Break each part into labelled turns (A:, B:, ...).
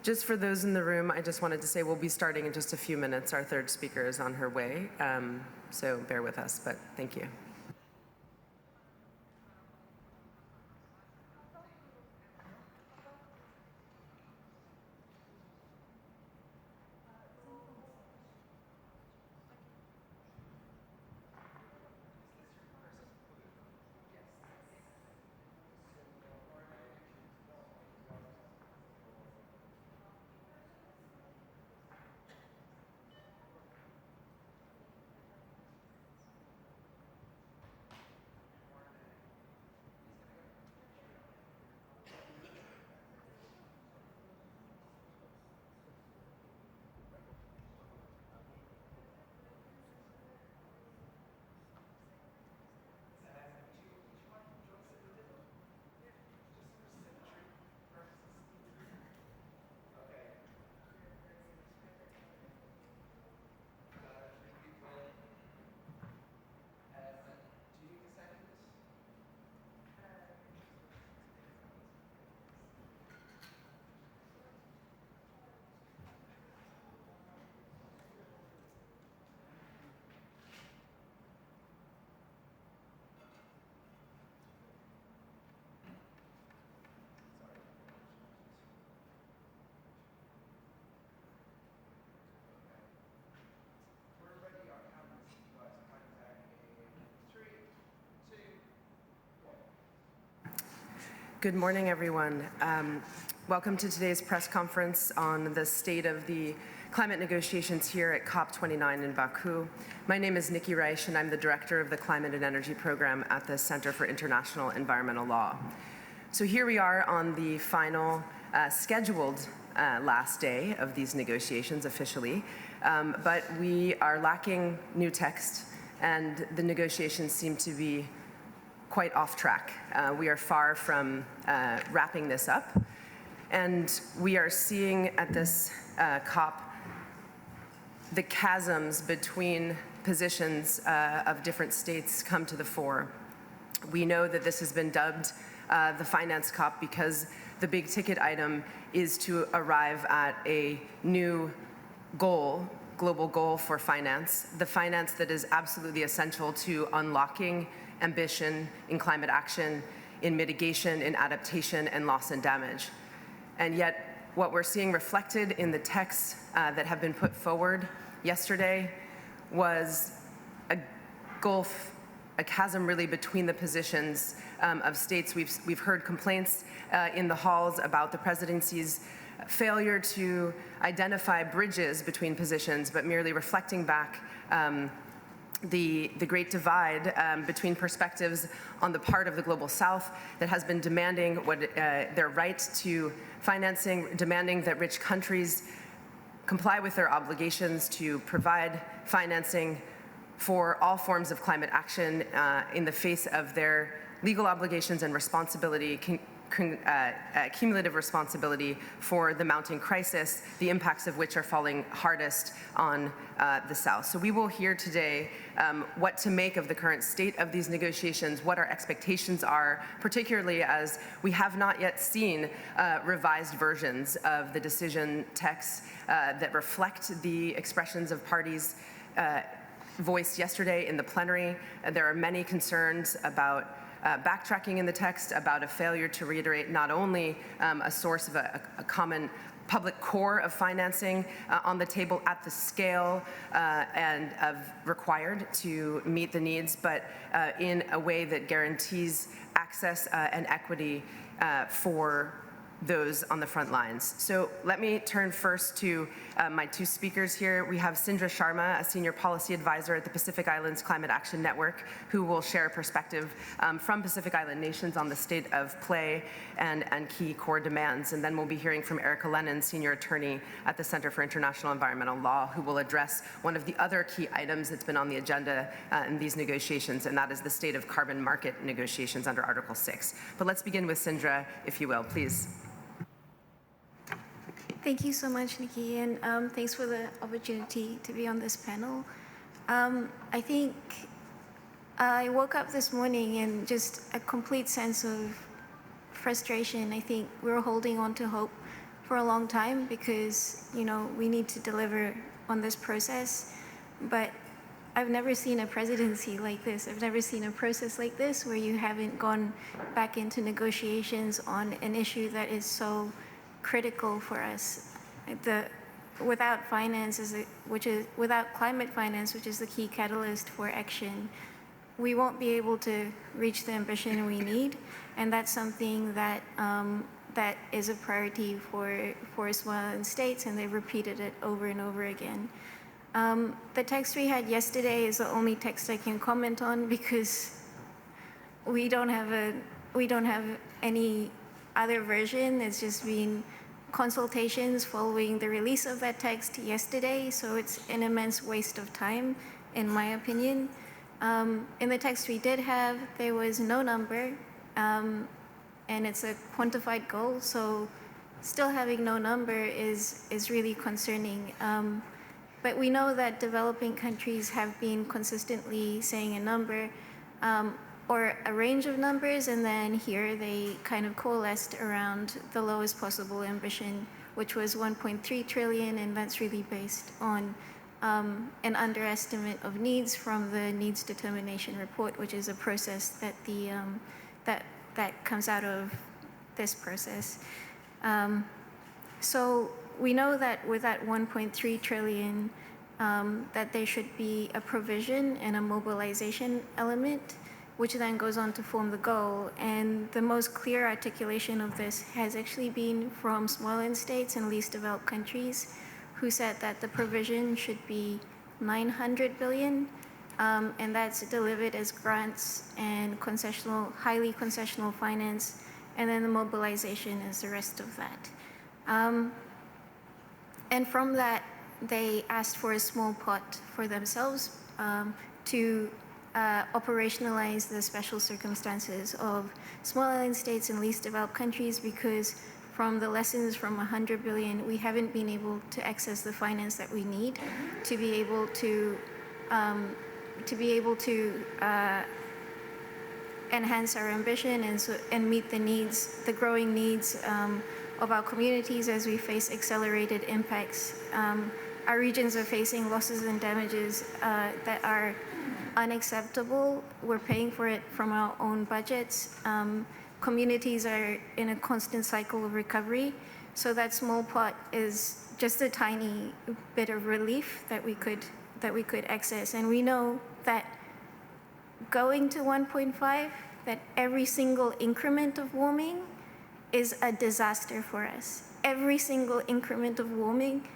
A: Just for those in the room, I just wanted to say we'll be starting in just a few minutes. Our third speaker is on her way, so bear with us, but thank you. Good morning, everyone. Welcome to today's press conference on the state of the climate negotiations here at COP29 in Baku. My name is Nikki Reich, and I'm the director of the Climate and Energy Program at the Center for International Environmental Law. So here we are on the final scheduled last day of these negotiations officially, but we are lacking new text, and the negotiations seem to be quite off track. We are far from wrapping this up, and we are seeing at this COP the chasms between positions of different states come to the fore. We know that this has been dubbed the finance COP because the big ticket item is to arrive at a new goal, global goal for finance, the finance that is absolutely essential to unlocking ambition in climate action, in mitigation, in adaptation, and loss and damage. And yet, what we're seeing reflected in the texts that have been put forward yesterday was a gulf, a chasm really between the positions of states. We've heard complaints in the halls about the presidency's failure to identify bridges between positions, but merely reflecting back the great divide between perspectives on the part of the global south that has been demanding their right to financing, demanding that rich countries comply with their obligations to provide financing for all forms of climate action in the face of their legal obligations and responsibility, cumulative responsibility for the mounting crisis, the impacts of which are falling hardest on the South. So we will hear today what to make of the current state of these negotiations, what our expectations are, particularly as we have not yet seen revised versions of the decision texts that reflect the expressions of parties voiced yesterday in the plenary. There are many concerns about backtracking in the text, about a failure to reiterate not only a source of a common public core of financing on the table at the scale and of required to meet the needs, but in a way that guarantees access and equity for those on the front lines. So let me turn first to my two speakers here. We have Sindra Sharma, a senior policy advisor at the Pacific Islands Climate Action Network, who will share a perspective from Pacific Island nations on the state of play and key core demands. And then we'll be hearing from Erica Lennon, senior attorney at the Center for International Environmental Law, who will address one of the other key items that's been on the agenda in these negotiations, and that is the state of carbon market negotiations under Article 6. But let's begin with Sindra, if you will, please.
B: Thank you so much, Nikki, and thanks for the opportunity to be on this panel. I think I woke up this morning and just a complete sense of frustration. I think we're holding on to hope for a long time because, we need to deliver on this process. But I've never seen a presidency like this. I've never seen a process like this where you haven't gone back into negotiations on an issue that is so critical for us. Without finance, without climate finance, which is the key catalyst for action, we won't be able to reach the ambition we need, and that's something that that is a priority for Somaliland states, and they've repeated it over and over again. The text we had yesterday is the only text I can comment on because we don't have any other version. It's just been consultations following the release of that text yesterday, so it's an immense waste of time, in my opinion. In the text we did have, there was no number, and it's a quantified goal, so still having no number is really concerning. But we know that developing countries have been consistently saying a number, or a range of numbers, and then here they kind of coalesced around the lowest possible ambition, which was 1.3 trillion, and that's really based on an underestimate of needs from the needs determination report, which is a process that that comes out of this process. So we know that with that 1.3 trillion, that there should be a provision and a mobilization element, which then goes on to form the goal. And the most clear articulation of this has actually been from Somaliland states and least developed countries, who said that the provision should be 900 billion, and that's delivered as grants and highly concessional finance, and then the mobilization is the rest of that. And from that, they asked for a small pot for themselves to operationalize the special circumstances of Somaliland states and least developed countries, because from the lessons from 100 billion, we haven't been able to access the finance that we need to be able to enhance our ambition and meet the needs, the growing needs of our communities as we face accelerated impacts. Our regions are facing losses and damages that are unacceptable. We're paying for it from our own budgets. Communities are in a constant cycle of recovery. So that small pot is just a tiny bit of relief that we could access. And we know that going to 1.5, that every single increment of warming is a disaster for us. Every single increment of warming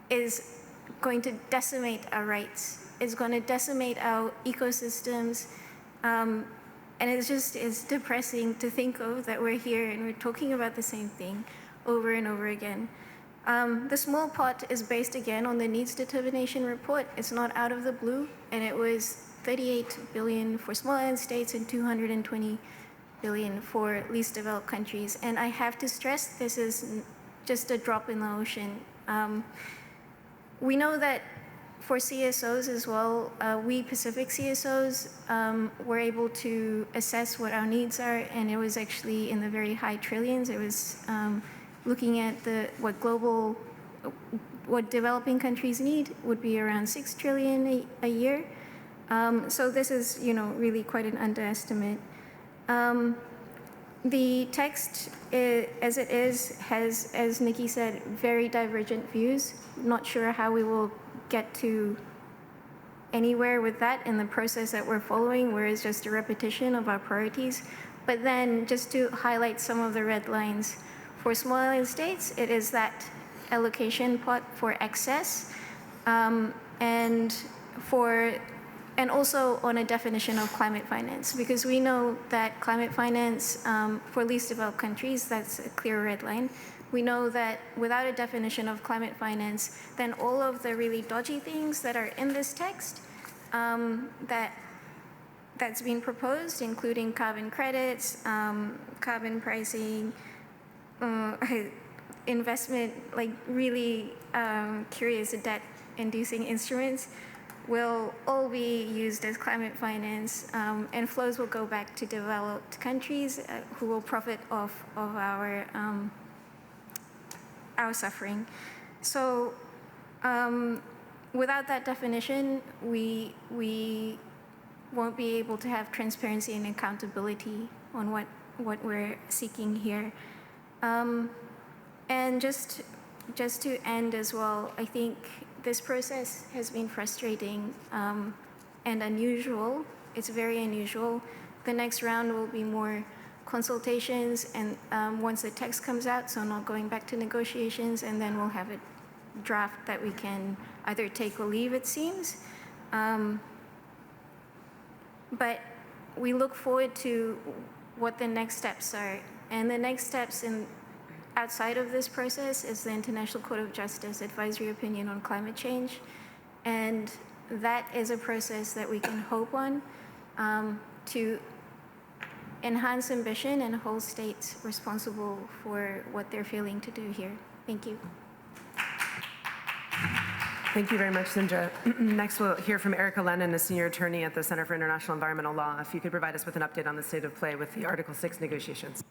B: is going to decimate our rights. It's going to decimate our ecosystems. And it's depressing to think of that we're here and we're talking about the same thing over and over again. The small pot is based again on the needs determination report. It's not out of the blue, and it was 38 billion for Somaliland states and 220 billion for least developed countries. And I have to stress, this is just a drop in the ocean. We know that for CSOs as well, we Pacific CSOs were able to assess what our needs are, and it was actually in the very high trillions. It was looking at what developing countries need would be around 6 trillion a year. So this is, really quite an underestimate. The text, as it is, has, as Nikki said, very divergent views. Not sure how we will get to anywhere with that in the process that we're following, where it's just a repetition of our priorities. But then, just to highlight some of the red lines, for Somaliland states, it is that allocation pot for excess, and also on a definition of climate finance, because we know that climate finance for least developed countries, that's a clear red line. We know that without a definition of climate finance, then all of the really dodgy things that are in this text that's been proposed, including carbon credits, carbon pricing, investment, like really curious debt-inducing instruments, will all be used as climate finance, and flows will go back to developed countries who will profit off of our our suffering. So without that definition, we won't be able to have transparency and accountability on what we're seeking here. And just to end as well, I think this process has been frustrating and unusual. It's very unusual. The next round will be more consultations, and once the text comes out, so not going back to negotiations, and then we'll have a draft that we can either take or leave, it seems. But we look forward to what the next steps are. And the next steps outside of this process is the International Court of Justice Advisory Opinion on Climate Change. And that is a process that we can hope on to enhance ambition and hold states responsible for what they're failing to do here. Thank you.
A: Thank you very much, Sindra. Next, we'll hear from Erica Lennon, a senior attorney at the Center for International Environmental Law. If you could provide us with an update on the state of play with the Article 6 negotiations.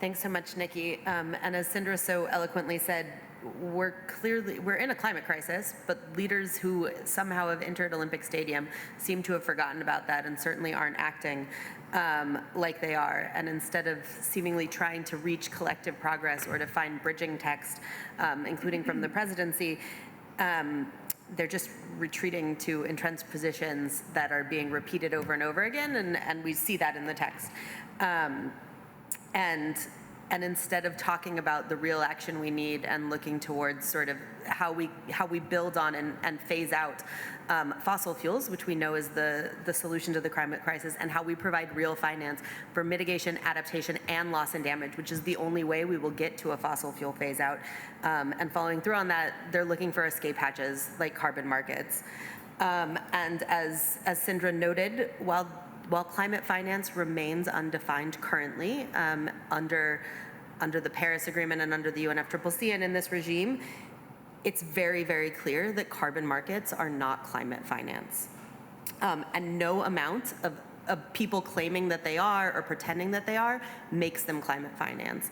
C: Thanks so much, Nikki. And as Sindra so eloquently said, we're in a climate crisis, but leaders who somehow have entered Olympic Stadium seem to have forgotten about that and certainly aren't acting like they are. And instead of seemingly trying to reach collective progress or to find bridging text, including from the presidency, they're just retreating to entrenched positions that are being repeated over and over again, and we see that in the text. And instead of talking about the real action we need and looking towards sort of how we build on and phase out fossil fuels, which we know is the solution to the climate crisis, and how we provide real finance for mitigation, adaptation, and loss and damage, which is the only way we will get to a fossil fuel phase out. And following through on that, they're looking for escape hatches like carbon markets. And as Sindra noted, while climate finance remains undefined currently under the Paris Agreement and under the UNFCCC and in this regime, it's very, very clear that carbon markets are not climate finance. And no amount of people claiming that they are or pretending that they are makes them climate finance.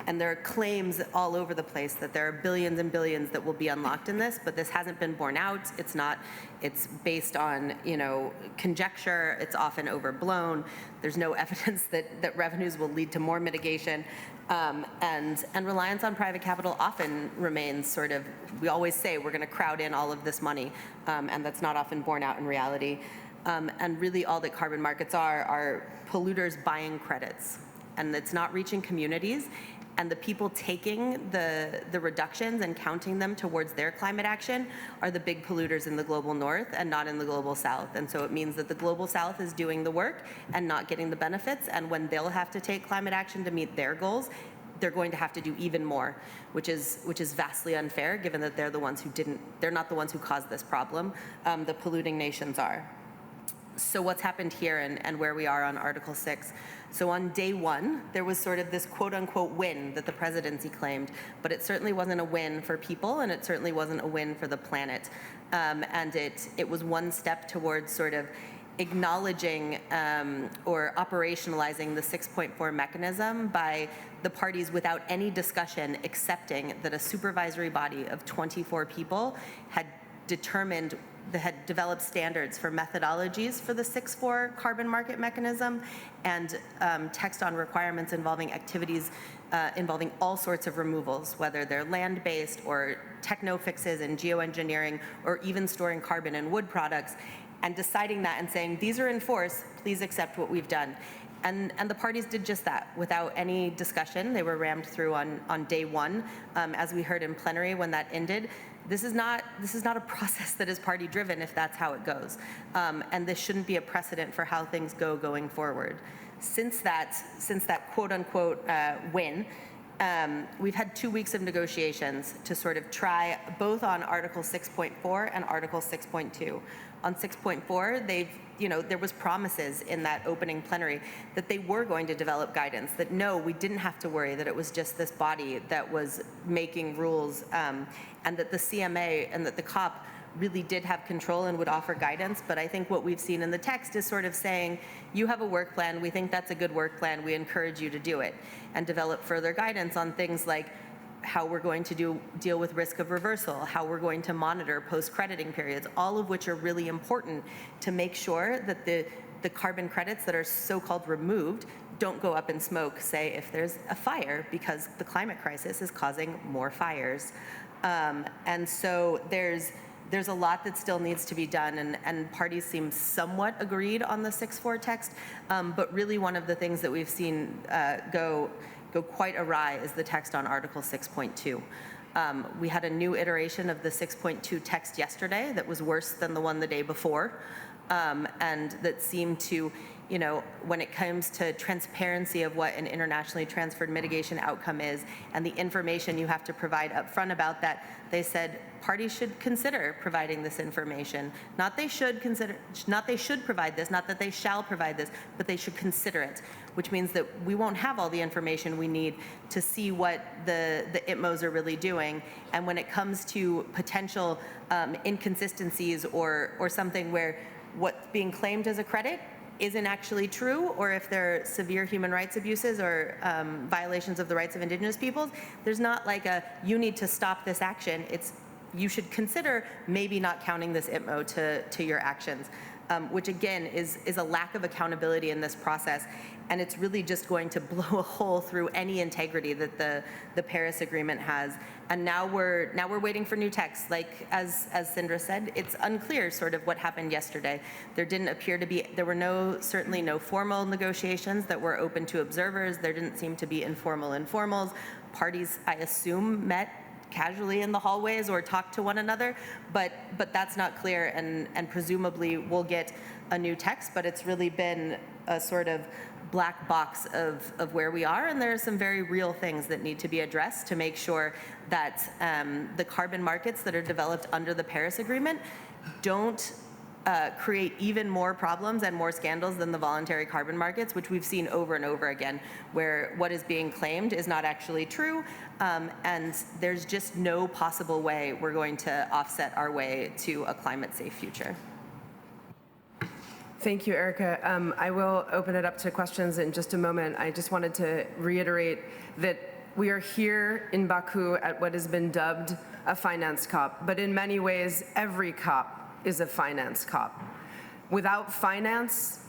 C: And there are claims all over the place that there are billions and billions that will be unlocked in this, but this hasn't been borne out. It's based on, conjecture. It's often overblown. There's no evidence that revenues will lead to more mitigation. And reliance on private capital often remains sort of, we always say we're gonna crowd in all of this money, and that's not often borne out in reality. And really all that carbon markets are polluters buying credits. And it's not reaching communities. And the people taking the reductions and counting them towards their climate action are the big polluters in the global north and not in the global south. And so it means that the global south is doing the work and not getting the benefits. And when they'll have to take climate action to meet their goals, they're going to have to do even more, which is vastly unfair, given that they're not the ones who caused this problem. The polluting nations are. So what's happened here and where we are on Article 6? So on day one, there was sort of this quote unquote win that the presidency claimed, but it certainly wasn't a win for people, and it certainly wasn't a win for the planet. And it was one step towards sort of acknowledging or operationalizing the 6.4 mechanism by the parties without any discussion accepting that a supervisory body of 24 people had developed standards for methodologies for the 6.4 carbon market mechanism and text on requirements involving activities involving all sorts of removals, whether they're land-based or techno-fixes in geoengineering or even storing carbon in wood products, and deciding that and saying, these are in force, please accept what we've done. And the parties did just that without any discussion. They were rammed through on day one. As we heard in plenary when that ended, this is not a process that is party driven if that's how it goes. And this shouldn't be a precedent for how things go going forward. Since that quote unquote win, we've had 2 weeks of negotiations to sort of try both on Article 6.4 and Article 6.2. On 6.4, there was promises in that opening plenary that they were going to develop guidance, that no, we didn't have to worry, that it was just this body that was making rules, and that the CMA and that the COP really did have control and would offer guidance. But I think what we've seen in the text is sort of saying, you have a work plan, we think that's a good work plan, we encourage you to do it, and develop further guidance on things like how we're going to deal with risk of reversal, how we're going to monitor post-crediting periods, all of which are really important to make sure that the carbon credits that are so-called removed don't go up in smoke, say, if there's a fire, because the climate crisis is causing more fires. And so there's a lot that still needs to be done, and parties seem somewhat agreed on the 6.4 text, but really one of the things that we've seen go quite awry is the text on Article 6.2. We had a new iteration of the 6.2 text yesterday that was worse than the one the day before, and that seemed to, when it comes to transparency of what an internationally transferred mitigation outcome is and the information you have to provide up front about that, they said parties should consider providing this information. Not they should provide this, not that they shall provide this, but they should consider it, which means that we won't have all the information we need to see what the ITMOs are really doing. And when it comes to potential inconsistencies or something where what's being claimed as a credit isn't actually true, or if there are severe human rights abuses or violations of the rights of indigenous peoples, there's not like you need to stop this action. It's you should consider maybe not counting this ITMO to your actions, which again is a lack of accountability in this process. And it's really just going to blow a hole through any integrity that the Paris Agreement has. And now we're waiting for new text. Like as Sindra said, it's unclear sort of what happened yesterday. There didn't appear to be, there were certainly no formal negotiations that were open to observers. There didn't seem to be informal informals. Parties, I assume, met casually in the hallways or talked to one another, but that's not clear, and presumably we'll get a new text, but it's really been a sort of black box of where we are, and there are some very real things that need to be addressed to make sure that the carbon markets that are developed under the Paris Agreement don't create even more problems and more scandals than the voluntary carbon markets, which we've seen over and over again, where what is being claimed is not actually true, and there's just no possible way we're going to offset our way to a climate-safe future.
A: Thank you, Erica. I will open it up to questions in just a moment. I just wanted to reiterate that we are here in Baku at what has been dubbed a finance COP, but in many ways, every COP is a finance COP. Without finance,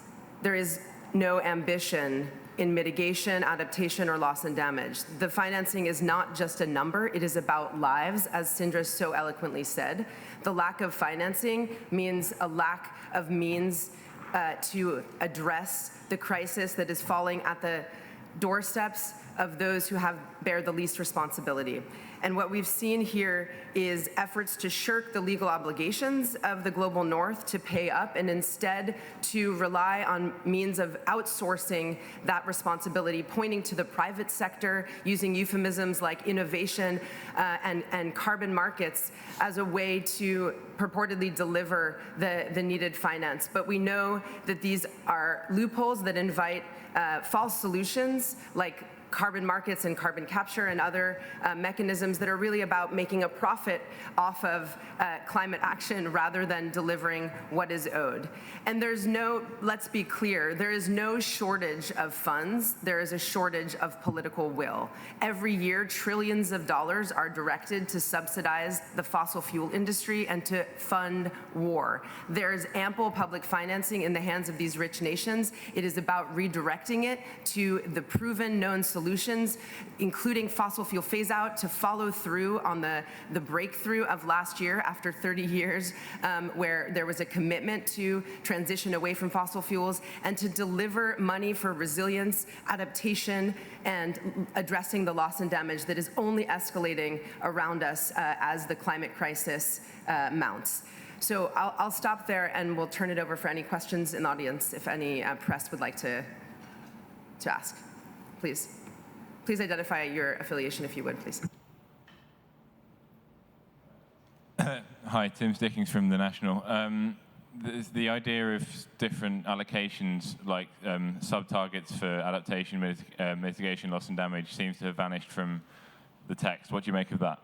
A: there is no ambition in mitigation, adaptation, or loss and damage. The financing is not just a number, it is about lives, as Sindra so eloquently said. The lack of financing means a lack of means to address the crisis that is falling at the doorsteps of those who bear the least responsibility. And what we've seen here is efforts to shirk the legal obligations of the global north to pay up, and instead to rely on means of outsourcing that responsibility, pointing to the private sector, using euphemisms like innovation and carbon markets as a way to purportedly deliver the needed finance. But we know that these are loopholes that invite false solutions like carbon markets and carbon capture and other mechanisms that are really about making a profit off of climate action rather than delivering what is owed. And there's no, let's be clear, there is no shortage of funds, there is a shortage of political will. Every year, trillions of dollars are directed to subsidize the fossil fuel industry and to fund war. There is ample public financing in the hands of these rich nations. It is about redirecting it to the proven known solutions, including fossil fuel phase out, to follow through on the breakthrough of last year after 30 years, where there was a commitment to transition away from fossil fuels, and to deliver money for resilience, adaptation, and addressing the loss and damage that is only escalating around us as the climate crisis mounts. So I'll stop there, and we'll turn it over for any questions in the audience if any press would like to ask. Please. Please identify your affiliation if you would, please.
D: Hi, Tim Stickings from The National. The idea of different allocations, like sub-targets for adaptation, mitigation, loss and damage, seems to have vanished from the text. What do you make of that?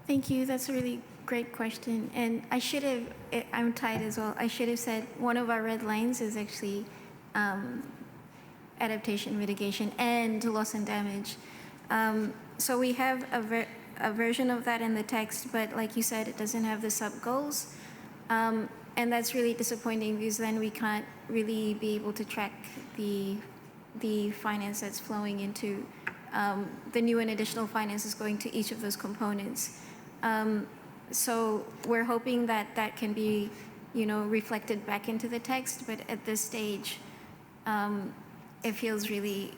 B: Thank you. That's a really great question. And I should have, I'm tied as well, I should have said one of our red lines is actually adaptation, mitigation, and loss and damage. So we have a version of that in the text, but like you said, it doesn't have the sub-goals. And that's really disappointing because then we can't really be able to track the finance that's flowing into the new and additional finances going to each of those components. So we're hoping that that can be, reflected back into the text, but at this stage, it feels really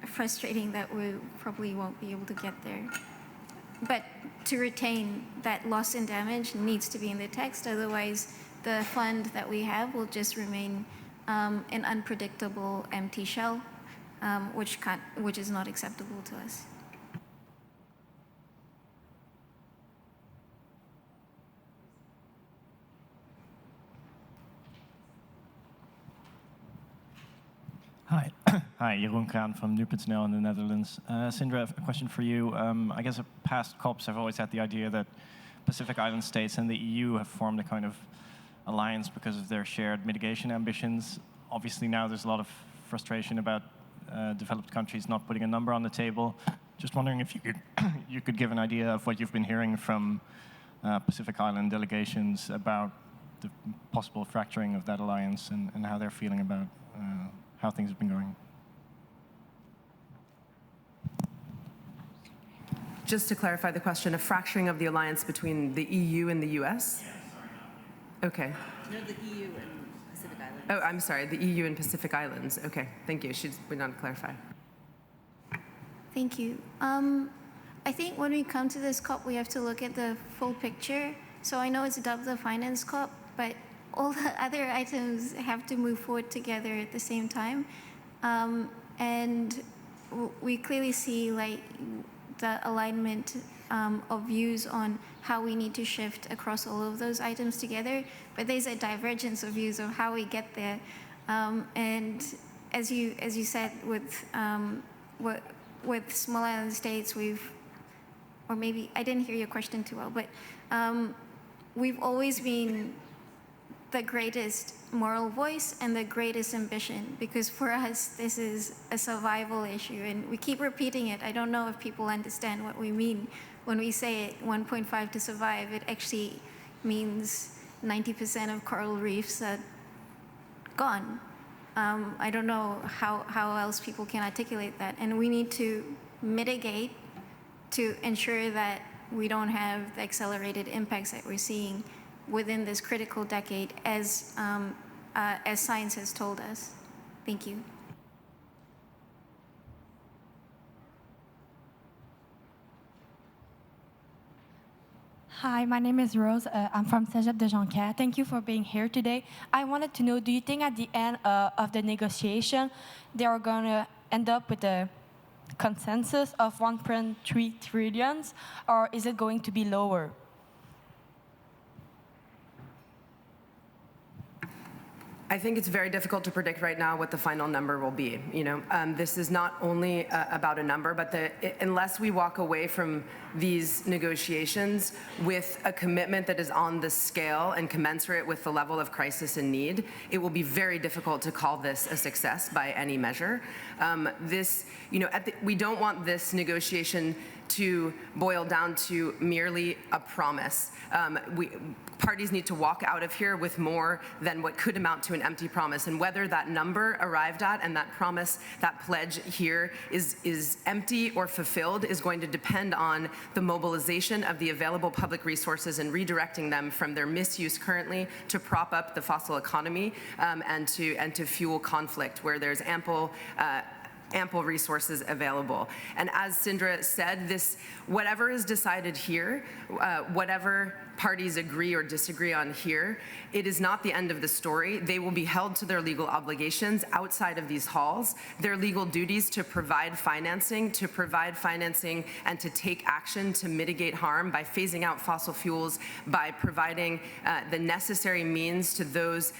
B: frustrating that we probably won't be able to get there. But to retain that loss and damage needs to be in the text, otherwise the fund that we have will just remain an unpredictable empty shell, which is not acceptable to us.
E: Hi. Hi, Jeroen Kraan from Nu.nl in the Netherlands. Sindra, I have a question for you. I guess past COPs have always had the idea that Pacific Island states and the EU have formed a kind of alliance because of their shared mitigation ambitions. Obviously now there's a lot of frustration about developed countries not putting a number on the table. Just wondering if you could give an idea of what you've been hearing from Pacific Island delegations about the possible fracturing of that alliance and how they're feeling about how things have been going.
A: Just to clarify the question, a fracturing of the alliance between the EU and the US? Yeah, sorry. Okay.
C: No, the EU and Pacific Islands.
A: Oh, I'm sorry, the EU and Pacific Islands. Okay, thank you. She went on to clarify.
B: Thank you. I think when we come to this COP, we have to look at the full picture. So I know it's dubbed the Finance COP, but all the other items have to move forward together at the same time. And we clearly see like the alignment of views on how we need to shift across all of those items together, but there's a divergence of views of how we get there. And as you said, with small island states, or maybe I didn't hear your question too well, but we've always been the greatest moral voice and the greatest ambition, because for us this is a survival issue and we keep repeating it. I don't know if people understand what we mean when we say it, 1.5 to survive. It actually means 90% of coral reefs are gone. I don't know how else people can articulate that, and we need to mitigate to ensure that we don't have the accelerated impacts that we're seeing within this critical decade, as science has told us. Thank you.
F: Hi, my name is Rose. I'm from Cégep de Jonquière. Thank you for being here today. I wanted to know, do you think at the end of the negotiation, they are going to end up with a consensus of 1.3 trillion, or is it going to be lower?
A: I think it's very difficult to predict right now what the final number will be. This is not only about a number, but unless we walk away from these negotiations with a commitment that is on the scale and commensurate with the level of crisis and need, it will be very difficult to call this a success by any measure. We don't want this negotiation to boil down to merely a promise. Parties need to walk out of here with more than what could amount to an empty promise. And whether that number arrived at and that promise, that pledge here is empty or fulfilled is going to depend on the mobilization of the available public resources and redirecting them from their misuse currently to prop up the fossil economy and to fuel conflict where there's ample resources available. And as Sindra said, whatever is decided here, whatever parties agree or disagree on here, it is not the end of the story. They will be held to their legal obligations outside of these halls, their legal duties to provide financing and to take action to mitigate harm by phasing out fossil fuels, by providing the necessary means to those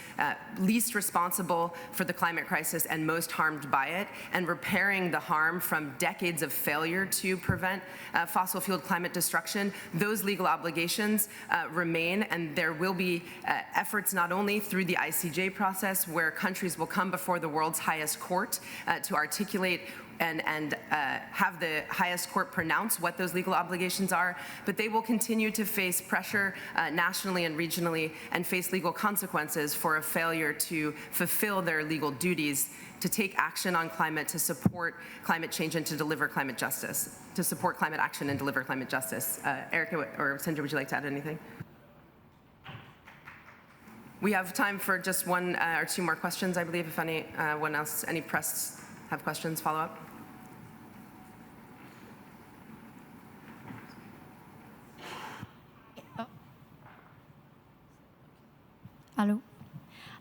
A: least responsible for the climate crisis and most harmed by it, and repairing the harm from decades of failure to prevent fossil fuel climate destruction, those legal obligations remain, and there will be efforts not only through the ICJ process, where countries will come before the world's highest court to articulate and have the highest court pronounce what those legal obligations are, but they will continue to face pressure nationally and regionally and face legal consequences for a failure to fulfill their legal duties to take action on climate, to support climate change and to deliver climate justice, to support climate action and deliver climate justice. Erica or Sindra, would you like to add anything? We have time for just one or two more questions, I believe, if anyone else, any press have questions, follow up?
G: Hello.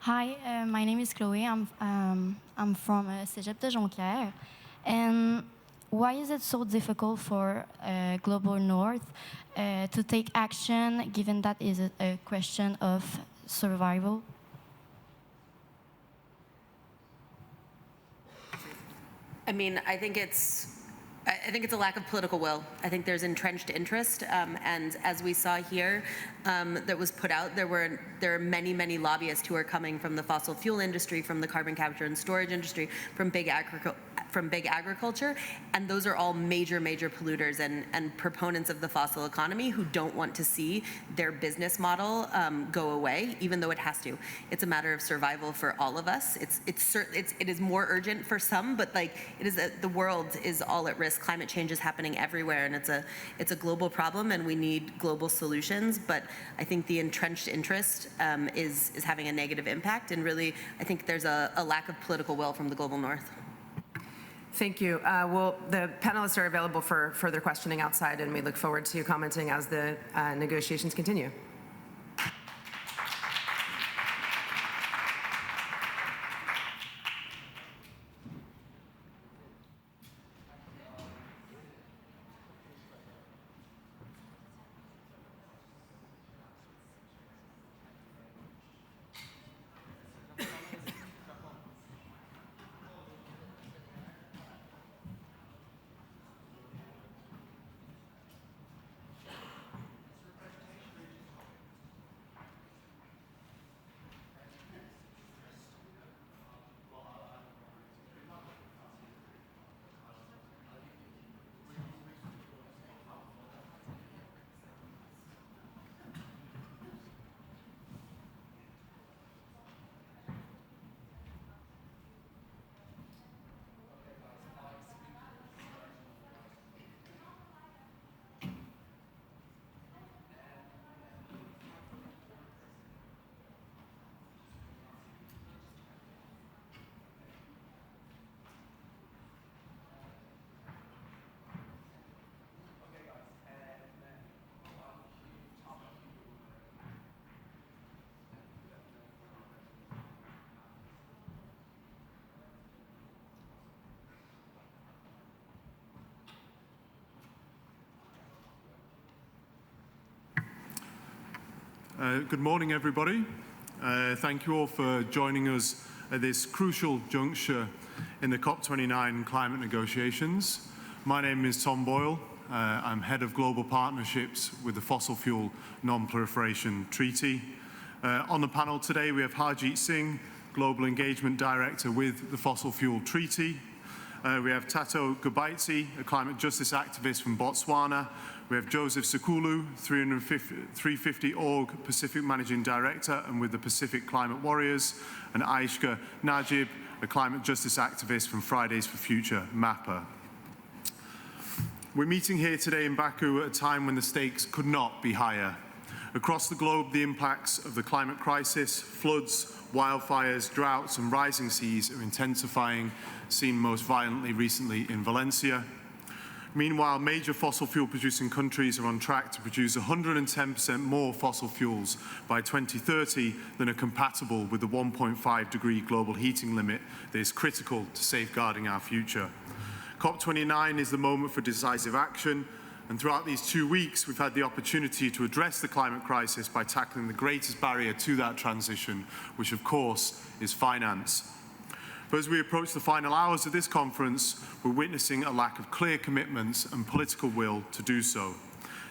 G: Hi, my name is Chloe. I'm from Cégep de Jonquière. And why is it so difficult for Global North to take action, given that is a question of survival?
C: I mean, I think it's a lack of political will. I think there's entrenched interest, and as we saw here, that was put out, there are many lobbyists who are coming from the fossil fuel industry, from the carbon capture and storage industry, from big agriculture, and those are all major polluters and proponents of the fossil economy who don't want to see their business model go away, even though it has to. It's a matter of survival for all of us. It is more urgent for some, but like the world is all at risk. Climate change is happening everywhere, and it's a global problem, and we need global solutions. But I think the entrenched interest is having a negative impact, and really, I think there's a lack of political will from the Global North.
A: Thank you. Well, the panelists are available for further questioning outside, and we look forward to commenting as the negotiations continue.
H: Good morning, everybody. Thank you all for joining us at this crucial juncture in the COP29 climate negotiations. My name is Tom Boyle. I'm Head of Global Partnerships with the Fossil Fuel Non-Proliferation Treaty. On the panel today, we have Harjeet Singh, Global Engagement Director with the Fossil Fuel Treaty. We have Tato Gabaitsi, a climate justice activist from Botswana. We have Joseph Sekulu, 350 Org Pacific Managing Director and with the Pacific Climate Warriors, and Aishka Najib, a climate justice activist from Fridays for Future, MAPA. We're meeting here today in Baku at a time when the stakes could not be higher. Across the globe, the impacts of the climate crisis, floods, wildfires, droughts, and rising seas are intensifying, seen most violently recently in Valencia. Meanwhile, major fossil fuel producing countries are on track to produce 110% more fossil fuels by 2030 than are compatible with the 1.5-degree global heating limit that is critical to safeguarding our future. COP29 is the moment for decisive action, and throughout these 2 weeks, we've had the opportunity to address the climate crisis by tackling the greatest barrier to that transition, which of course is finance. But as we approach the final hours of this conference, we're witnessing a lack of clear commitments and political will to do so.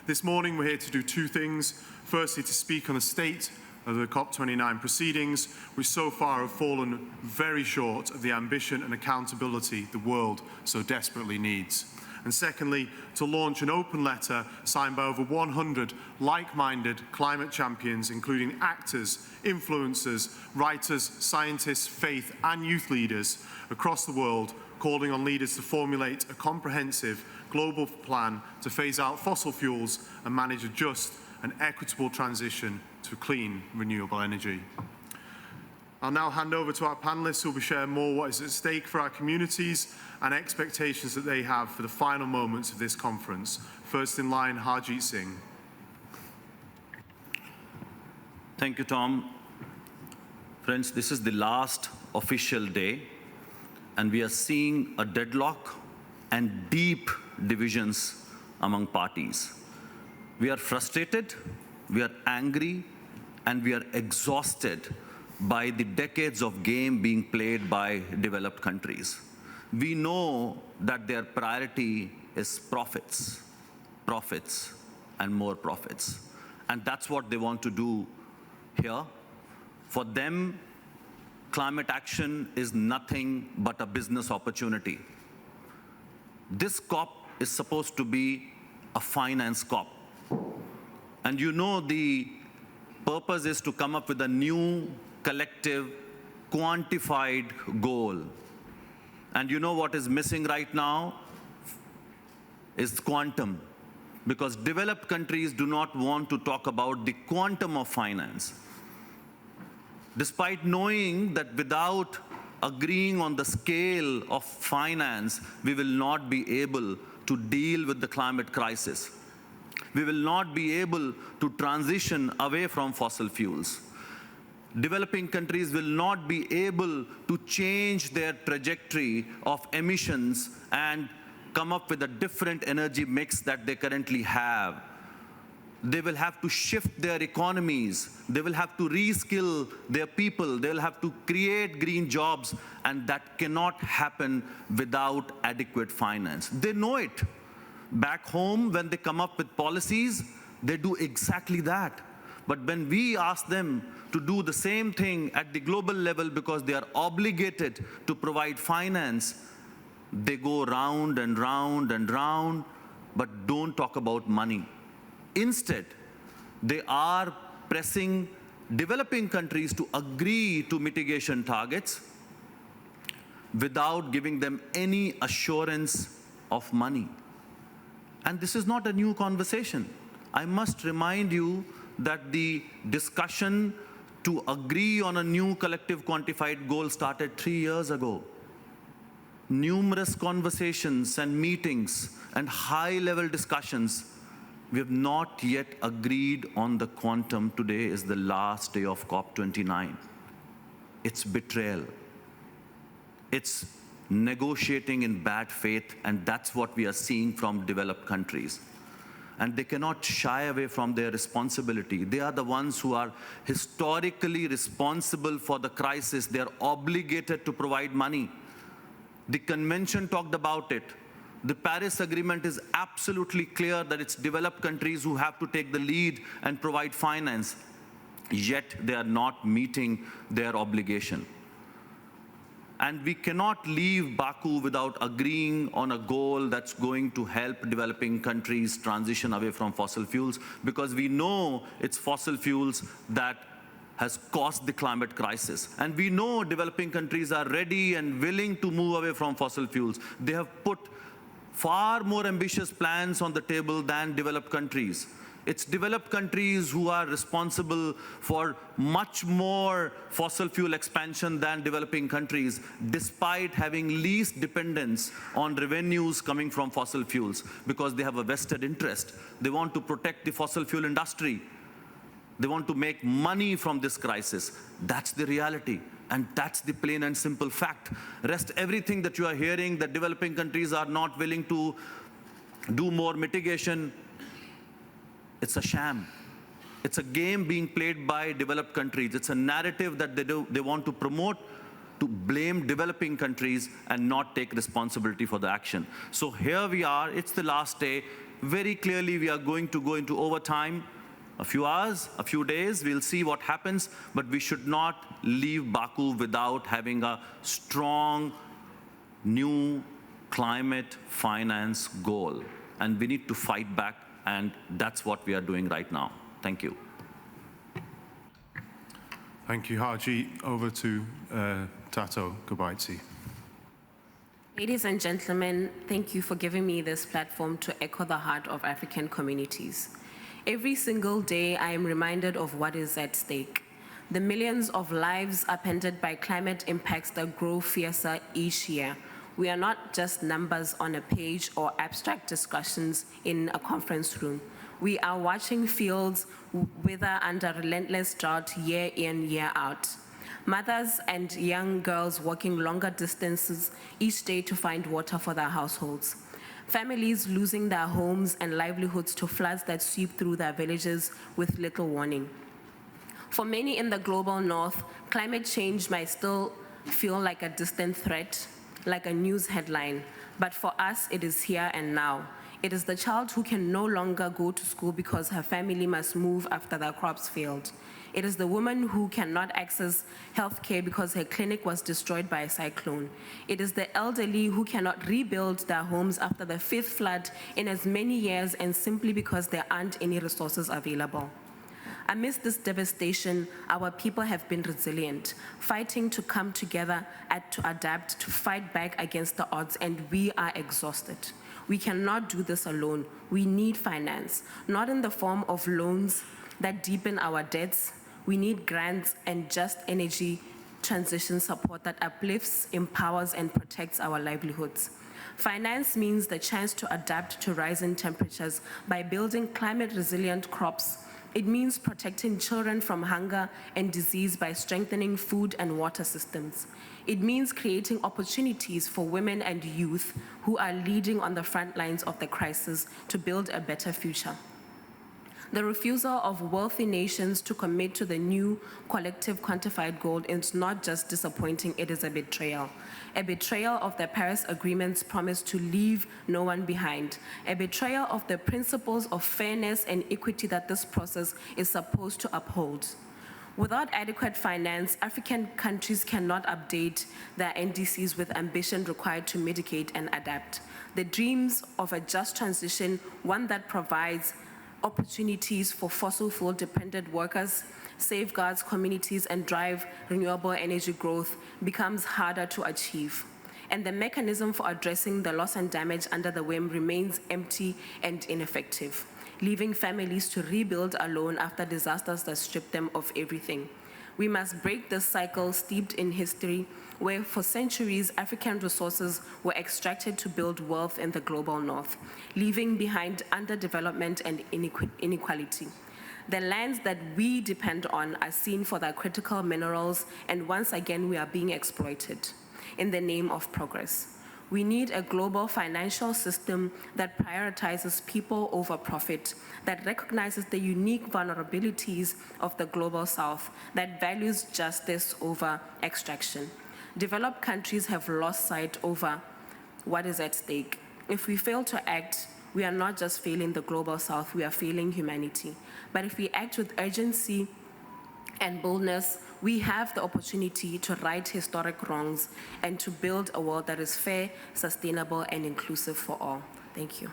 H: This morning, we're here to do two things. Firstly, to speak on the state of the COP29 proceedings, which so far have fallen very short of the ambition and accountability the world so desperately needs. And secondly, to launch an open letter signed by over 100 like-minded climate champions, including actors, influencers, writers, scientists, faith and youth leaders across the world, calling on leaders to formulate a comprehensive global plan to phase out fossil fuels and manage a just and equitable transition to clean, renewable energy. I'll now hand over to our panellists who will be sharing more what is at stake for our communities and expectations that they have for the final moments of this conference. First in line, Harjeet Singh.
I: Thank you, Tom. Friends, this is the last official day, and we are seeing a deadlock and deep divisions among parties. We are frustrated, we are angry, and we are exhausted by the decades of game being played by developed countries. We know that their priority is profits, profits, and more profits. And that's what they want to do here. For them, climate action is nothing but a business opportunity. This COP is supposed to be a finance COP. And you know the purpose is to come up with a new, collective, quantified goal. And you know what is missing right now is quantum, because developed countries do not want to talk about the quantum of finance. Despite knowing that without agreeing on the scale of finance, we will not be able to deal with the climate crisis. We will not be able to transition away from fossil fuels. Developing countries will not be able to change their trajectory of emissions and come up with a different energy mix that they currently have. They will have to shift their economies. They will have to reskill their people. They will have to create green jobs, and that cannot happen without adequate finance. They know it. Back home, when they come up with policies, they do exactly that. But when we ask them to do the same thing at the global level because they are obligated to provide finance, they go round and round and round, but don't talk about money. Instead, they are pressing developing countries to agree to mitigation targets without giving them any assurance of money. And this is not a new conversation. I must remind you that the discussion to agree on a new collective quantified goal started 3 years ago. Numerous conversations and meetings and high-level discussions. We have not yet agreed on the quantum. Today is the last day of COP29. It's betrayal. It's negotiating in bad faith, and that's what we are seeing from developed countries. And they cannot shy away from their responsibility. They are the ones who are historically responsible for the crisis. They are obligated to provide money. The convention talked about it. The Paris Agreement is absolutely clear that it's developed countries who have to take the lead and provide finance. Yet they are not meeting their obligation. And we cannot leave Baku without agreeing on a goal that's going to help developing countries transition away from fossil fuels, because we know it's fossil fuels that has caused the climate crisis. And we know developing countries are ready and willing to move away from fossil fuels. They have put far more ambitious plans on the table than developed countries. It's developed countries who are responsible for much more fossil fuel expansion than developing countries, despite having least dependence on revenues coming from fossil fuels, because they have a vested interest. They want to protect the fossil fuel industry. They want to make money from this crisis. That's the reality. And that's the plain and simple fact. Rest everything that you are hearing, that developing countries are not willing to do more mitigation, it's a sham. It's a game being played by developed countries. It's a narrative that they want to promote to blame developing countries and not take responsibility for the action. So here we are, it's the last day. Very clearly we are going to go into overtime. A few hours, a few days, we'll see what happens, but we should not leave Baku without having a strong new climate finance goal. And we need to fight back, and that's what we are doing right now. Thank you.
H: Thank you, Haji. Over to Tato Kubaitsi.
J: Ladies and gentlemen, thank you for giving me this platform to echo the heart of African communities. Every single day, I am reminded of what is at stake. The millions of lives upended by climate impacts that grow fiercer each year. We are not just numbers on a page or abstract discussions in a conference room. We are watching fields wither under relentless drought year in, year out. Mothers and young girls walking longer distances each day to find water for their households. Families losing their homes and livelihoods to floods that sweep through their villages with little warning. For many in the global north, climate change might still feel like a distant threat, like a news headline, but for us, it is here and now. It is the child who can no longer go to school because her family must move after their crops failed. It is the woman who cannot access health care because her clinic was destroyed by a cyclone. It is the elderly who cannot rebuild their homes after the 5th flood in as many years and simply because there aren't any resources available. Amidst this devastation, our people have been resilient, fighting to come together to adapt, to fight back against the odds, and we are exhausted. We cannot do this alone. We need finance, not in the form of loans that deepen our debts. We need grants and just energy transition support that uplifts, empowers, and protects our livelihoods. Finance means the chance to adapt to rising temperatures by building climate-resilient crops. It means protecting children from hunger and disease by strengthening food and water systems. It means creating opportunities for women and youth who are leading on the front lines of the crisis to build a better future. The refusal of wealthy nations to commit to the new collective quantified goal is not just disappointing, it is a betrayal. A betrayal of the Paris Agreement's promise to leave no one behind. A betrayal of the principles of fairness and equity that this process is supposed to uphold. Without adequate finance, African countries cannot update their NDCs with ambition required to mitigate and adapt. The dreams of a just transition, one that provides opportunities for fossil fuel-dependent workers, safeguards communities, and drive renewable energy growth becomes harder to achieve. And the mechanism for addressing the loss and damage under the WEM remains empty and ineffective, leaving families to rebuild alone after disasters that strip them of everything. We must break this cycle steeped in history, where for centuries African resources were extracted to build wealth in the global north, leaving behind underdevelopment and inequality. The lands that we depend on are seen for their critical minerals, and once again we are being exploited in the name of progress. We need a global financial system that prioritizes people over profit, that recognizes the unique vulnerabilities of the global south, that values justice over extraction. Developed countries have lost sight over what is at stake. If we fail to act, we are not just failing the global south, we are failing humanity. But if we act with urgency and boldness, we have the opportunity to right historic wrongs and to build a world that is fair, sustainable, and inclusive for all. Thank you.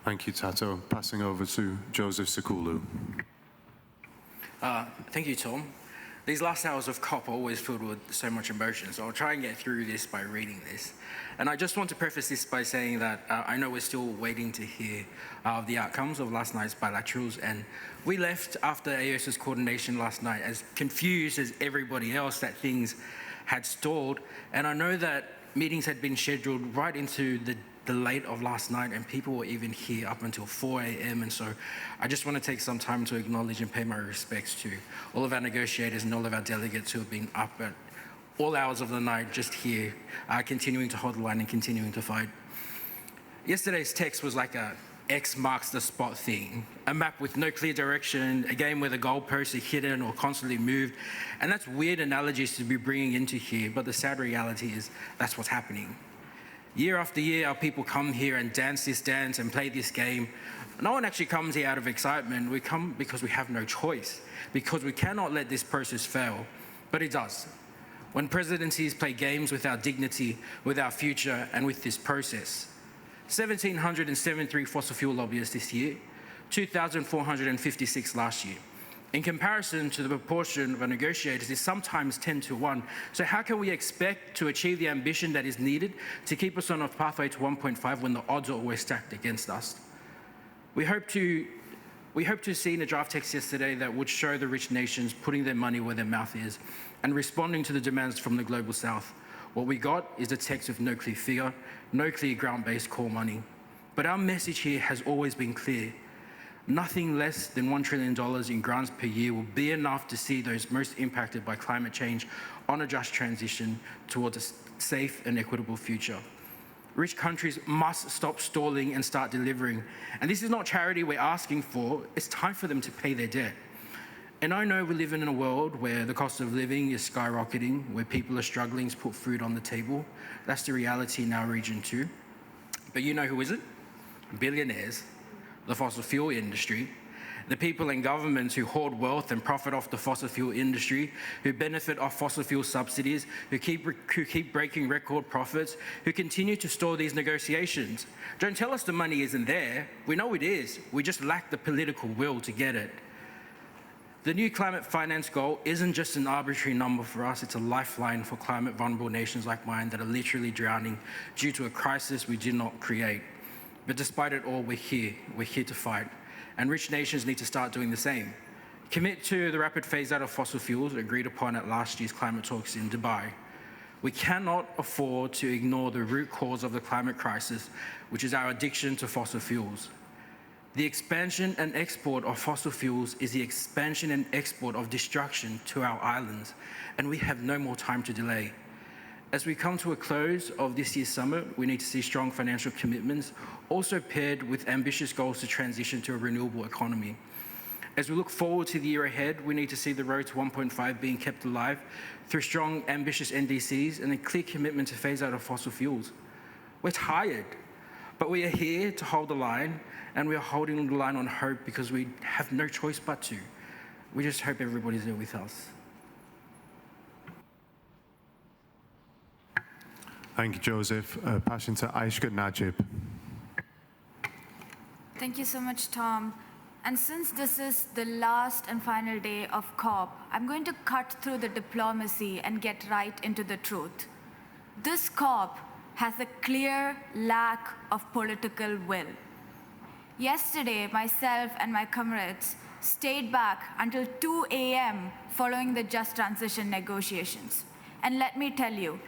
H: Thank you, Tato. Passing over to Joseph Sekulu.
K: Thank you, Tom. These last hours of COP are always filled with so much emotion, so I'll try and get through this by reading this. And I just want to preface this by saying that I know we're still waiting to hear the outcomes of last night's bilaterals, and we left after AOS's coordination last night as confused as everybody else that things had stalled. And I know that meetings had been scheduled right into the late of last night, and people were even here up until 4 a.m. And so I just want to take some time to acknowledge and pay my respects to all of our negotiators and all of our delegates who have been up at all hours of the night just here, continuing to hold the line and continuing to fight. Yesterday's text was like a X marks the spot thing, a map with no clear direction, a game where the goalposts are hidden or constantly moved. And that's weird analogies to be bringing into here, but the sad reality is that's what's happening. Year after year, our people come here and dance this dance and play this game. No one actually comes here out of excitement. We come because we have no choice, because we cannot let this process fail, but it does. When presidencies play games with our dignity, with our future, and with this process. 1,773 fossil fuel lobbyists this year, 2,456 last year. In comparison to the proportion of our negotiators is sometimes 10 to 1. So how can we expect to achieve the ambition that is needed to keep us on a pathway to 1.5 when the odds are always stacked against us? We hope to see in a draft text yesterday that would show the rich nations putting their money where their mouth is and responding to the demands from the global south. What we got is a text with no clear figure, no clear ground-based core money. But our message here has always been clear. Nothing less than $1 trillion in grants per year will be enough to see those most impacted by climate change on a just transition towards a safe and equitable future. Rich countries must stop stalling and start delivering. And this is not charity we're asking for, it's time for them to pay their debt. And I know we live in a world where the cost of living is skyrocketing, where people are struggling to put food on the table. That's the reality in our region too. But you know who isn't? Billionaires, the fossil fuel industry, the people and governments who hoard wealth and profit off the fossil fuel industry, who benefit off fossil fuel subsidies, who keep breaking record profits, who continue to stall these negotiations. Don't tell us the money isn't there. We know it is. We just lack the political will to get it. The new climate finance goal isn't just an arbitrary number for us, it's a lifeline for climate vulnerable nations like mine that are literally drowning due to a crisis we did not create. But despite it all, we're here to fight. And rich nations need to start doing the same. Commit to the rapid phase out of fossil fuels agreed upon at last year's climate talks in Dubai. We cannot afford to ignore the root cause of the climate crisis, which is our addiction to fossil fuels. The expansion and export of fossil fuels is the expansion and export of destruction to our islands, and we have no more time to delay. As we come to a close of this year's summit, we need to see strong financial commitments, also paired with ambitious goals to transition to a renewable economy. As we look forward to the year ahead, we need to see the road to 1.5 being kept alive through strong, ambitious NDCs and a clear commitment to phase out of fossil fuels. We're tired, but we are here to hold the line, and we are holding the line on hope because we have no choice but to. We just hope everybody's there with us.
H: Thank you, Joseph. Passing to Aishka Najib.
L: Thank you so much, Tom. And since this is the last and final day of COP, I'm going to cut through the diplomacy and get right into the truth. This COP has a clear lack of political will. Yesterday, myself and my comrades stayed back until 2 a.m. following the Just Transition negotiations. And let me tell you,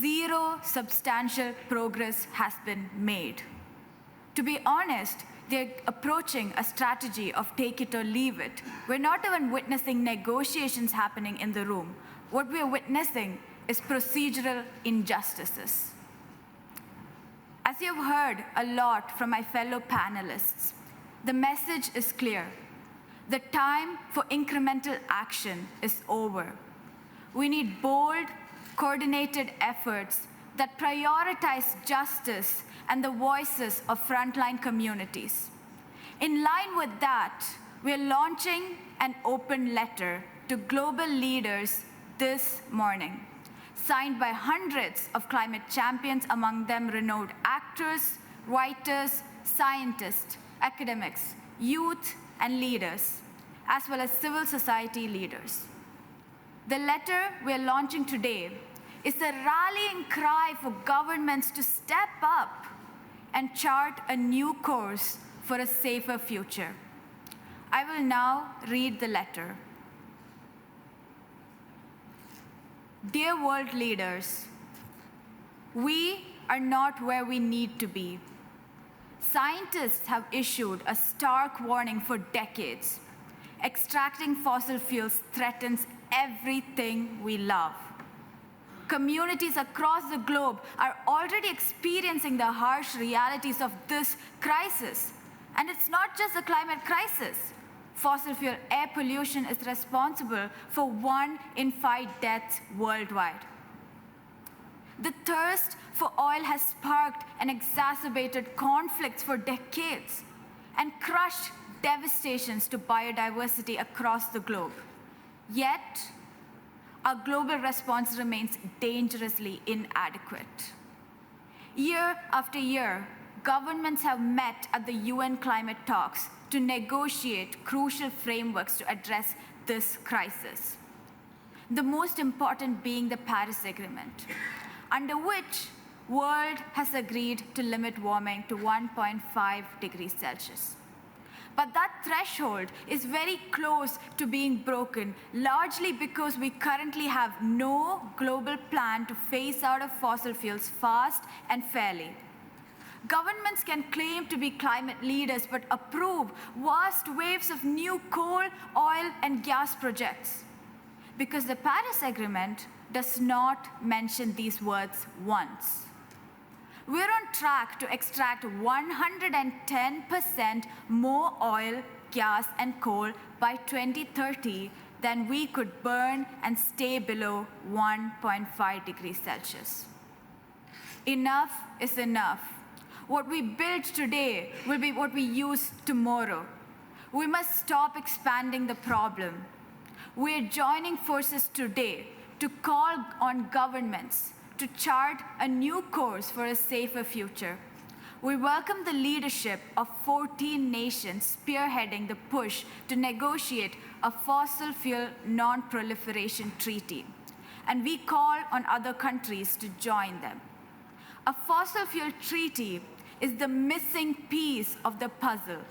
L: zero substantial progress has been made. To be honest, they're approaching a strategy of take it or leave it. We're not even witnessing negotiations happening in the room. What we're witnessing is procedural injustices. As you've heard a lot from my fellow panelists, the message is clear. The time for incremental action is over. We need bold, coordinated efforts that prioritize justice and the voices of frontline communities. In line with that, we're launching an open letter to global leaders this morning, signed by hundreds of climate champions, among them renowned actors, writers, scientists, academics, youth, and leaders, as well as civil society leaders. The letter we're launching today is a rallying cry for governments to step up and chart a new course for a safer future. I will now read the letter. Dear world leaders, we are not where we need to be. Scientists have issued a stark warning for decades. Extracting fossil fuels threatens everything we love. Communities across the globe are already experiencing the harsh realities of this crisis. And it's not just a climate crisis. Fossil fuel air pollution is responsible for 1 in 5 deaths worldwide. The thirst for oil has sparked and exacerbated conflicts for decades and crushed devastations to biodiversity across the globe. Yet, our global response remains dangerously inadequate. Year after year, governments have met at the UN climate talks to negotiate crucial frameworks to address this crisis. The most important being the Paris Agreement, under which the world has agreed to limit warming to 1.5 degrees Celsius. But that threshold is very close to being broken, largely because we currently have no global plan to phase out of fossil fuels fast and fairly. Governments can claim to be climate leaders, but approve vast waves of new coal, oil, and gas projects, because the Paris Agreement does not mention these words once. We're on track to extract 110% more oil, gas, and coal by 2030 than we could burn and stay below 1.5 degrees Celsius. Enough is enough. What we build today will be what we use tomorrow. We must stop expanding the problem. We're joining forces today to call on governments to chart a new course for a safer future. We welcome the leadership of 14 nations spearheading the push to negotiate a fossil fuel non-proliferation treaty, and we call on other countries to join them. A fossil fuel treaty is the missing piece of the puzzle,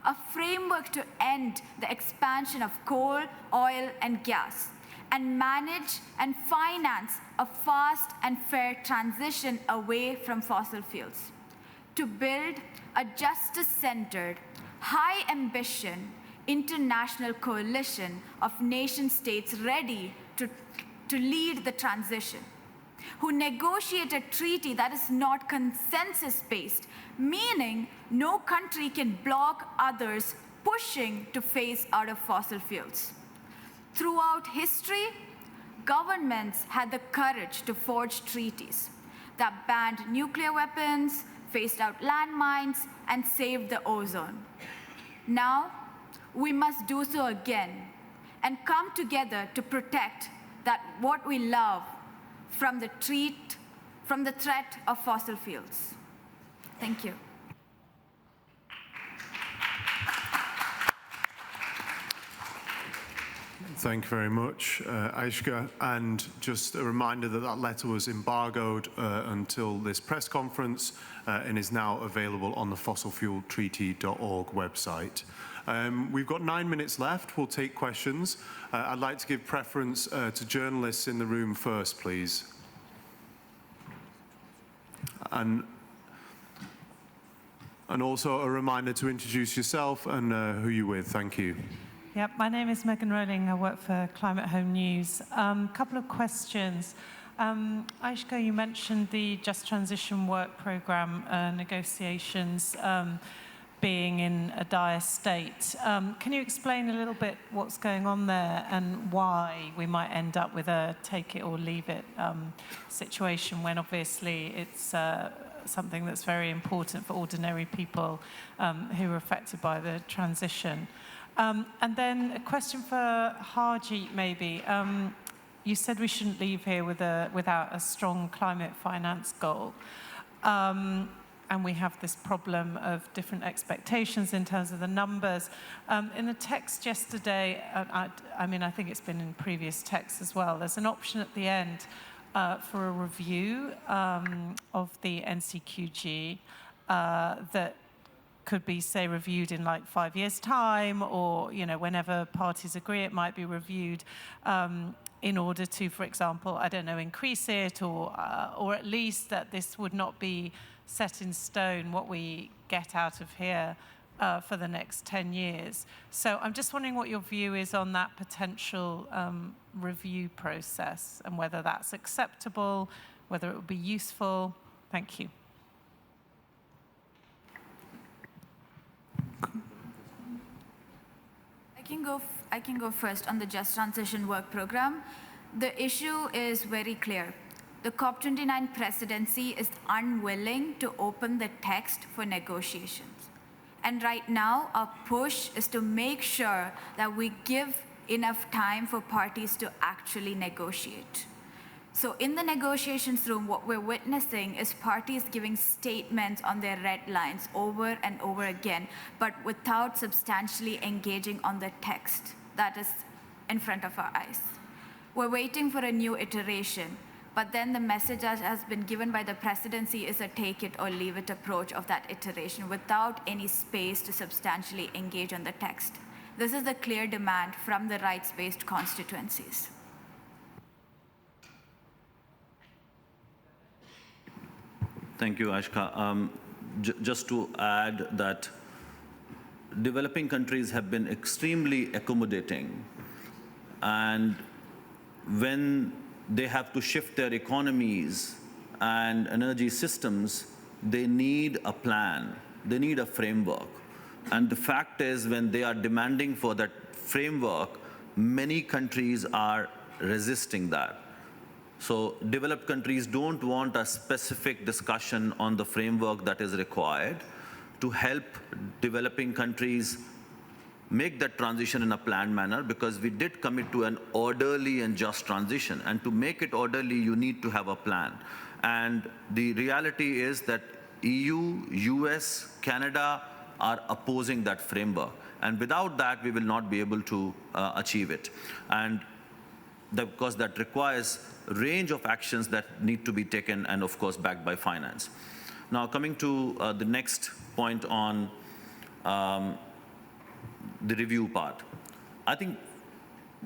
L: a framework to end the expansion of coal, oil, and gas, and manage and finance a fast and fair transition away from fossil fuels, to build a justice-centered, high-ambition, international coalition of nation-states ready to lead the transition, who negotiate a treaty that is not consensus-based, meaning no country can block others pushing to phase out of fossil fuels. Throughout history, governments had the courage to forge treaties that banned nuclear weapons, phased out landmines, and saved the ozone. Now, we must do so again and come together to protect what we love from the threat of fossil fuels. Thank you.
H: Thank you very much, Aishka. And just a reminder that that letter was embargoed until this press conference and is now available on the fossilfueltreaty.org website. We've got 9 minutes left. We'll take questions. I'd like to give preference to journalists in the room first, please. And also a reminder to introduce yourself and who you're with. Thank you.
M: Yep, my name is Megan Rowling. I work for Climate Home News. Couple of questions. Aishka, you mentioned the Just Transition Work Programme negotiations being in a dire state. Can you explain a little bit what's going on there and why we might end up with a take it or leave it situation when obviously it's something that's very important for ordinary people who are affected by the transition? And then a question for Harjeet, maybe. You said we shouldn't leave here without a strong climate finance goal. And we have this problem of different expectations in terms of the numbers. In the text yesterday, I mean, I think it's been in previous texts as well, there's an option at the end for a review of the NCQG that could be, say, reviewed in like 5 years' time, or whenever parties agree, it might be reviewed in order to, for example, I don't know, increase it, or at least that this would not be set in stone what we get out of here for the next 10 years. So I'm just wondering what your view is on that potential review process and whether that's acceptable, whether it would be useful. Thank you.
L: can go first on the Just Transition Work Program. The issue is very clear. The COP29 presidency is unwilling to open the text for negotiations. And right now, our push is to make sure that we give enough time for parties to actually negotiate. So in the negotiations room, what we're witnessing is parties giving statements on their red lines over and over again, but without substantially engaging on the text that is in front of our eyes. We're waiting for a new iteration, but then the message that has been given by the presidency is a take it or leave it approach of that iteration without any space to substantially engage on the text. This is a clear demand from the rights-based constituencies.
I: Thank you, Ashka. Just to add that developing countries have been extremely accommodating, and when they have to shift their economies and energy systems, they need a plan, they need a framework. And the fact is, when they are demanding for that framework, many countries are resisting that. So developed countries don't want a specific discussion on the framework that is required to help developing countries make that transition in a planned manner, because we did commit to an orderly and just transition. And to make it orderly, you need to have a plan. And the reality is that EU, US, Canada are opposing that framework. And without that, we will not be able to achieve it. And because that requires a range of actions that need to be taken and, of course, backed by finance. Now, coming to the next point on the review part. I think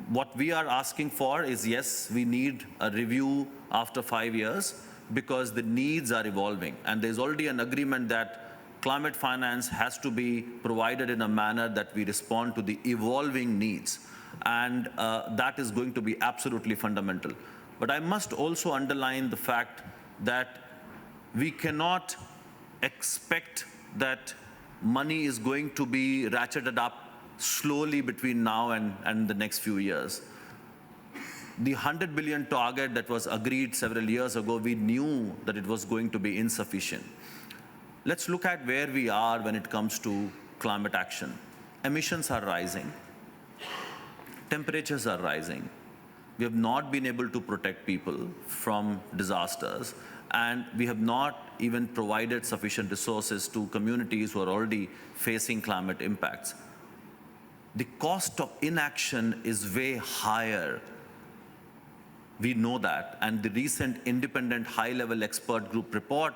I: what we are asking for is, yes, we need a review after 5 years because the needs are evolving. And there's already an agreement that climate finance has to be provided in a manner that we respond to the evolving needs. And that is going to be absolutely fundamental. But I must also underline the fact that we cannot expect that money is going to be ratcheted up slowly between now and the next few years. The 100 billion target that was agreed several years ago, we knew that it was going to be insufficient. Let's look at where we are when it comes to climate action. Emissions are rising. Temperatures are rising. We have not been able to protect people from disasters, and we have not even provided sufficient resources to communities who are already facing climate impacts. The cost of inaction is way higher. We know that, and the recent independent high-level expert group report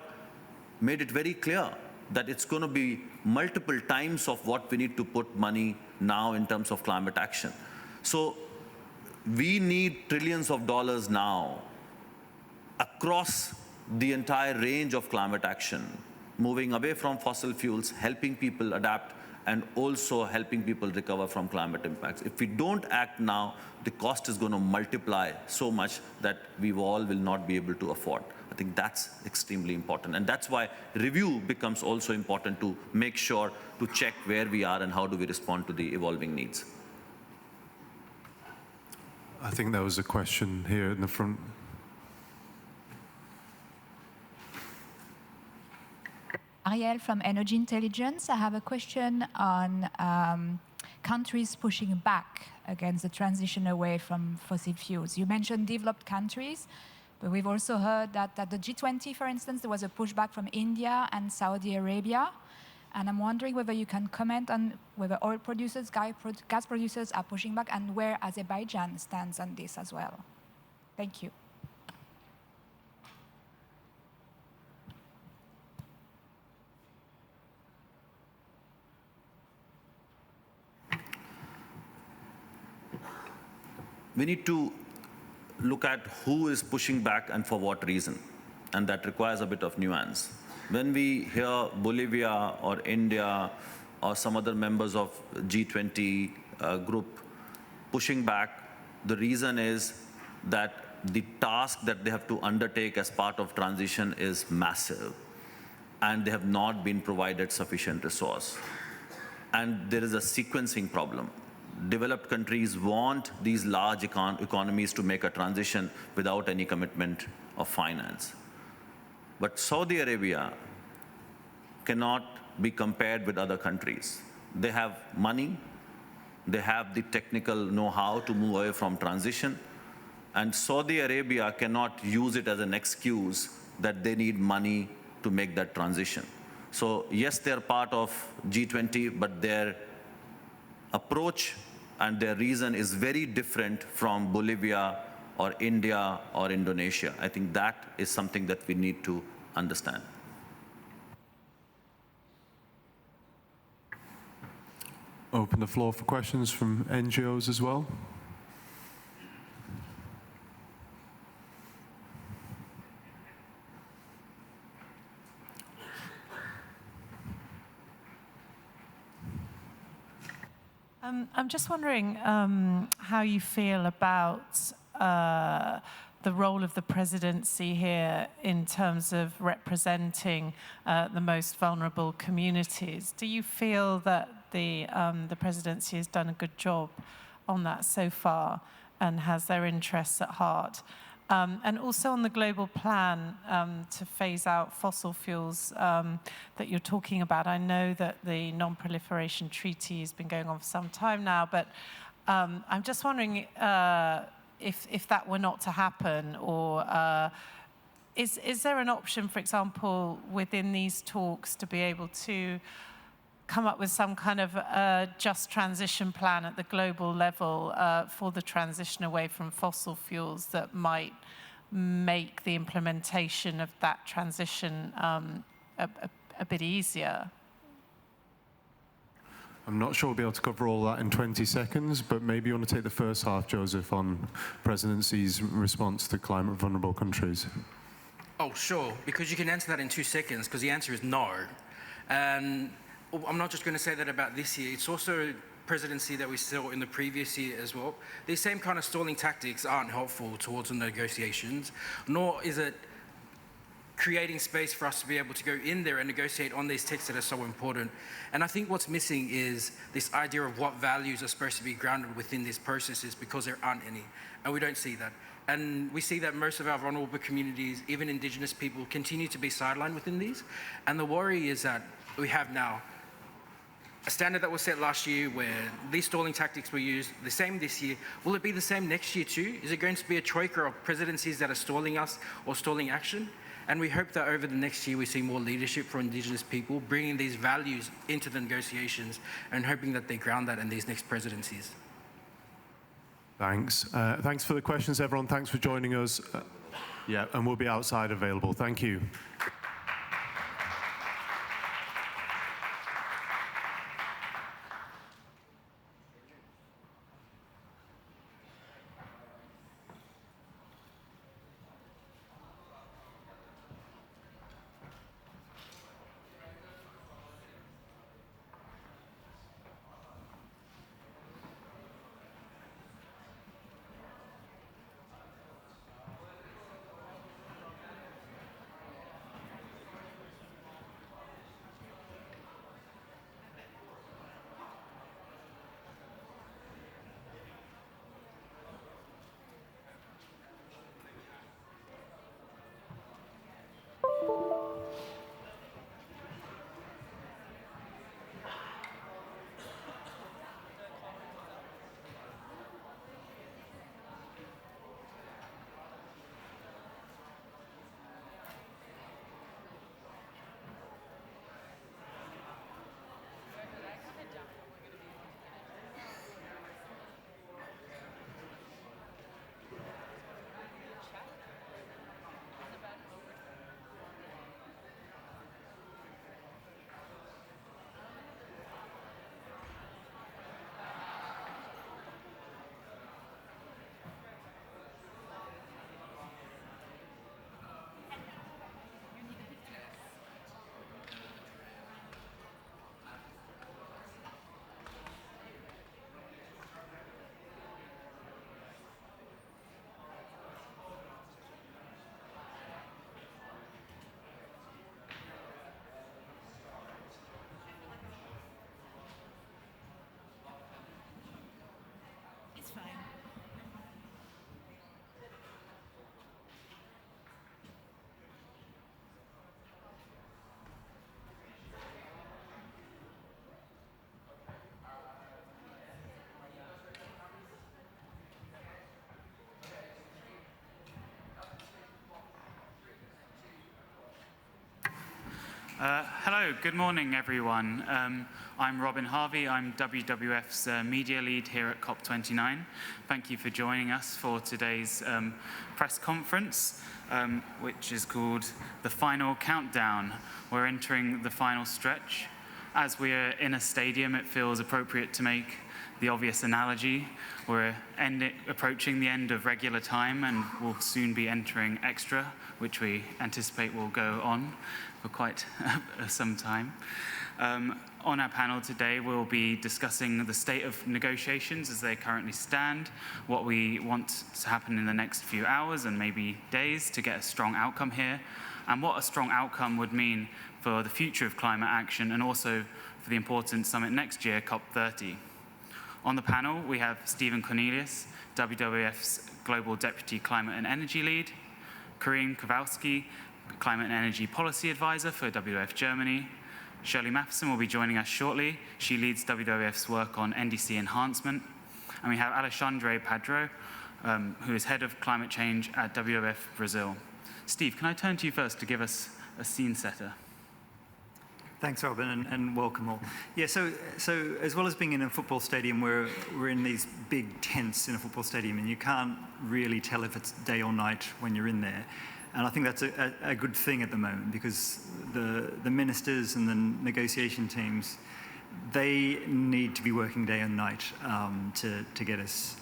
I: made it very clear that it's going to be multiple times of what we need to put money now in terms of climate action. So we need trillions of dollars now across the entire range of climate action, moving away from fossil fuels, helping people adapt, and also helping people recover from climate impacts. If we don't act now, the cost is going to multiply so much that we all will not be able to afford. I think that's extremely important. And that's why review becomes also important, to make sure to check where we are and how do we respond to the evolving needs.
H: I think there was a question here in the front.
N: Ariel from Energy Intelligence. I have a question on countries pushing back against the transition away from fossil fuels. You mentioned developed countries, but we've also heard that at the G20, for instance, there was a pushback from India and Saudi Arabia. And I'm wondering whether you can comment on whether oil producers, gas producers are pushing back, and where Azerbaijan stands on this as well. Thank you.
I: We need to look at who is pushing back and for what reason, and that requires a bit of nuance. When we hear Bolivia or India or some other members of G20 group pushing back, the reason is that the task that they have to undertake as part of transition is massive, and they have not been provided sufficient resource. And there is a sequencing problem. developed countries want these large economies to make a transition without any commitment of finance. But Saudi Arabia cannot be compared with other countries. They have money, they have the technical know-how to move away from transition, and Saudi Arabia cannot use it as an excuse that they need money to make that transition. So yes, they're part of G20, but their approach and their reason is very different from Bolivia or India or Indonesia. I think that is something that we need to understand.
H: Open the floor for questions from NGOs as well.
M: I'm just wondering how you feel about the role of the presidency here in terms of representing the most vulnerable communities. Do you feel that the presidency has done a good job on that so far and has their interests at heart? And also on the global plan to phase out fossil fuels that you're talking about. I know that the non-proliferation treaty has been going on for some time now, but I'm just wondering if that were not to happen, or is there an option, for example, within these talks to be able to come up with some kind of just transition plan at the global level for the transition away from fossil fuels that might make the implementation of that transition a bit easier?
H: I'm not sure we'll be able to cover all that in 20 seconds, but maybe you want to take the first half, Joseph, on presidency's response to climate vulnerable countries.
K: Oh, sure, because you can answer that in 2 seconds, because the answer is no. And I'm not just going to say that about this year. It's also presidency that we saw in the previous year as well. These same kind of stalling tactics aren't helpful towards the negotiations, nor is it creating space for us to be able to go in there and negotiate on these texts that are so important. And I think what's missing is this idea of what values are supposed to be grounded within these processes, because there aren't any, and we don't see that. And we see that most of our vulnerable communities, even Indigenous people, continue to be sidelined within these. And the worry is that we have now a standard that was set last year where these stalling tactics were used, the same this year. Will it be the same next year too? Is it going to be a troika of presidencies that are stalling us or stalling action? And we hope that over the next year we see more leadership for Indigenous people, bringing these values into the negotiations and hoping that they ground that in these next presidencies.
H: Thanks. Thanks for the questions, everyone. Thanks for joining us. Yeah, and we'll be outside available. Thank you.
O: Hello, good morning, everyone. I'm Robin Harvey. I'm WWF's media lead here at COP29. Thank you for joining us for today's press conference, which is called The Final Countdown. We're entering the final stretch. As we're in a stadium, it feels appropriate to make the obvious analogy. We're approaching the end of regular time and we'll soon be entering extra, which we anticipate will go on for quite some time. On our panel today, we'll be discussing the state of negotiations as they currently stand, what we want to happen in the next few hours and maybe days to get a strong outcome here, and what a strong outcome would mean for the future of climate action and also for the important summit next year, COP30. On the panel, we have Stephen Cornelius, WWF's Global Deputy Climate and Energy Lead, Corinne Kowalski, Climate and Energy Policy Advisor for WWF Germany. Shirley Matheson will be joining us shortly. She leads WWF's work on NDC enhancement. And we have Alexandre Padro, who is Head of Climate Change at WWF Brazil. Steve, can I turn to you first to give us a scene setter?
P: Thanks, Robin, and welcome all. Yeah, so as well as being in a football stadium, we're in these big tents in a football stadium, and you can't really tell if it's day or night when you're in there. And I think that's a good thing at the moment, because the ministers and the negotiation teams, they need to be working day and night to get us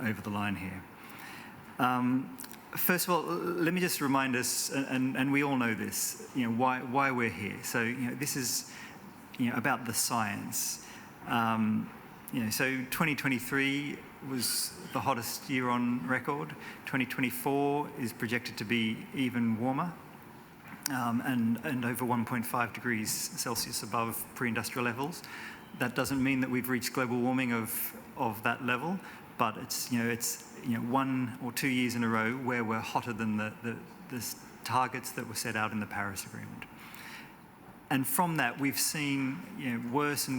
P: over the line here. First of all, let me just remind us, and we all know this, why we're here. So this is about the science. So 2023 was the hottest year on record. 2024 is projected to be even warmer, and over 1.5 degrees Celsius above pre-industrial levels. That doesn't mean that we've reached global warming of that level, but it's 1 or 2 years in a row where we're hotter than the targets that were set out in the Paris Agreement. And from that, we've seen worse and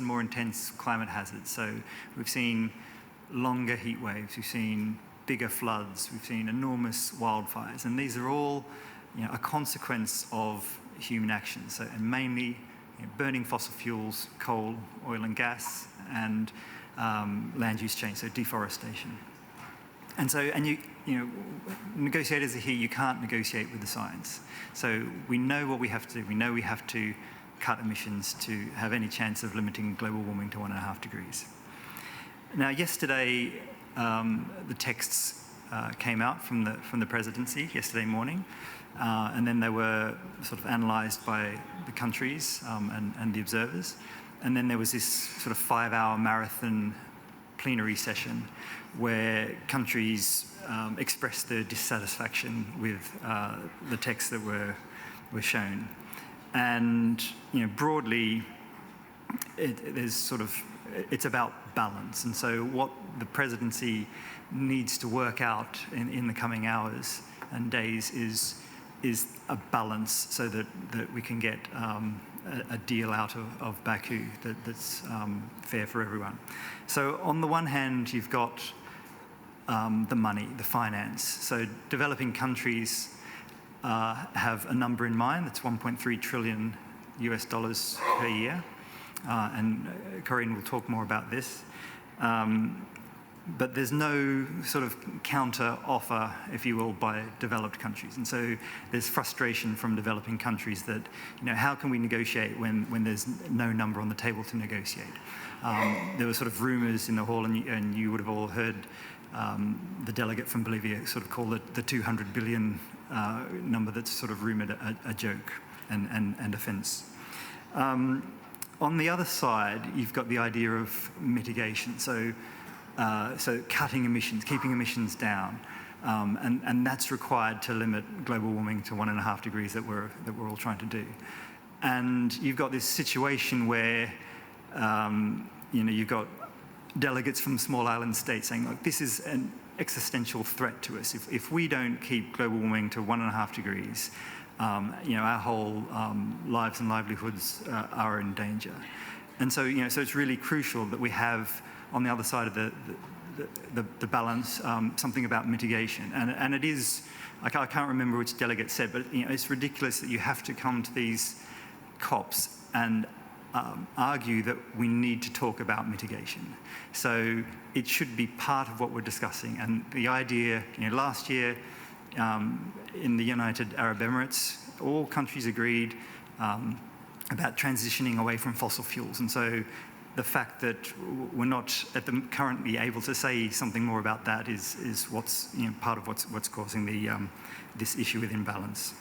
P: more intense climate hazards. So we've seen longer heat waves, we've seen bigger floods, we've seen enormous wildfires, and these are all a consequence of human action. So, and mainly burning fossil fuels, coal, oil and gas, and land use change, so deforestation. And so, negotiators are here, you can't negotiate with the science. So we know what we have to do. We know we have to cut emissions to have any chance of limiting global warming to 1.5 degrees. Now, yesterday, the texts came out from the presidency yesterday morning, and then they were sort of analysed by the countries and the observers. And then there was this sort of 5-hour marathon plenary session where countries expressed their dissatisfaction with the texts that were shown. And broadly, it's about balance. And so what the presidency needs to work out in the coming hours and days is a balance so that we can get a deal out of Baku that's fair for everyone. So on the one hand, you've got the money, the finance. So developing countries have a number in mind that's $1.3 trillion per year. And Corinne will talk more about this. But there's no sort of counter offer, if you will, by developed countries. And so there's frustration from developing countries that, how can we negotiate when there's no number on the table to negotiate? There were sort of rumors in the hall, and you would have all heard the delegate from Bolivia sort of call it the 200 billion number that's sort of rumored a joke and offense. On the other side, you've got the idea of mitigation. So cutting emissions, keeping emissions down, and that's required to limit global warming to 1.5 degrees that we're all trying to do. And you've got this situation where you've got delegates from small island states saying, look, this is an existential threat to us. If we don't keep global warming to 1.5 degrees, our whole lives and livelihoods are in danger. And so, so it's really crucial that we have on the other side of the balance something about mitigation. And it is I can't remember which delegate said, but it's ridiculous that you have to come to these COPs and argue that we need to talk about mitigation. So it should be part of what we're discussing. And the idea, last year in the United Arab Emirates, all countries agreed about transitioning away from fossil fuels. And so the fact that we're not currently able to say something more about that is what's part of what's causing this issue with imbalance.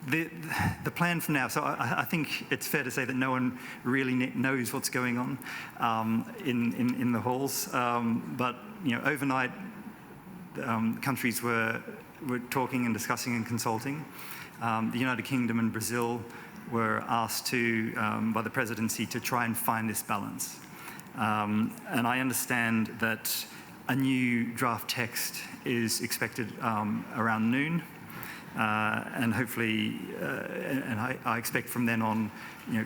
P: The plan from now, so I think it's fair to say that no one really knows what's going on in the halls, but overnight countries were talking and discussing and consulting. The United Kingdom and Brazil were asked to, by the presidency, to try and find this balance. And I understand that a new draft text is expected around noon. And hopefully, and I expect from then on,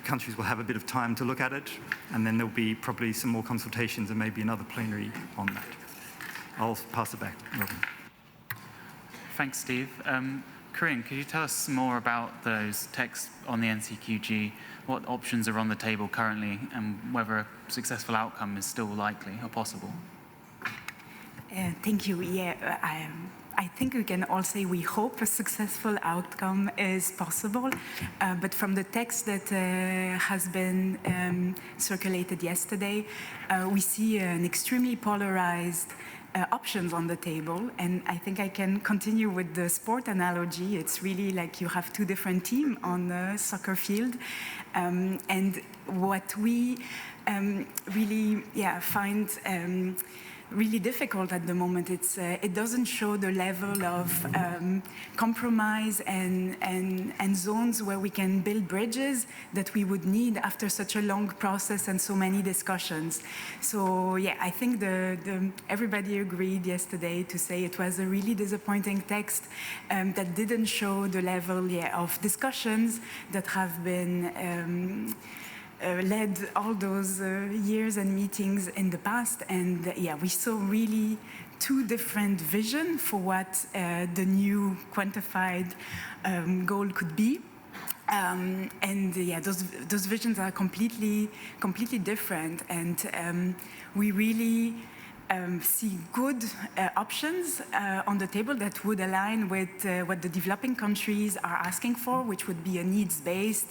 P: countries will have a bit of time to look at it, and then there'll be probably some more consultations and maybe another plenary on that. I'll pass it back, Robin.
O: Thanks, Steve. Corinne, could you tell us more about those texts on the NCQG, what options are on the table currently, and whether a successful outcome is still likely or possible?
Q: Thank you. Yeah, I think we can all say we hope a successful outcome is possible, but from the text that has been circulated yesterday, we see an extremely polarized options on the table, and I think I can continue with the sport analogy. It's really like you have two different teams on a soccer field, and what we really find really difficult at the moment, it doesn't show the level of compromise and zones where we can build bridges that we would need after such a long process and so many discussions. So yeah, I think everybody agreed yesterday to say it was a really disappointing text that didn't show the level of discussions that have been led all those years and meetings in the past, and we saw really two different visions for what the new quantified goal could be. Those visions are completely different, and we really see good options on the table that would align with what the developing countries are asking for, which would be a needs-based,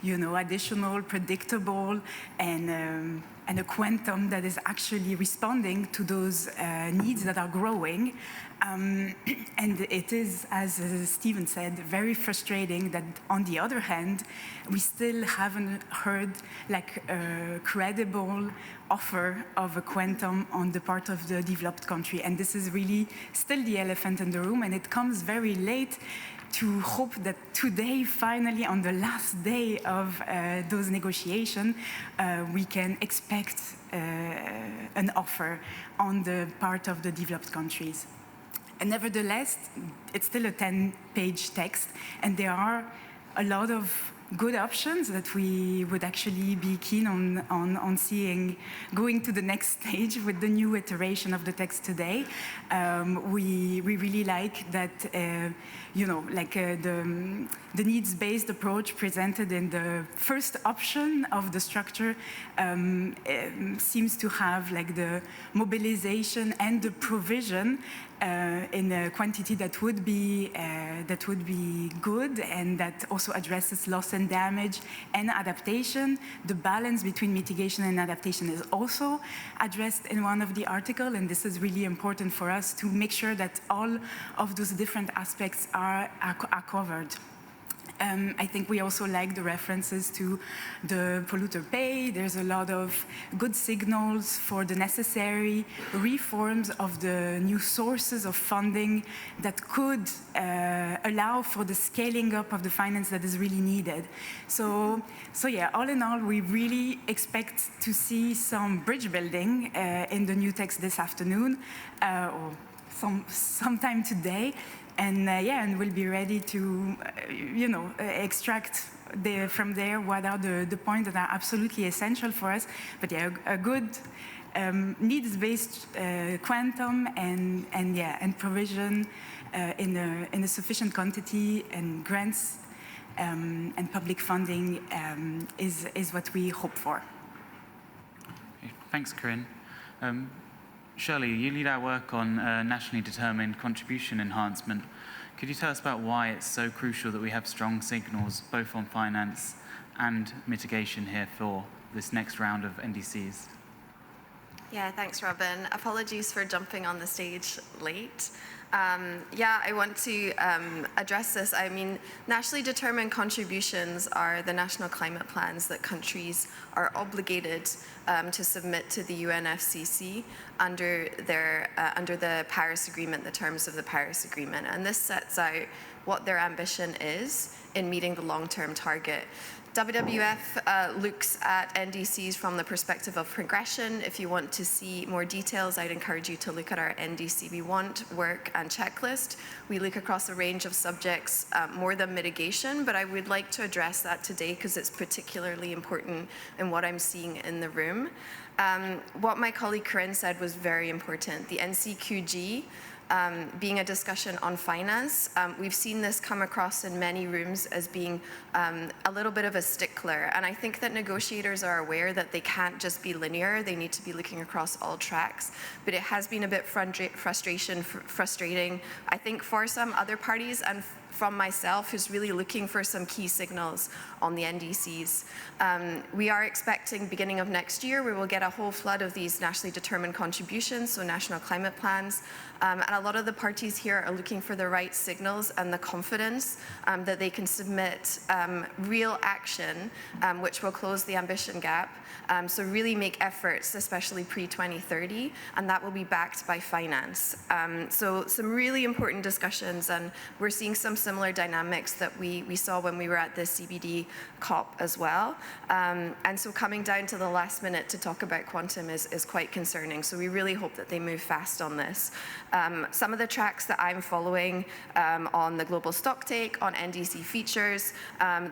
Q: additional, predictable, and a quantum that is actually responding to those needs that are growing. And it is, as Stephen said, very frustrating that on the other hand, we still haven't heard like a credible offer of a quantum on the part of the developed country. And this is really still the elephant in the room, and it comes very late to hope that today, finally, on the last day of those negotiations, we can expect an offer on the part of the developed countries. And nevertheless, it's still a 10-page text, and there are a lot of good options that we would actually be keen on seeing going to the next stage with the new iteration of the text today. We really like that, the needs-based approach presented in the first option of the structure seems to have like the mobilization and the provision in a quantity that would be good, and that also addresses loss and damage and adaptation. The balance between mitigation and adaptation is also addressed in one of the articles, and this is really important for us to make sure that all of those different aspects are covered. I think we also like the references to the polluter pay. There's a lot of good signals for the necessary reforms of the new sources of funding that could allow for the scaling up of the finance that is really needed. So yeah, all in all, we really expect to see some bridge building in the new text this afternoon or sometime today. And and we'll be ready to, extract from there what are the points that are absolutely essential for us. But yeah, a good needs-based quantum and provision in a sufficient quantity, and grants and public funding is what we hope for.
O: Okay, thanks, Corinne. Shirley, you lead our work on nationally determined contribution enhancement. Could you tell us about why it's so crucial that we have strong signals both on finance and mitigation here for this next round of NDCs?
R: Yeah, thanks, Robin. Apologies for jumping on the stage late. I want to address this. I mean, nationally determined contributions are the national climate plans that countries are obligated to submit to the UNFCCC under the Paris Agreement, the terms of the Paris Agreement. And this sets out what their ambition is in meeting the long-term target. WWF looks at NDCs from the perspective of progression. If you want to see more details, I'd encourage you to look at our NDC We Want work and checklist. We look across a range of subjects more than mitigation, but I would like to address that today because it's particularly important in what I'm seeing in the room. What my colleague Corinne said was very important. The NCQG being a discussion on finance. We've seen this come across in many rooms as being a little bit of a stickler. And I think that negotiators are aware that they can't just be linear. They need to be looking across all tracks. But it has been a bit frustrating, I think, for some other parties and from myself, who's really looking for some key signals on the NDCs. We are expecting, beginning of next year, we will get a whole flood of these nationally determined contributions, so national climate plans. And a lot of the parties here are looking for the right signals and the confidence that they can submit real action, which will close the ambition gap. So really make efforts, especially pre-2030, and that will be backed by finance. So some really important discussions, and we're seeing some similar dynamics that we saw when we were at the CBD COP as well. And so coming down to the last minute to talk about quantum is quite concerning. So we really hope that they move fast on this. Some of the tracks that I'm following on the global stocktake, on NDC features,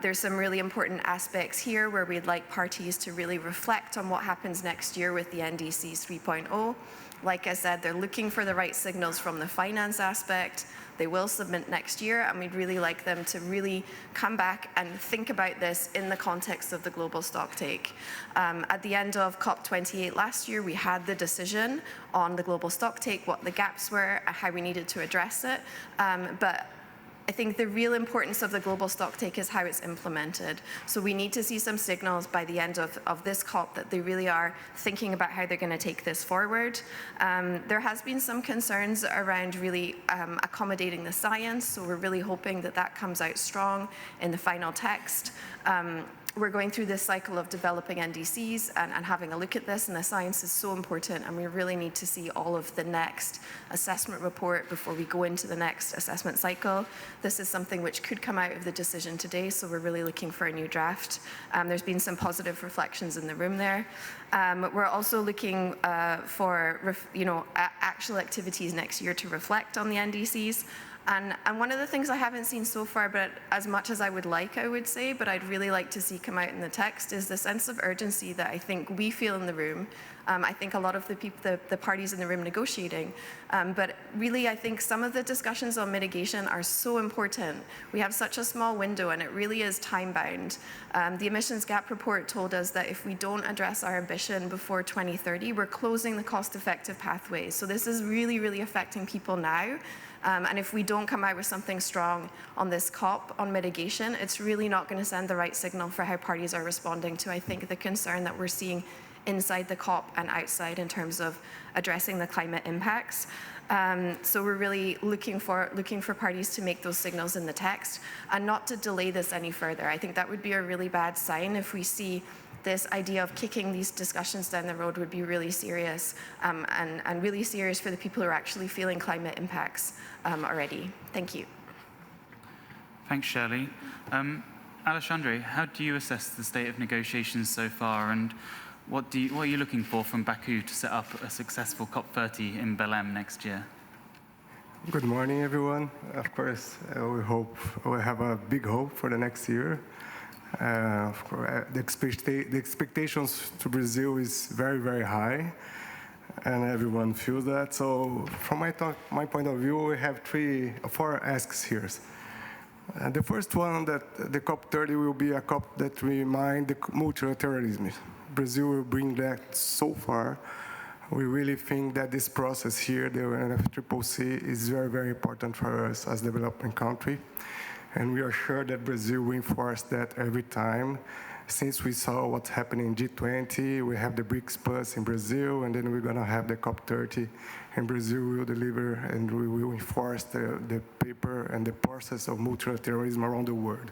R: there's some really important aspects here where we'd like parties to really reflect on what happens next year with the NDCs 3.0. Like I said, they're looking for the right signals from the finance aspect. They will submit next year, and we'd really like them to really come back and think about this in the context of the global stocktake. At the end of COP28 last year, we had the decision on the global stocktake, what the gaps were, how we needed to address it. But I think the real importance of the global stocktake is how it's implemented. So we need to see some signals by the end of this COP that they really are thinking about how they're going to take this forward. There has been some concerns around really accommodating the science, so we're really hoping that that comes out strong in the final text. We're going through this cycle of developing NDCs and having a look at this, and the science is so important, and we really need to see all of the next assessment report before we go into the next assessment cycle. This is something which could come out of the decision today, so we're really looking for a new draft. There's been some positive reflections in the room there. We're also looking for actual activities next year to reflect on the NDCs. And one of the things I haven't seen so far, but as much as I would like, I would say, but I'd really like to see come out in the text, is the sense of urgency that I think we feel in the room. I think a lot of the parties in the room negotiating. But really, I think some of the discussions on mitigation are so important. We have such a small window, and it really is time-bound. The emissions gap report told us that if we don't address our ambition before 2030, we're closing the cost-effective pathways. So this is really, really affecting people now. And if we don't come out with something strong on this COP on mitigation, it's really not going to send the right signal for how parties are responding to, I think, the concern that we're seeing inside the COP and outside in terms of addressing the climate impacts. So we're really looking for parties to make those signals in the text and not to delay this any further. I think that would be a really bad sign if we see this idea of kicking these discussions down the road would be really serious and really serious for the people who are actually feeling climate impacts already. Thank you.
O: Thanks, Shirley. Alexandre, how do you assess the state of negotiations so far, and what are you looking for from Baku to set up a successful COP30 in Belém next year?
S: Good morning, everyone. Of course, we have a big hope for the next year. Of course, the expectations to Brazil is very, very high. and everyone feels that. So from my point of view, we have four asks here. The first one, that the COP30 will be a COP that reminds the multilateralism. Brazil will bring that so far. We really think that this process here, the UNFCCC, is very, very important for us as a developing country. And we are sure that Brazil will enforce that every time. Since we saw what's happening in G20, we have the BRICS Plus in Brazil, and then we're going to have the COP30, and Brazil will deliver, and we will enforce the paper and the process of multilateralism around the world.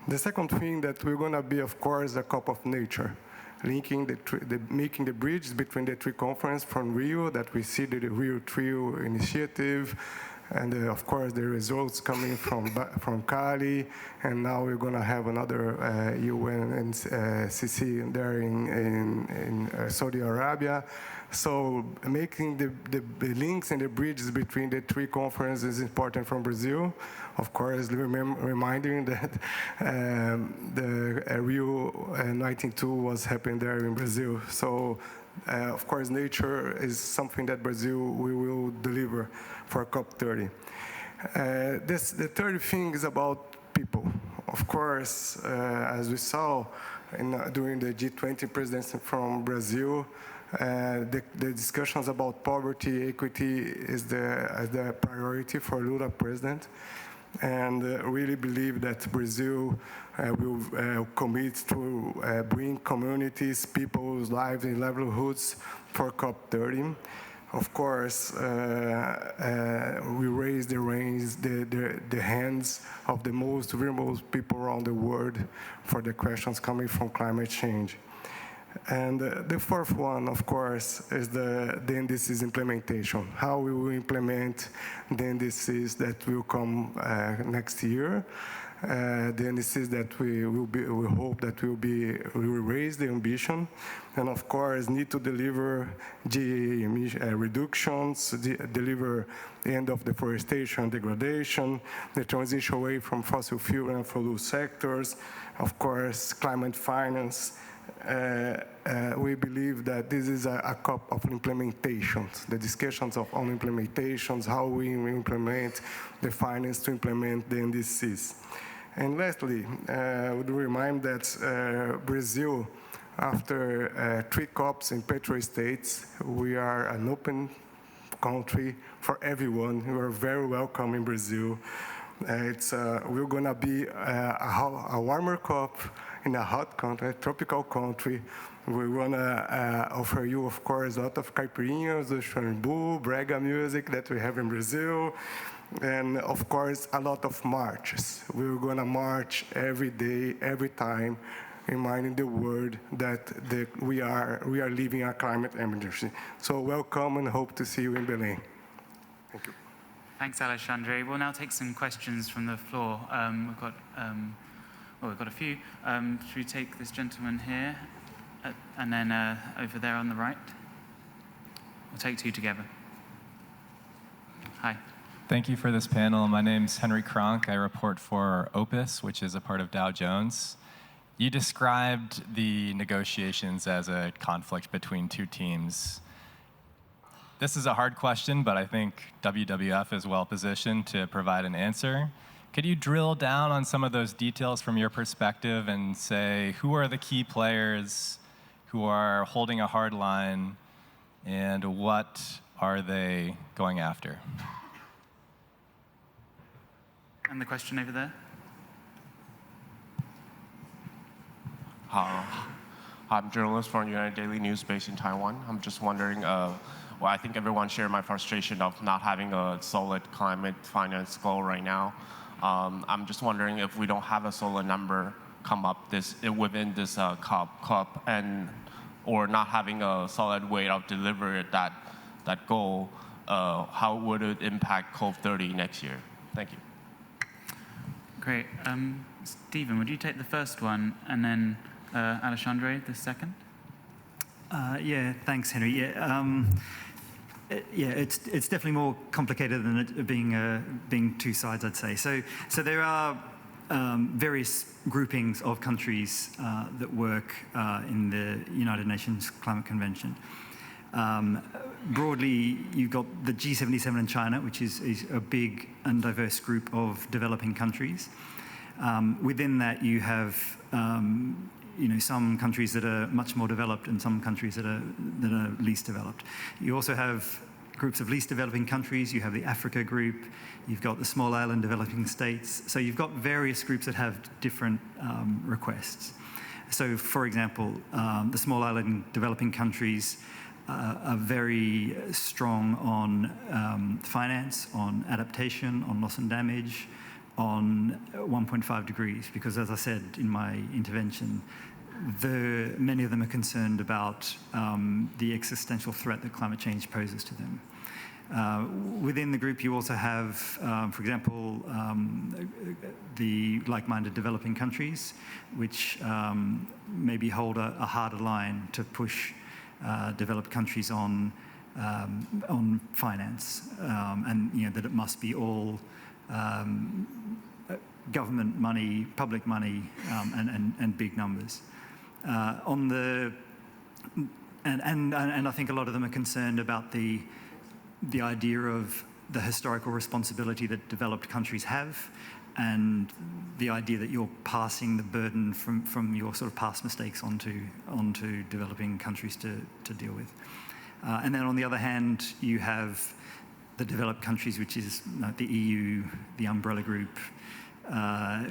S: The second thing that we're going to be, of course, a COP of nature, linking making the bridge between the three conferences from Rio, that we see the Rio Trio initiative, and of course the results coming from Cali, and now we're going to have another UNCC there in Saudi Arabia. So making the links and the bridges between the three conferences is important from Brazil. Of course, reminding that the Rio 92 was happening there in Brazil. So of course, nature is something that Brazil will deliver for COP30. The third thing is about people. Of course, as we saw during the G20 presidency from Brazil, the discussions about poverty, equity is the priority for Lula president, and really believe that Brazil will commit to bring communities, people's lives and livelihoods for COP30. Of course, we raise the hands of the most vulnerable people around the world for the questions coming from climate change. And the fourth one, of course, is the NDC's implementation. How we will implement the NDCs that will come next year. The NDCs that we hope that will raise the ambition, and of course need to deliver reductions, deliver the end of deforestation, degradation, the transition away from fossil fuel and fossil sectors, of course climate finance. We believe that this is a COP of implementations, the discussions on implementations, how we implement the finance to implement the NDCs. And lastly, I would remind that Brazil, after 3 COPs in petro-states, we are an open country for everyone. You are very welcome in Brazil. We're going to be a warmer COP in a hot country, a tropical country. We want to offer you, of course, a lot of caipirinhas, xambu, brega music that we have in Brazil, and of course, a lot of marches. We're going to march every day, every time, reminding the world that we are living a climate emergency. So welcome and hope to see you in Belém. Thank you.
O: Thanks, Alexandre. We'll now take some questions from the floor. We've got a few. Should we take this gentleman here, and then over there on the right? We'll take 2 together. Hi.
T: Thank you for this panel. My name's Henry Kronk. I report for Opus, which is a part of Dow Jones. You described the negotiations as a conflict between 2 teams. This is a hard question, but I think WWF is well positioned to provide an answer. Could you drill down on some of those details from your perspective and say, who are the key players who are holding a hard line, and what are they going after?
O: And the question over there.
U: I'm a journalist for United Daily News based in Taiwan. I'm just wondering, well, I think everyone shares my frustration of not having a solid climate finance goal right now. I'm just wondering if we don't have a solid number come up within this COP, or not having a solid way of delivering that goal, how would it impact COP30 next year? Thank you.
O: Great. Stephen, would you take the first one, and then Alexandre, the second?
P: Yeah, thanks, Henry. Yeah, it's definitely more complicated than it being 2 sides, I'd say. So there are various groupings of countries that work in the United Nations Climate Convention. Broadly, you've got the G77 in China, which is a big and diverse group of developing countries. Within that, you have some countries that are much more developed and some countries that are least developed. You also have groups of least developing countries. You have the Africa group. You've got the small island developing states. So you've got various groups that have different requests. So, for example, the small island developing countries are very strong on finance, on adaptation, on loss and damage, on 1.5 degrees, because as I said in my intervention, many of them are concerned about the existential threat that climate change poses to them. Within the group, you also have, for example, the like-minded developing countries, which maybe hold a harder line to push developed countries on finance, and that it must be all government money, public money, and big numbers. And I think a lot of them are concerned about the idea of the historical responsibility that developed countries have, and the idea that you're passing the burden from your sort of past mistakes onto developing countries to deal with. And then on the other hand, you have the developed countries, which is the EU, the umbrella group,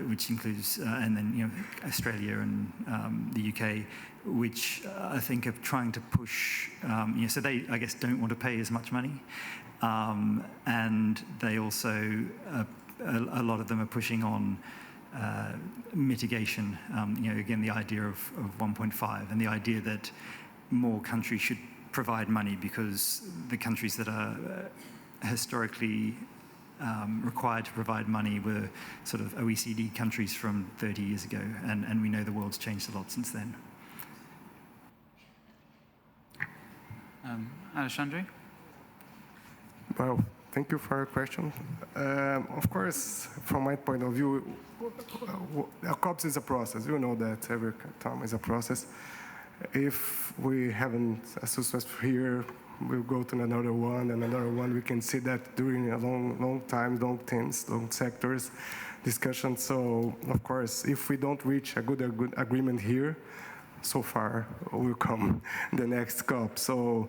P: which includes, and then Australia and the UK, which I think are trying to push, so they, I guess, don't want to pay as much money. And they also, a lot of them are pushing on mitigation, again, the idea of 1.5 and the idea that more countries should provide money because the countries that are historically required to provide money were sort of OECD countries from 30 years ago, and we know the world's changed a lot since then.
O: Alexandre?
S: Well, thank you for your question. Of course, from my point of view, COPs is a process. You know that every time is a process. If we haven't a success here, we'll go to another one and another one. We can see that during a long time, long teams, long sectors discussion. So, of course, if we don't reach a good agreement here, so far will come the next COP. So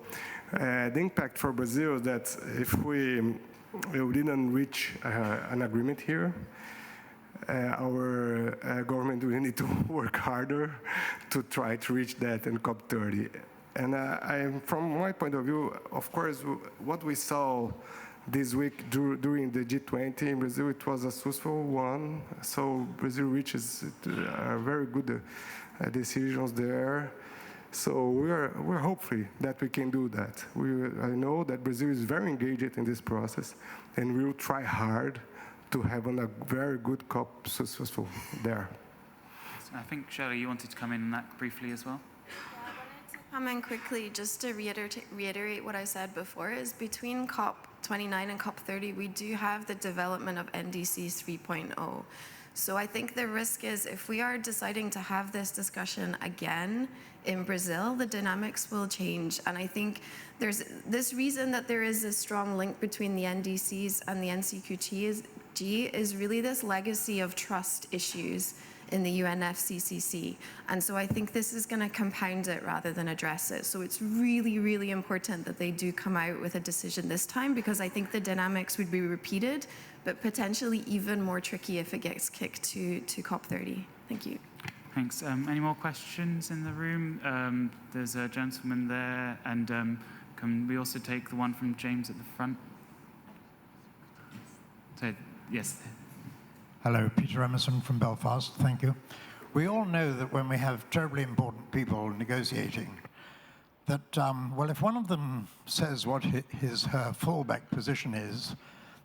S: the impact for Brazil is that if we didn't reach an agreement here, our government will need to work harder to try to reach that in COP30. And from my point of view, of course, what we saw this week during the G20 in Brazil, it was a successful one. So Brazil reaches very good decisions there. So we're hopeful that we can do that. I know that Brazil is very engaged in this process, and we will try hard to have a very good COP successful there.
O: I think, Shirley, you wanted to come in on that briefly as well.
R: Comment quickly, just to reiterate what I said before, is between COP29 and COP30, we do have the development of NDCs 3.0. So I think the risk is if we are deciding to have this discussion again in Brazil, the dynamics will change. And I think there's this reason that there is a strong link between the NDCs and the NCQG is really this legacy of trust issues in the UNFCCC. And so I think this is going to compound it rather than address it. So it's really, really important that they do come out with a decision this time, because I think the dynamics would be repeated, but potentially even more tricky if it gets kicked to COP30. Thank you.
O: Thanks. Any more questions in the room? There's a gentleman there, and can we also take the one from James at the front? So, yes.
D: Hello, Peter Emerson from Belfast. Thank you. We all know that when we have terribly important people negotiating, that, well, if one of them says what her fallback position is,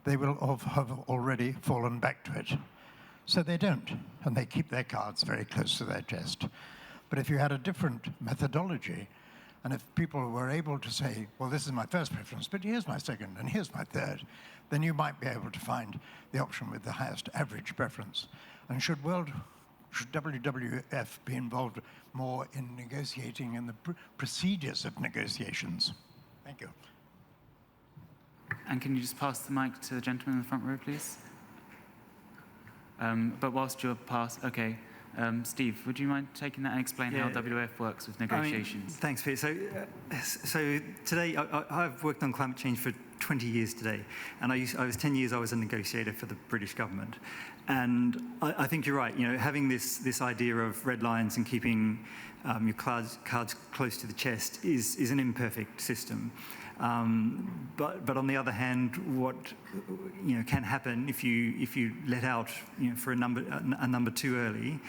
D: they will have already fallen back to it. So they don't, and they keep their cards very close to their chest. But if you had a different methodology, and if people were able to say, well, this is my first preference, but here's my second, and here's my third, then you might be able to find the option with the highest average preference. And should WWF be involved more in negotiating and the procedures of negotiations? Thank you.
O: And can you just pass the mic to the gentleman in the front row, please? But whilst you're okay. Steve, would you mind taking that and explain how WWF works with negotiations?
P: Thanks, Pete. So today, I've worked on climate change for 20 years today, and I was 10 years I was a negotiator for the British government. And I think you're right, having this idea of red lines and keeping your cards close to the chest is an imperfect system. But on the other hand, what can happen if you let out for a number too early,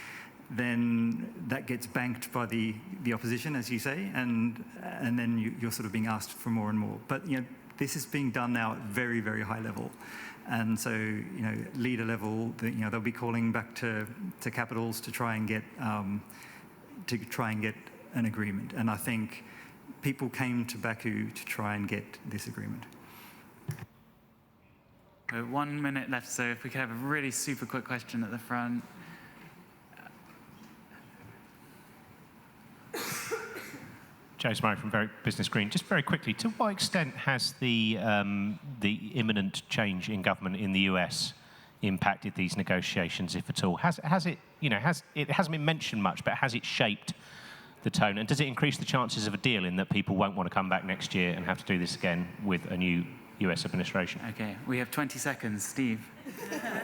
P: then that gets banked by the opposition, as you say, and then you're sort of being asked for more and more. But this is being done now at very, very high level, and so leader level, they'll be calling back to capitals to try and get an agreement. And I think people came to Baku to try and get this agreement.
O: 1 minute left, so if we could have a really super quick question at the front.
E: James Murray from Business Green. Just very quickly, to what extent has the imminent change in government in the US impacted these negotiations, if at all? Has it, it hasn't been mentioned much, but has it shaped the tone? And does it increase the chances of a deal in that people won't want to come back next year and have to do this again with a new US administration?
O: Okay, we have 20 seconds. Steve.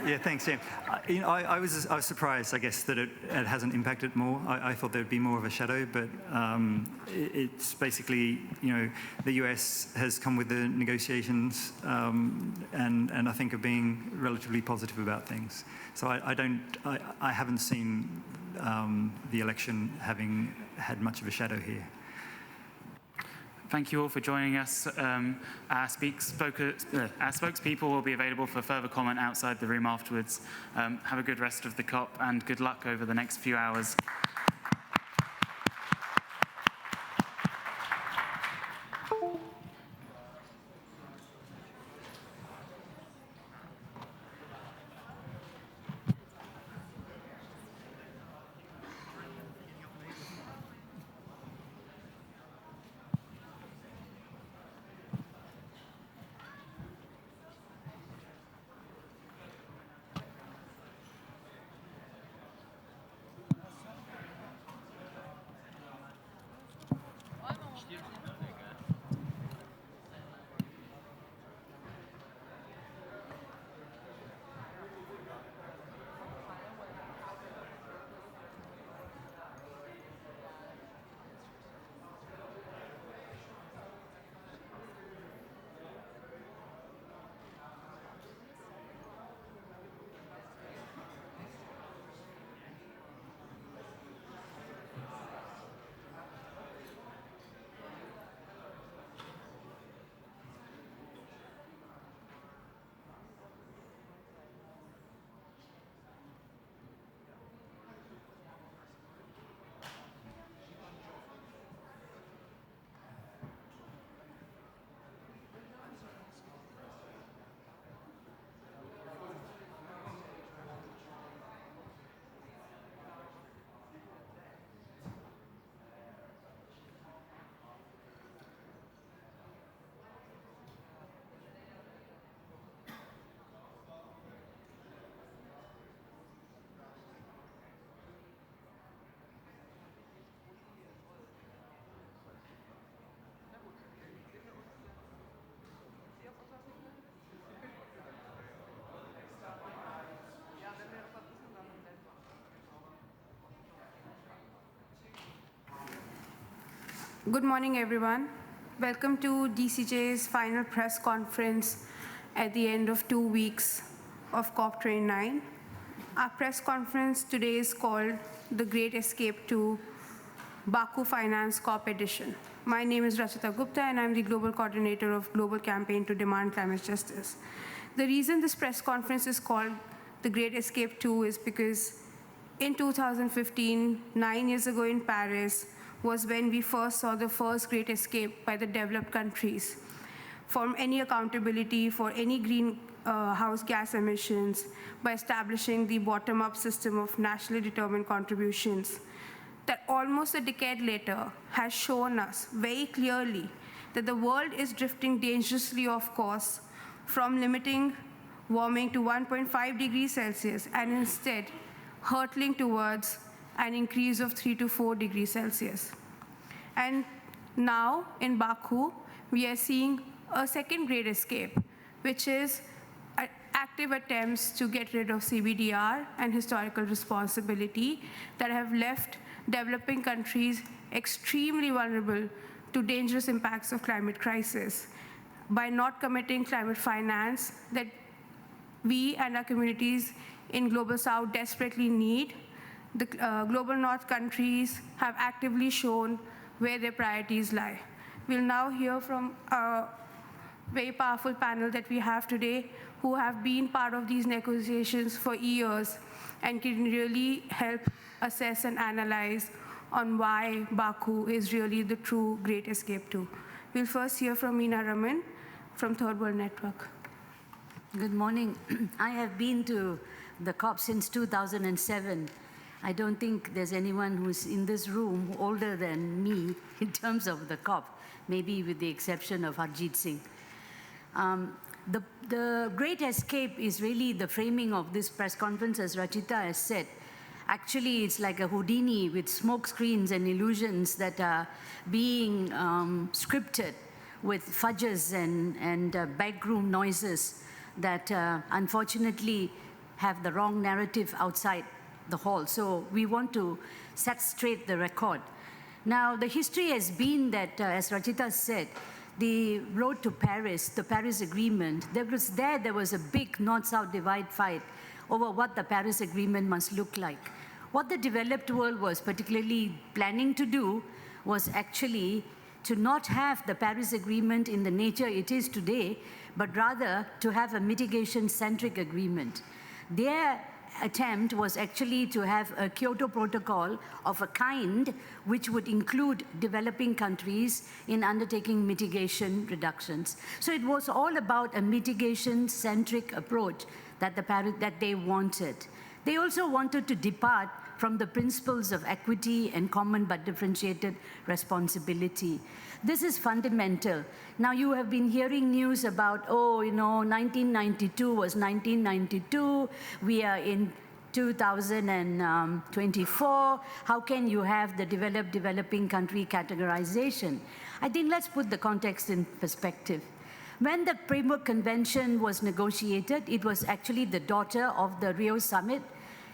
P: Yeah, thanks, Jim. I was surprised, I guess, that it hasn't impacted more. I thought there'd be more of a shadow, but it's basically, the US has come with the negotiations and I think are being relatively positive about things. So I haven't seen the election having had much of a shadow here.
O: Thank you all for joining us. Our spokespeople will be available for further comment outside the room afterwards. Have a good rest of the COP and good luck over the next few hours.
V: Good morning, everyone. Welcome to DCJ's final press conference at the end of 2 weeks of COP29. Our press conference today is called The Great Escape to Baku Finance COP Edition. My name is Rachita Gupta, and I'm the Global Coordinator of Global Campaign to Demand Climate Justice. The reason this press conference is called The Great Escape 2 is because in 2015, 9 years ago in Paris, was when we first saw the first great escape by the developed countries from any accountability for any greenhouse gas emissions by establishing the bottom-up system of nationally determined contributions that almost a decade later has shown us very clearly that the world is drifting dangerously off course from limiting warming to 1.5 degrees Celsius and instead hurtling towards an increase of 3 to 4 degrees Celsius. And now in Baku, we are seeing a second great escape, which is active attempts to get rid of CBDR and historical responsibility that have left developing countries extremely vulnerable to dangerous impacts of climate crisis by not committing climate finance that we and our communities in Global South desperately need. The Global North countries have actively shown where their priorities lie. We'll now hear from a very powerful panel that we have today who have been part of these negotiations for years and can really help assess and analyze on why Baku is really the true great escape too. We'll first hear from Meena Raman from Third World Network.
B: Good morning. I have been to the COP since 2007. I don't think there's anyone who's in this room older than me in terms of the COP, maybe with the exception of Harjit Singh. The great escape is really the framing of this press conference, as Rachita has said. Actually, it's like a Houdini with smoke screens and illusions that are being scripted with fudges and backroom noises that unfortunately have the wrong narrative outside the hall. So we want to set straight the record. Now, the history has been that, as Rachita said, the road to Paris, the Paris Agreement, there was a big North-South divide fight over what the Paris Agreement must look like. What the developed world was particularly planning to do was actually to not have the Paris Agreement in the nature it is today, but rather to have a mitigation-centric agreement. Their attempt was actually to have a Kyoto Protocol of a kind which would include developing countries in undertaking mitigation reductions. So it was all about a mitigation-centric approach that they wanted. They also wanted to depart from the principles of equity and common but differentiated responsibility. This is fundamental. Now, you have been hearing news about, 1992 was 1992. We are in 2024. How can you have the developed, developing country categorization? I think let's put the context in perspective. When the Framework Convention was negotiated, it was actually the daughter of the Rio Summit.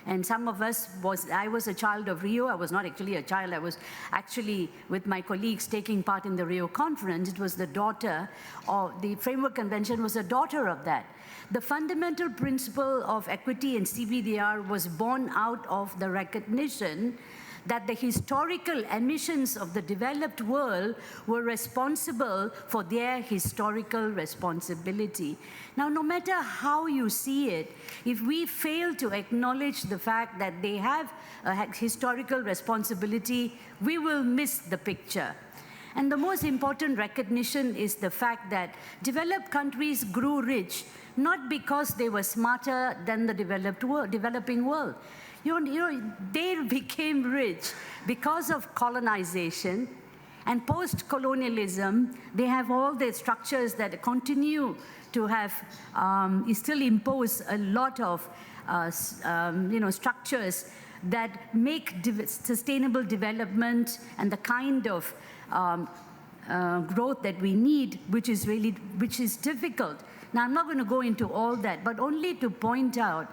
B: And some of us I was a child of Rio. I was not actually a child. I was actually with my colleagues taking part in the Rio conference. It was the daughter of the Framework Convention was a daughter of that. The fundamental principle of equity and CBDR was born out of the recognition that the historical emissions of the developed world were responsible for their historical responsibility. Now, no matter how you see it, if we fail to acknowledge the fact that they have a historical responsibility, we will miss the picture. And the most important recognition is the fact that developed countries grew rich, not because they were smarter than the developing world. They became rich because of colonization and post-colonialism. They have all the structures that continue to have, still impose a lot of, structures that make sustainable development and the kind of growth that we need, which is difficult. Now, I'm not going to go into all that, but only to point out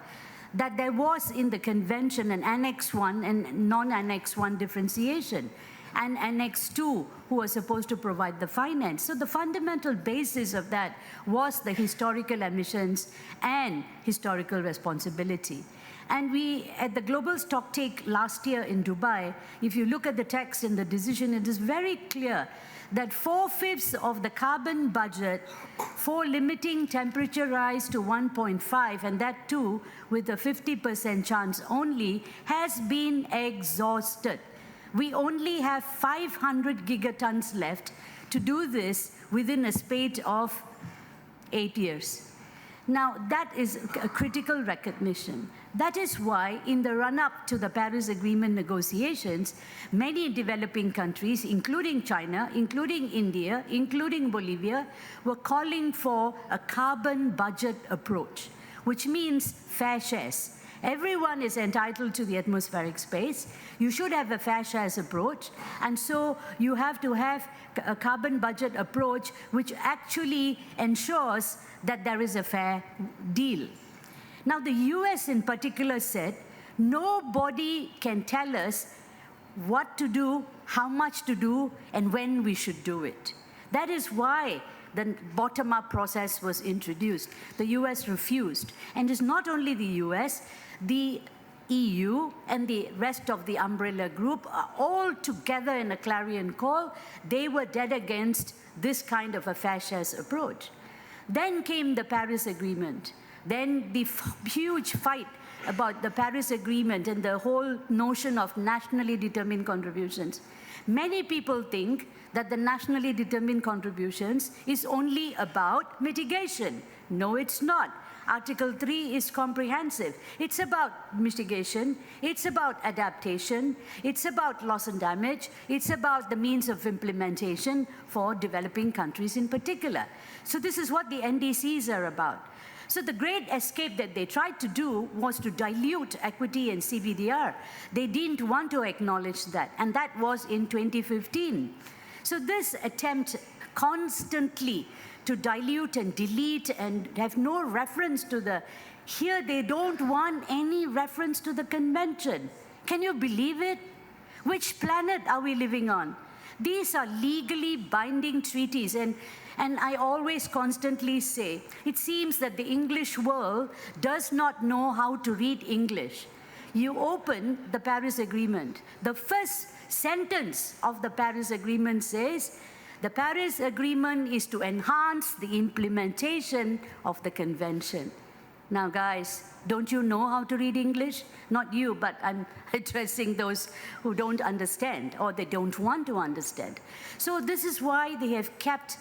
B: that there was in the convention an Annex 1 and non-Annex 1 differentiation, and Annex 2, who was supposed to provide the finance. So the fundamental basis of that was the historical emissions and historical responsibility. And we, at the global stocktake last year in Dubai, if you look at the text in the decision, it is very clear that 4/5 of the carbon budget for limiting temperature rise to 1.5, and that too with a 50% chance only, has been exhausted. We only have 500 gigatons left to do this within a spate of 8 years. Now, that is a critical recognition. That is why, in the run-up to the Paris Agreement negotiations, many developing countries, including China, including India, including Bolivia, were calling for a carbon budget approach, which means fair shares. Everyone is entitled to the atmospheric space. You should have a fair shares approach, and so you have to have a carbon budget approach which actually ensures that there is a fair deal. Now, the US in particular said, nobody can tell us what to do, how much to do, and when we should do it. That is why the bottom-up process was introduced. The US refused. And it's not only the US, the EU and the rest of the umbrella group are all together in a clarion call. They were dead against this kind of a fair shares approach. Then came the Paris Agreement. Then the huge fight about the Paris Agreement and the whole notion of nationally determined contributions. Many people think that the nationally determined contributions is only about mitigation. No, it's not. Article 3 is comprehensive. It's about mitigation, it's about adaptation, it's about loss and damage, it's about the means of implementation for developing countries in particular. So this is what the NDCs are about. So the great escape that they tried to do was to dilute equity and CBDR. They didn't want to acknowledge that, and that was in 2015. So this attempt constantly to dilute and delete and have no reference to the, here they don't want any reference to the convention. Can you believe it? Which planet are we living on? These are legally binding treaties, and I always constantly say, it seems that the English world does not know how to read English. You open the Paris Agreement. The first sentence of the Paris Agreement says, the Paris Agreement is to enhance the implementation of the convention. Now, guys, don't you know how to read English? Not you, but I'm addressing those who don't understand or they don't want to understand. So this is why they have kept,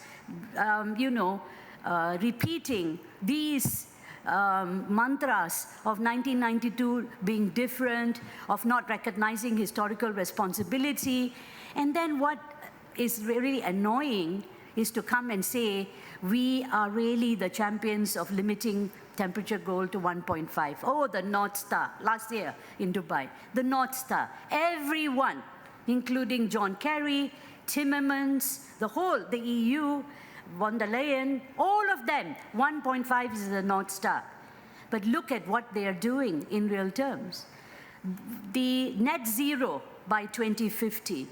B: repeating these mantras of 1992 being different, of not recognizing historical responsibility. And then what is really annoying is to come and say, we are really the champions of limiting temperature goal to 1.5. Oh, the North Star, last year in Dubai, the North Star. Everyone, including John Kerry, Timmermans, the EU, von der Leyen, all of them, 1.5 is the North Star. But look at what they are doing in real terms. The net zero by 2050,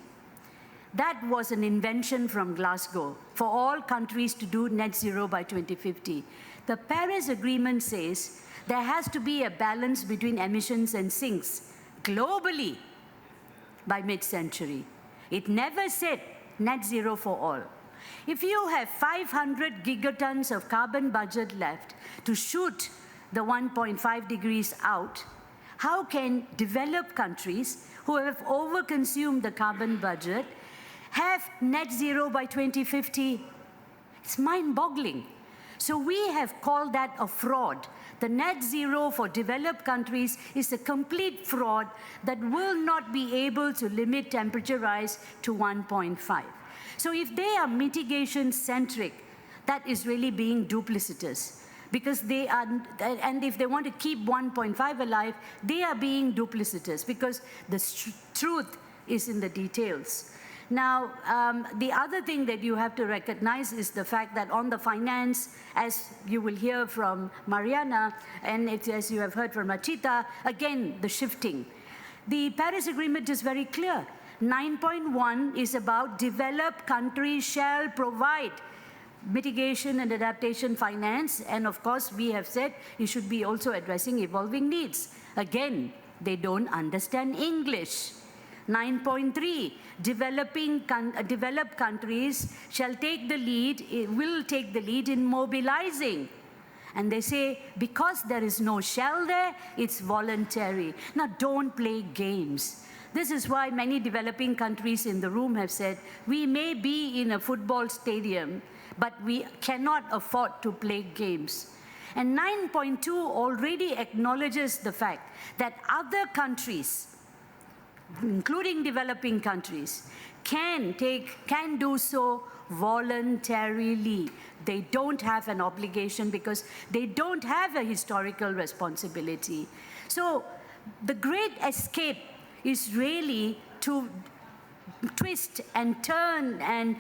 B: that was an invention from Glasgow for all countries to do net zero by 2050. The Paris Agreement says there has to be a balance between emissions and sinks globally by mid-century. It never said net zero for all. If you have 500 gigatons of carbon budget left to shoot the 1.5 degrees out, how can developed countries who have overconsumed the carbon budget have net zero by 2050? It's mind-boggling. So we have called that a fraud. The net zero for developed countries is a complete fraud that will not be able to limit temperature rise to 1.5. So if they are mitigation-centric, that is really being duplicitous. Because they are, and if they want to keep 1.5 alive, they are being duplicitous because the truth is in the details. Now, the other thing that you have to recognize is the fact that on the finance, as you will hear from Mariana, and as you have heard from Rachita, again, the shifting. The Paris Agreement is very clear. 9.1 is about developed countries shall provide mitigation and adaptation finance, and of course, we have said you should be also addressing evolving needs. Again, they don't understand English. 9.3, developed countries shall take the lead, will take the lead in mobilizing. And they say, because there is no shall there, it's voluntary. Now, don't play games. This is why many developing countries in the room have said, we may be in a football stadium, but we cannot afford to play games. And 9.2 already acknowledges the fact that other countries, including developing countries, can do so voluntarily. They don't have an obligation because they don't have a historical responsibility. So the great escape is really to twist and turn and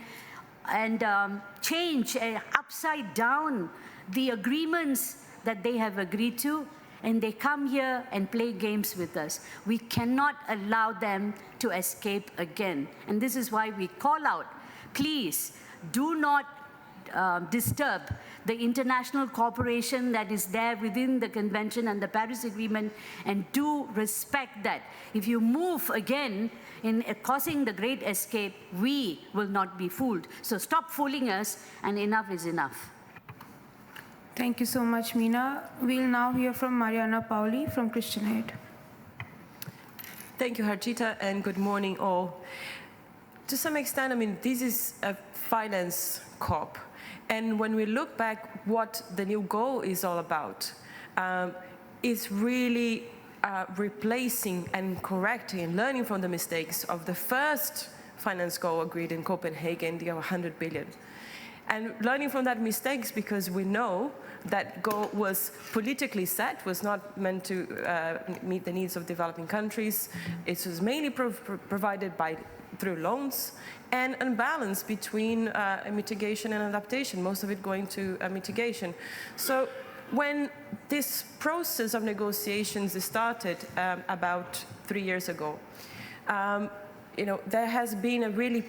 B: change upside down the agreements that they have agreed to, and they come here and play games with us. We cannot allow them to escape again. And this is why we call out, please do not disturb the international cooperation that is there within the Convention and the Paris Agreement, and do respect that. If you move again in causing the great escape, we will not be fooled. So stop fooling us, and enough is enough.
V: Thank you so much, Meena. We'll now hear from Mariana Pauli from Christian Aid.
F: Thank you, Harjita, and good morning all. To some extent, I mean, this is a finance COP. And when we look back what the new goal is all about, it's really replacing and correcting and learning from the mistakes of the first finance goal agreed in Copenhagen, the 100 billion. And learning from that mistakes, because we know that goal was politically set, was not meant to meet the needs of developing countries. It was mainly provided through loans, and unbalance between mitigation and adaptation, most of it going to mitigation. So when this process of negotiations started about 3 years ago, there has been a really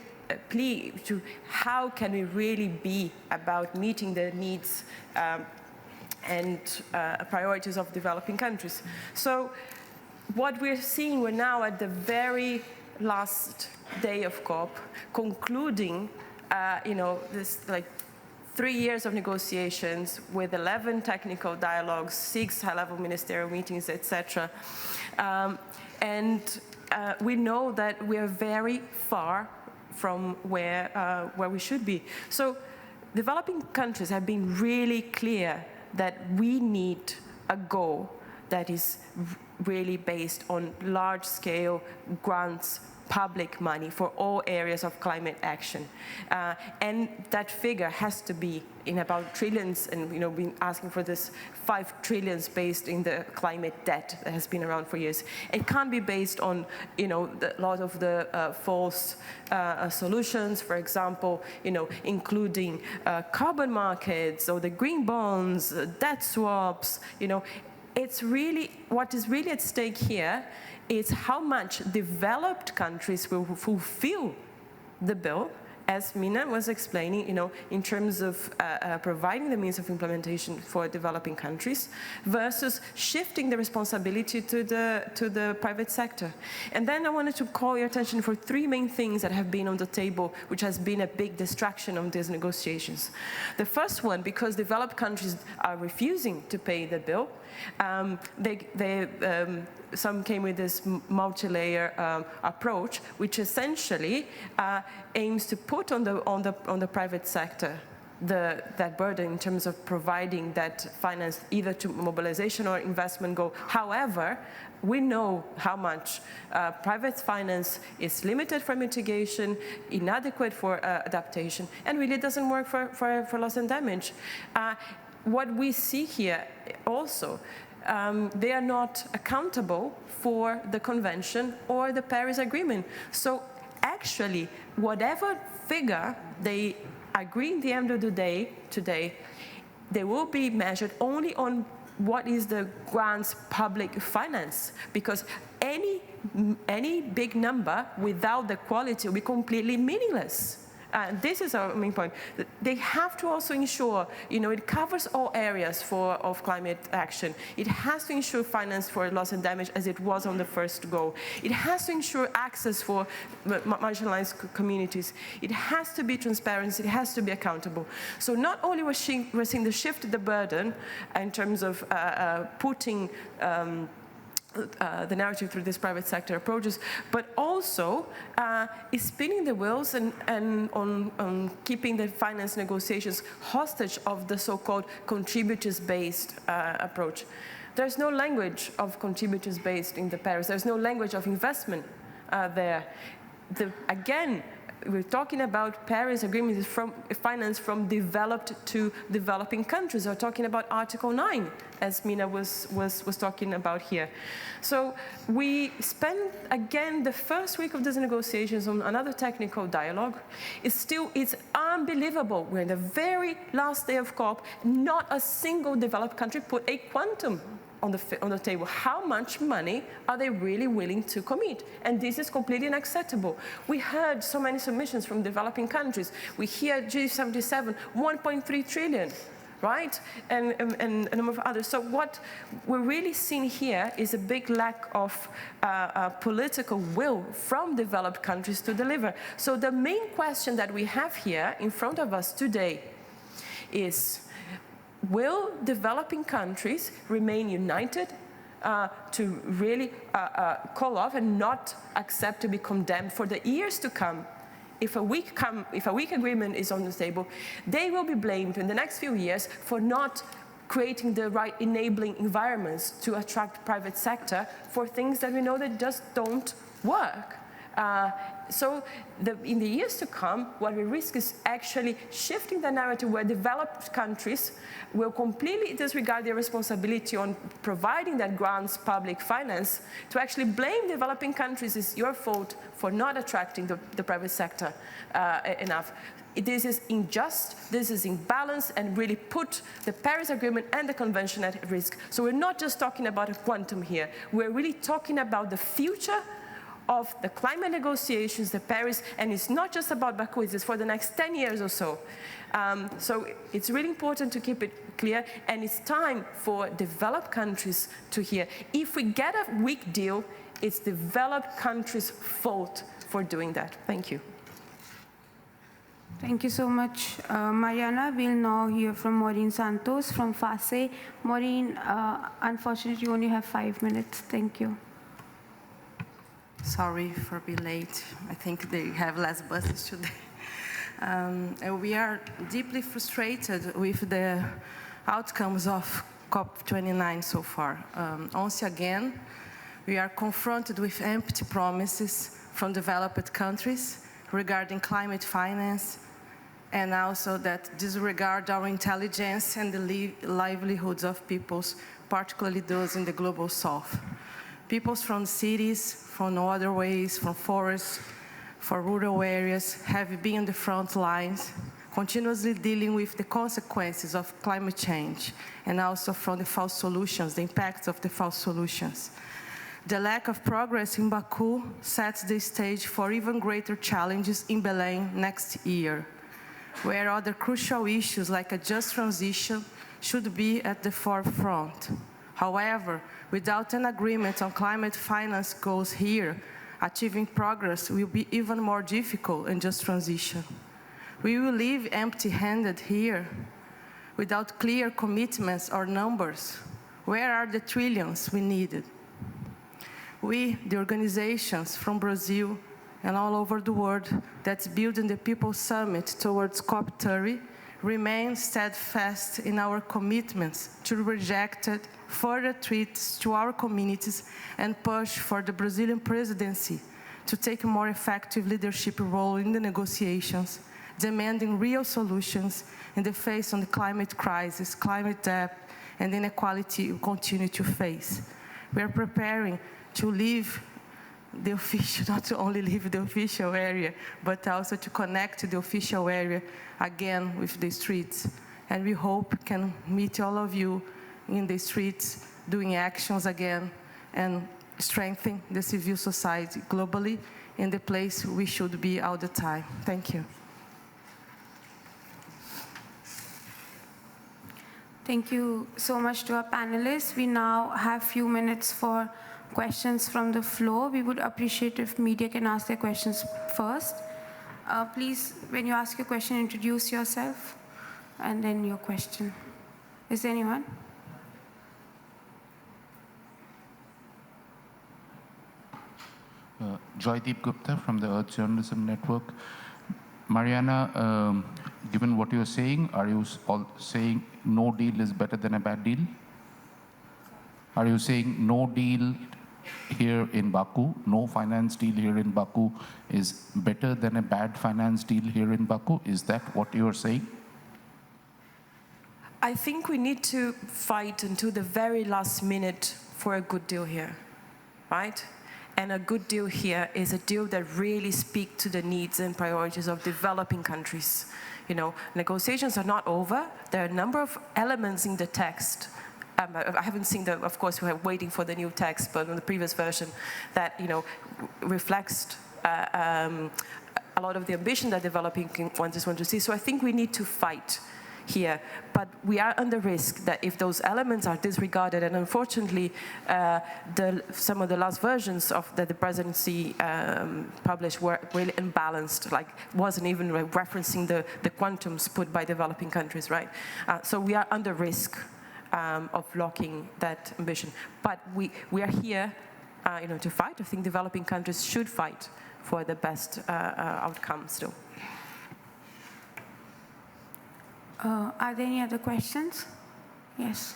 F: plea to how can we really be about meeting the needs and priorities of developing countries. So what we're seeing, we're now at the very last day of COP, concluding, this like 3 years of negotiations with 11 technical dialogues, 6 high-level ministerial meetings, etc. We know that we are very far from where we should be. So developing countries have been really clear that we need a goal that is really based on large-scale grants, public money for all areas of climate action. And that figure has to be in about trillions, and been asking for this 5 trillions based in the climate debt that has been around for years. It can't be based on a lot of the false solutions, for example, including carbon markets or the green bonds, debt swaps. It's really, what is really at stake here is how much developed countries will fulfill the bill, as Meena was explaining, in terms of providing the means of implementation for developing countries, versus shifting the responsibility to the private sector. And then I wanted to call your attention for 3 main things that have been on the table, which has been a big distraction of these negotiations. The first one, because developed countries are refusing to pay the bill, some came with this multi-layer approach, which essentially aims to put on the private sector that burden in terms of providing that finance either to mobilization or investment goal. However, we know how much private finance is limited for mitigation, inadequate for adaptation, and really doesn't work for loss and damage. What we see here also, they are not accountable for the convention or the Paris Agreement. So actually, whatever figure they agree in the end of the day today, they will be measured only on what is the grants public finance, because any big number without the quality will be completely meaningless. This is our main point. They have to also ensure, it covers all areas of climate action. It has to ensure finance for loss and damage as it was on the first goal. It has to ensure access for marginalized communities. It has to be transparent. It has to be accountable. So not only we're seeing the shift of the burden in terms of putting the narrative through these private sector approaches, but also is spinning the wheels and on keeping the finance negotiations hostage of the so-called contributors-based approach. There's no language of contributors-based in the Paris. There's no language of investment there. Again, we're talking about Paris Agreement is from finance from developed to developing countries. We're talking about Article 9, as Mina was talking about here. So we spent, again, the first week of these negotiations on another technical dialogue. It's unbelievable. We're in the very last day of COP. Not a single developed country put a quantum on the table. How much money are they really willing to commit? And this is completely unacceptable. We heard so many submissions from developing countries. We hear G77, 1.3 trillion, right? And a number of others. So what we're really seeing here is a big lack of political will from developed countries to deliver. So the main question that we have here in front of us today is, will developing countries remain united to really call off and not accept to be condemned for the years to come? If a weak agreement is on the table, they will be blamed in the next few years for not creating the right enabling environments to attract private sector for things that we know that just don't work. So in the years to come, what we risk is actually shifting the narrative where developed countries will completely disregard their responsibility on providing that grants public finance to actually blame developing countries. It's your fault for not attracting the private sector enough. This is unjust, this is imbalance, and really put the Paris Agreement and the Convention at risk. So we're not just talking about a quantum here, we're really talking about the future of the climate negotiations, the Paris, and it's not just about Baku, it's for the next 10 years or so. So it's really important to keep it clear, and it's time for developed countries to hear. If we get a weak deal, it's developed countries' fault for doing that. Thank you.
V: Thank you so much, Mariana. We'll now hear from Maureen Santos from FASE. Maureen, unfortunately, you only have 5 minutes. Thank you.
C: Sorry for being late. I think they have less buses today. And we are deeply frustrated with the outcomes of COP29 so far. Once again, we are confronted with empty promises from developed countries regarding climate finance, and also that disregard our intelligence and the livelihoods of peoples, particularly those in the global south. Peoples from cities, from waterways, from forests, for rural areas have been on the front lines, continuously dealing with the consequences of climate change, and also from the false solutions, the impacts of the false solutions. The lack of progress in Baku sets the stage for even greater challenges in Belém next year, where other crucial issues like a just transition should be at the forefront. However, without an agreement on climate finance goals here, achieving progress will be even more difficult in just transition. We will leave empty-handed here without clear commitments or numbers. Where are the trillions we needed? We, the organizations from Brazil and all over the world that's building the People's Summit towards COP30, remain steadfast in our commitments to reject further threats to our communities and push for the Brazilian presidency to take a more effective leadership role in the negotiations, demanding real solutions in the face of the climate crisis, climate debt, and inequality we continue to face. We are preparing to leave the official, not to only leave the official area, but also to connect to the official area again with the streets. And we hope can meet all of you in the streets doing actions again and strengthen the civil society globally in the place we should be all the time. Thank you.
V: Thank you so much to our panelists. We now have a few minutes for questions from the floor. We would appreciate if media can ask their questions first. Please, when you ask your question, introduce yourself and then your question. Is there anyone?
A: Joydeep Gupta from the Earth Journalism Network. Mariana, given what you're saying, are you all saying no deal is better than a bad deal? Are you saying no deal here in Baku, no finance deal here in Baku is better than a bad finance deal here in Baku? Is that what you're saying?
F: I think we need to fight until the very last minute for a good deal here, right? And a good deal here is a deal that really speaks to the needs and priorities of developing countries. You know, negotiations are not over. There are a number of elements in the text. I haven't seen the, of course, we're waiting for the new text, but in the previous version that, you know, reflects a lot of the ambition that developing countries want to see. So I think we need to fight here, but we are under risk that if those elements are disregarded, and unfortunately some of the last versions of that the presidency published were really imbalanced, like wasn't even referencing the quantums put by developing countries, right? So we are under risk of blocking that ambition. But we are here you know, to fight. I think developing countries should fight for the best outcome still.
V: Are there any other questions? Yes.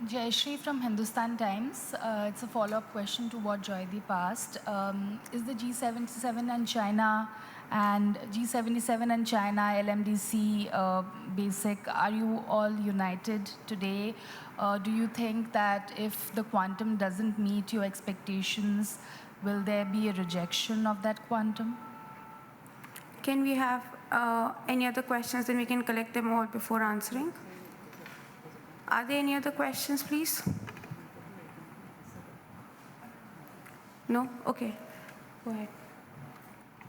G: Jayashree from Hindustan Times. It's a follow-up question to what Joydeep asked. Is the G77 and China and G77 and China, LMDC, basic, are you all united today? Do you think that if the quantum doesn't meet your expectations, will there be a rejection of that quantum?
V: Can we have any other questions, then we can collect them all before answering? Are there any other questions, please? No? Okay. Go ahead.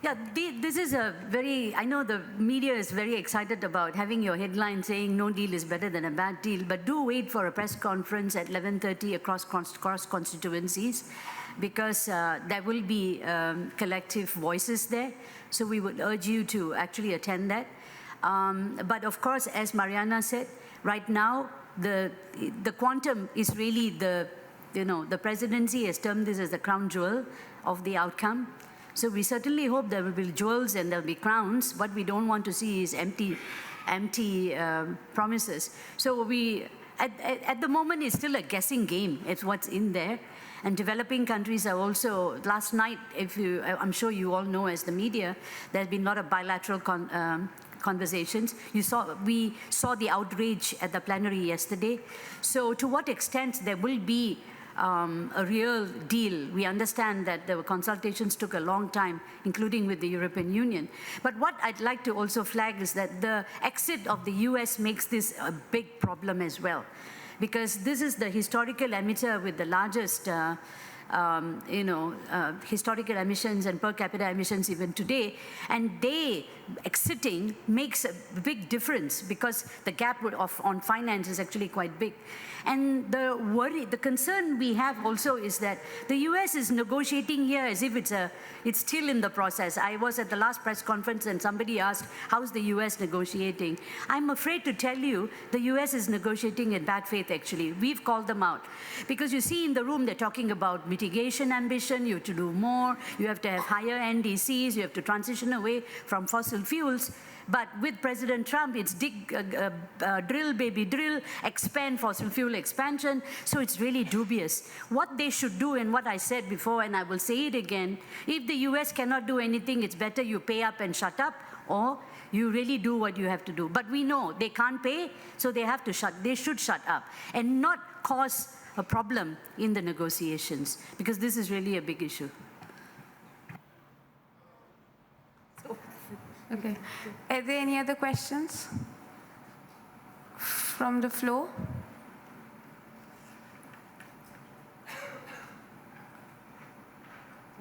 B: Yeah, this is a very, I know the media is very excited about having your headline saying no deal is better than a bad deal, but do wait for a press conference at 11:30 across constituencies, because there will be collective voices there. So we would urge you to actually attend that. But of course, as Mariana said, right now, the quantum is really the, you know, the presidency has termed this as the crown jewel of the outcome. So we certainly hope there will be jewels and there will be crowns. What we don't want to see is empty promises. So we, at the moment, it's still a guessing game. It's what's in there. And developing countries are also, last night, I'm sure you all know as the media, there's been a lot of bilateral conversations. We saw the outrage at the plenary yesterday. So to what extent there will be a real deal? We understand that the consultations took a long time, including with the European Union. But what I'd like to also flag is that the exit of the US makes this a big problem as well, because this is the historical emitter with the largest historical emissions and per capita emissions even today, and they exiting makes a big difference because the gap on finance is actually quite big. And the concern we have also is that the US is negotiating here as if it's still in the process. I was at the last press conference and somebody asked, how's the US negotiating? I'm afraid to tell you, the US is negotiating in bad faith actually. We've called them out. Because you see in the room, they're talking about mitigation ambition, you have to do more, you have to have higher NDCs, you have to transition away from fossil fuels. But with President Trump, it's drill, baby, drill, expand fossil fuel expansion. So it's really dubious. What they should do, and what I said before, and I will say it again, if the US cannot do anything, it's better you pay up and shut up, or you really do what you have to do. But we know they can't pay, so they should shut up and not cause a problem in the negotiations, because this is really a big issue.
V: Okay. Are there any other questions from the floor?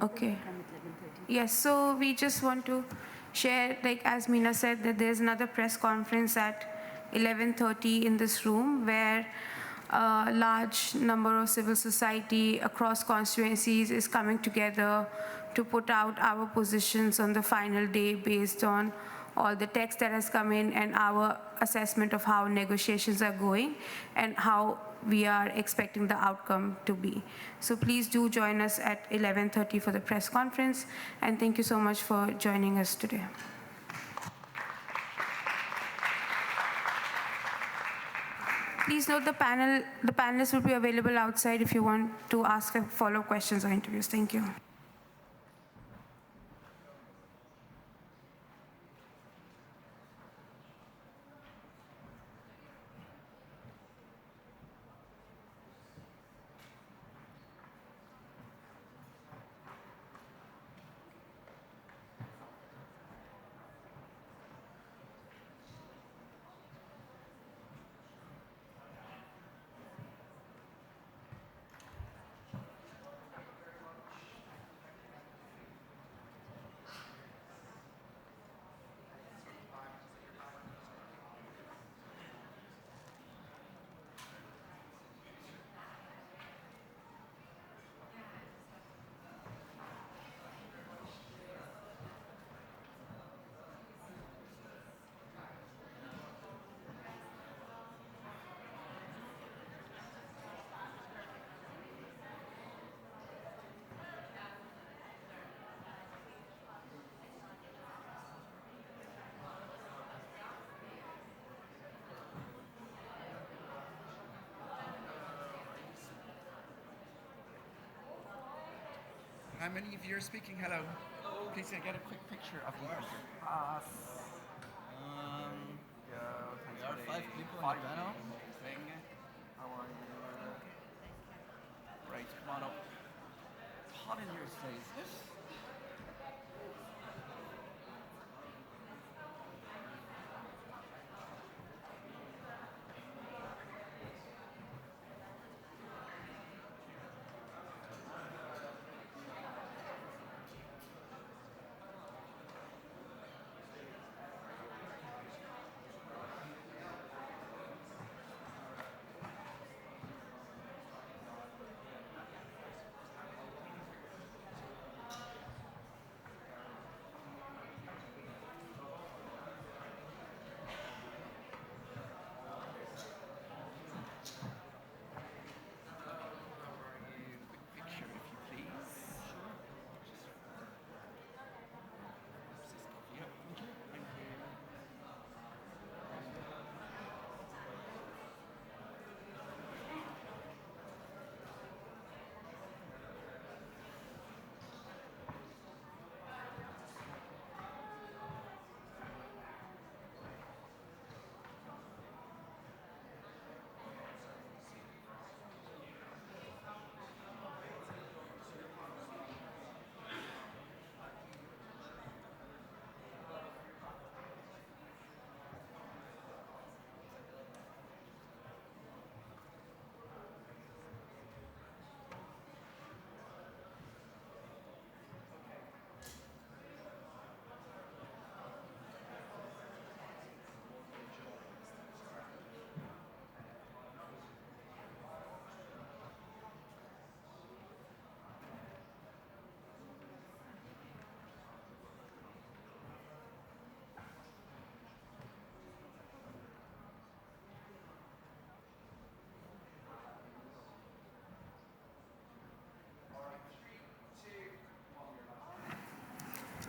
V: Okay. Yes, so we just want to share, like as Meena said, that there's another press conference at 11:30 in this room where a large number of civil society across constituencies is coming together to put out our positions on the final day based on all the text that has come in and our assessment of how negotiations are going and how we are expecting the outcome to be. So please do join us at 11:30 for the press conference, and thank you so much for joining us today. Please note the panelists will be available outside if you want to ask follow-up questions or interviews. Thank you.
J: How many of you are speaking? Hello. Please can I get a quick picture of you. Pass.
L: We are 5 people on the panel.
J: How are you? Right, come on up. It's hot in here today, isn't it?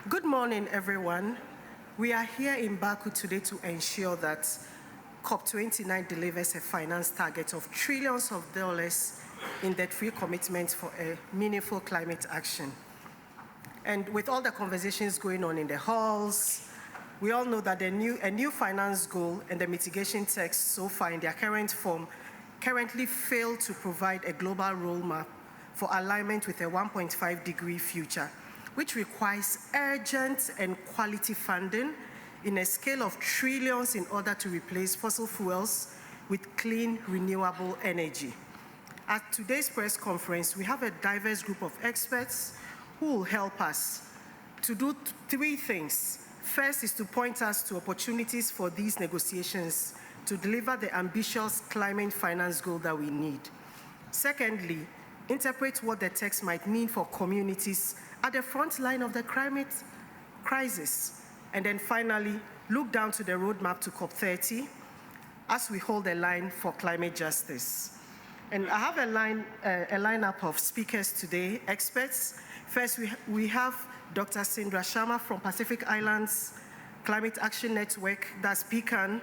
W: Good morning, everyone. We are here in Baku today to ensure that COP29 delivers a finance target of trillions of dollars in debt-free commitments for a meaningful climate action. And with all the conversations going on in the halls, we all know that a new finance goal and the mitigation text so far in their current form currently fail to provide a global roadmap for alignment with a 1.5-degree future, which requires urgent and quality funding in a scale of trillions in order to replace fossil fuels with clean, renewable energy. At today's press conference, we have a diverse group of experts who will help us to do 3 things. First is to point us to opportunities for these negotiations to deliver the ambitious climate finance goal that we need. Secondly, interpret what the text might mean for communities at the front line of the climate crisis. And then finally, look down to the roadmap to COP30 as we hold a line for climate justice. And I have a lineup of speakers today, experts. First, we have Dr. Sindra Sharma from Pacific Islands Climate Action Network, that's PCAN.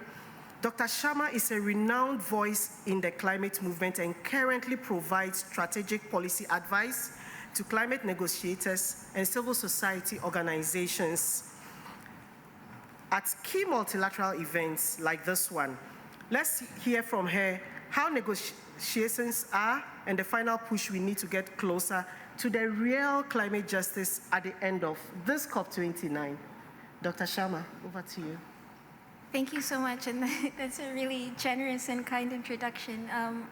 W: Dr. Sharma is a renowned voice in the climate movement and currently provides strategic policy advice to climate negotiators and civil society organizations at key multilateral events like this one. Let's hear from her how negotiations are and the final push we need to get closer to the real climate justice at the end of this COP29. Dr. Sharma, over to you.
I: Thank you so much, and that's a really generous and kind introduction.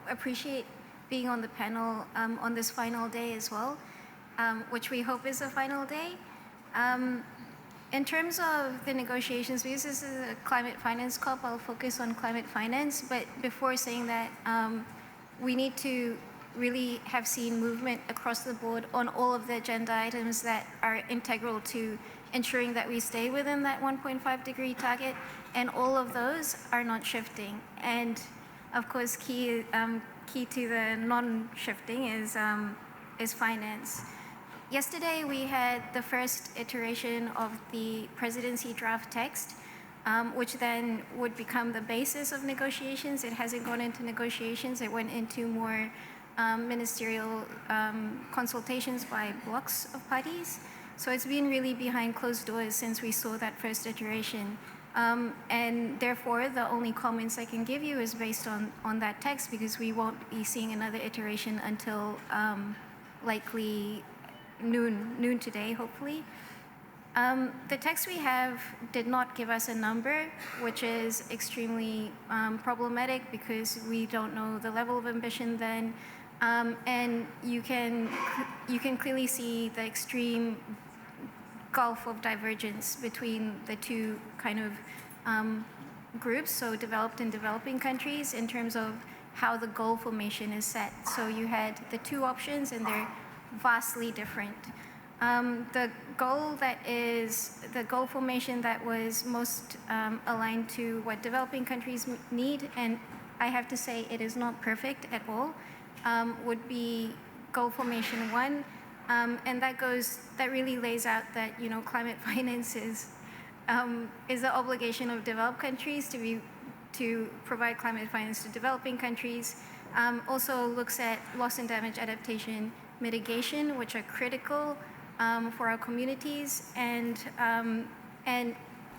I: Appreciate being on the panel on this final day as well, which we hope is a final day. In terms of the negotiations, because this is a climate finance COP, I'll focus on climate finance, but before saying that, we need to really have seen movement across the board on all of the agenda items that are integral to ensuring that we stay within that 1.5 degree target, and all of those are not shifting. And of course, key to the non-shifting is finance. Yesterday, we had the first iteration of the presidency draft text, which then would become the basis of negotiations. It hasn't gone into negotiations. It went into more ministerial consultations by blocks of parties. So it's been really behind closed doors since we saw that first iteration. And therefore, the only comments I can give you is based on that text, because we won't be seeing another iteration until likely noon today, hopefully. The text we have did not give us a number, which is extremely problematic because we don't know the level of ambition then. And you can clearly see the extreme gulf of divergence between the two kind of groups, so developed and developing countries, in terms of how the goal formation is set. So you had the two options, and they're vastly different. The goal formation that was most aligned to what developing countries need, and I have to say it is not perfect at all, would be goal formation 1. And that really lays out that, you know, climate finance is the obligation of developed countries to provide climate finance to developing countries. Also looks at loss and damage adaptation mitigation, which are critical for our communities, and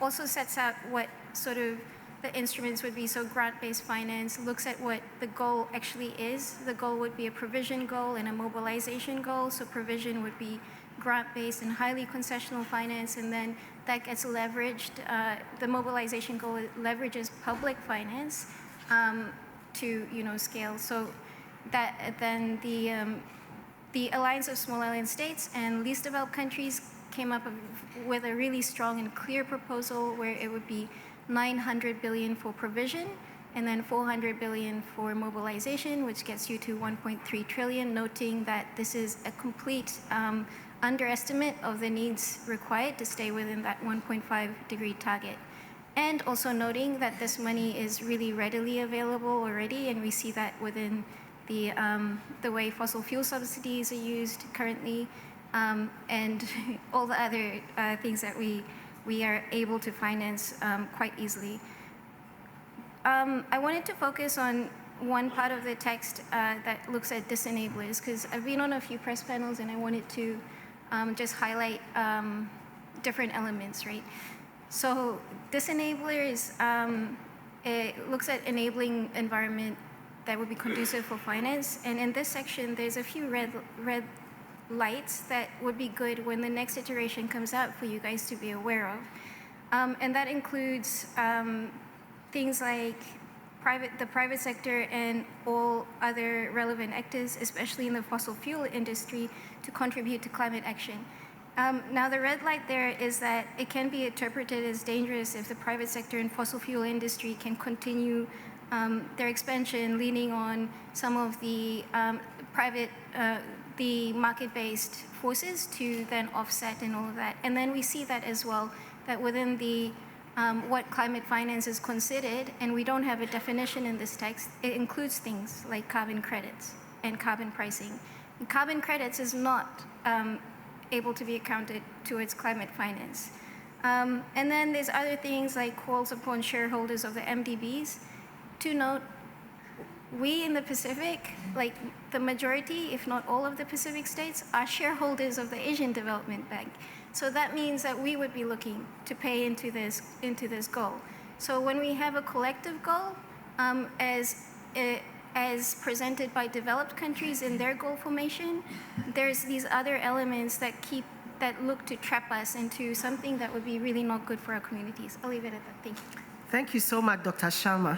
I: also sets out what sort of the instruments would be. So grant-based finance looks at what the goal actually is. The goal would be a provision goal and a mobilization goal. So provision would be grant-based and highly concessional finance, and then that gets leveraged. The mobilization goal leverages public finance to, you know, scale. So that then the Alliance of Small Island States and Least Developed Countries came up with a really strong and clear proposal where it would be 900 billion for provision, and then 400 billion for mobilization, which gets you to 1.3 trillion, noting that this is a complete underestimate of the needs required to stay within that 1.5 degree target. And also noting that this money is really readily available already, and we see that within the way fossil fuel subsidies are used currently, and all the other things that we are able to finance quite easily. I wanted to focus on one part of the text that looks at disenablers, because I've been on a few press panels and I wanted to just highlight different elements, right? So disenablers, it looks at enabling environment that would be conducive for finance. And in this section, there's a few red lights that would be good when the next iteration comes out for you guys to be aware of. And that includes things like the private sector and all other relevant actors, especially in the fossil fuel industry, to contribute to climate action. Now, the red light there is that it can be interpreted as dangerous if the private sector and fossil fuel industry can continue their expansion, leaning on some of the the market-based forces to then offset and all of that. And then we see that as well, that within the what climate finance is considered, and we don't have a definition in this text. It includes things like carbon credits and carbon pricing. And carbon credits is not able to be accounted towards climate finance. And then there's other things like calls upon shareholders of the MDBs to note, we in the Pacific, like the majority, if not all of the Pacific states, are shareholders of the Asian Development Bank. So that means that we would be looking to pay into this goal. So when we have a collective goal, as presented by developed countries in their goal formation, there's these other elements that look to trap us into something that would be really not good for our communities. I'll leave it at that. Thank you.
W: Thank you so much, Dr. Sharma.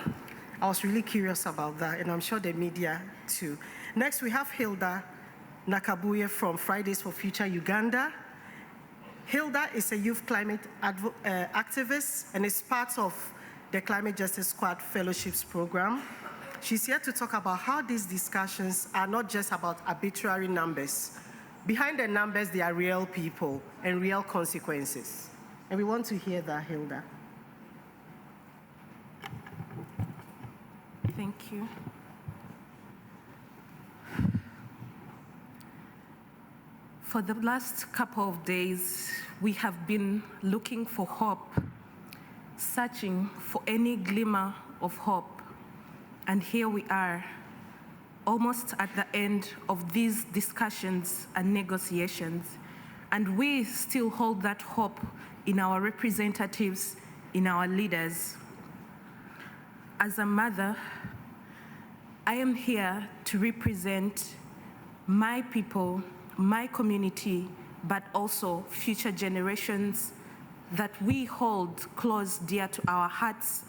W: I was really curious about that, and I'm sure the media too. Next, we have Hilda Nakabuye from Fridays for Future Uganda. Hilda is a youth climate activist and is part of the Climate Justice Squad Fellowships Program. She's here to talk about how these discussions are not just about arbitrary numbers. Behind the numbers, there are real people and real consequences. And we want to hear that, Hilda.
K: Thank you. For the last couple of days, we have been looking for hope, searching for any glimmer of hope. And here we are, almost at the end of these discussions and negotiations. And we still hold that hope in our representatives, in our leaders. As a mother, I am here to represent my people, my community, but also future generations that we hold close dear to our hearts,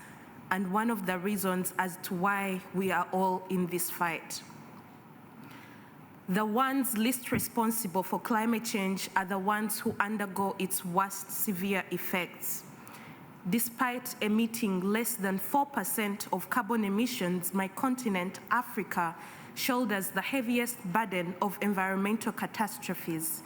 K: and one of the reasons as to why we are all in this fight. The ones least responsible for climate change are the ones who undergo its worst severe effects. Despite emitting less than 4% of carbon emissions, my continent, Africa, shoulders the heaviest burden of environmental catastrophes.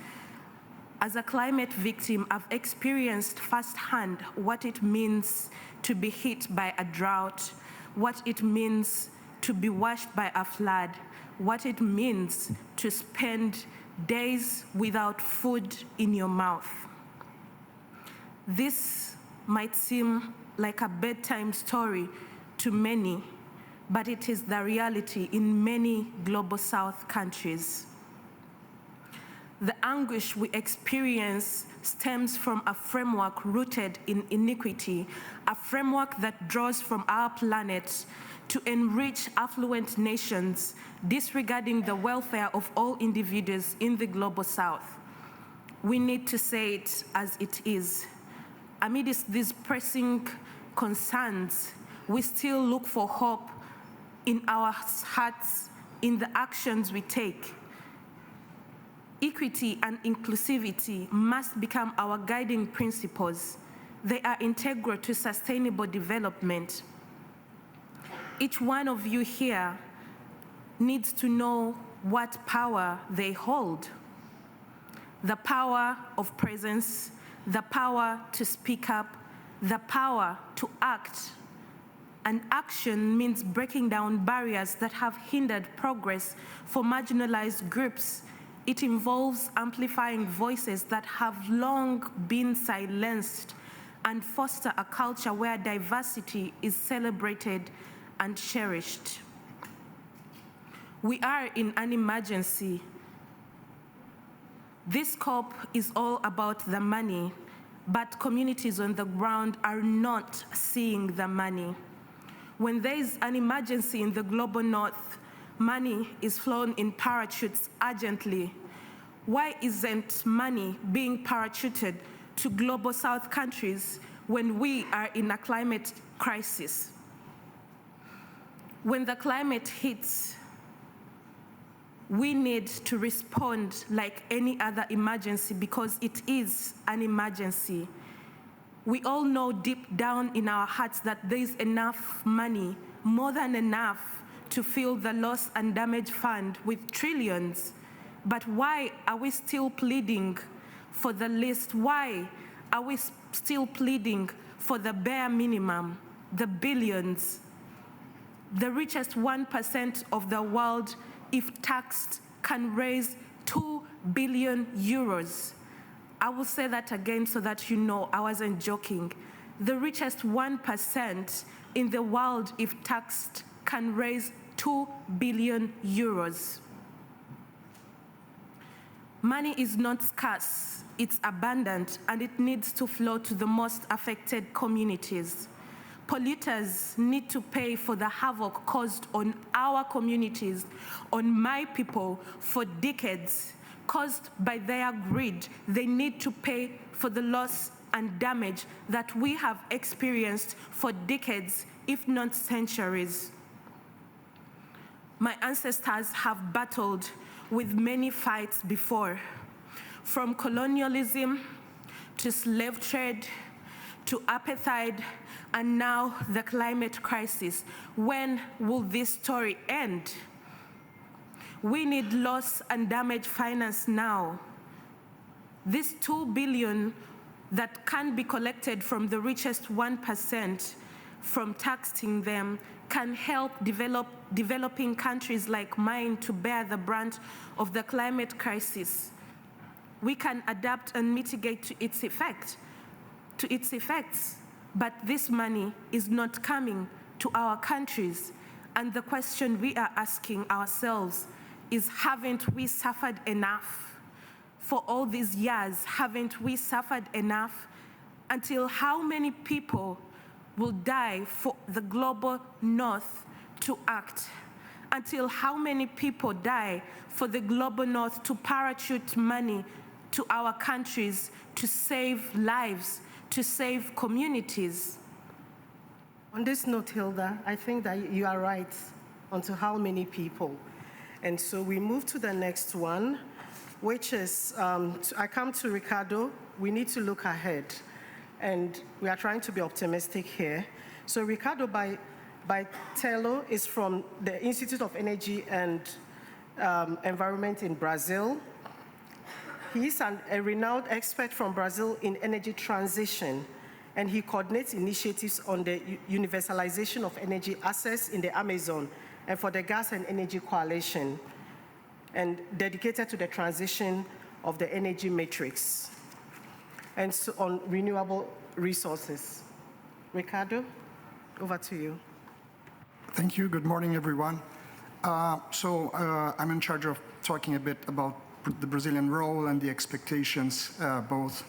K: As a climate victim, I've experienced firsthand what it means to be hit by a drought, what it means to be washed by a flood, what it means to spend days without food in your mouth. This might seem like a bedtime story to many, but it is the reality in many global South countries. The anguish we experience stems from a framework rooted in iniquity, a framework that draws from our planet to enrich affluent nations, disregarding the welfare of all individuals in the global South. We need to say it as it is. Amidst these pressing concerns, we still look for hope in our hearts, in the actions we take. Equity and inclusivity must become our guiding principles. They are integral to sustainable development. Each one of you here needs to know what power they hold. The power of presence, the power to speak up, the power to act. And action means breaking down barriers that have hindered progress for marginalized groups. It involves amplifying voices that have long been silenced and foster a culture where diversity is celebrated and cherished. We are in an emergency. This COP is all about the money, but communities on the ground are not seeing the money. When there is an emergency in the global north, money is flown in parachutes urgently. Why isn't money being parachuted to global south countries when we are in a climate crisis? When the climate hits, we need to respond like any other emergency because it is an emergency. We all know deep down in our hearts that there is enough money, more than enough, to fill the loss and damage fund with trillions. But why are we still pleading for the least? Why are we still pleading for the bare minimum, the billions. The richest 1% of the world, if taxed, can raise 2 billion euros. I will say that again so that you know I wasn't joking. The richest 1% in the world, if taxed, can raise 2 billion euros. Money is not scarce, it's abundant, and it needs to flow to the most affected communities. Polluters need to pay for the havoc caused on our communities, on my people, for decades. Caused by their greed, they need to pay for the loss and damage that we have experienced for decades, if not centuries. My ancestors have battled with many fights before, from colonialism to slave trade to apartheid, and now the climate crisis. When will this story end? We need loss and damage finance now. This 2 billion that can be collected from the richest 1% from taxing them can help developing countries like mine to bear the brunt of the climate crisis. We can adapt and mitigate to its effects, but this money is not coming to our countries. And the question we are asking ourselves is, haven't we suffered enough? For all these years, haven't we suffered enough? Until how many people will die for the global north to act? Until how many people die for the global north to parachute money to our countries to save lives, to save communities?
W: On this note, Hilda, I think that you are right onto how many people. And so we move to the next one, which is, I come to Ricardo. We need to look ahead. And we are trying to be optimistic here. So Ricardo Baitello is from the Institute of Energy and Environment in Brazil. He is a renowned expert from Brazil in energy transition, and he coordinates initiatives on the universalization of energy access in the Amazon and for the Gas and Energy Coalition, and dedicated to the transition of the energy matrix and so on renewable resources. Ricardo, over to you.
H: Thank you. Good morning, everyone. I'm in charge of talking a bit about the Brazilian role and the expectations, both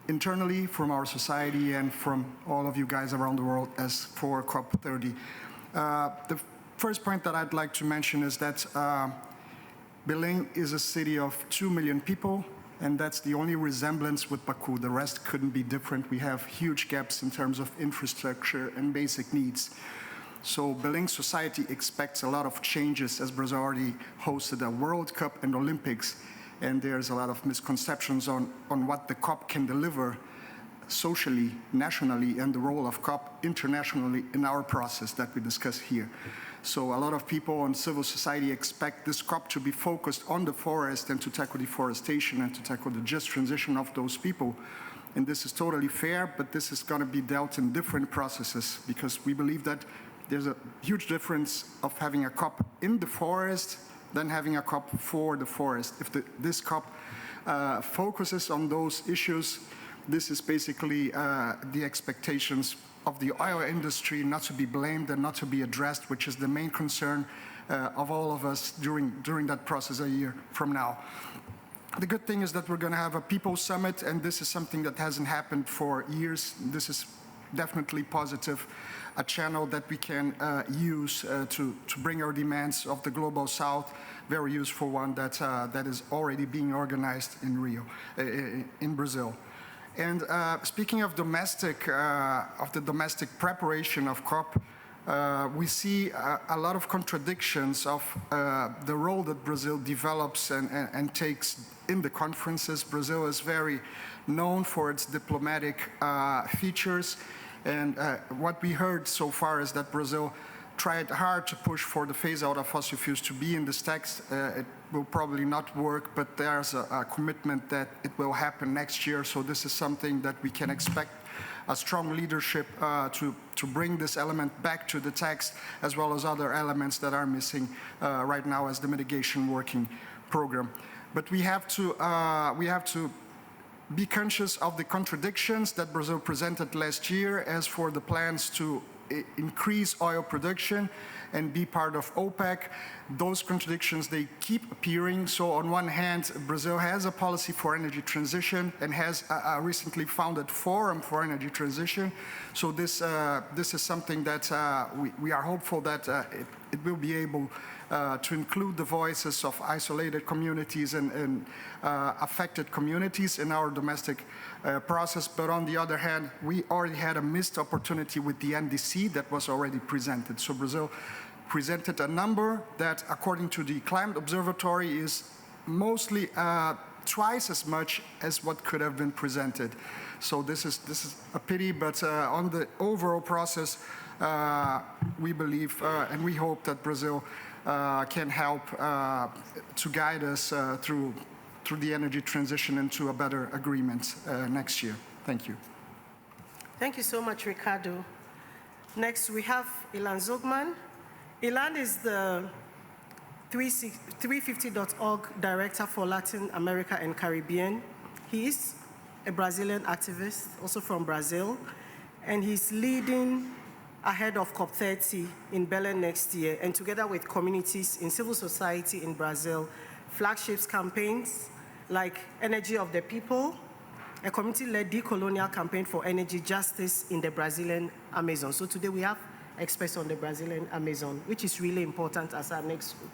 H: internally from our society and from all of you guys around the world as for COP30. The first point that I'd like to mention is that Belém is a city of 2 million people, and that's the only resemblance with Baku. The rest couldn't be different. We have huge gaps in terms of infrastructure and basic needs. So Belém society expects a lot of changes, as Brazil already hosted a World Cup and Olympics, and there's a lot of misconceptions on what the COP can deliver socially, nationally, and the role of COP internationally in our process that we discuss here. So a lot of people in civil society expect this COP to be focused on the forest and to tackle deforestation and to tackle the just transition of those people. And this is totally fair, but this is going to be dealt in different processes, because we believe that there's a huge difference of having a COP in the forest than having a COP for the forest. If this COP focuses on those issues, this is basically the expectations of the oil industry not to be blamed and not to be addressed, which is the main concern of all of us during that process a year from now. The good thing is that we're going to have a People's Summit, and this is something that hasn't happened for years. This is definitely positive, a channel that we can use to bring our demands of the Global South, very useful one that is already being organized in Rio, in Brazil. And speaking of the domestic preparation of COP, we see a lot of contradictions of the role that Brazil develops and takes in the conferences. Brazil is very known for its diplomatic features, and what we heard so far is that Brazil tried hard to push for the phase out of fossil fuels to be in this text. It will probably not work, but there's a commitment that it will happen next year, so this is something that we can expect a strong leadership to bring this element back to the text, as well as other elements that are missing right now as the mitigation working program. But we have to be conscious of the contradictions that Brazil presented last year as for the plans to increase oil production and be part of OPEC. Those contradictions, they keep appearing. So on one hand, Brazil has a policy for energy transition and has a recently founded forum for energy transition. So this is something that we are hopeful that it will be able to include the voices of isolated communities and affected communities in our domestic process. But on the other hand, we already had a missed opportunity with the NDC that was already presented. So Brazil presented a number that, according to the Climate Observatory, is mostly twice as much as what could have been presented. So this is a pity, but on the overall process, we believe and we hope that Brazil can help to guide us through the energy transition into a better agreement next year. Thank you.
W: Thank you so much, Ricardo. Next, we have Ilan Zogman. Ilan is the 350.org Director for Latin America and Caribbean. He is a Brazilian activist, also from Brazil, and he's leading ahead of COP30 in Belém next year, and together with communities in civil society in Brazil, flagships campaigns like Energy of the People, a community-led decolonial campaign for energy justice in the Brazilian Amazon. So today we have experts on the Brazilian Amazon, which is really important as our next group.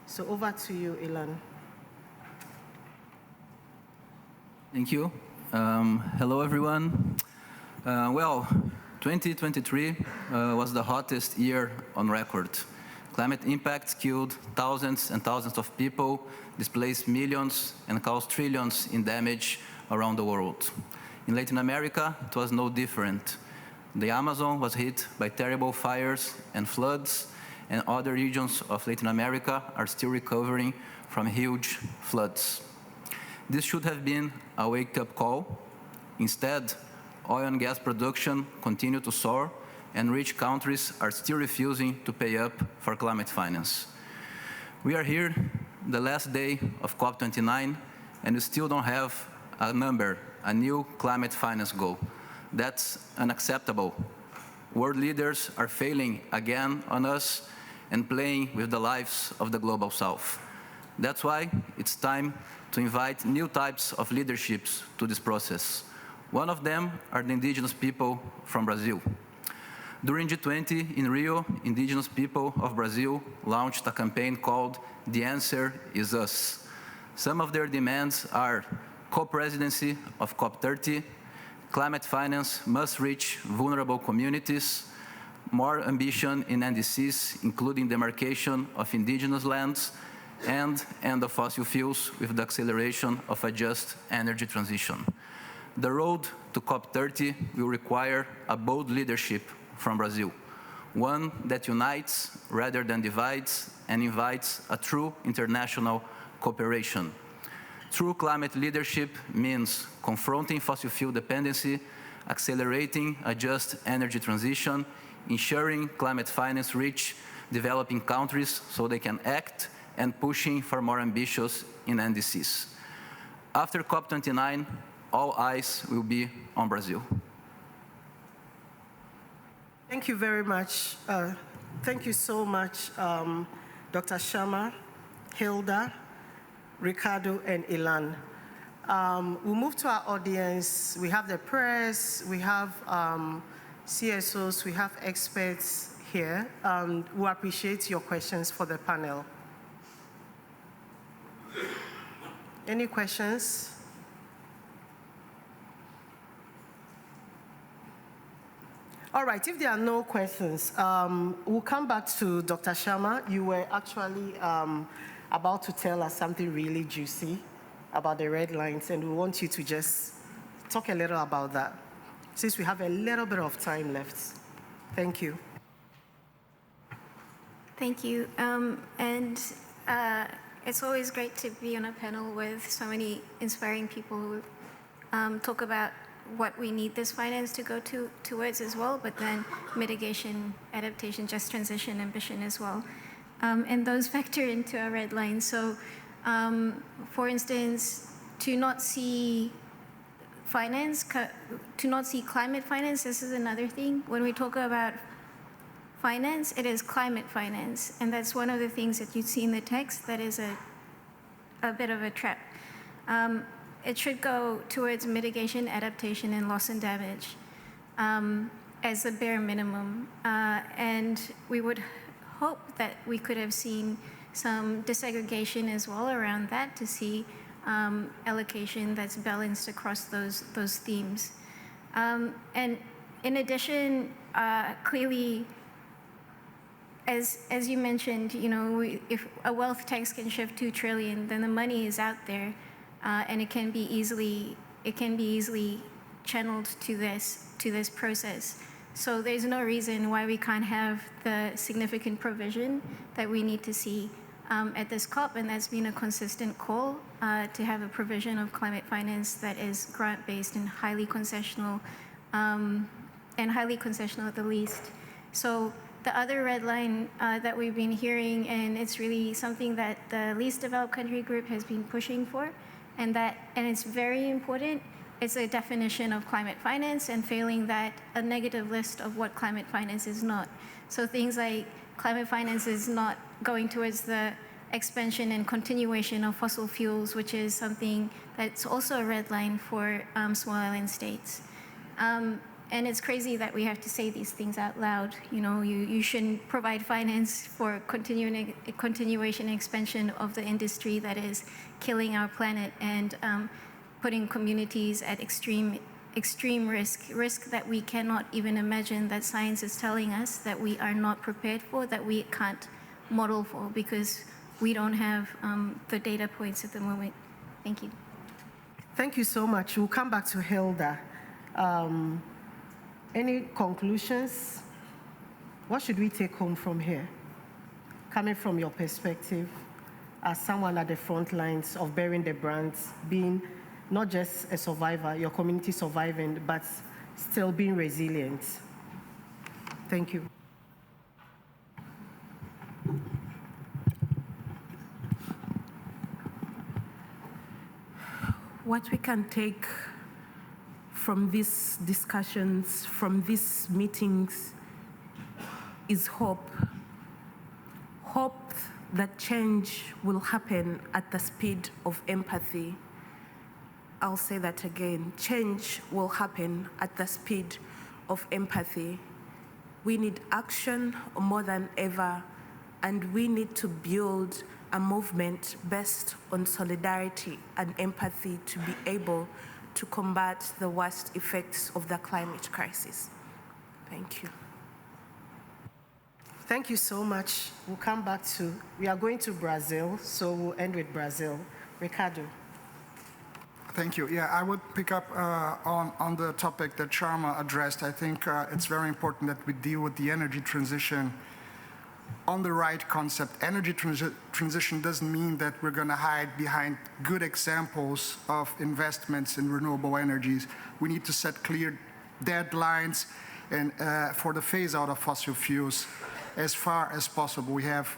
W: So over to you, Ilan.
M: Thank you. Hello, everyone. 2023 was the hottest year on record. Climate impacts killed thousands and thousands of people, displaced millions, and caused trillions in damage around the world. In Latin America, it was no different. The Amazon was hit by terrible fires and floods, and other regions of Latin America are still recovering from huge floods. This should have been a wake-up call. Instead, oil and gas production continued to soar, and rich countries are still refusing to pay up for climate finance. We are here, the last day of COP29, and we still don't have a number, a new climate finance goal. That's unacceptable. World leaders are failing again on us and playing with the lives of the Global South. That's why it's time to invite new types of leaderships to this process. One of them are the indigenous people from Brazil. During G20 in Rio, indigenous people of Brazil launched a campaign called The Answer is Us. Some of their demands are co-presidency of COP30, climate finance must reach vulnerable communities, more ambition in NDCs, including demarcation of indigenous lands, and end of fossil fuels with the acceleration of a just energy transition. The road to COP30 will require a bold leadership from Brazil, one that unites rather than divides and invites a true international cooperation. True climate leadership means confronting fossil fuel dependency, accelerating a just energy transition, ensuring climate finance reach developing countries so they can act, and pushing for more ambitious in NDCs. After COP29, all eyes will be on Brazil.
W: Thank you very much. Thank you so much, Dr. Sharma, Hilda, Ricardo, and Ilan. We'll move to our audience. We have the press, we have CSOs, we have experts here. We appreciate your questions for the panel. Any questions? All right, if there are no questions, we'll come back to Dr. Sharma. You were actually about to tell us something really juicy about the red lines, and we want you to just talk a little about that, since we have a little bit of time left. Thank you.
I: Thank you. It's always great to be on a panel with so many inspiring people who talk about what we need this finance to go towards as well, but then mitigation, adaptation, just transition, ambition as well. And those factor into our red line. So, for instance, to not see finance, to not see climate finance, this is another thing. When we talk about finance, it is climate finance. And that's one of the things that you see in the text that is a bit of a trap. It should go towards mitigation, adaptation, and loss and damage as the bare minimum. And we would hope that we could have seen some disaggregation as well around that to see allocation that's balanced across those themes. And in addition, clearly, as you mentioned, you know, if a wealth tax can shift 2 trillion, then the money is out there, and it can be easily channeled to this process. So there's no reason why we can't have the significant provision that we need to see at this COP, and that's been a consistent call to have a provision of climate finance that is grant-based and highly concessional at the least. So the other red line that we've been hearing, and it's really something that the least developed country group has been pushing for, and it's very important, it's a definition of climate finance, and failing that, a negative list of what climate finance is not. So things like climate finance is not going towards the expansion and continuation of fossil fuels, which is something that's also a red line for small island states. And it's crazy that we have to say these things out loud. You know, you shouldn't provide finance for continuation and expansion of the industry that is killing our planet and putting communities at extreme risk that we cannot even imagine, that science is telling us that we are not prepared for, that we can't model for, because we don't have the data points at the moment. Thank you.
W: Thank you so much. We'll come back to Hilda. Any conclusions? What should we take home from here? Coming from your perspective, as someone at the front lines of bearing the brands, being not just a survivor, your community surviving, but still being resilient. Thank you.
K: What we can take from these discussions, from these meetings, is hope. Hope that change will happen at the speed of empathy. I'll say that again. Change will happen at the speed of empathy. We need action more than ever, and we need to build a movement based on solidarity and empathy to be able to combat the worst effects of the climate crisis. Thank you.
W: Thank you so much. We'll come back to, we are going to Brazil, so we'll end with Brazil. Ricardo.
H: Thank you. Yeah, I would pick up on the topic that Sharma addressed. I think it's very important that we deal with the energy transition on the right concept. Energy transition doesn't mean that we're going to hide behind good examples of investments in renewable energies. We need to set clear deadlines and for the phase out of fossil fuels as far as possible. We have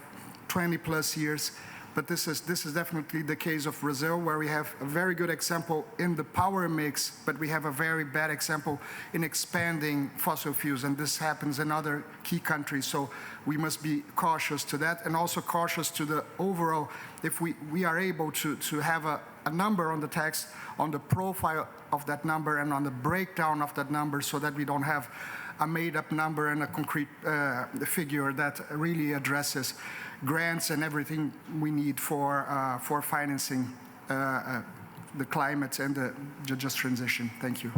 H: 20 plus years, but this is definitely the case of Brazil, where we have a very good example in the power mix, but we have a very bad example in expanding fossil fuels, and this happens in other key countries. So we must be cautious to that, and also cautious to the overall, if we are able to have a number on the text, on the profile of that number and on the breakdown of that number, so that we don't have a made-up number and a concrete figure that really addresses grants and everything we need for financing the climate and the just transition. Thank you.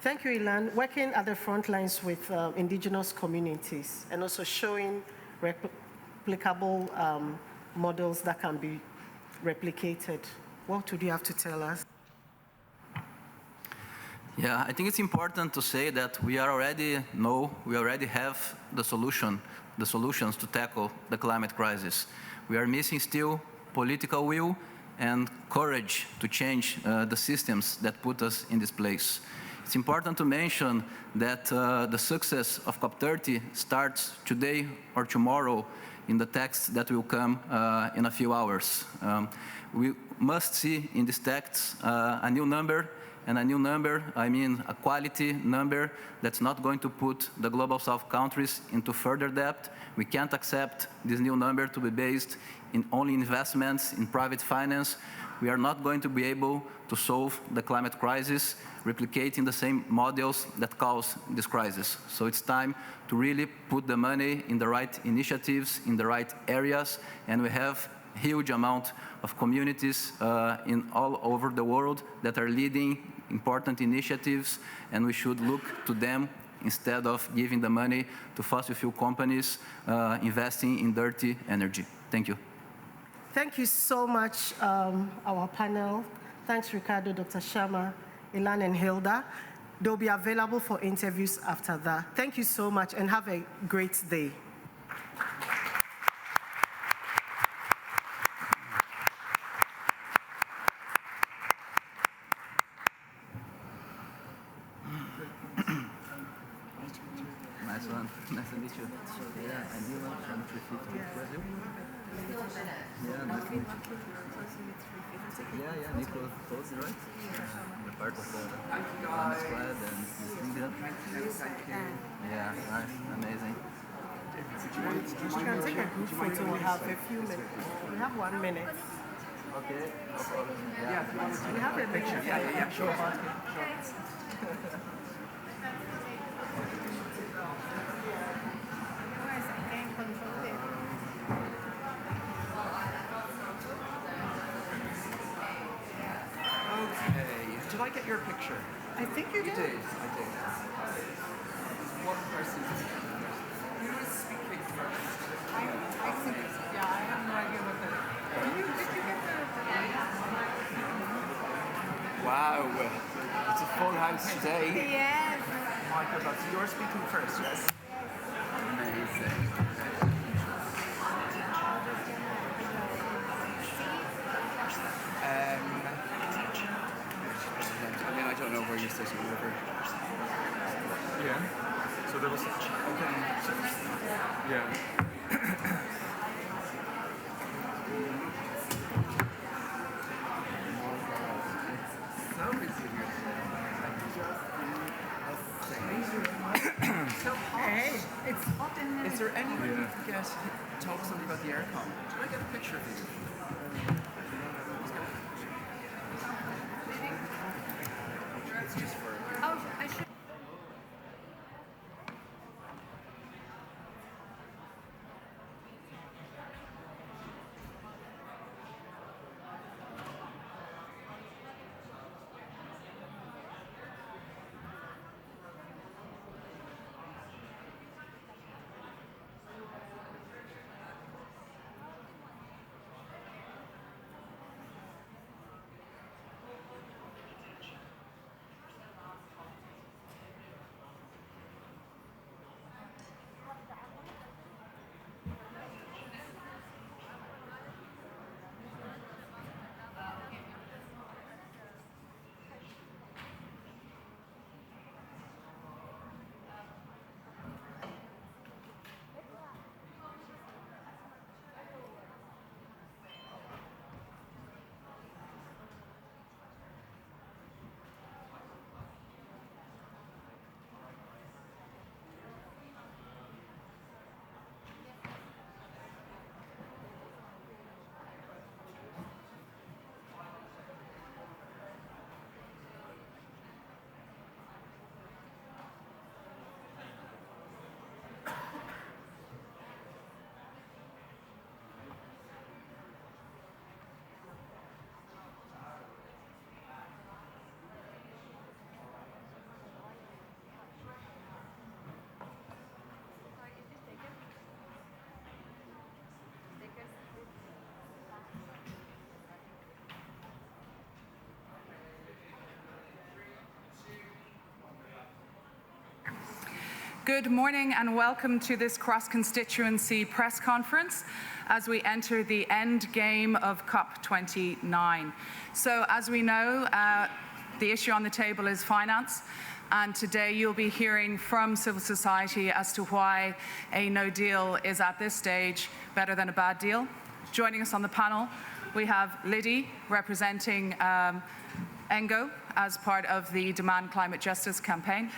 W: Thank you, Ilan. Working at the front lines with indigenous communities and also showing replicable models that can be replicated. What would you have to tell us?
M: Yeah, I think it's important to say that we already have the solutions to tackle the climate crisis. We are missing still political will and courage to change the systems that put us in this place. It's important to mention that the success of COP30 starts today or tomorrow in the text that will come in a few hours. We must see in this text a new number, and a new number, I mean a quality number that's not going to put the Global South countries into further debt. We can't accept this new number to be based in only investments in private finance. We are not going to be able to solve the climate crisis replicating the same models that cause this crisis. So it's time to really put the money in the right initiatives, in the right areas, and we have a huge amount of communities in all over the world that are leading important initiatives, and we should look to them instead of giving the money to fossil fuel companies investing in dirty energy. Thank you.
W: Thank you so much, our panel. Thanks, Ricardo, Dr. Sharma, Ilan, and Hilda. They'll be available for interviews after that. Thank you so much, and have a great day.
M: Nice one. Nice to meet you. Yeah, I'm Dylan from 350 Brazil. Yeah, nice to meet you. Yeah, Nico told you, right? We're part of the squad and this leader. Yeah, nice, amazing.
W: We can take a group photo. We have a few minutes. We have 1 minute.
M: Okay, no problem.
W: Yeah, we have a picture.
J: Yeah, sure. Okay, did I get your picture?
W: I think you did.
J: I did. One person. Who was speaking first? I think, yeah, I have no idea what that is. Did you get the... Wow, it's a full house today.
I: Yes.
J: Michael, so you're speaking first, yes? Amazing. I mean, I don't know where you're sitting, whatever. Yeah. So there was... Okay. Yeah.
W: Hey, it's hot in here.
J: Is there anyone who can talk something about the aircon? Can I get a picture of you? It's just for...
I: Oh, I should...
J: Good morning and welcome to this cross-constituency press conference as we enter the end game of COP29. So as we know, the issue on the table is finance, and today you'll be hearing from civil society as to why a no deal is at this stage better than a bad deal. Joining us on the panel, we have Liddy representing ENGO as part of the Demand Climate Justice campaign.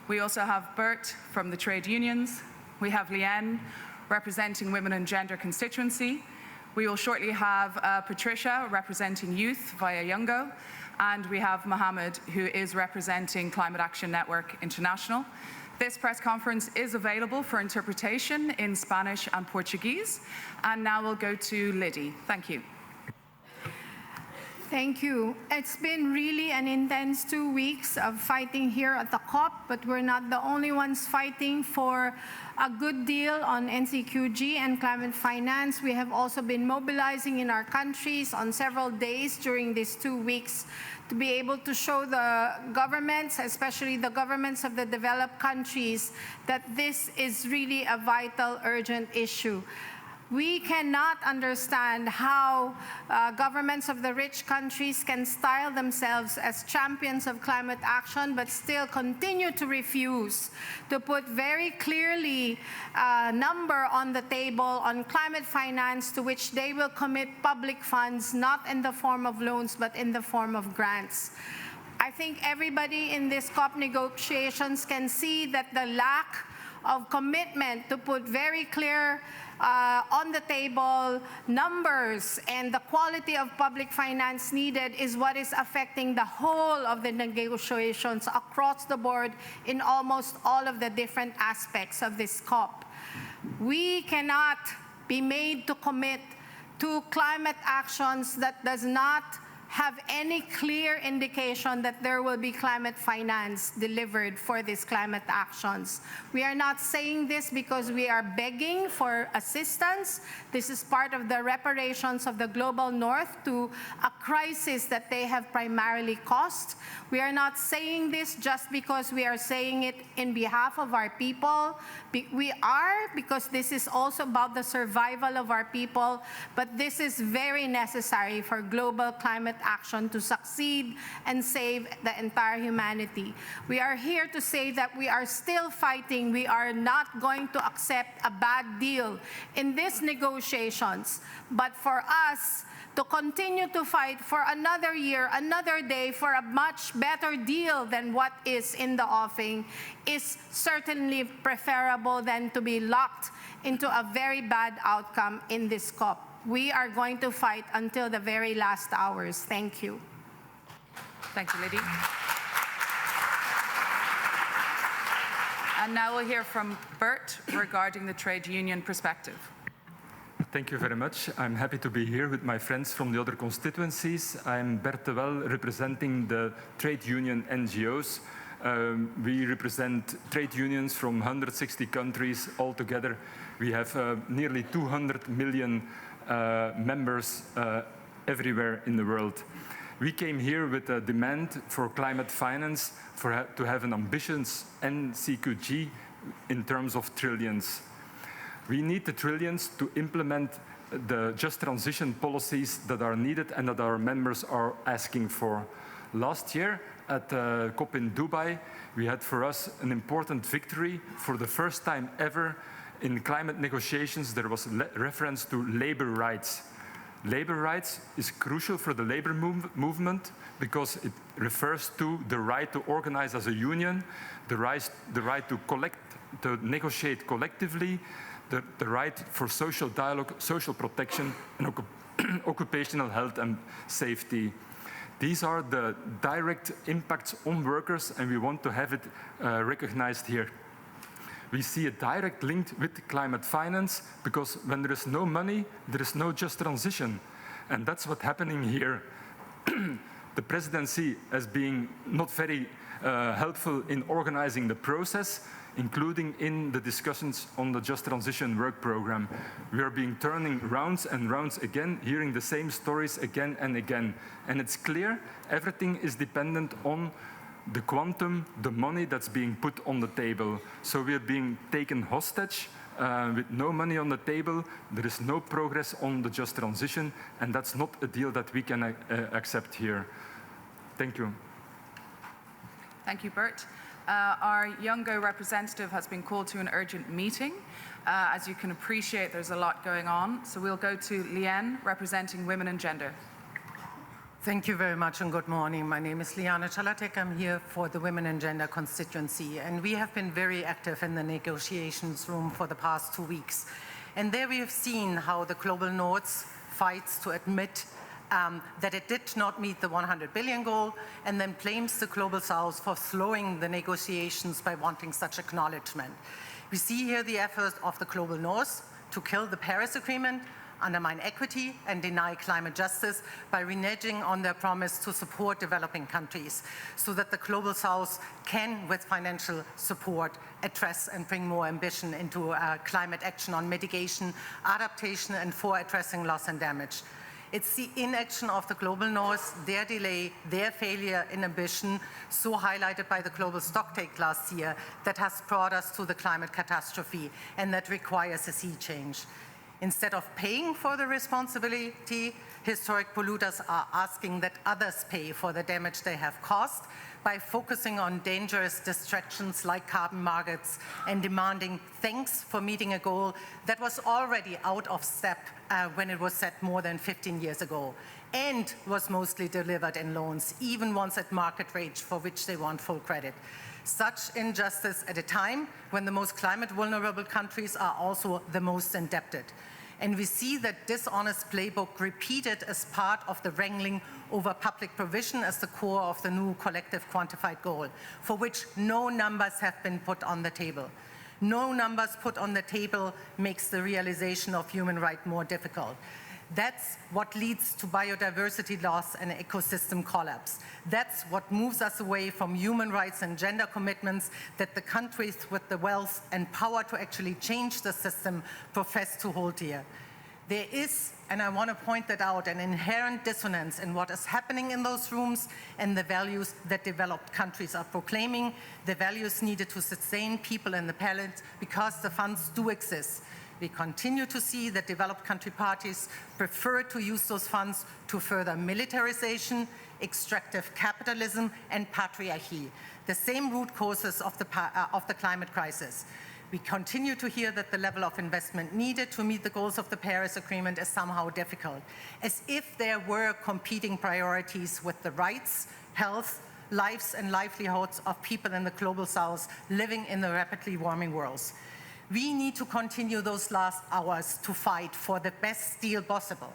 J: We also have Bert from the trade unions. We have Leanne representing Women and Gender constituency. We will shortly have Patricia representing youth via Youngo. And we have Mohammed, who is representing Climate Action Network International. This press conference is available for interpretation in Spanish and Portuguese. And now we'll go to Liddy. Thank you.
I: Thank you. It's been really an intense 2 weeks of fighting here at the COP, but we're not the only ones fighting for a good deal on NCQG and climate finance. We have also been mobilizing in our countries on several days during these 2 weeks to be able to show the governments, especially the governments of the developed countries, that this is really a vital, urgent issue. We cannot understand how governments of the rich countries can style themselves as champions of climate action, but still continue to refuse to put very clearly a number on the table on climate finance to which they will commit public funds, not in the form of loans, but in the form of grants. I think everybody in this COP negotiations can see that the lack of commitment to put very clear on the table numbers and the quality of public finance needed is what is affecting the whole of the negotiations across the board in almost all of the different aspects of this COP. We cannot be made to commit to climate actions that does not have any clear indication that there will be climate finance delivered for these climate actions. We are not saying this because we are begging for assistance. This is part of the reparations of the global north to a crisis that they have primarily caused. We are not saying this just because we are saying it in behalf of our people. We are, because this is also about the survival of our people, but this is very necessary for global climate action to succeed and save the entire humanity. We are here to say that we are still fighting. We are not going to accept a bad deal in these negotiations. But for us to continue to fight for another year, another day, for a much better deal than what is in the offing is certainly preferable than to be locked into a very bad outcome in this COP. We are going to fight until the very last hours. Thank you.
J: Thank you, Liddy. And now we'll hear from Bert regarding the trade union perspective.
N: Thank you very much. I'm happy to be here with my friends from the other constituencies. I'm Bert de Wel, representing the trade union NGOs. We represent trade unions from 160 countries altogether. We have nearly 200 million members everywhere in the world. We came here with a demand for climate finance to have an ambitious NCQG in terms of trillions. We need the trillions to implement the just transition policies that are needed and that our members are asking for. Last year at COP in Dubai, we had for us an important victory. For the first time ever in climate negotiations, there was a reference to labor rights. Labor rights is crucial for the labor movement because it refers to the right to organize as a union, the right to negotiate collectively, the right for social dialogue, social protection, and occupational health and safety. These are the direct impacts on workers, and we want to have it recognized here. We see a direct link with climate finance because when there is no money, there is no just transition. And that's what's happening here. The presidency as being not very helpful in organizing the process, including in the discussions on the Just Transition work program. We are being turning rounds and rounds again, hearing the same stories again and again. And it's clear everything is dependent on the quantum, the money that's being put on the table. So we're being taken hostage with no money on the table. There is no progress on the just transition, and that's not a deal that we can accept here. Thank you.
J: Thank you, Bert. Our Youngo representative has been called to an urgent meeting. As you can appreciate, there's a lot going on. So we'll go to Liane, representing Women and Gender.
Q: Thank you very much and good morning. My name is Liana Chalatek. I'm here for the Women and Gender constituency, and we have been very active in the negotiations room for the past 2 weeks. And there we have seen how the Global North fights to admit that it did not meet the 100 billion goal, and then blames the Global South for slowing the negotiations by wanting such acknowledgement. We see here the effort of the Global North to kill the Paris Agreement, undermine equity, and deny climate justice by reneging on their promise to support developing countries so that the Global South can, with financial support, address and bring more ambition into climate action on mitigation, adaptation, and for addressing loss and damage. It's the inaction of the Global North, their delay, their failure in ambition, so highlighted by the global stocktake last year, that has brought us to the climate catastrophe and that requires a sea change. Instead of paying for the responsibility, historic polluters are asking that others pay for the damage they have caused by focusing on dangerous distractions like carbon markets and demanding thanks for meeting a goal that was already out of step when it was set more than 15 years ago and was mostly delivered in loans, even once at market rates for which they want full credit. Such injustice at a time when the most climate vulnerable countries are also the most indebted. And we see that dishonest playbook repeated as part of the wrangling over public provision as the core of the new collective quantified goal, for which no numbers have been put on the table. No numbers put on the table makes the realization of human rights more difficult. That's what leads to biodiversity loss and ecosystem collapse. That's what moves us away from human rights and gender commitments that the countries with the wealth and power to actually change the system profess to hold dear. There is, and I want to point that out, an inherent dissonance in what is happening in those rooms and the values that developed countries are proclaiming, the values needed to sustain people in the planet because the funds do exist. We continue to see that developed country parties prefer to use those funds to further militarization, extractive capitalism, and patriarchy, the same root causes of the climate crisis. We continue to hear that the level of investment needed to meet the goals of the Paris Agreement is somehow difficult, as if there were competing priorities with the rights, health, lives, and livelihoods of people in the Global South living in the rapidly warming world. We need to continue those last hours to fight for the best deal possible.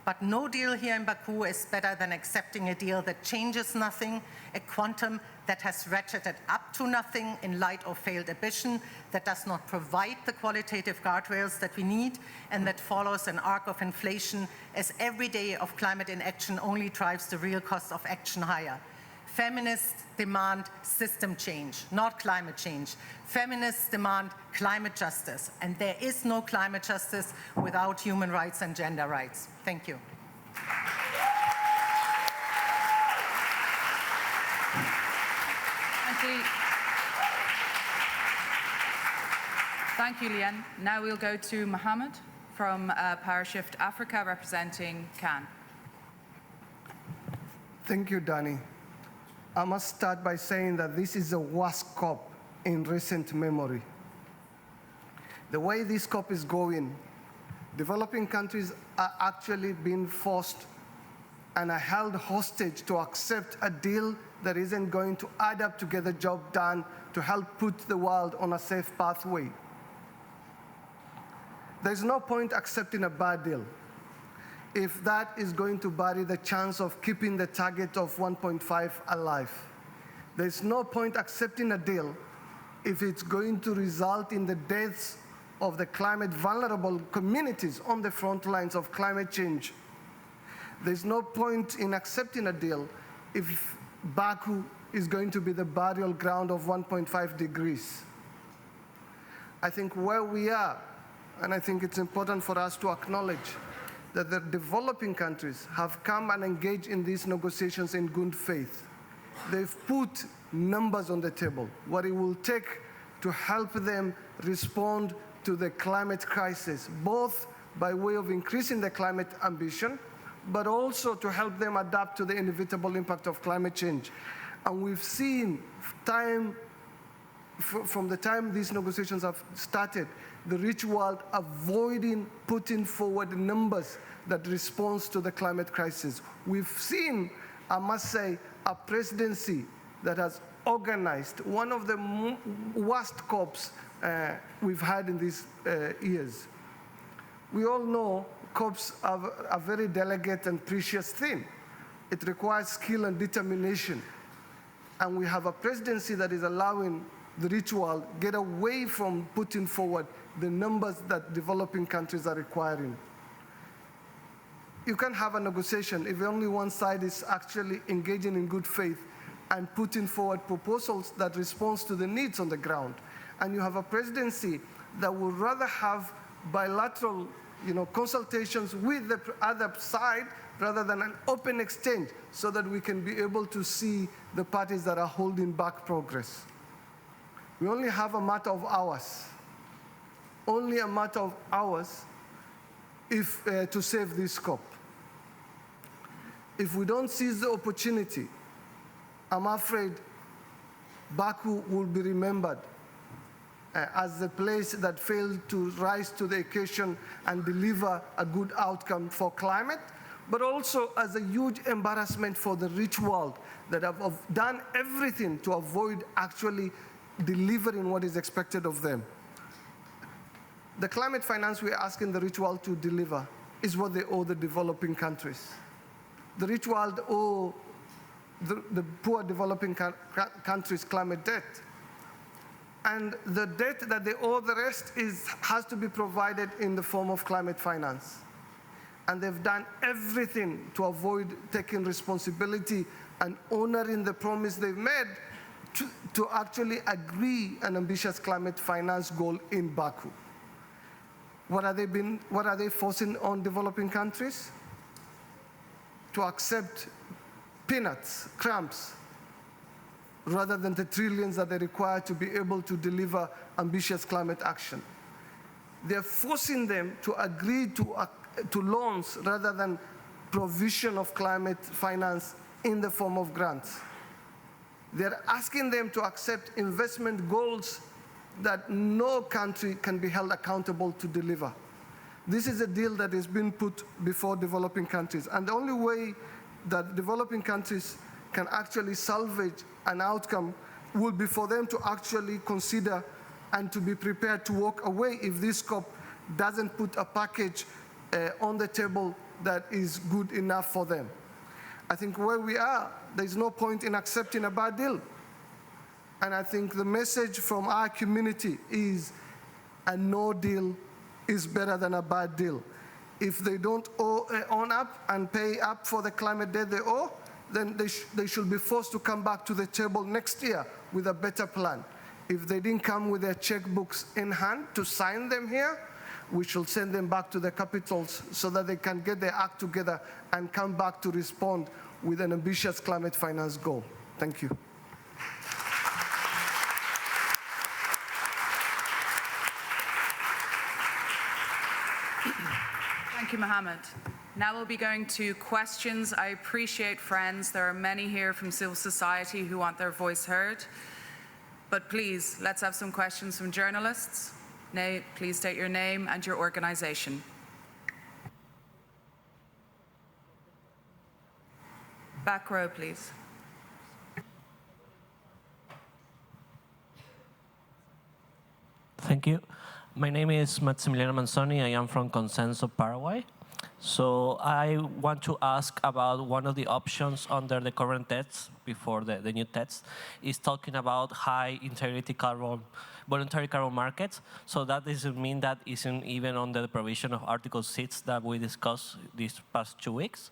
Q: But no deal here in Baku is better than accepting a deal that changes nothing, a quantum that has ratcheted up to nothing in light of failed ambition, that does not provide the qualitative guardrails that we need, and that follows an arc of inflation as every day of climate inaction only drives the real cost of action higher. Feminists demand system change, not climate change. Feminists demand climate justice, and there is no climate justice without human rights and gender rights. Thank you.
J: Thank you, Liane. Now we'll go to Mohammed from PowerShift Africa, representing Cannes.
T: Thank you, Danny. I must start by saying that this is the worst COP in recent memory. The way this COP is going, developing countries are actually being forced and are held hostage to accept a deal that isn't going to add up to get the job done to help put the world on a safe pathway. There's no point accepting a bad deal if that is going to bury the chance of keeping the target of 1.5 alive. There's no point accepting a deal if it's going to result in the deaths of the climate vulnerable communities on the front lines of climate change. There's no point in accepting a deal if Baku is going to be the burial ground of 1.5 degrees. I think where we are, and I think it's important for us to acknowledge that the developing countries have come and engaged in these negotiations in good faith. They've put numbers on the table, what it will take to help them respond to the climate crisis, both by way of increasing the climate ambition, but also to help them adapt to the inevitable impact of climate change. And we've seen from the time these negotiations have started, the rich world avoiding putting forward numbers that responds to the climate crisis. We've seen, I must say, a presidency that has organized one of the worst COPs we've had in these years. We all know COPs are a very delicate and precious thing. It requires skill and determination. And we have a presidency that is allowing the rich world get away from putting forward the numbers that developing countries are requiring. You can't have a negotiation if only one side is actually engaging in good faith and putting forward proposals that respond to the needs on the ground. And you have a presidency that would rather have bilateral consultations with the other side rather than an open exchange so that we can be able to see the parties that are holding back progress. We only have a matter of hours, only a matter of hours to save this COP. If we don't seize the opportunity, I'm afraid Baku will be remembered as the place that failed to rise to the occasion and deliver a good outcome for climate, but also as a huge embarrassment for the rich world that have done everything to avoid actually delivering what is expected of them. The climate finance we're asking the rich world to deliver is what they owe the developing countries. The rich world owe the poor developing countries climate debt. And the debt that they owe the rest has to be provided in the form of climate finance. And they've done everything to avoid taking responsibility and honoring the promise they've made to actually agree an ambitious climate finance goal in Baku. What are they forcing on developing countries? To accept peanuts, crumbs, rather than the trillions that they require to be able to deliver ambitious climate action. They're forcing them to agree to loans rather than provision of climate finance in the form of grants. They're asking them to accept investment goals that no country can be held accountable to deliver. This is a deal that has been put before developing countries. And the only way that developing countries can actually salvage an outcome will be for them to actually consider and to be prepared to walk away if this COP doesn't put a package on the table that is good enough for them. I think where we are, there's no point in accepting a bad deal. And I think the message from our community is a no deal is better than a bad deal. If they don't own up and pay up for the climate debt they owe, then they should be forced to come back to the table next year with a better plan. If they didn't come with their checkbooks in hand to sign them here, we should send them back to their capitals so that they can get their act together and come back to respond with an ambitious climate finance goal. Thank you.
J: Thank you, Mohammed. Now we'll be going to questions. I appreciate, friends, there are many here from civil society who want their voice heard. But please, let's have some questions from journalists. Please state your name and your organization. Back row, please.
R: Thank you. My name is Maximiliano Manzoni. I am from Consenso, Paraguay. So I want to ask about one of the options under the current text, before the new text, is talking about high integrity carbon, voluntary carbon markets. So that doesn't mean that isn't even under the provision of Article 6 that we discussed these past 2 weeks?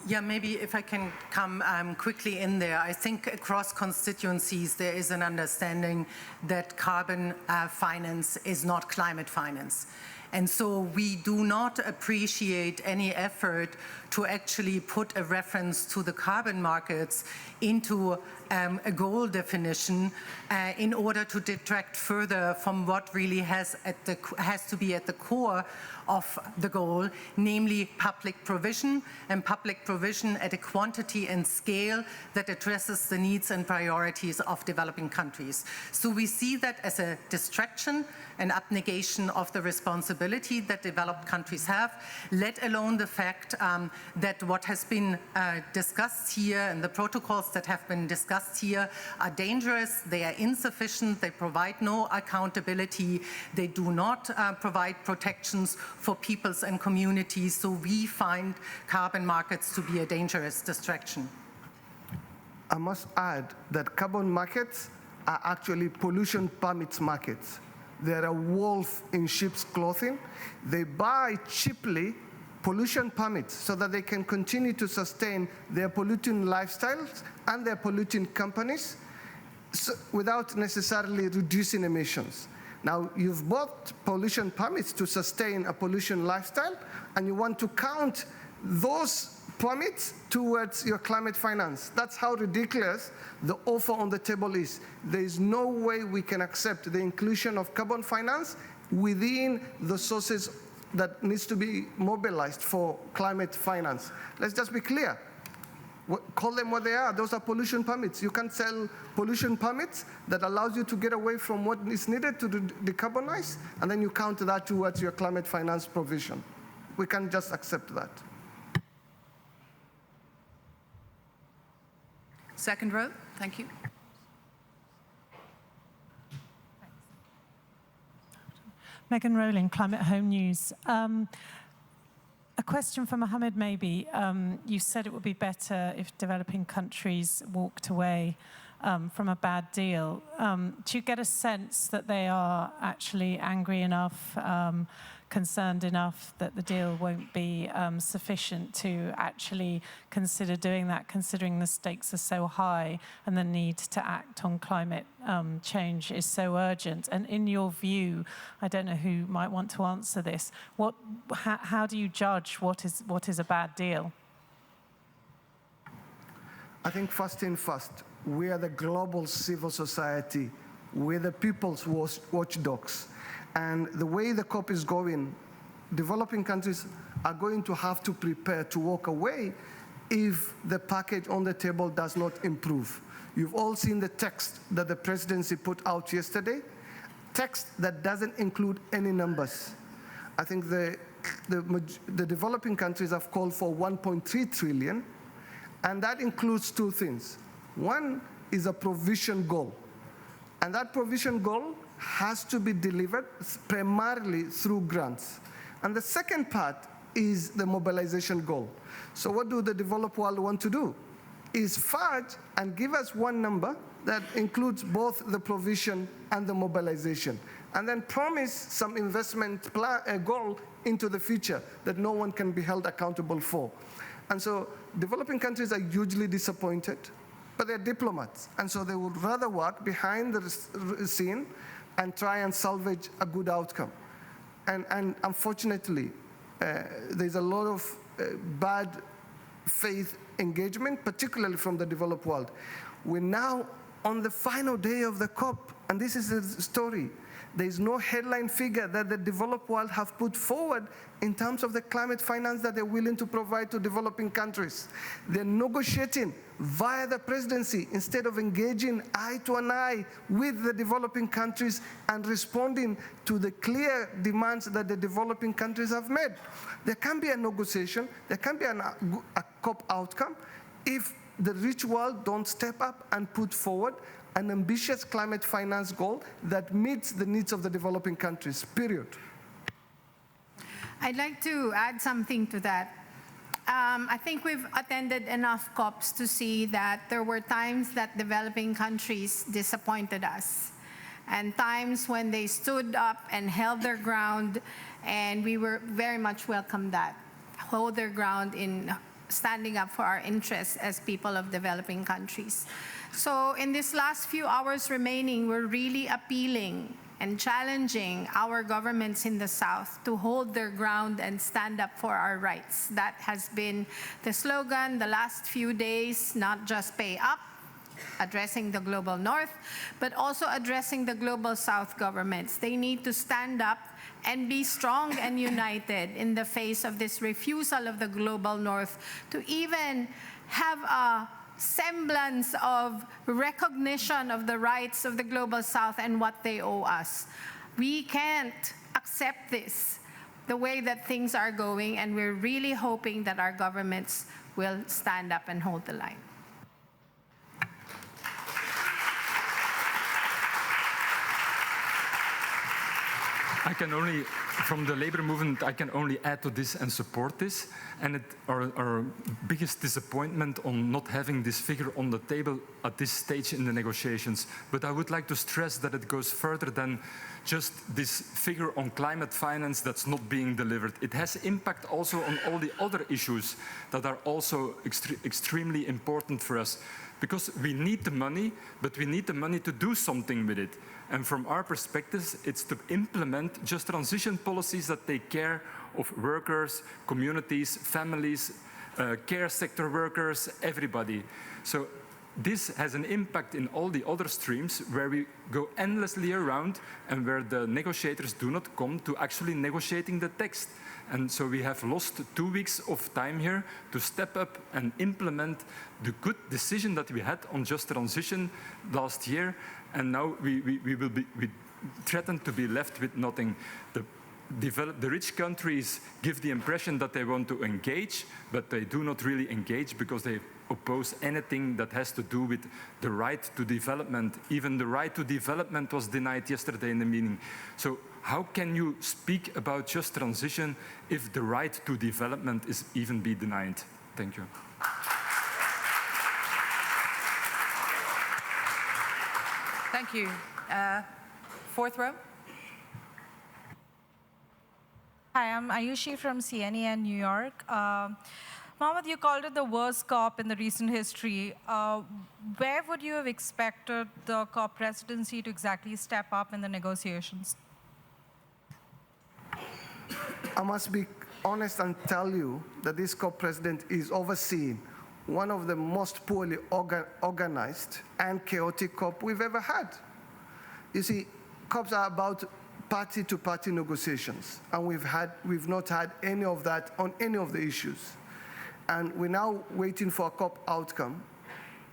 Q: Yeah, maybe if I can come quickly in there. I think across constituencies there is an understanding that carbon finance is not climate finance. And so we do not appreciate any effort to actually put a reference to the carbon markets into a goal definition in order to detract further from what really has to be at the core of the goal, namely public provision, and public provision at a quantity and scale that addresses the needs and priorities of developing countries. So we see that as a distraction, an abnegation of the responsibility that developed countries have, let alone the fact that what has been discussed here and the protocols that have been discussed here are dangerous, they are insufficient, they provide no accountability, they do not provide protections for peoples and communities, so we find carbon markets to be a dangerous distraction.
T: I must add that carbon markets are actually pollution permits markets. They're a wolf in sheep's clothing. They buy cheaply pollution permits so that they can continue to sustain their polluting lifestyles and their polluting companies without necessarily reducing emissions. Now, you've bought pollution permits to sustain a pollution lifestyle, and you want to count those permits towards your climate finance. That's how ridiculous the offer on the table is. There is no way we can accept the inclusion of carbon finance within the sources that needs to be mobilized for climate finance. Let's just be clear. Call them what they are. Those are pollution permits. You can't sell pollution permits that allows you to get away from what is needed to decarbonize, and then you count that towards your climate finance provision. We can't just accept that.
J: Second row, thank you.
D: Megan Rowling, Climate Home News. A question for Mohammed maybe. You said it would be better if developing countries walked away from a bad deal. Do you get a sense that they are actually angry enough, concerned enough that the deal won't be sufficient to actually consider doing that, considering the stakes are so high and the need to act on climate change is so urgent? And in your view, I don't know who might want to answer this, how do you judge what is a bad deal?
T: I think first thing first, we are the global civil society. We're the people's watchdogs. And the way the COP is going, developing countries are going to have to prepare to walk away if the package on the table does not improve. You've all seen the text that the presidency put out yesterday, text that doesn't include any numbers. I think the developing countries have called for 1.3 trillion, and that includes two things. One is a provision goal, and that provision goal has to be delivered primarily through grants. And the second part is the mobilization goal. So what do the developed world want to do? Is fudge and give us one number that includes both the provision and the mobilization, and then promise some investment goal into the future that no one can be held accountable for. And so developing countries are hugely disappointed, but they're diplomats, and so they would rather work behind the scene and try and salvage a good outcome. And unfortunately, there's a lot of bad faith engagement, particularly from the developed world. We're now on the final day of the COP, and this is the story. There's no headline figure that the developed world have put forward in terms of the climate finance that they're willing to provide to developing countries. They're negotiating via the presidency instead of engaging eye to an eye with the developing countries and responding to the clear demands that the developing countries have made. There can be a negotiation, there can be a COP outcome if the rich world don't step up and put forward an ambitious climate finance goal that meets the needs of the developing countries, period.
S: I'd like to add something to that. I think we've attended enough COPs to see that there were times that developing countries disappointed us, and times when they stood up and held their ground, and we were very much welcome that, hold their ground in standing up for our interests as people of developing countries. So in this last few hours remaining, we're really appealing and challenging our governments in the South to hold their ground and stand up for our rights. That has been the slogan the last few days, not just pay up, addressing the global North, but also addressing the global South governments. They need to stand up and be strong and united in the face of this refusal of the global North to even have a semblance of recognition of the rights of the global South and what they owe us. We can't accept this, the way that things are going, and we're really hoping that our governments will stand up and hold the line.
N: I can only, from the labor movement, I can only add to this and support this. And our biggest disappointment on not having this figure on the table at this stage in the negotiations. But I would like to stress that it goes further than just this figure on climate finance that's not being delivered. It has impact also on all the other issues that are also extremely important for us. Because we need the money, but we need the money to do something with it. And from our perspective, it's to implement just transition policies that take care of workers, communities, families, care sector workers, everybody. So this has an impact in all the other streams where we go endlessly around and where the negotiators do not come to actually negotiating the text. And so we have lost 2 weeks of time here to step up and implement the good decision that we had on just transition last year. And now we threaten to be left with nothing. The rich countries give the impression that they want to engage, but they do not really engage because they oppose anything that has to do with the right to development. Even the right to development was denied yesterday in the meeting. So how can you speak about just transition if the right to development is even be denied? Thank you.
J: Thank you. Fourth row.
E: Hi, I'm Ayushi from CNN New York. Mohammed, you called it the worst COP in the recent history. Where would you have expected the COP presidency to exactly step up in the negotiations?
T: I must be honest and tell you that this COP president is overseeing one of the most poorly organized and chaotic COP we've ever had. You see, COPs are about party-to-party negotiations, and we've not had any of that on any of the issues. And we're now waiting for a COP outcome,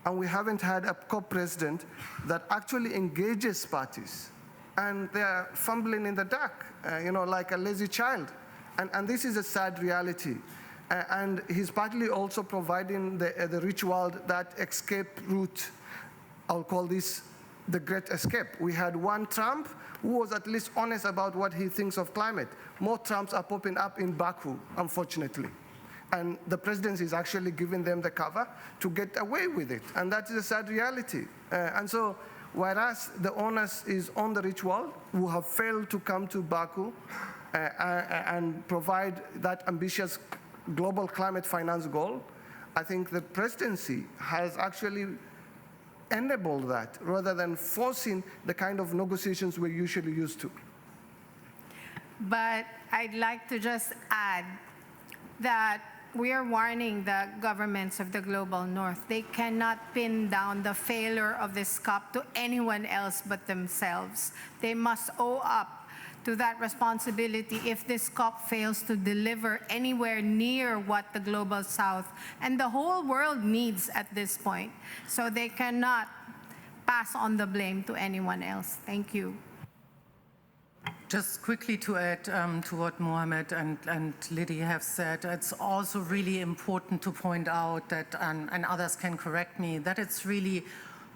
T: and we haven't had a COP president that actually engages parties. And they're fumbling in the dark, like a lazy child. And this is a sad reality. And he's partly also providing the rich world that escape route. I'll call this the great escape. We had one Trump who was at least honest about what he thinks of climate. More Trumps are popping up in Baku, unfortunately. And the presidency is actually giving them the cover to get away with it. And that is a sad reality. And so, whereas the onus is on the rich world, who have failed to come to Baku and provide that ambitious global climate finance goal, I think the presidency has actually enabled that rather than forcing the kind of negotiations we're usually used to.
S: But I'd like to just add that we are warning the governments of the global North. They cannot pin down the failure of this COP to anyone else but themselves. They must owe up to that responsibility if this COP fails to deliver anywhere near what the global South and the whole world needs at this point. So they cannot pass on the blame to anyone else. Thank you.
Q: Just quickly to add to what Mohammed and Liddy have said, it's also really important to point out that, and others can correct me, that it's really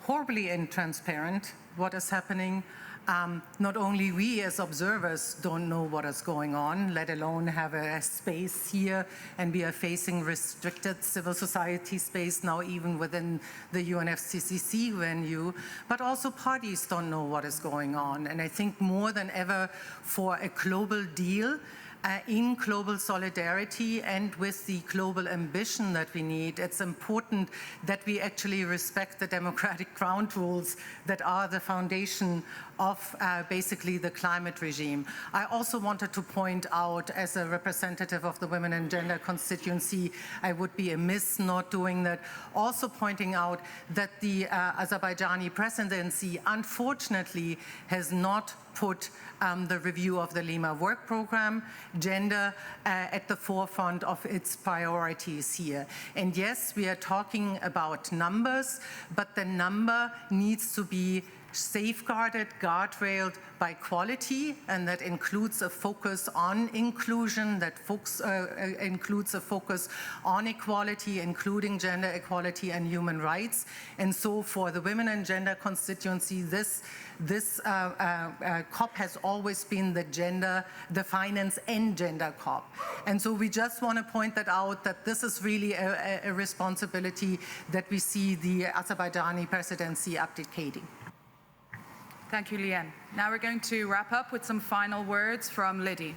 Q: horribly intransparent what is happening. Not only we as observers don't know what is going on, let alone have a space here, and we are facing restricted civil society space now even within the UNFCCC venue, but also parties don't know what is going on. And I think more than ever for a global deal, in global solidarity and with the global ambition that we need, it's important that we actually respect the democratic ground rules that are the foundation of basically the climate regime. I also wanted to point out, as a representative of the Women and Gender constituency, I would be amiss not doing that, also pointing out that the Azerbaijani presidency unfortunately has not put the review of the Lima work program, gender, at the forefront of its priorities here. And yes, we are talking about numbers, but the number needs to be safeguarded, guardrailed by quality, and that includes a focus on inclusion, that includes a focus on equality, including gender equality and human rights. And so for the Women and Gender constituency, this COP has always been the finance and gender COP. And so we just want to point that out, that this is really a responsibility that we see the Azerbaijani presidency abdicating.
J: Thank you, Leanne. Now we're going to wrap up with some final words from Liddy.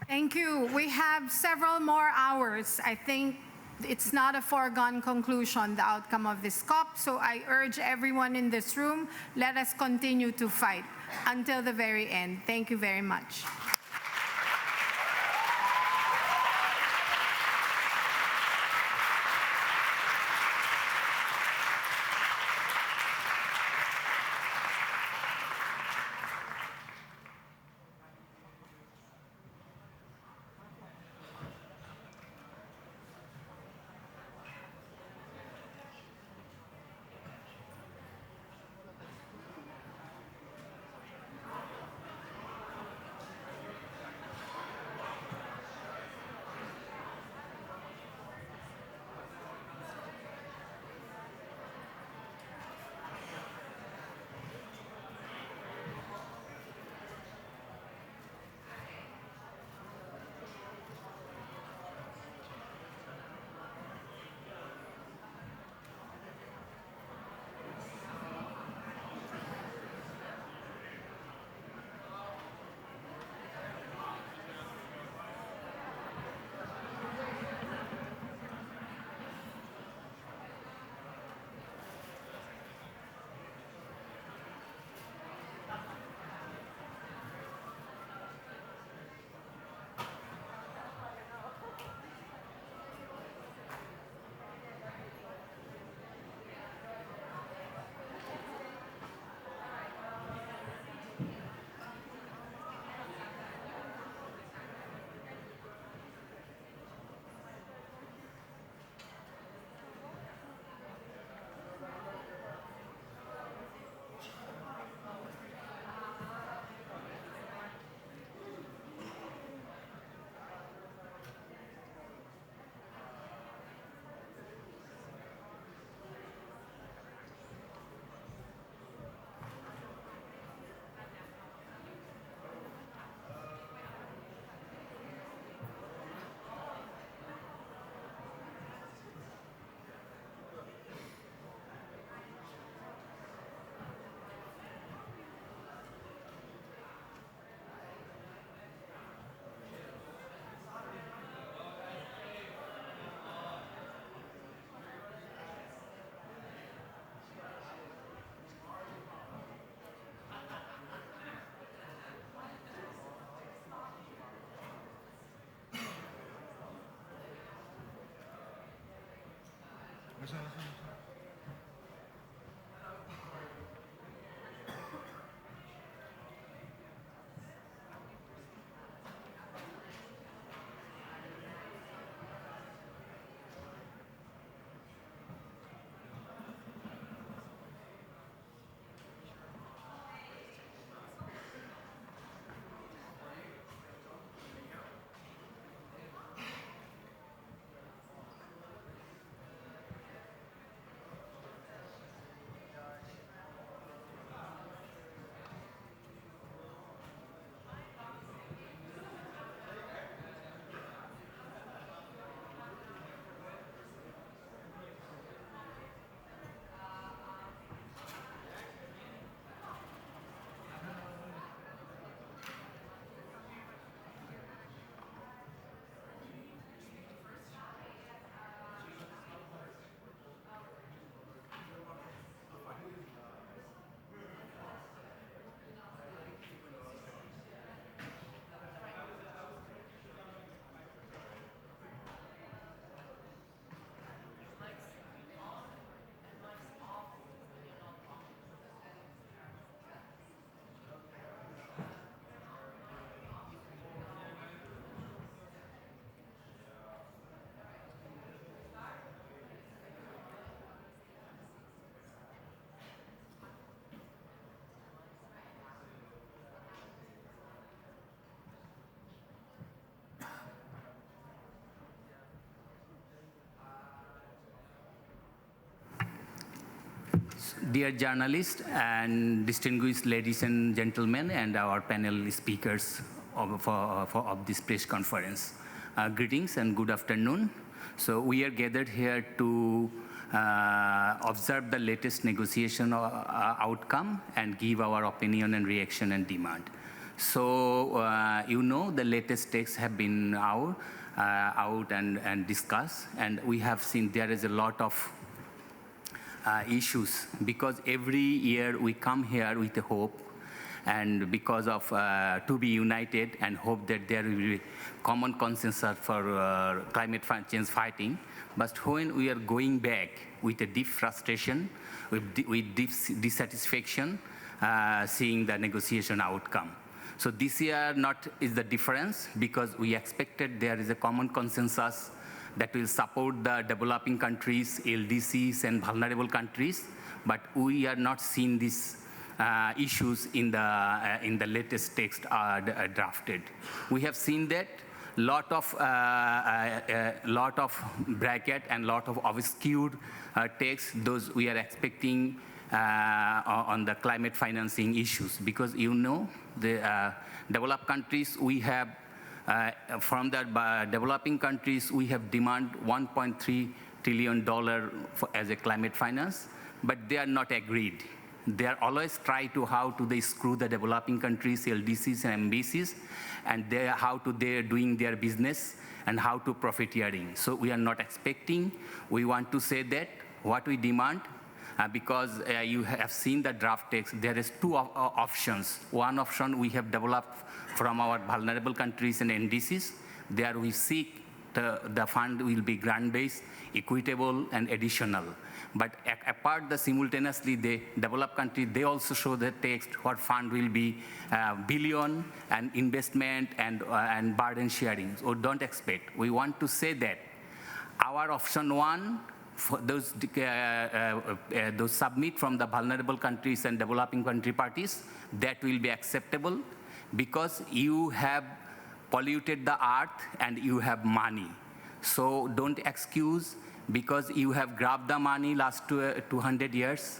S: Thank you. We have several more hours. I think it's not a foregone conclusion, the outcome of this COP, so I urge everyone in this room, let us continue to fight until the very end. Thank you very much.
O: dear journalists and distinguished ladies and gentlemen, and our panel speakers of this press conference. Greetings and good afternoon. So we are gathered here to observe the latest negotiation outcome and give our opinion and reaction and demand. So the latest texts have been out and discussed, and we have seen there is a lot of issues, because every year we come here with a hope, and because of to be united and hope that there will be common consensus for climate change fighting. But when we are going back with a deep frustration, with deep dissatisfaction, seeing the negotiation outcome. So this year is the difference, because we expected there is a common consensus that will support the developing countries, LDCs, and vulnerable countries. But we are not seeing these issues in the latest text drafted. We have seen that lot of bracket and lot of obscured text, those we are expecting on the climate financing issues, because the developed countries we have. From the developing countries, we have demand $1.3 trillion as a climate finance, but they are not agreed. They are always try to how to they screw the developing countries, LDCs and MBCs, and how to they are doing their business and how to profiteering. So we are not expecting. We want to say that what we demand, because you have seen the draft text, there is two options. One option we have developed from our vulnerable countries and NDCs. There we seek the fund will be grant-based, equitable, and additional. But apart simultaneously, the developed countries, they also show the text what fund will be billion and investment and burden sharing. So don't expect. We want to say that our option one, for those submit from the vulnerable countries and developing country parties, that will be acceptable, because you have polluted the earth and you have money. So don't excuse, because you have grabbed the money last 200 years.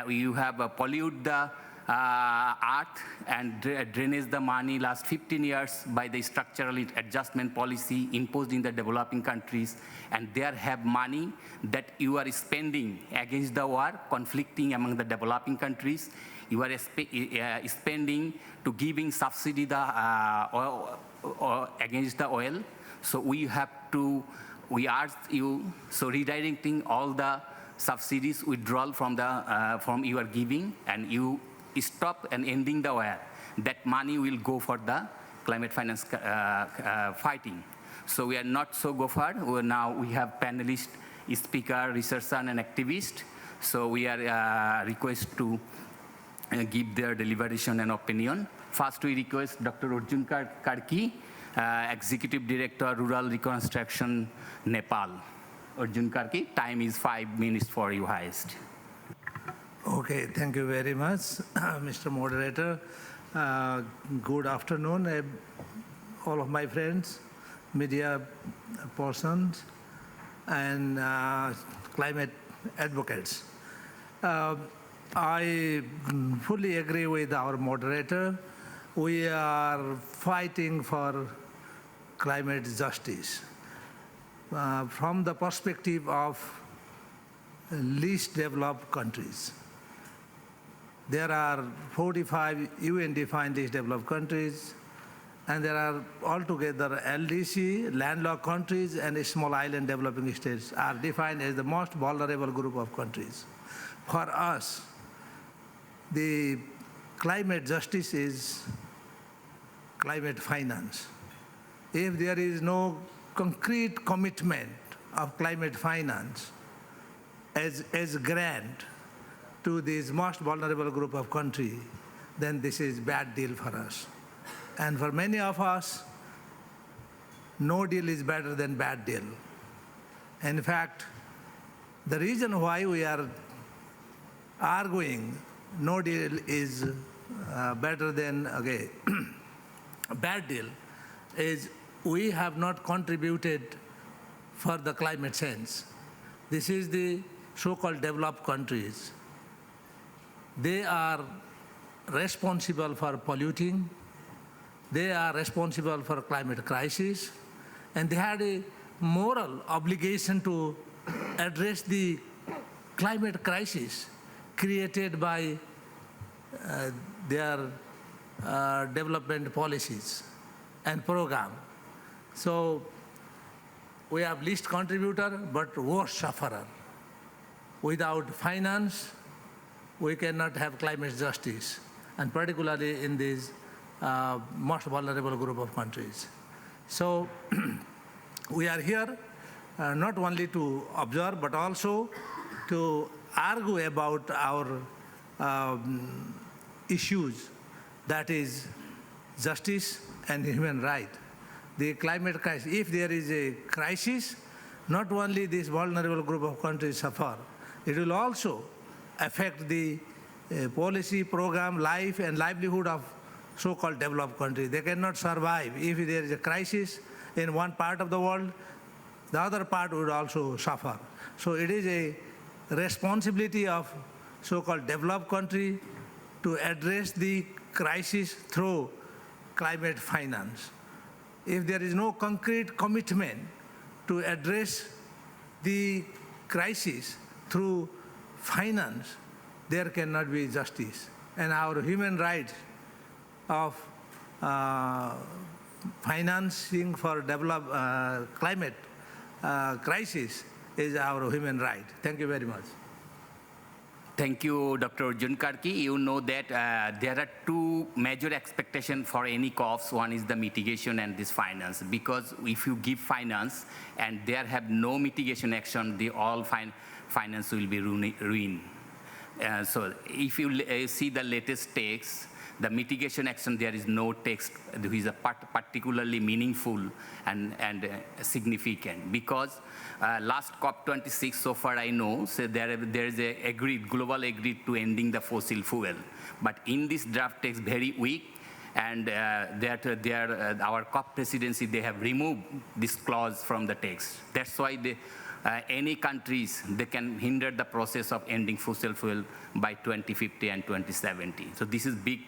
O: You have polluted the earth and drained the money last 15 years by the structural adjustment policy imposed in the developing countries, and there have money that you are spending against the war, conflicting among the developing countries. You are spending to giving subsidy oil, against the oil. So we ask you, so redirecting all the subsidies withdrawal from your giving, and you stop and ending the oil. That money will go for the climate finance fighting. So we are not so go far. Now we have panelists, speaker, researcher, and activist. So we are request to give their deliberation and opinion. First, we request Dr. Arjun Karki, Executive Director, Rural Reconstruction, Nepal. Arjun Karki, time is 5 minutes for you highest.
P: Okay, thank you very much, Mr. Moderator. Good afternoon, all of my friends, media persons, and climate advocates. I fully agree with our moderator. We are fighting for climate justice from the perspective of least developed countries. There are 45 UN-defined least developed countries, and there are altogether LDC, landlocked countries, and small island developing states are defined as the most vulnerable group of countries. For us, the climate justice is climate finance. If there is no concrete commitment of climate finance as grant to this most vulnerable group of countries, then this is bad deal for us. And for many of us, no deal is better than bad deal. In fact, the reason why we are arguing no deal is better than bad deal is we have not contributed for the climate change. This is the so-called developed countries. they are responsible for polluting, they are responsible for climate crisis, and they had a moral obligation to address the climate crisis created by their development policies and program. So we have least contributor, but worst sufferer. Without finance, we cannot have climate justice, and particularly in these most vulnerable group of countries. So we are here not only to observe, but also to argue about our issues, that is justice and human right. The climate crisis, if there is a crisis, not only this vulnerable group of countries suffer, it will also affect the policy, program, life and livelihood of so-called developed countries. They cannot survive. If there is a crisis in one part of the world, the other part would also suffer. So it is a responsibility of so-called developed country to address the crisis through climate finance. If there is no concrete commitment to address the crisis through finance, there cannot be justice. And our human rights of financing for climate crisis is our human right. Thank you very much.
O: Thank you, Dr. Arjun Karki. You know that there are two major expectations for any COPs. One is the mitigation and this finance. Because if you give finance and there have no mitigation action, the all finance will be ruined. So if you see the latest text, the mitigation action, there is no text which is particularly meaningful and significant, because last COP26, so far I know, so there is a global agreed to ending the fossil fuel. But in this draft text, very weak, and our COP presidency, they have removed this clause from the text. That's why any countries, they can hinder the process of ending fossil fuel by 2050 and 2070. So this is big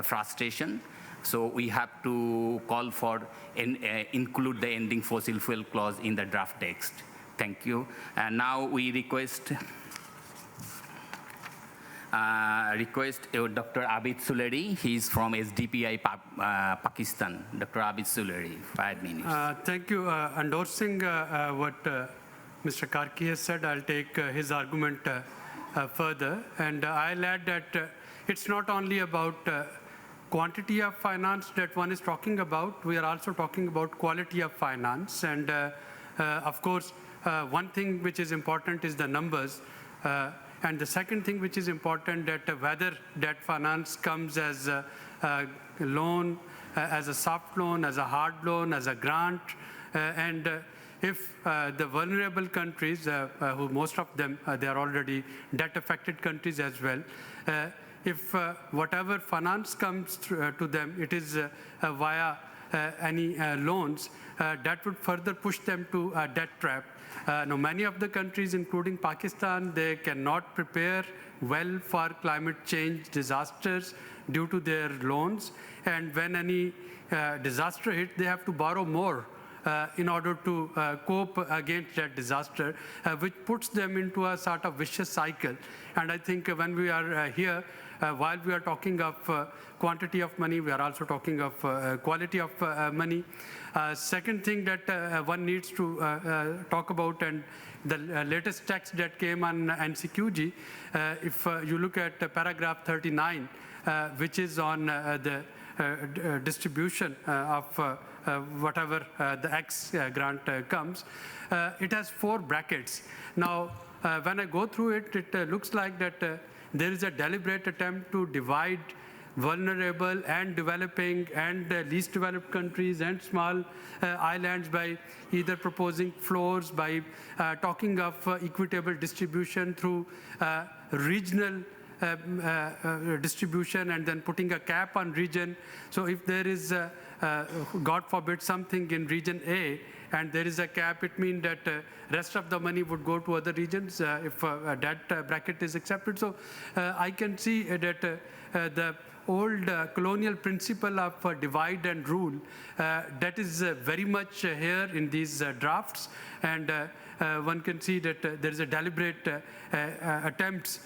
O: frustration. So we have to call for include the ending fossil fuel clause in the draft text. Thank you. And now we request Dr. Abid Suleri. He's from SDPI Pakistan. Dr. Abid Suleri, 5 minutes.
A: Thank you. Endorsing what Mr. Karki has said, I'll take his argument further. And I'll add that it's not only about quantity of finance that one is talking about, we are also talking about quality of finance. And of course, one thing which is important is the numbers. And the second thing which is important, that whether that finance comes as a loan, as a soft loan, as a hard loan, as a grant, and if the vulnerable countries, who most of them, they are already debt-affected countries as well, if whatever finance comes to them, it is via any loans, that would further push them to a debt trap. Now, many of the countries, including Pakistan, they cannot prepare well for climate change disasters due to their loans. And when any disaster hits, they have to borrow more in order to cope against that disaster, which puts them into a sort of vicious cycle. And I think when we are here, while we are talking of quantity of money, we are also talking of quality of money. Second thing that one needs to talk about, and the latest text that came on NCQG, if you look at paragraph 39, which is on the distribution of whatever the X grant comes, it has 4 brackets. Now, when I go through it, it looks like that there is a deliberate attempt to divide vulnerable and developing and least developed countries and small islands by either proposing floors, by talking of equitable distribution through regional distribution, and then putting a cap on region. So if there is, God forbid, something in region A, and there is a cap, it means that rest of the money would go to other regions if that bracket is accepted. So I can see that the old colonial principle of divide and rule, that is very much here in these drafts, and one can see that there is a deliberate attempts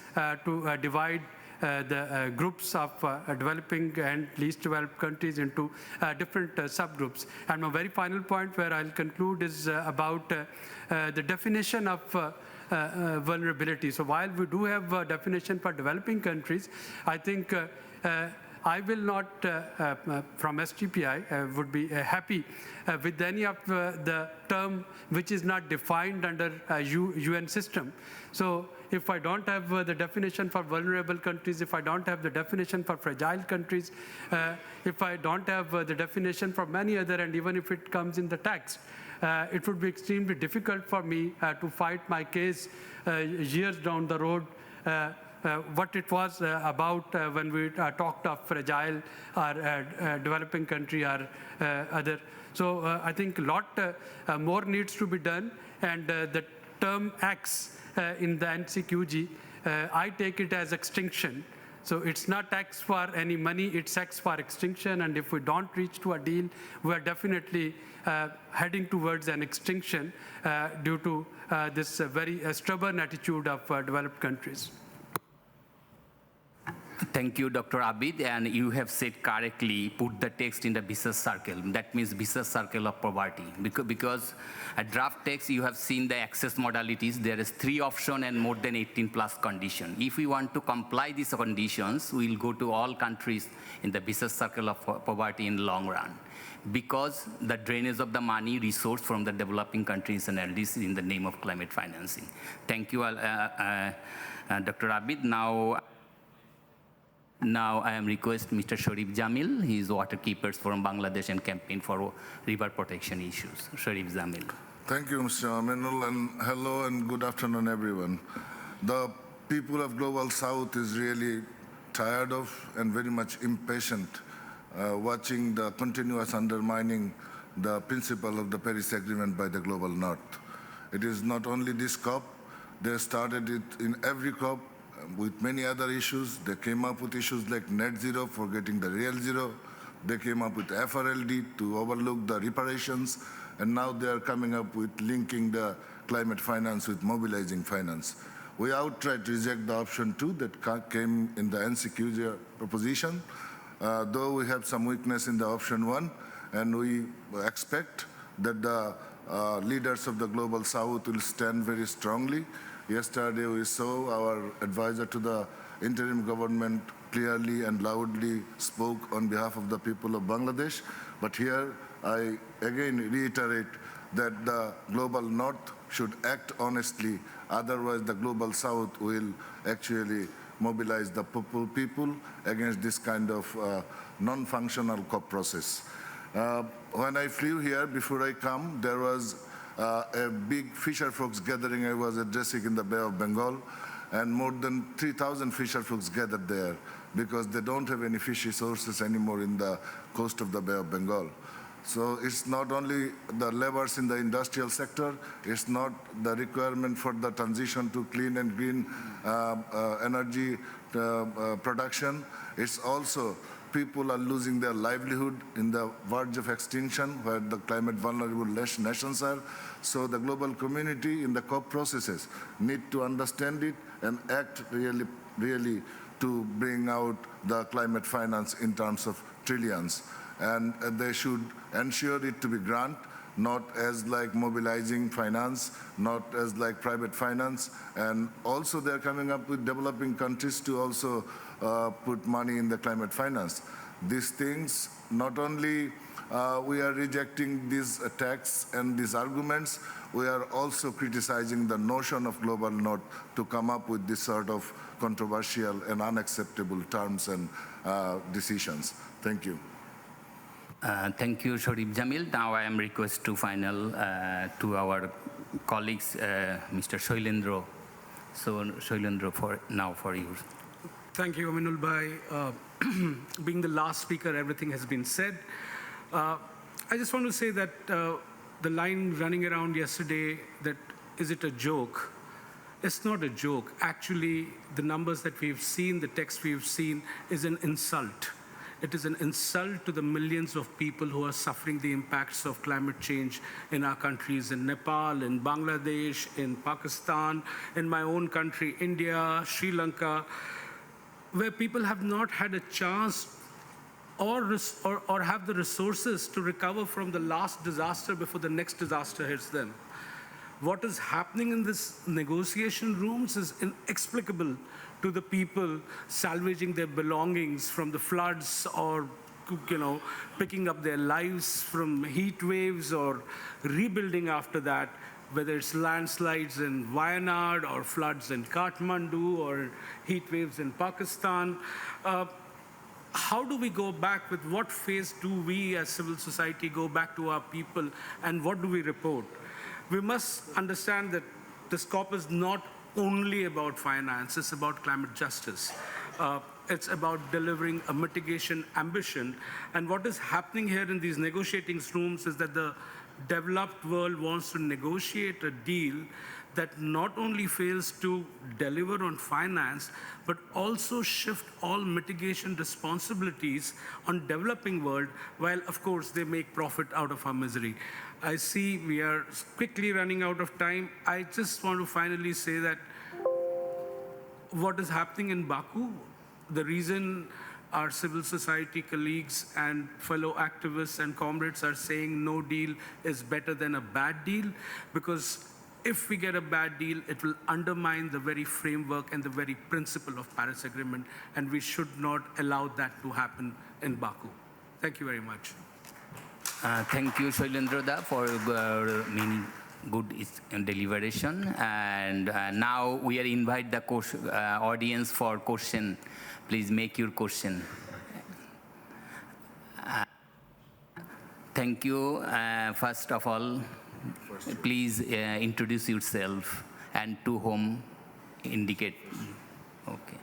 A: to divide the groups of developing and least developed countries into different subgroups. And my very final point where I'll conclude is about the definition of vulnerability. So while we do have a definition for developing countries, I think I will not, from STPI, would be happy with any of the term which is not defined under a UN system. So if I don't have the definition for vulnerable countries, if I don't have the definition for fragile countries, if I don't have the definition for many other, and even if it comes in the text, it would be extremely difficult for me to fight my case years down the road, what it was about when we talked of fragile or developing country or other. So I think a lot more needs to be done, and the term X in the NCQG, I take it as extinction. So it's not X for any money, it's X for extinction, and if we don't reach to a deal, we are definitely heading towards an extinction due to this very stubborn attitude of developed countries.
O: Thank you, Dr. Abid, and you have said correctly, put the text in the vicious circle. That means vicious circle of poverty. Because a draft text, you have seen the access modalities. There is 3 options and more than 18 plus conditions. If we want to comply these conditions, we will go to all countries in the vicious circle of poverty in the long run. Because the drainage of the money, resource from the developing countries and LDC in the name of climate financing. Thank you, Dr. Abid. Now I am request Mr. Sharif Jamil. He is water keepers from Bangladesh and campaign for river protection issues. Sharif Jamil.
C: Thank you, Mr. Aminul, and hello and good afternoon, everyone. The people of Global South is really tired of and very much impatient watching the continuous undermining the principle of the Paris Agreement by the Global North. It is not only this COP, they started it in every COP, with many other issues. They came up with issues like net zero, forgetting the real zero. They came up with FRLD to overlook the reparations. And now they are coming up with linking the climate finance with mobilizing finance. We outright reject the option 2 that came in the NCQG proposition, though we have some weakness in the option 1, and we expect that the leaders of the Global South will stand very strongly. Yesterday, we saw our advisor to the interim government clearly and loudly spoke on behalf of the people of Bangladesh. But here, I again reiterate that the Global North should act honestly. Otherwise, the Global South will actually mobilize the people against this kind of non-functional COP process. When I flew here, before I come, there was a big fisher folks gathering I was addressing in the Bay of Bengal, and more than 3,000 fisher folks gathered there because they don't have any fishy sources anymore in the coast of the Bay of Bengal. So it's not only the labors in the industrial sector, it's not the requirement for the transition to clean and green energy production, it's also people are losing their livelihood in the verge of extinction where the climate vulnerable nations are. So the global community in the COP processes need to understand it and act really to bring out the climate finance in terms of trillions. And they should ensure it to be grant, not as like mobilizing finance, not as like private finance. And also they're coming up with developing countries to also put money in the climate finance. These things, not only we are rejecting these attacks and these arguments, we are also criticizing the notion of Global North to come up with this sort of controversial and unacceptable terms and decisions. Thank you.
O: Thank you, Sharif Jamil. Now I am request to final to our colleagues, Mr. Shoilendra. So Shoilendra, for you.
F: Thank you, Aminul Bhai. Being the last speaker, everything has been said. I just want to say that the line running around yesterday that, is it a joke? It's not a joke. Actually, the numbers that we've seen, the text we've seen, is an insult. It is an insult to the millions of people who are suffering the impacts of climate change in our countries, in Nepal, in Bangladesh, in Pakistan, in my own country, India, Sri Lanka, where people have not had a chance or have the resources to recover from the last disaster before the next disaster hits them. What is happening in this negotiation rooms is inexplicable to the people salvaging their belongings from the floods, or picking up their lives from heat waves, or rebuilding after that, whether it's landslides in Wayanad or floods in Kathmandu or heat waves in Pakistan. How do we go back? With what face do we as civil society go back to our people, and what do we report? We must understand that this COP is not only about finance, it's about climate justice. It's about delivering a mitigation ambition. And what is happening here in these negotiating rooms is that the developed world wants to negotiate a deal that not only fails to deliver on finance, but also shift all mitigation responsibilities on developing world, while of course they make profit out of our misery. I see we are quickly running out of time. I just want to finally say that what is happening in Baku, the reason our civil society colleagues and fellow activists and comrades are saying no deal is better than a bad deal, because if we get a bad deal, it will undermine the very framework and the very principle of Paris Agreement, and we should not allow that to happen in Baku. Thank you very much.
O: Thank you, Shailendra, for good deliberation. And now we are invite the audience for question. Please make your question. Thank you. First of all, please introduce yourself and to whom indicate. Okay.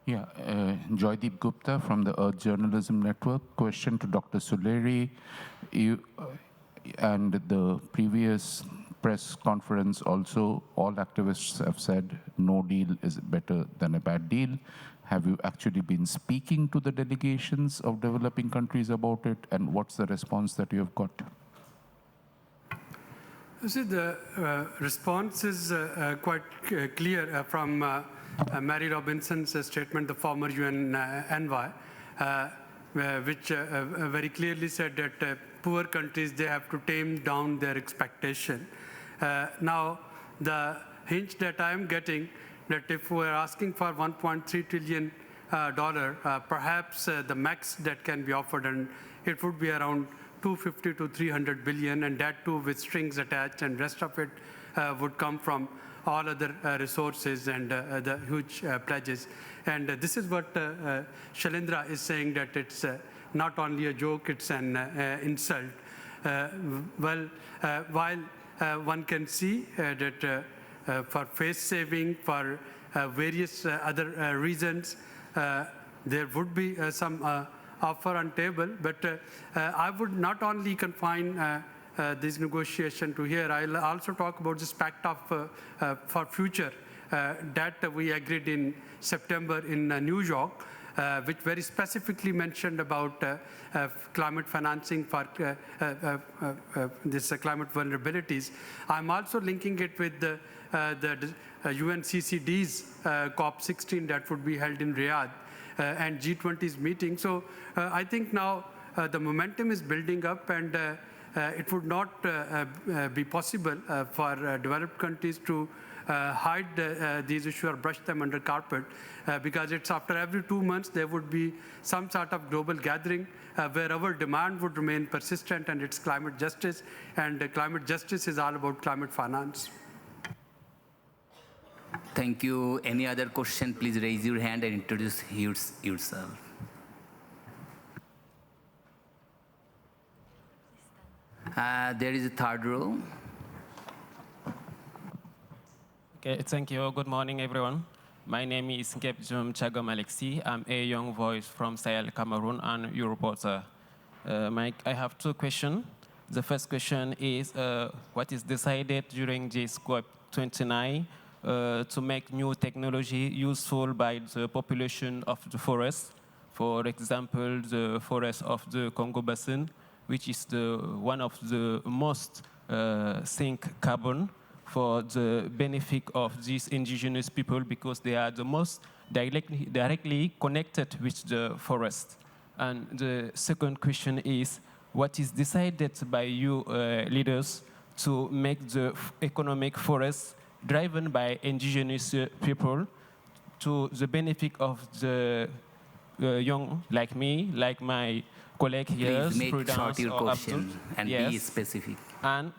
B: Yeah, Joydeep Gupta from the Earth Journalism Network. Question to Dr. Suleri. You and the previous press conference also, all activists have said no deal is better than a bad deal. Have you actually been speaking to the delegations of developing countries about it, and what's the response that you have got?
A: See, the response is quite clear from Mary Robinson's statement, the former UN envoy, which very clearly said that poor countries, they have to tame down their expectation. Now, the hint that I'm getting, that if we're asking for $1.3 trillion, perhaps the max that can be offered, and it would be around 250 to 300 billion, and that too with strings attached, and rest of it would come from all other resources and the huge pledges. And this is what Shailendra is saying, that it's not only a joke, it's an insult. While one can see that for face saving, for various other reasons, there would be some offer on table, but I would not only confine this negotiation to here. I'll also talk about this pact of for future that we agreed in September in New York, which very specifically mentioned about climate financing for this climate vulnerabilities. I'm also linking it with the UNCCD's COP16 that would be held in Riyadh and G20's meeting. So I think now the momentum is building up, and it would not be possible for developed countries to hide these issues or brush them under carpet, because it's after every 2 months there would be some sort of global gathering where our demand would remain persistent, and it's climate justice, and climate justice is all about climate finance.
O: Thank you. Any other question, please raise your hand and introduce yourself. There is a third row.
G: Okay, thank you. Good morning, everyone. My name is Ngepjum Chagom Alexi. I'm a young voice from Sahel, Cameroon, and your reporter. Mike, I have two questions. The first question is, what is decided during this COP29 to make new technology useful by the population of the forest? For example, the forest of the Congo Basin, which is one of the most sink carbon for the benefit of these indigenous people because they are the most directly connected with the forest. And the second question is, what is decided by you leaders to make the economic forest driven by indigenous people to the benefit of the young like me, like my colleague here,
O: Please make
G: Prudence
O: short your
G: or
O: question
G: Abdul.
O: and
G: Yes.
O: be specific.
G: And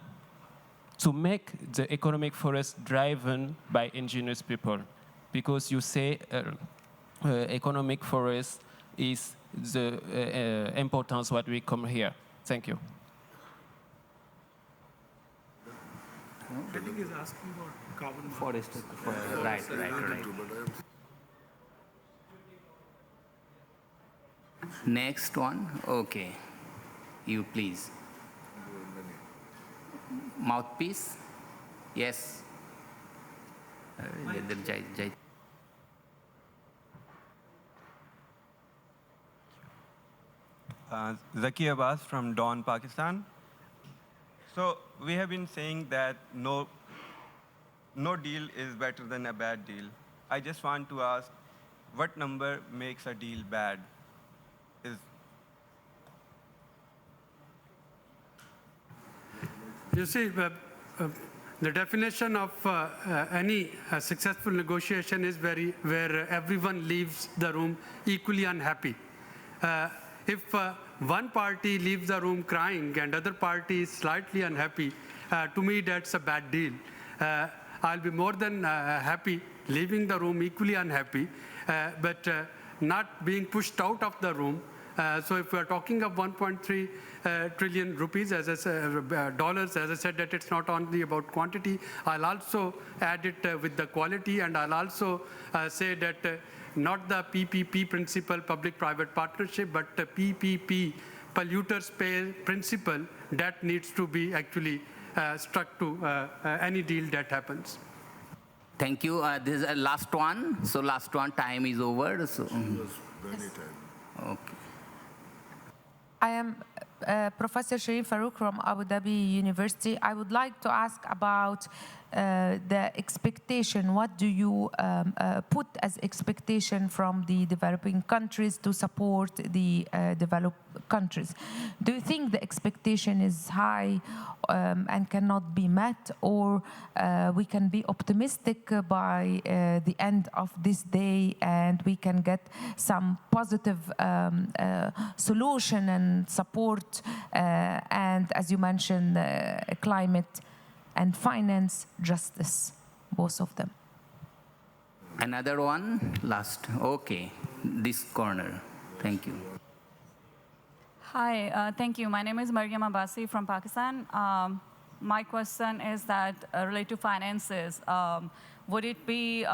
G: to make the economic forest driven by indigenous people, because you say economic forest is the importance what we come here. Thank you.
F: I think he's asking about carbon
O: forest. Right. Next one. Okay. You please. Mouthpiece. Yes.
L: Zaki Abbas from Dawn, Pakistan. So we have been saying that no deal is better than a bad deal. I just want to ask, what number makes a deal bad?
A: You see, the definition of any successful negotiation is where everyone leaves the room equally unhappy. If one party leaves the room crying and other party is slightly unhappy, to me that's a bad deal. I'll be more than happy leaving the room equally unhappy, but not being pushed out of the room. So if we're talking of 1.3 trillion rupees, as I said, dollars, as I said, that it's not only about quantity, I'll also add it with the quality, and I'll also say that not the PPP principle, public-private partnership, but the PPP, polluters pay principle, that needs to be actually struck to any deal that happens.
O: Thank you. This is a last one. So last one, time is over. So. Okay.
U: I am Professor Sharif Farouk from Abu Dhabi University. I would like to ask about the expectation. What do you put as expectation from the developing countries to support the developed countries? Do you think the expectation is high and cannot be met, or we can be optimistic by the end of this day and we can get some positive solution and support, and as you mentioned, climate and finance justice, both of them?
O: Another one, last. Okay, this corner. Thank you.
V: Hi, thank you. My name is Mariam Abbasi from Pakistan. My question is that related to finances, would it be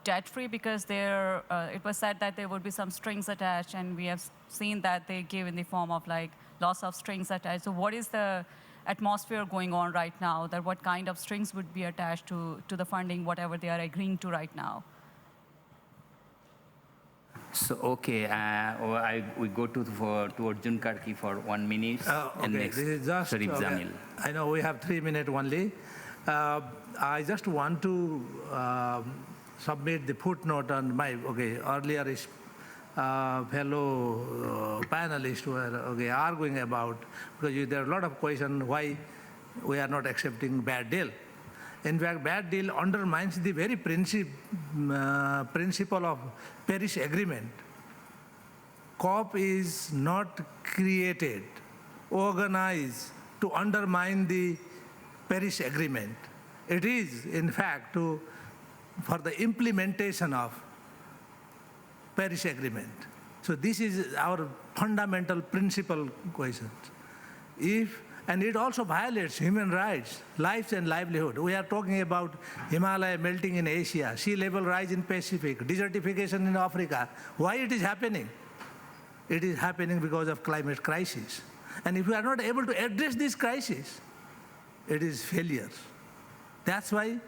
V: debt-free? Because it was said that there would be some strings attached, and we have seen that they give in the form of like loss of strings attached. So what is the atmosphere going on right now? That what kind of strings would be attached to the funding, whatever they are agreeing to right now?
O: So, okay, we go to Arjun Karki for 1 minute. And next,
P: this is just,
O: Sharif Zamil.
P: I know we have 3 minutes only. I just want to submit the footnote on my, earlier fellow panelists were arguing about, because there are a lot of questions why we are not accepting bad deal. In fact, bad deal undermines the very principle of Paris Agreement. COP is not created, organized to undermine the Paris Agreement. It is, in fact, for the implementation of Paris Agreement. So this is our fundamental principal question. And it also violates human rights, lives and livelihood. We are talking about Himalaya melting in Asia, sea level rise in Pacific, desertification in Africa. Why it is happening? It is happening because of climate crisis. And if we are not able to address this crisis, it is failure. That's why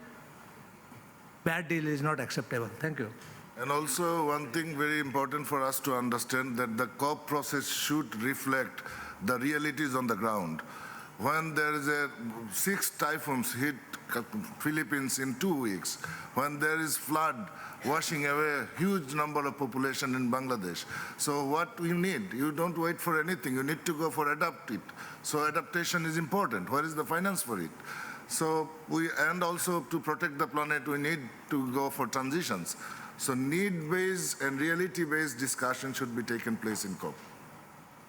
P: bad deal is not acceptable. Thank you.
C: And also one thing very important for us to understand, that the COP process should reflect the realities on the ground. When there is 6 typhoons hit Philippines in 2 weeks, when there is flood washing away a huge number of population in Bangladesh. So what we need, you don't wait for anything, you need to go for adapt it. So adaptation is important. Where is the finance for it? So and also to protect the planet, we need to go for transitions. So need-based and reality-based discussion should be taken place in COP.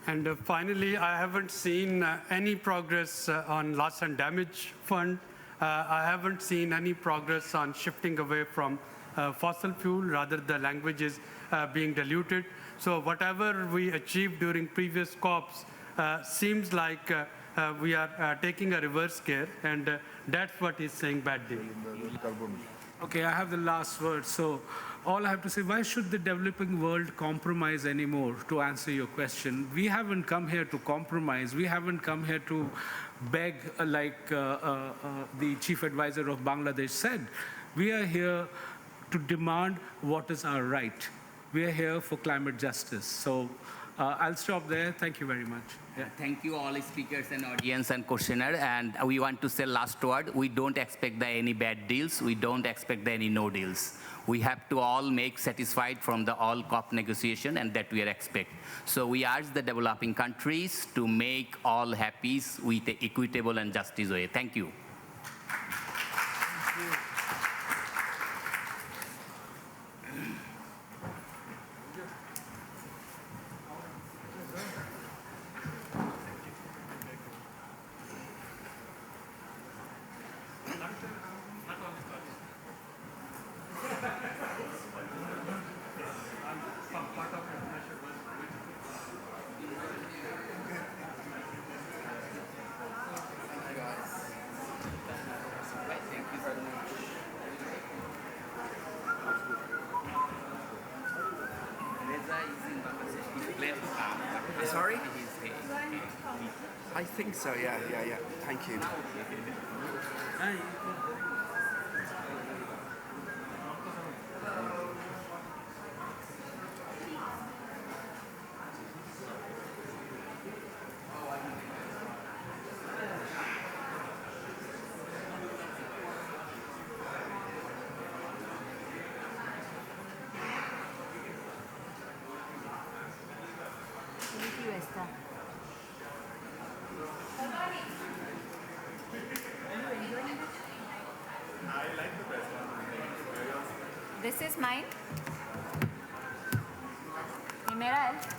A: And finally, I haven't seen any progress on loss and damage fund. I haven't seen any progress on shifting away from fossil fuel, rather the language is being diluted. So whatever we achieved during previous COPs seems like we are taking a reverse gear, and that's what is saying bad deal.
F: Okay, I have the last word. So all I have to say, why should the developing world compromise anymore, to answer your question? We haven't come here to compromise. We haven't come here to beg, like the chief advisor of Bangladesh said. We are here to demand what is our right. We are here for climate justice. So I'll stop there. Thank you very much.
O: Yeah. Thank you all speakers and audience and questioner. And we want to say last word. We don't expect any bad deals. We don't expect any no deals. We have to all make satisfied from the all COP negotiation, and that we are expect. So we urge the developing countries to make all happy with the equitable and justice way. Thank you. Thank you.
H: Sorry? I think so, yeah. Thank you.
K: This is mine. ये मेरा है.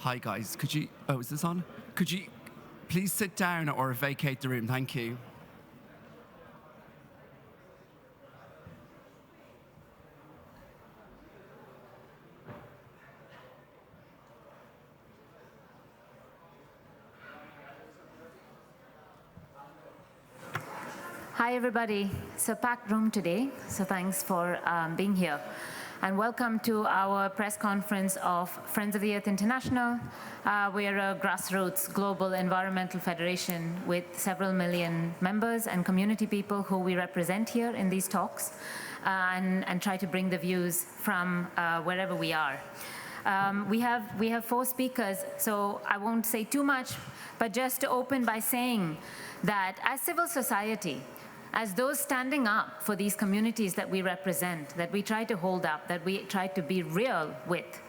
H: Hi guys, could you, is this on? Could you please sit down or vacate the room? Thank you.
K: Hi everybody. So packed room today, so thanks for being here. And welcome to our press conference of Friends of the Earth International. We are a grassroots global environmental federation with several million members and community people who we represent here in these talks and try to bring the views from wherever we are. We have 4 speakers, so I won't say too much, but just to open by saying that as civil society, as those standing up for these communities that we represent, that we try to hold up, that we try to be real with,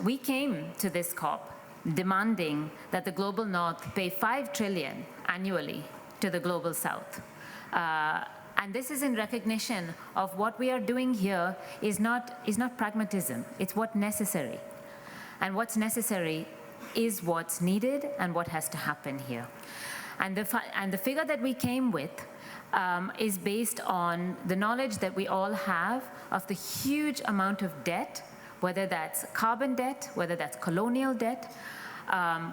K: we came to this COP demanding that the global north pay $5 trillion annually to the global south. And this is in recognition of what we are doing here is not pragmatism, it's what's necessary. And what's necessary is what's needed and what has to happen here. And the figure that we came with is based on the knowledge that we all have of the huge amount of debt, whether that's carbon debt, whether that's colonial debt,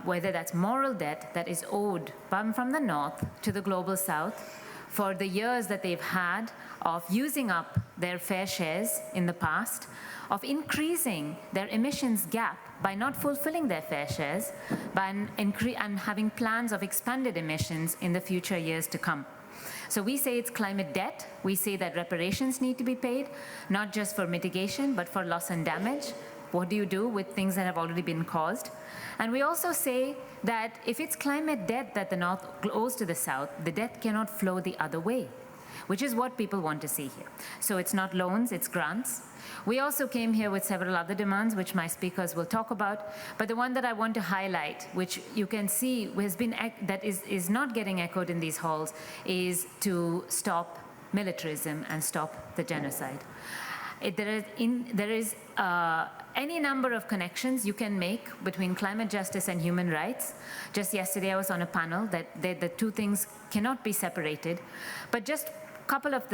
K: whether that's moral debt that is owed from the north to the global south for the years that they've had of using up their fair shares in the past, of increasing their emissions gap by not fulfilling their fair shares, and having plans of expanded emissions in the future years to come. So we say it's climate debt. We say that reparations need to be paid, not just for mitigation, but for loss and damage. What do you do with things that have already been caused? And we also say that if it's climate debt that the North owes to the South, the debt cannot flow the other way, which is what people want to see here. So it's not loans, it's grants. We also came here with several other demands, which my speakers will talk about. But the one that I want to highlight, which you can see has been, that is not getting echoed in these halls, is to stop militarism and stop the genocide. There is any number of connections you can make between climate justice and human rights. Just yesterday, I was on a panel that the two things cannot be separated. But just couple of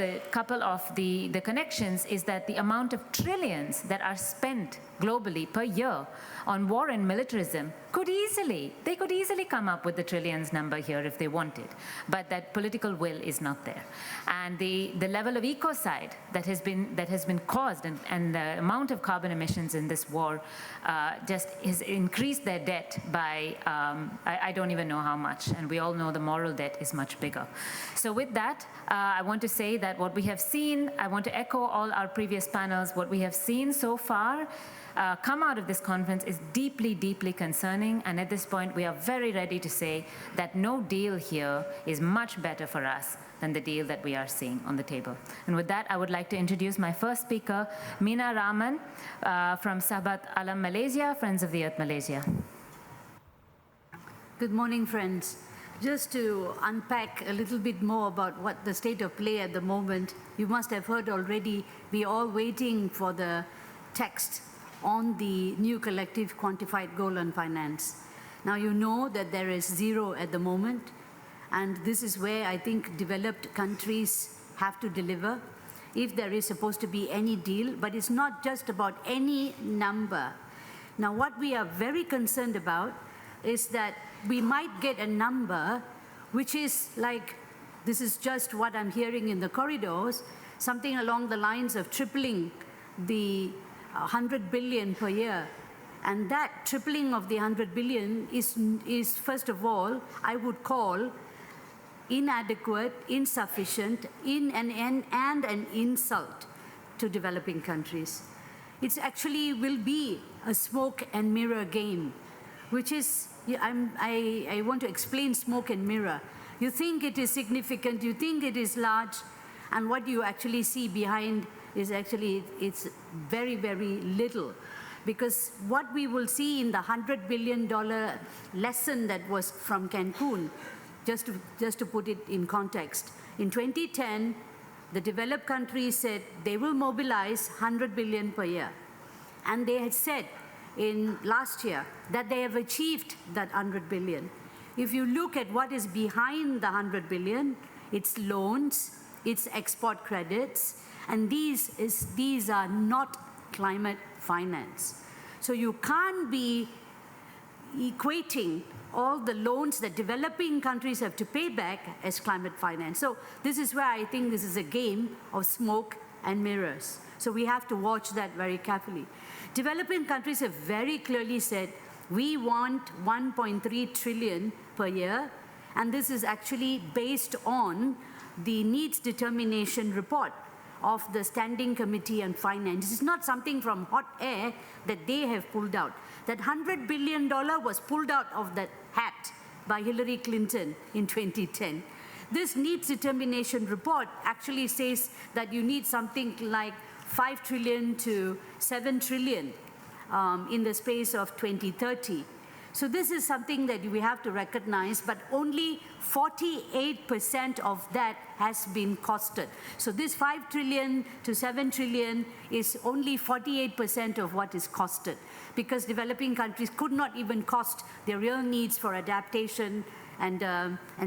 K: the connections is that the amount of trillions that are spent globally per year on war and militarism they could easily come up with the trillions number here if they wanted, but that political will is not there. And the level of ecocide that has been caused and the amount of carbon emissions in this war just has increased their debt by I don't even know how much, and we all know the moral debt is much bigger. So with that, I want to say that what we have seen, I want to echo all our previous panels, what we have seen so far come out of this conference is deeply, deeply concerning, and at this point we are very ready to say that no deal here is much better for us than the deal that we are seeing on the table. And with that, I would like to introduce my first speaker, Meena Raman from Sahabat Alam Malaysia, Friends of the Earth Malaysia.
I: Good morning, friends. Just to unpack a little bit more about what the state of play at the moment, you must have heard already, we are all waiting for the text on the new collective quantified goal on finance. Now you know that there is zero at the moment, and this is where I think developed countries have to deliver if there is supposed to be any deal, but it's not just about any number. Now what we are very concerned about is that we might get a number which is like, this is just what I'm hearing in the corridors, something along the lines of tripling the 100 billion per year. And that tripling of the 100 billion is first of all, I would call inadequate, insufficient, and an insult to developing countries. It actually will be a smoke and mirror game, which is, I want to explain smoke and mirror. You think it is significant, you think it is large, and what you actually see behind is actually, it's very, very little. Because what we will see in the $100 billion lesson that was from Cancun, just to put it in context, in 2010, the developed countries said they will mobilize 100 billion per year. And they had said in last year that they have achieved that 100 billion. If you look at what is behind the 100 billion, it's loans, it's export credits, and these are not climate finance. So you can't be equating all the loans that developing countries have to pay back as climate finance. So this is where I think this is a game of smoke and mirrors. So we have to watch that very carefully. Developing countries have very clearly said, we want 1.3 trillion per year, and this is actually based on the needs determination report of the Standing Committee on Finance. This is not something from hot air that they have pulled out. That $100 billion was pulled out of that hat by Hillary Clinton in 2010. This needs determination report actually says that you need something like 5 trillion to 7 trillion in the space of 2030. So this is something that we have to recognize, but only 48% of that has been costed. So this 5 trillion to 7 trillion is only 48% of what is costed, because developing countries could not even cost their real needs for adaptation and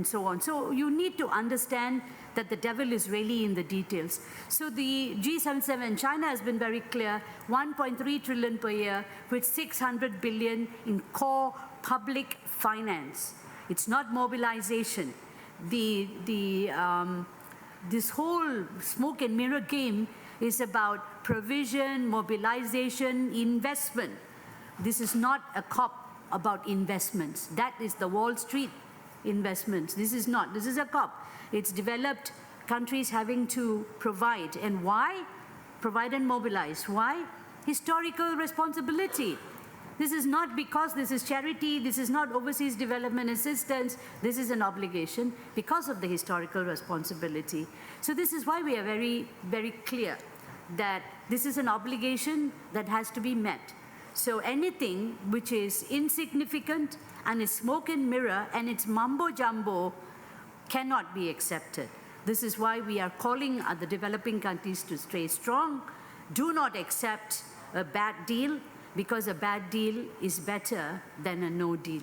I: so on. So you need to understand that the devil is really in the details. So the G77, China has been very clear, 1.3 trillion per year with 600 billion in core public finance. It's not mobilization. This whole smoke and mirror game is about provision, mobilization, investment. This is not a COP about investments. That is the Wall Street investments. This is not. This is a COP. It's developed countries having to provide. And why? Provide and mobilize. Why? Historical responsibility. This is not because this is charity, this is not overseas development assistance, this is an obligation because of the historical responsibility. So this is why we are very, very clear that this is an obligation that has to be met. So anything which is insignificant and is smoke and mirror and it's mumbo jumbo cannot be accepted. This is why we are calling on the developing countries to stay strong. Do not accept a bad deal, because a bad deal is better than a no deal.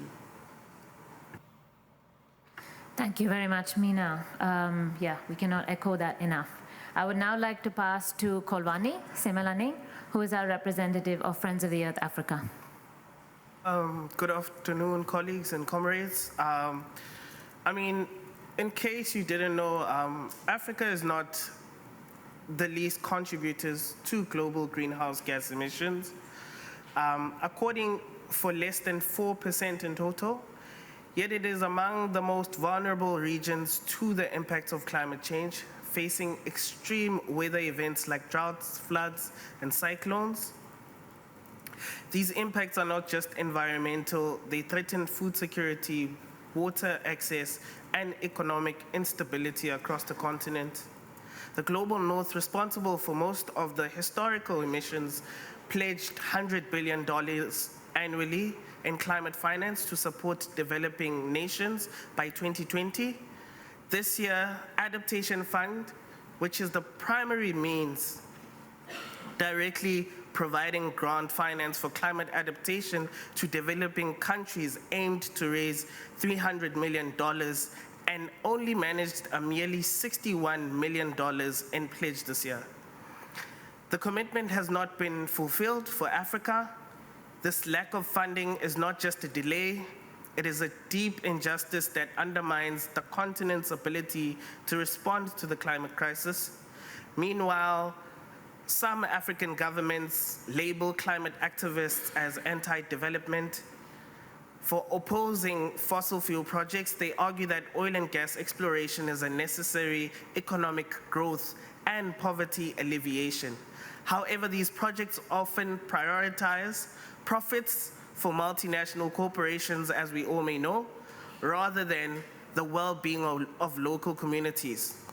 K: Thank you very much, Meena. Yeah, we cannot echo that enough. I would now like to pass to Kolwani Semelane, who is our representative of Friends of the Earth Africa.
M: Good afternoon, colleagues and comrades. In case you didn't know, Africa is not the least contributors to global greenhouse gas emissions. According for less than 4% in total, yet it is among the most vulnerable regions to the impacts of climate change, facing extreme weather events like droughts, floods, and cyclones. These impacts are not just environmental, they threaten food security, water access, and economic instability across the continent. The Global North, responsible for most of the historical emissions, pledged $100 billion annually in climate finance to support developing nations by 2020. This year, Adaptation Fund, which is the primary means directly providing grant finance for climate adaptation to developing countries, aimed to raise $300 million and only managed a merely $61 million in pledge this year. The commitment has not been fulfilled for Africa. This lack of funding is not just a delay, it is a deep injustice that undermines the continent's ability to respond to the climate crisis. Meanwhile, some African governments label climate activists as anti-development. For opposing fossil fuel projects, they argue that oil and gas exploration is a necessary economic growth and poverty alleviation. However, these projects often prioritize profits for multinational corporations, as we all may know, rather than the well-being of local communities.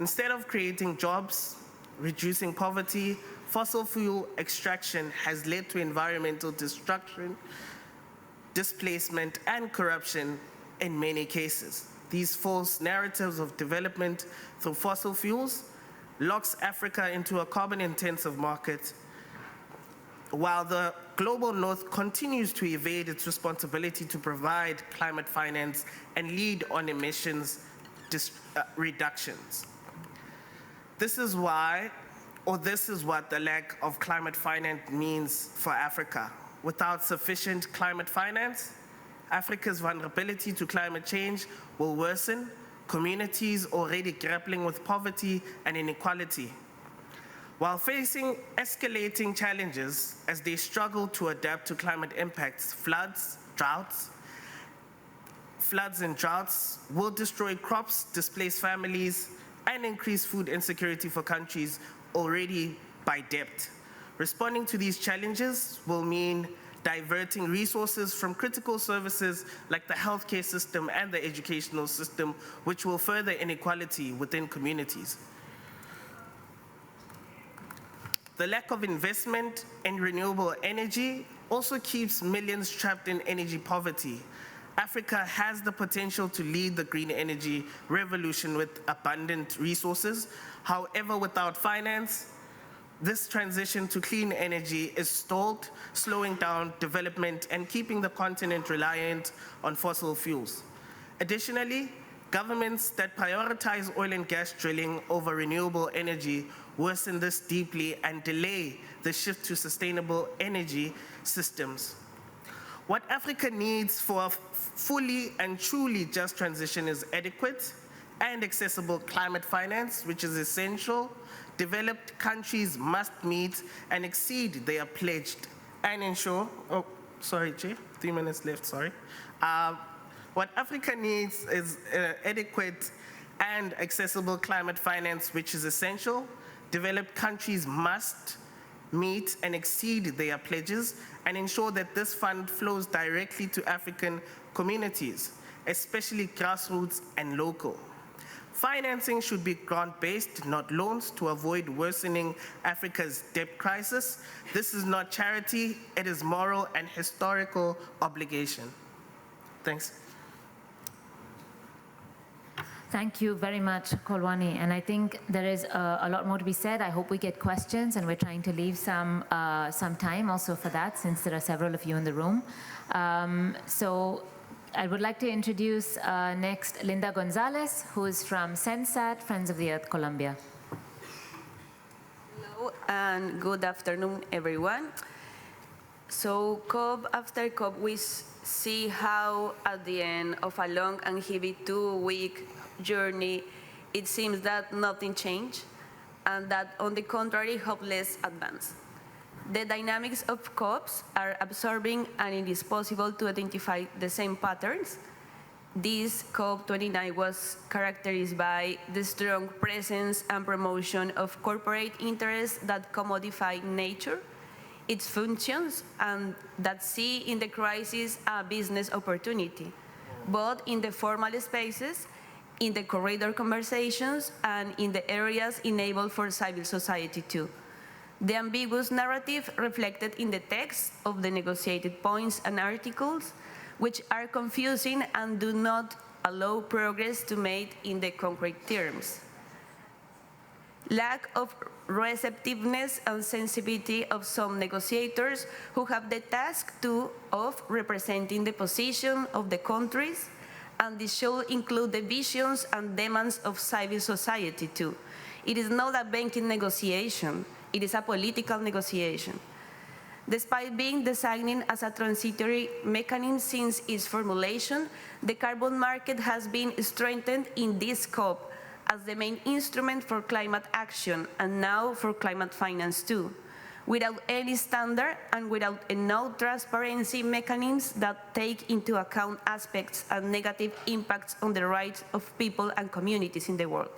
M: Instead of creating jobs, reducing poverty, fossil fuel extraction has led to environmental destruction, displacement, and corruption in many cases. These false narratives of development through fossil fuels locks Africa into a carbon-intensive market, while the Global North continues to evade its responsibility to provide climate finance and lead on emissions reductions. This is what the lack of climate finance means for Africa. Without sufficient climate finance, Africa's vulnerability to climate change will worsen. Communities already grappling with poverty and inequality, while facing escalating challenges as they struggle to adapt to climate impacts. Floods and droughts will destroy crops, displace families, and increase food insecurity for countries already by debt. Responding to these challenges will mean diverting resources from critical services like the healthcare system and the educational system, which will further inequality within communities. The lack of investment in renewable energy also keeps millions trapped in energy poverty. Africa has the potential to lead the green energy revolution with abundant resources. However, without finance, this transition to clean energy is stalled, slowing down development and keeping the continent reliant on fossil fuels. Additionally, governments that prioritize oil and gas drilling over renewable energy worsen this deeply and delay the shift to sustainable energy systems. What Africa needs for a fully and truly just transition is adequate and accessible climate finance, which is essential. Developed countries must meet and exceed their pledged and ensure, oh, sorry, Jay, 3 minutes left, sorry. What Africa needs is adequate and accessible climate finance, which is essential. Developed countries must meet and exceed their pledges and ensure that this fund flows directly to African communities, especially grassroots and local. Financing should be grant-based, not loans, to avoid worsening Africa's debt crisis. This is not charity, it is moral and historical obligation. Thanks.
K: Thank you very much, Kolwani. And I think there is a lot more to be said. I hope we get questions, and we're trying to leave some time also for that, since there are several of you in the room. So I would like to introduce next Linda Gonzalez, who is from SENSAT, Friends of the Earth, Colombia.
D: Hello and good afternoon, everyone. So COP after COP, we see how at the end of a long and heavy 2-week journey, it seems that nothing changed, and that on the contrary, hopeless advance. The dynamics of COPs are absorbing, and it is possible to identify the same patterns. This COP29 was characterized by the strong presence and promotion of corporate interests that commodify nature, its functions, and that see in the crisis a business opportunity, both in the formal spaces, in the corridor conversations, and in the areas enabled for civil society too. The ambiguous narrative reflected in the text of the negotiated points and articles, which are confusing and do not allow progress to made in the concrete terms. Lack of receptiveness and sensitivity of some negotiators who have the task of representing the position of the countries, and this should include the visions and demands of civil society too. It is not a banking negotiation. It is a political negotiation. Despite being designed as a transitory mechanism since its formulation, the carbon market has been strengthened in this COP as the main instrument for climate action, and now for climate finance too, without any standard and without enough transparency mechanisms that take into account aspects and negative impacts on the rights of people and communities in the world.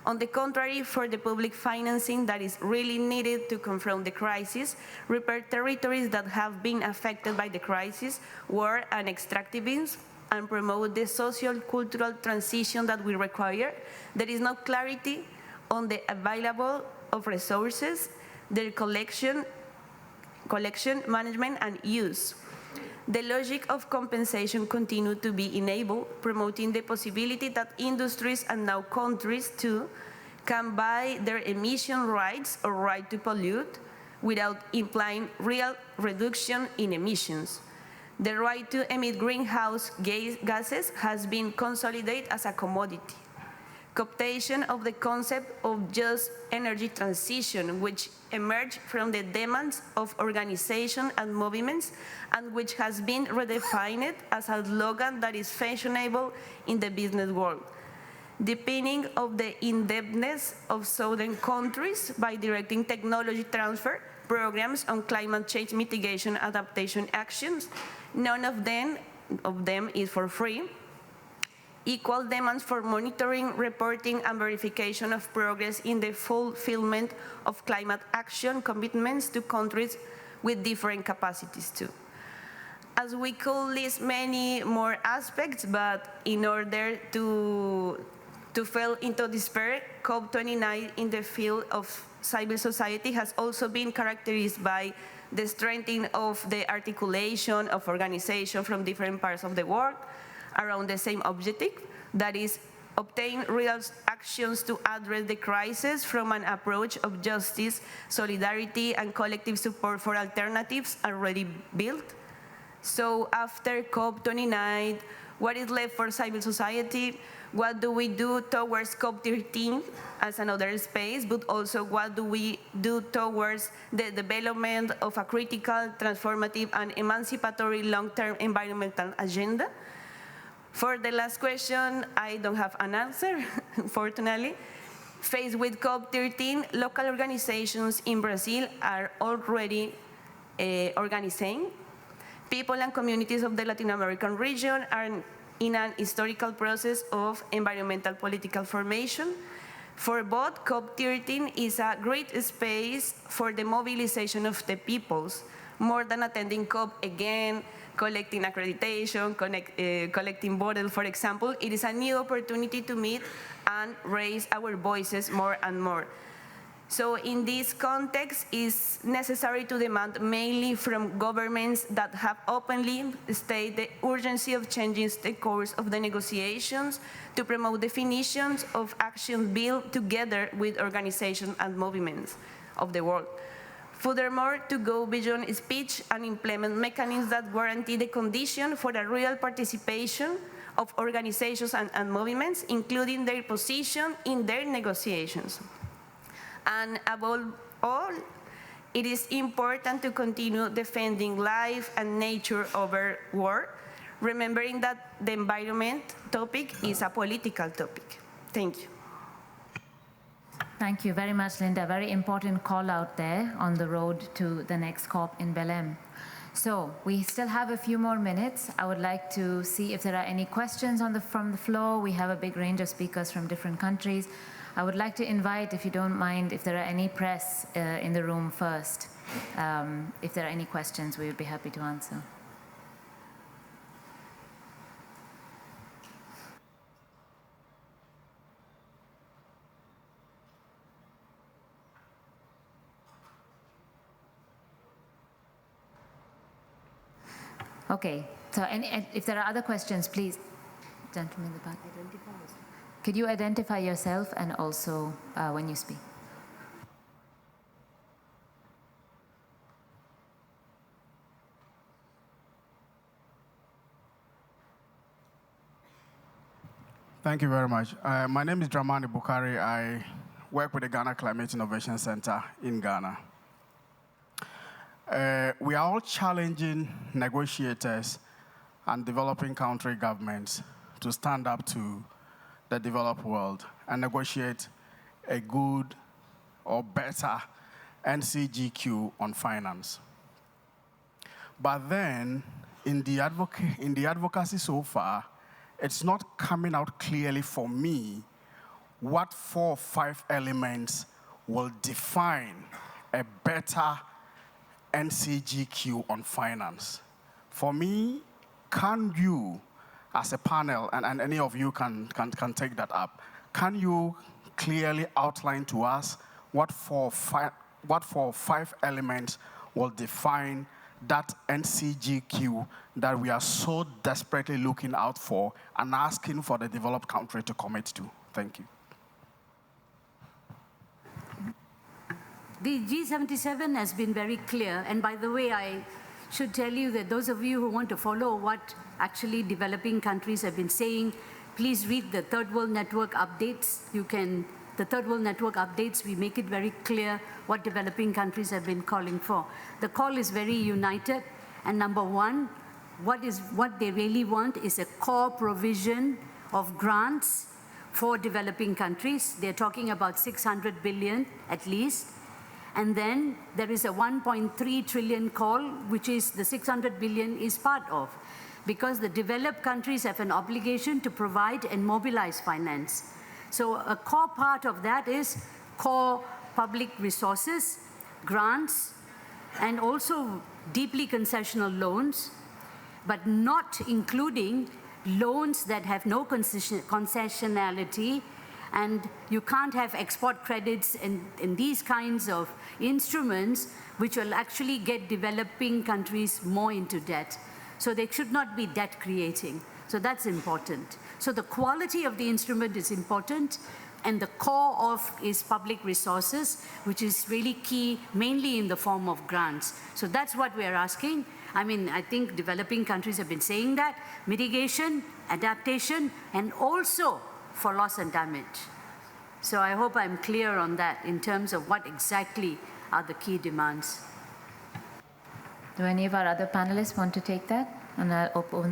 D: On the contrary, for the public financing that is really needed to confront the crisis, repair territories that have been affected by the crisis, war and extractivism, and promote the social-cultural transition that we require, there is no clarity on the available of resources, their collection, management, and use. The logic of compensation continued to be enabled, promoting the possibility that industries and now countries too can buy their emission rights or right to pollute without implying real reduction in emissions. The right to emit greenhouse gases has been consolidated as a commodity. Cooptation of the concept of just energy transition, which emerged from the demands of organizations and movements, and which has been redefined as a slogan that is fashionable in the business world. Deepening of the in-depthness of southern countries by directing technology transfer programs on climate change mitigation adaptation actions. None of them is for free. equal demands for monitoring, reporting, and verification of progress in the fulfillment of climate action commitments to countries with different capacities too. As we could list many more aspects, but in order to fall into despair, COP29 in the field of civil society has also been characterized by the strengthening of the articulation of organizations from different parts of the world around the same objective, that is, obtain real actions to address the crisis from an approach of justice, solidarity, and collective support for alternatives already built. So after COP29, what is left for civil society? What do we do towards COP13 as another space, but also what do we do towards the development of a critical, transformative, and emancipatory long-term environmental agenda? For the last question, I don't have an answer, unfortunately. Faced with COP13, local organizations in Brazil are already organizing. People and communities of the Latin American region are in an historical process of environmental political formation. For both, COP13 is a great space for the mobilization of the peoples, more than attending COP again, collecting accreditation, collecting bottles, for example. It is a new opportunity to meet and raise our voices more and more. So in this context, it's necessary to demand mainly from governments that have openly stated the urgency of changing the course of the negotiations to promote definitions of actions built together with organizations and movements of the world. Furthermore, to go beyond speech and implement mechanisms that guarantee the condition for a real participation of organizations and movements, including their position in their negotiations. And above all, it is important to continue defending life and nature over war, remembering that the environment topic is a political topic. Thank you.
K: Thank you very much, Linda. Very important call out there on the road to the next COP in Belém. So we still have a few more minutes. I would like to see if there are any questions from the floor. We have a big range of speakers from different countries. I would like to invite, if you don't mind, if there are any press in the room first. If there are any questions, we would be happy to answer. Okay, so if there are other questions, please. Gentleman in the back. Could you identify yourself and also when you speak?
N: Thank you very much. My name is Dramani Bukari. I work with the Ghana Climate Innovation Center in Ghana. We are all challenging negotiators and developing country governments to stand up to the developed world and negotiate a good or better NCGQ on finance. But then, in the advocacy so far, it's not coming out clearly for me what 4 or 5 elements will define a better NCGQ on finance. For me, can you, as a panel, and any of you can take that up, can you clearly outline to us what 4 or 5 elements will define that NCGQ that we are so desperately looking out for and asking for the developed country to commit to? Thank you.
I: The G77 has been very clear, and by the way, I should tell you that those of you who want to follow what actually developing countries have been saying, please read the Third World Network updates. The Third World Network updates, we make it very clear what developing countries have been calling for. The call is very united, and number one, what they really want is a core provision of grants for developing countries. They're talking about 600 billion at least. And then there is a 1.3 trillion call, which is the 600 billion is part of. because the developed countries have an obligation to provide and mobilize finance. So a core part of that is core public resources, grants, and also deeply concessional loans, but not including loans that have no concessionality, and you can't have export credits and these kinds of instruments which will actually get developing countries more into debt. So they should not be debt creating. So that's important. So the quality of the instrument is important, and the core of is public resources, which is really key, mainly in the form of grants. So that's what we're asking. I mean, I think developing countries have been saying that, mitigation, adaptation, and also for loss and damage. So I hope I'm clear on that in terms of what exactly are the key demands.
K: Do any of our other panelists want to take that? And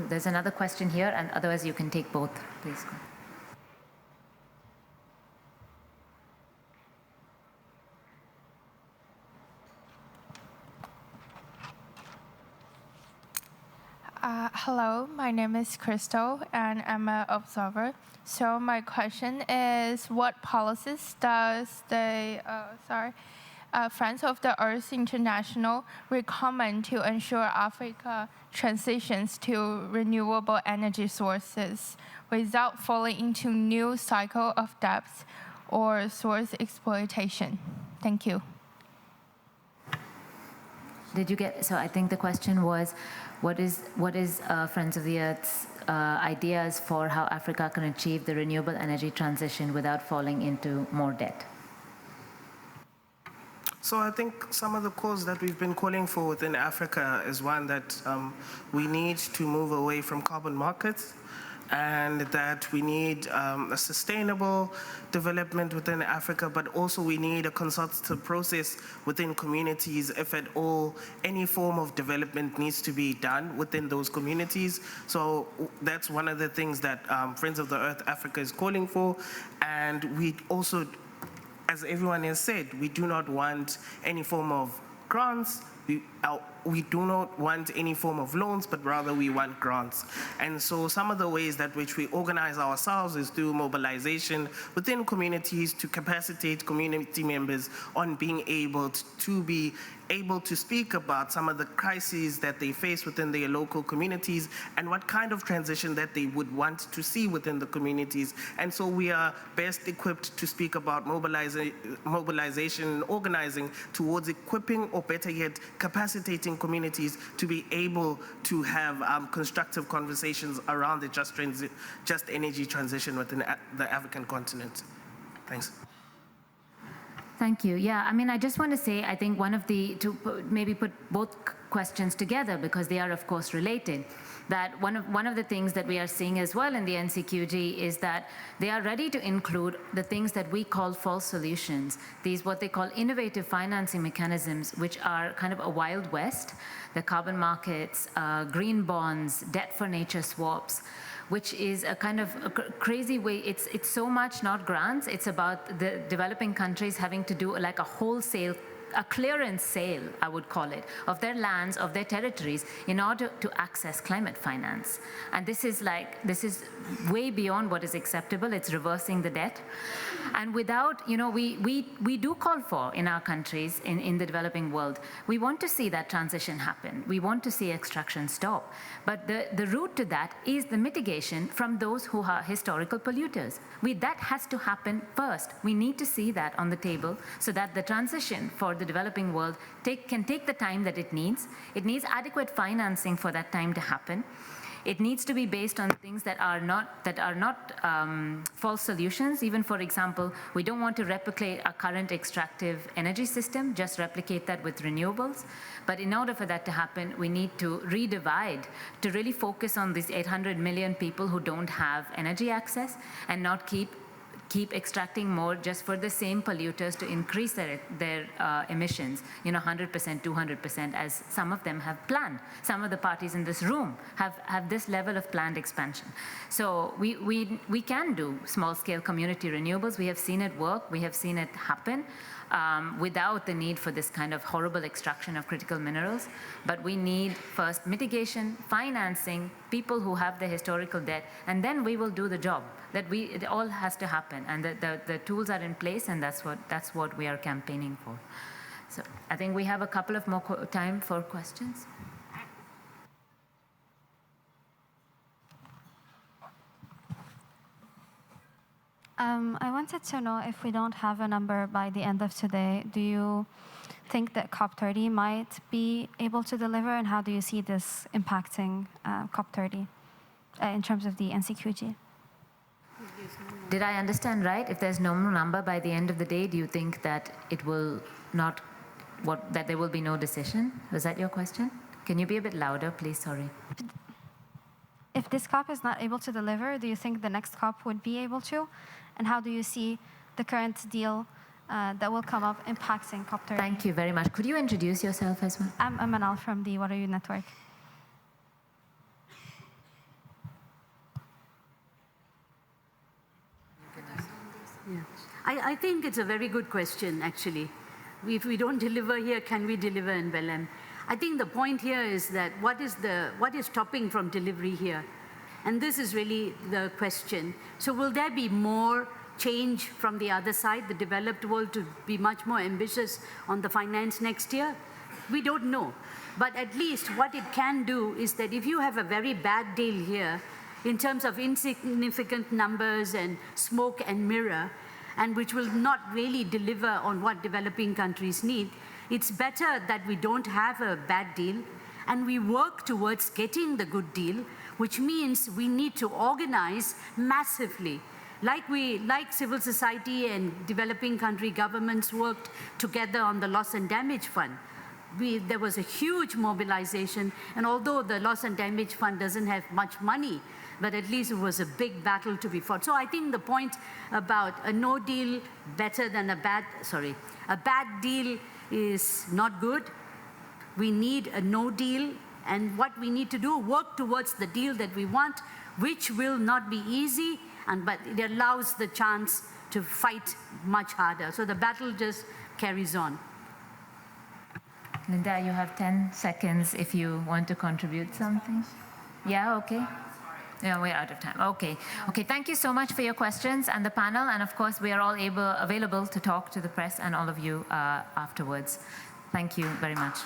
K: there's another question here, and otherwise you can take both. Please go.
E: Hello, my name is Crystal, and I'm an observer. So my question is, what policies does the Friends of the Earth International recommend to ensure Africa transitions to renewable energy sources without falling into new cycle of debt or source exploitation? Thank you.
K: Did you get, so I think the question was, what is Friends of the Earth's ideas for how Africa can achieve the renewable energy transition without falling into more debt?
M: So I think some of the cause that we've been calling for within Africa is one that we need to move away from carbon markets, and that we need a sustainable development within Africa, but also we need a consultative process within communities if at all any form of development needs to be done within those communities. So that's one of the things that Friends of the Earth Africa is calling for. And we also, as everyone has said, we do not want any form of grants. We do not want any form of loans, but rather we want grants. And so some of the ways that which we organize ourselves is through mobilization within communities to capacitate community members on being able to speak about some of the crises that they face within their local communities and what kind of transition that they would want to see within the communities. And so we are best equipped to speak about mobilization and organizing towards equipping, or better yet, capacitating communities to be able to have constructive conversations around the just energy transition within the African continent. Thanks.
K: Thank you. Yeah, I mean, I just want to say, I think to maybe put both questions together, because they are, of course, related, that one of the things that we are seeing as well in the NCQG is that they are ready to include the things that we call false solutions, these what they call innovative financing mechanisms, which are kind of a wild west, the carbon markets, green bonds, debt for nature swaps, which is a kind of a crazy way. It's so much not grants, it's about the developing countries having to do like a clearance sale, I would call it, of their lands, of their territories, in order to access climate finance. And this is way beyond what is acceptable. It's reversing the debt. And without, we do call for in our countries, in the developing world, we want to see that transition happen. We want to see extraction stop. But the route to that is the mitigation from those who are historical polluters. That has to happen first. We need to see that on the table so that the transition for the developing world can take the time that it needs. It needs adequate financing for that time to happen. It needs to be based on things that are not false solutions. Even, for example, we don't want to replicate our current extractive energy system, just replicate that with renewables. But in order for that to happen, we need to redivide to really focus on these 800 million people who don't have energy access, and not keep extracting more just for the same polluters to increase their emissions, 100%, 200%, as some of them have planned. Some of the parties in this room have this level of planned expansion. So we can do small-scale community renewables. We have seen it work. We have seen it happen. without the need for this kind of horrible extraction of critical minerals. But we need first mitigation, financing, people who have the historical debt, and then we will do the job. It all has to happen, and the tools are in place, and that's what we are campaigning for. So I think we have a couple of more time for questions.
R: I wanted to know, if we don't have a number by the end of today, do you think that COP30 might be able to deliver, and how do you see this impacting COP30 in terms of the NCQG?
K: Did I understand right? If there's no number by the end of the day, do you think that it will not, that there will be no decision? Was that your question? Can you be a bit louder, please? Sorry.
R: If this COP is not able to deliver, do you think the next COP would be able to? And how do you see the current deal that will come up impacting COP30?
K: Thank you very much. Could you introduce yourself as well?
R: I'm Manal from the What Are You Network.
I: Yeah. I think it's a very good question, actually. If we don't deliver here, can we deliver in Belém? I think the point here is that what is stopping from delivery here? And this is really the question. So will there be more change from the other side, the developed world, to be much more ambitious on the finance next year? We don't know. But at least what it can do is that if you have a very bad deal here, in terms of insignificant numbers and smoke and mirror, and which will not really deliver on what developing countries need, it's better that we don't have a bad deal and we work towards getting the good deal, which means we need to organize massively. Like civil society and developing country governments worked together on the loss and damage fund. There was a huge mobilization, and although the loss and damage fund doesn't have much money, but at least it was a big battle to be fought. So I think the point about a no deal better than a bad deal is not good. We need a no deal, and what we need to do, work towards the deal that we want, which will not be easy, but it allows the chance to fight much harder. So the battle just carries on.
K: Linda, you have 10 seconds if you want to contribute something. Yeah, okay. Yeah, we're out of time. Okay. Okay, thank you so much for your questions and the panel. And of course, we are all available to talk to the press and all of you afterwards. Thank you very much.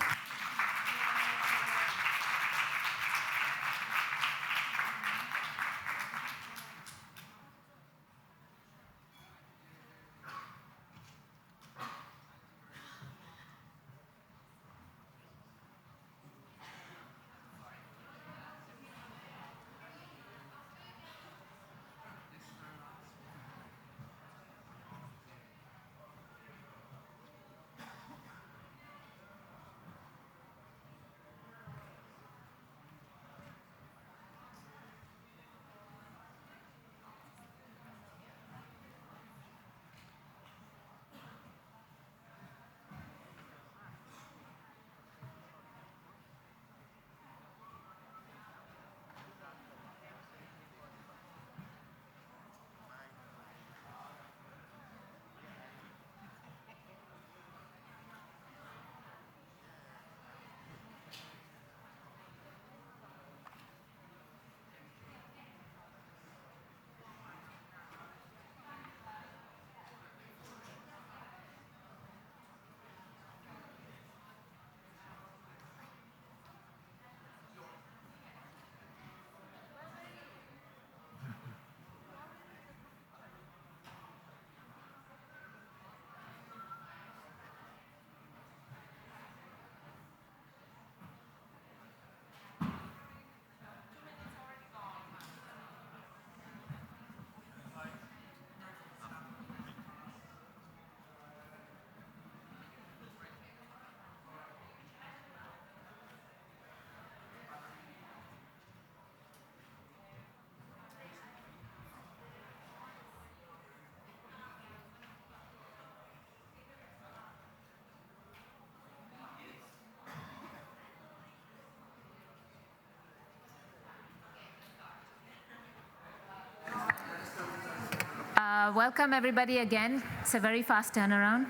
K: Welcome everybody again. It's a very fast turnaround.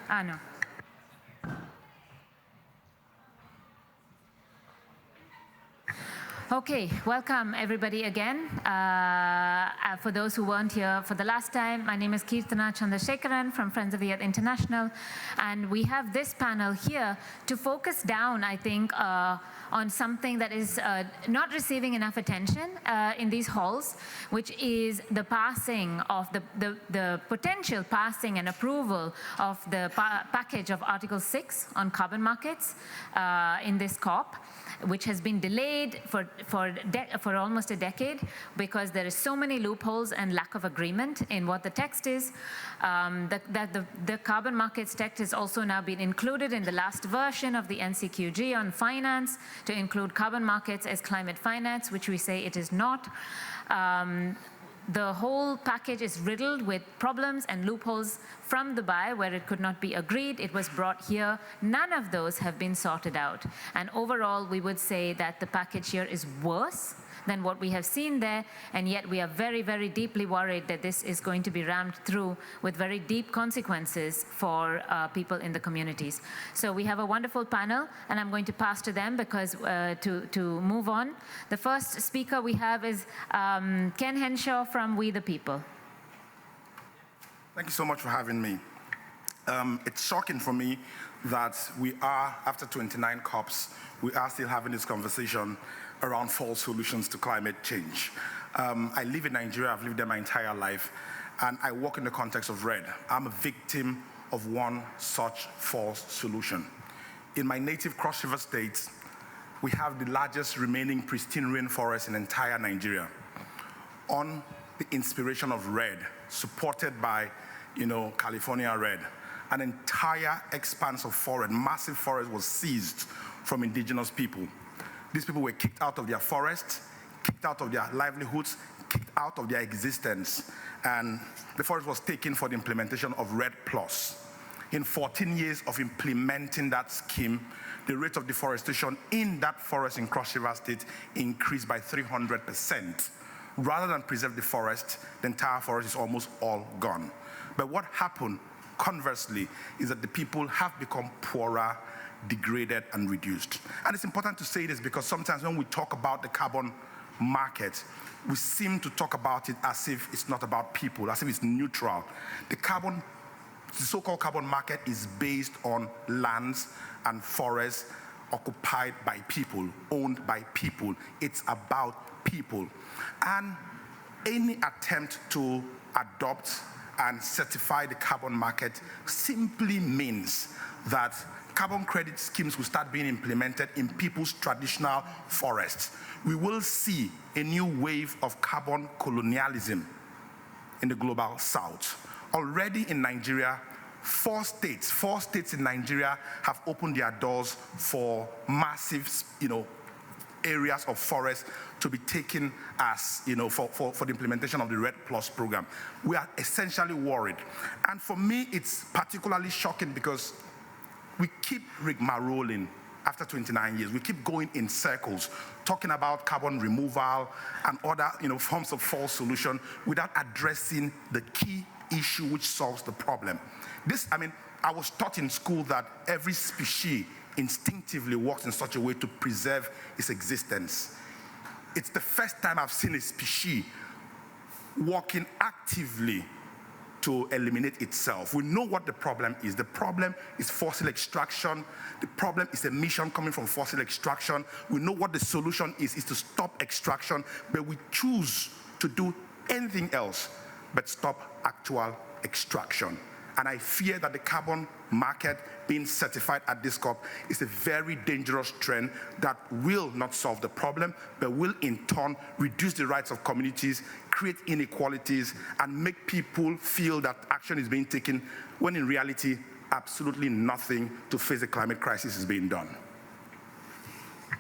K: No. Okay, welcome everybody again. For those who weren't here for the last time, my name is Kirtana Chandrasekharan from Friends of the Earth International, and we have this panel here to focus down, I think, on something that is not receiving enough attention in these halls, which is the passing of the potential passing and approval of the package of Article 6 on carbon markets in this COP, which has been delayed for almost a decade because there is so many loopholes and lack of agreement in what the text is. The carbon markets text has also now been included in the last version of the NCQG on finance to include carbon markets as climate finance, which we say it is not. The whole package is riddled with problems and loopholes from Dubai where it could not be agreed. It was brought here. None of those have been sorted out. And overall, we would say that the package here is worse than what we have seen there, and yet we are very, very deeply worried that this is going to be rammed through with very deep consequences for people in the communities. So we have a wonderful panel, and I'm going to pass to them because to move on. The first speaker we have is Ken Henshaw from We the People.
Q: Thank you so much for having me. It's shocking for me that we are, after 29 COPs, we are still having this conversation around false solutions to climate change. I live in Nigeria, I've lived there my entire life, and I work in the context of RED. I'm a victim of one such false solution. In my native Cross River State, we have the largest remaining pristine rainforest in entire Nigeria. On the inspiration of RED, supported by California RED, an entire expanse of forest, massive forest was seized from indigenous people. These people were kicked out of their forests, kicked out of their livelihoods, kicked out of their existence, and the forest was taken for the implementation of RED+. In 14 years of implementing that scheme, the rate of deforestation in that forest in Cross River State increased by 300%. Rather than preserve the forest, the entire forest is almost all gone. But what happened, conversely, is that the people have become poorer, degraded, and reduced. And it's important to say this because sometimes when we talk about the carbon market, we seem to talk about it as if it's not about people, as if it's neutral. The so-called carbon market is based on lands and forests occupied by people, owned by people. It's about people. And any attempt to adopt and certify the carbon market simply means that carbon credit schemes will start being implemented in people's traditional forests. We will see a new wave of carbon colonialism in the global south. Already in Nigeria, four states in Nigeria have opened their doors for massive, areas of forest to be taken as, for the implementation of the RED+ program. We are essentially worried. And for me, it's particularly shocking because we keep rigmaroling after 29 years. We keep going in circles, talking about carbon removal and other, forms of false solution without addressing the key issue which solves the problem. I was taught in school that every species instinctively works in such a way to preserve its existence. It's the first time I've seen a species working actively to eliminate itself. We know what the problem is. The problem is fossil extraction. The problem is emission coming from fossil extraction. We know what the solution is to stop extraction, but we choose to do anything else but stop actual extraction. And I fear that the carbon market being certified at this COP is a very dangerous trend that will not solve the problem, but will in turn reduce the rights of communities, create inequalities, and make people feel that action is being taken when in reality, absolutely nothing to face the climate crisis is being done.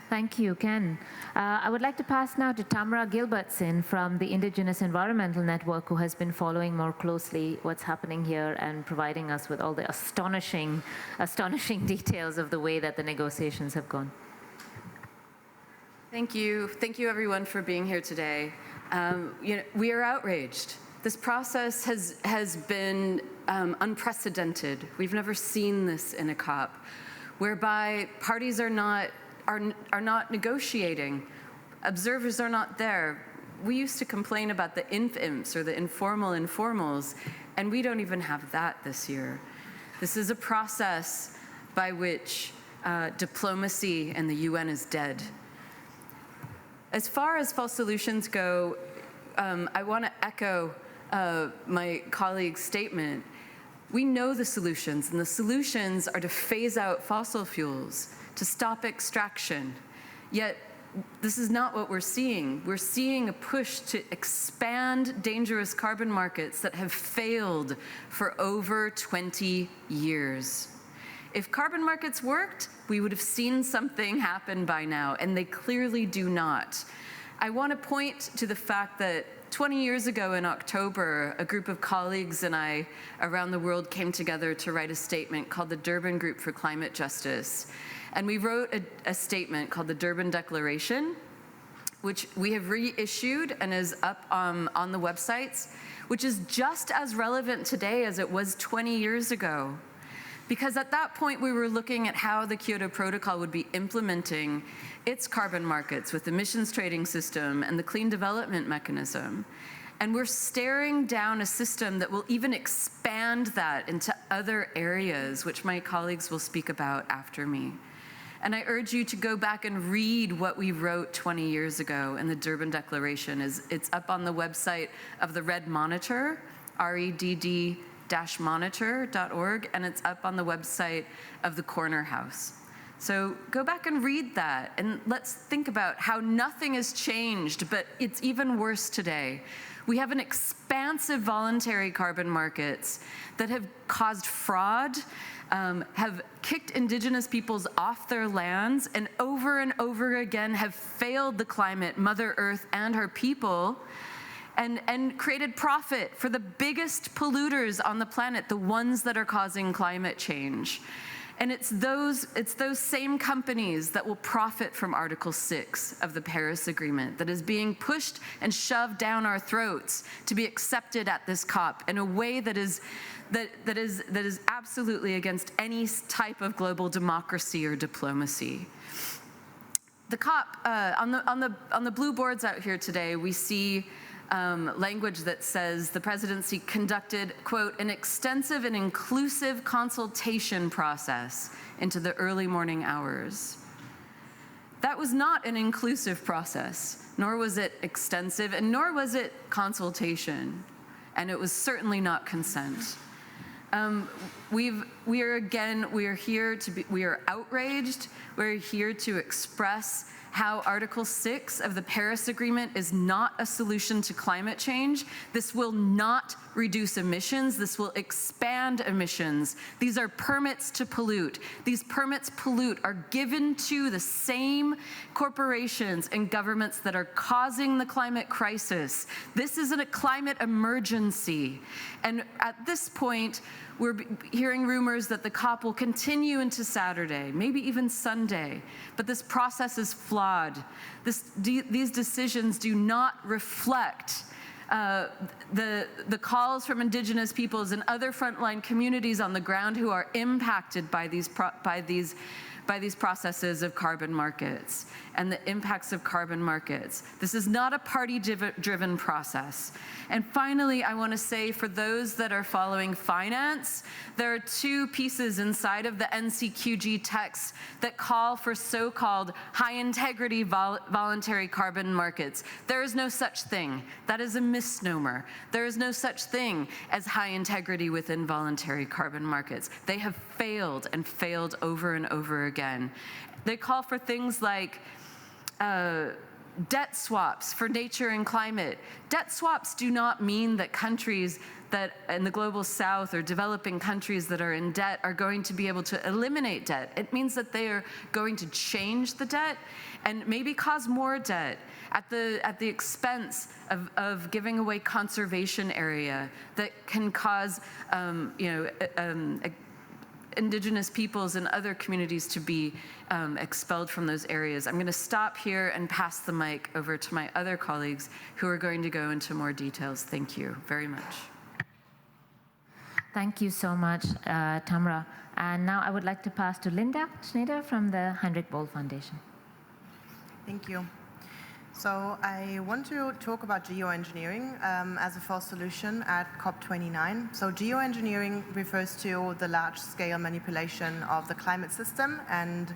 K: Thank you, Ken. I would like to pass now to Tamara Gilbertson from the Indigenous Environmental Network, who has been following more closely what's happening here and providing us with all the astonishing details of the way that the negotiations have gone.
T: Thank you everyone for being here today. We are outraged. This process has been unprecedented. We've never seen this in a COP, whereby parties are not negotiating. Observers are not there. We used to complain about the inf-imps or the informal informals, and we don't even have that this year. This is a process by which diplomacy in the UN is dead. As far as false solutions go, I want to echo my colleague's statement. We know the solutions, and the solutions are to phase out fossil fuels, to stop extraction. Yet, this is not what we're seeing. We're seeing a push to expand dangerous carbon markets that have failed for over 20 years. If carbon markets worked, we would have seen something happen by now, and they clearly do not. I want to point to the fact that 20 years ago in October, a group of colleagues and I around the world came together to write a statement called the Durban Group for Climate Justice. And we wrote a statement called the Durban Declaration, which we have reissued and is up on the websites, which is just as relevant today as it was 20 years ago. Because at that point, we were looking at how the Kyoto Protocol would be implementing its carbon markets with the emissions trading system and the clean development mechanism. And we're staring down a system that will even expand that into other areas, which my colleagues will speak about after me. And I urge you to go back and read what we wrote 20 years ago in the Durban Declaration. It's up on the website of the Red Monitor, REDD-monitor.org, and it's up on the website of the Corner House. So go back and read that, and let's think about how nothing has changed, but it's even worse today. We have an expansive voluntary carbon markets that have caused fraud, have kicked indigenous peoples off their lands, and over again have failed the climate, Mother Earth, and her people, and created profit for the biggest polluters on the planet, the ones that are causing climate change. And it's those same companies that will profit from Article 6 of the Paris Agreement that is being pushed and shoved down our throats to be accepted at this COP in a way that is absolutely against any type of global democracy or diplomacy. The COP, on the blue boards out here today, we see language that says the presidency conducted, quote, an extensive and inclusive consultation process into the early morning hours. That was not an inclusive process, nor was it extensive, and nor was it consultation, and it was certainly not consent. We are outraged. We're here to express how Article 6 of the Paris Agreement is not a solution to climate change. This will not reduce emissions. This will expand emissions. These are permits to pollute. These permits are given to the same corporations and governments that are causing the climate crisis. This is a climate emergency. And at this point, we're hearing rumors that the COP will continue into Saturday, maybe even Sunday, but this process is flawed. These decisions do not reflect the calls from indigenous peoples and other frontline communities on the ground who are impacted by these processes of carbon markets and the impacts of carbon markets. This is not a party-driven process. And finally, I want to say for those that are following finance, there are two pieces inside of the NCQG text that call for so-called high-integrity voluntary carbon markets. There is no such thing. That is a misnomer. There is no such thing as high integrity within voluntary carbon markets. They have failed and failed over and over again. They call for things like debt swaps for nature and climate. Debt swaps do not mean that countries that in the global south or developing countries that are in debt are going to be able to eliminate debt. It means that they are going to change the debt and maybe cause more debt at the expense of giving away conservation area that can cause indigenous peoples and other communities to be expelled from those areas. I'm going to stop here and pass the mic over to my other colleagues who are going to go into more details. Thank you very much.
K: Thank you so much, Tamra. And now I would like to pass to Linda Schneider from the Heinrich Böll Foundation.
J: Thank you. So I want to talk about geoengineering as a false solution at COP29. So geoengineering refers to the large-scale manipulation of the climate system and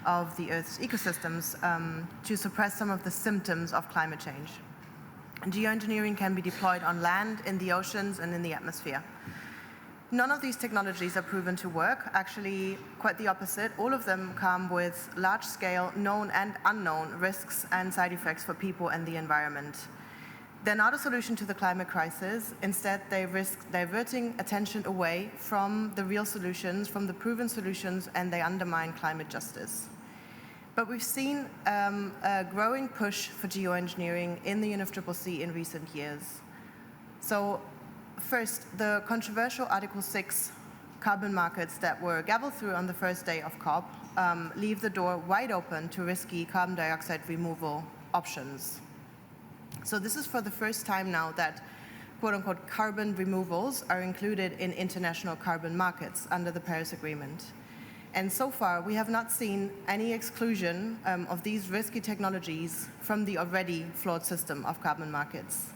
J: of the Earth's ecosystems to suppress some of the symptoms of climate change. Geoengineering can be deployed on land, in the oceans, and in the atmosphere. None of these technologies are proven to work. Actually, quite the opposite. All of them come with large-scale known and unknown risks and side effects for people and the environment. They're not a solution to the climate crisis. Instead, they risk diverting attention away from the real solutions, from the proven solutions, and they undermine climate justice. But we've seen a growing push for geoengineering in the UNFCCC in recent years. So first, the controversial Article 6 carbon markets that were gabbled through on the first day of COP leave the door wide open to risky carbon dioxide removal options. So this is for the first time now that quote-unquote carbon removals are included in international carbon markets under the Paris Agreement. And so far, we have not seen any exclusion of these risky technologies from the already flawed system of carbon markets.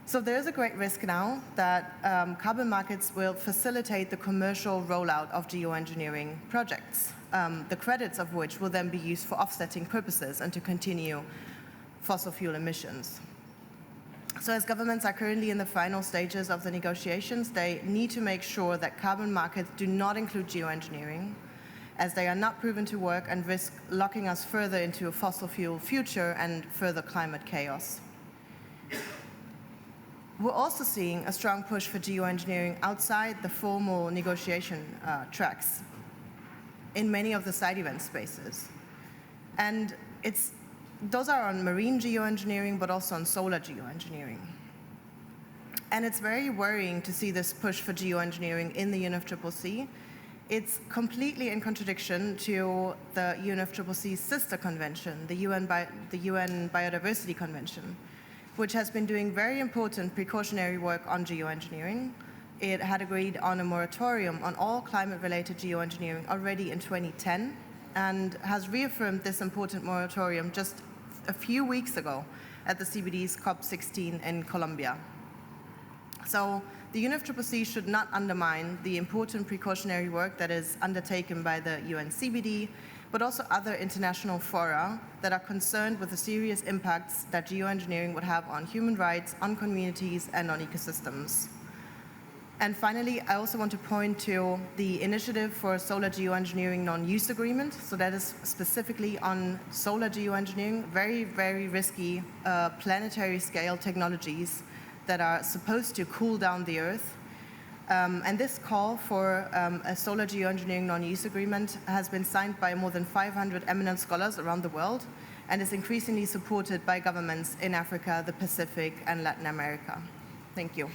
J: So there is a great risk now that carbon markets will facilitate the commercial rollout of geoengineering projects, the credits of which will then be used for offsetting purposes and to continue fossil fuel emissions. So as governments are currently in the final stages of the negotiations, they need to make sure that carbon markets do not include geoengineering, as they are not proven to work and risk locking us further into a fossil fuel future and further climate chaos. We're also seeing a strong push for geoengineering outside the formal negotiation tracks in many of the side event spaces. And those are on marine geoengineering, but also on solar geoengineering. And it's very worrying to see this push for geoengineering in the UNFCCC. It's completely in contradiction to the UNFCCC's sister convention, the UN Biodiversity Convention, which has been doing very important precautionary work on geoengineering. It had agreed on a moratorium on all climate-related geoengineering already in 2010 and has reaffirmed this important moratorium just a few weeks ago at the CBD's COP16 in Colombia. So the UNFCCC should not undermine the important precautionary work that is undertaken by the UN CBD, but also other international fora that are concerned with the serious impacts that geoengineering would have on human rights, on communities, and on ecosystems. And finally, I also want to point to the initiative for solar geoengineering non-use agreement. So that is specifically on solar geoengineering, very, very risky planetary scale technologies that are supposed to cool down the Earth. And this call for a solar geoengineering non-use agreement has been signed by more than 500 eminent scholars around the world and is increasingly supported by governments in Africa, the Pacific, and Latin America. Thank you.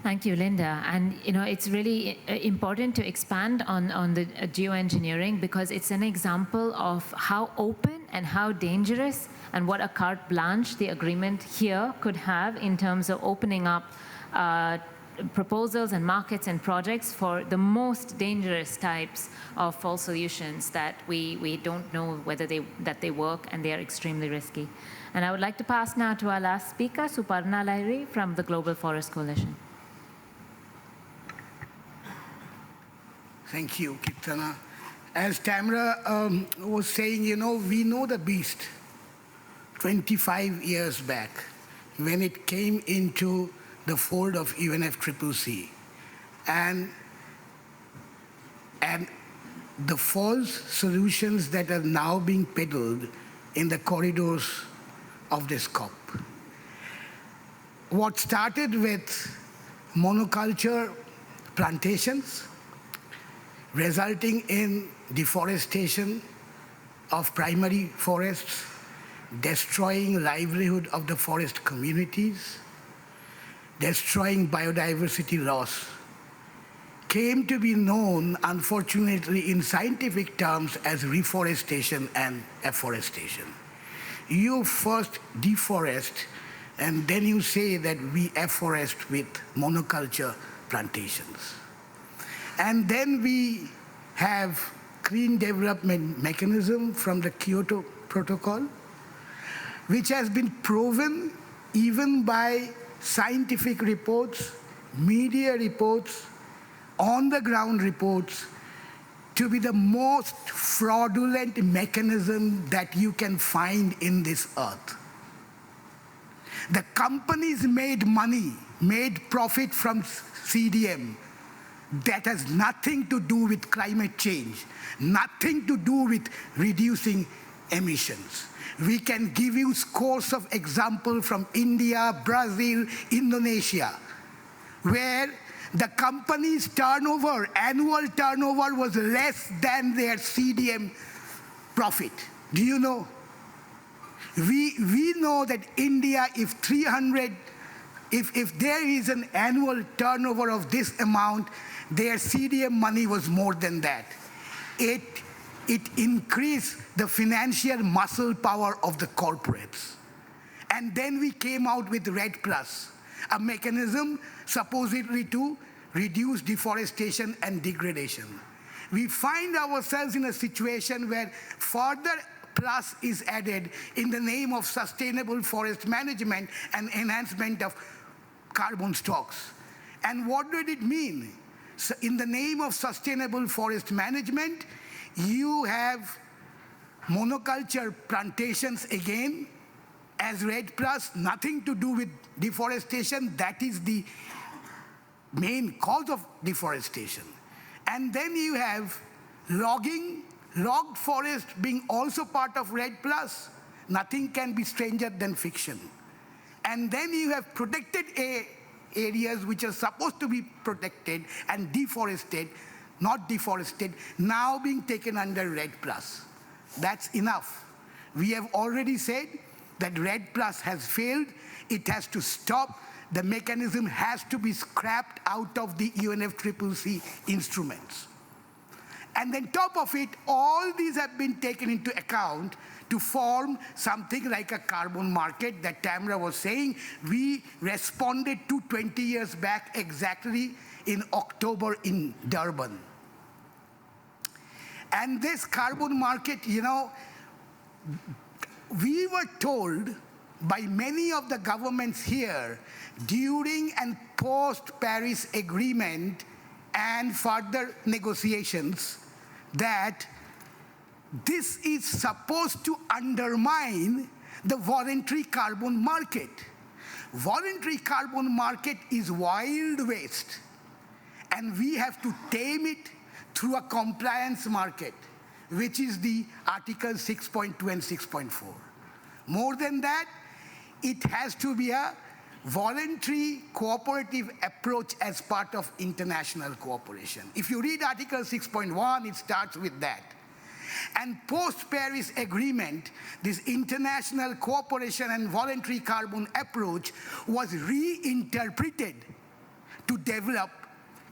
K: Thank you, Linda. And it's really important to expand on the geoengineering because it's an example of how open and how dangerous and what a carte blanche the agreement here could have in terms of opening up proposals and markets and projects for the most dangerous types of false solutions that we don't know whether they work, and they are extremely risky. And I would like to pass now to our last speaker, Suparna Lahiri from the Global Forest Coalition.
S: Thank you, Kirtana. As Tamra was saying, we know the beast 25 years back when it came into the fold of UNFCCC. And the false solutions that are now being peddled in the corridors of this COP. What started with monoculture plantations, resulting in deforestation of primary forests, destroying livelihood of the forest communities, destroying biodiversity loss, came to be known, unfortunately, in scientific terms as reforestation and afforestation. You first deforest, and then you say that we afforest with monoculture plantations. And then we have Clean Development Mechanism from the Kyoto Protocol, which has been proven even by scientific reports, media reports, on-the-ground reports, to be the most fraudulent mechanism that you can find in this earth. The companies made money, made profit from CDM. That has nothing to do with climate change, nothing to do with reducing emissions. We can give you scores of examples from India, Brazil, Indonesia, where the company's turnover, annual turnover, was less than their CDM profit. Do you know? We know that India, if there is an annual turnover of this amount, their CDM money was more than that. It increased the financial muscle power of the corporates. And then we came out with REDD+, a mechanism supposedly to reduce deforestation and degradation. We find ourselves in a situation where further plus is added in the name of sustainable forest management and enhancement of carbon stocks. And what did it mean? So in the name of sustainable forest management, you have monoculture plantations again as REDD+, nothing to do with deforestation. That is the main cause of deforestation. And then you have logging, logged forest being also part of REDD+. Nothing can be stranger than fiction. And then you have protected areas which are supposed to be protected and deforested, not deforested, now being taken under REDD+. That's enough. We have already said that REDD+ has failed. It has to stop. The mechanism has to be scrapped out of the UNFCCC instruments. And then top of it, all these have been taken into account to form something like a carbon market that Tamara was saying. We responded to 20 years back exactly in October in Durban. And this carbon market, you know, we were told by many of the governments here during and post-Paris Agreement and further negotiations that this is supposed to undermine the voluntary carbon market. Voluntary carbon market is wild waste, and we have to tame it through a compliance market, which is the Article 6.2 and 6.4. More than that, it has to be a voluntary cooperative approach as part of international cooperation. If you read Article 6.1, it starts with that. And post-Paris Agreement, this international cooperation and voluntary carbon approach was reinterpreted to develop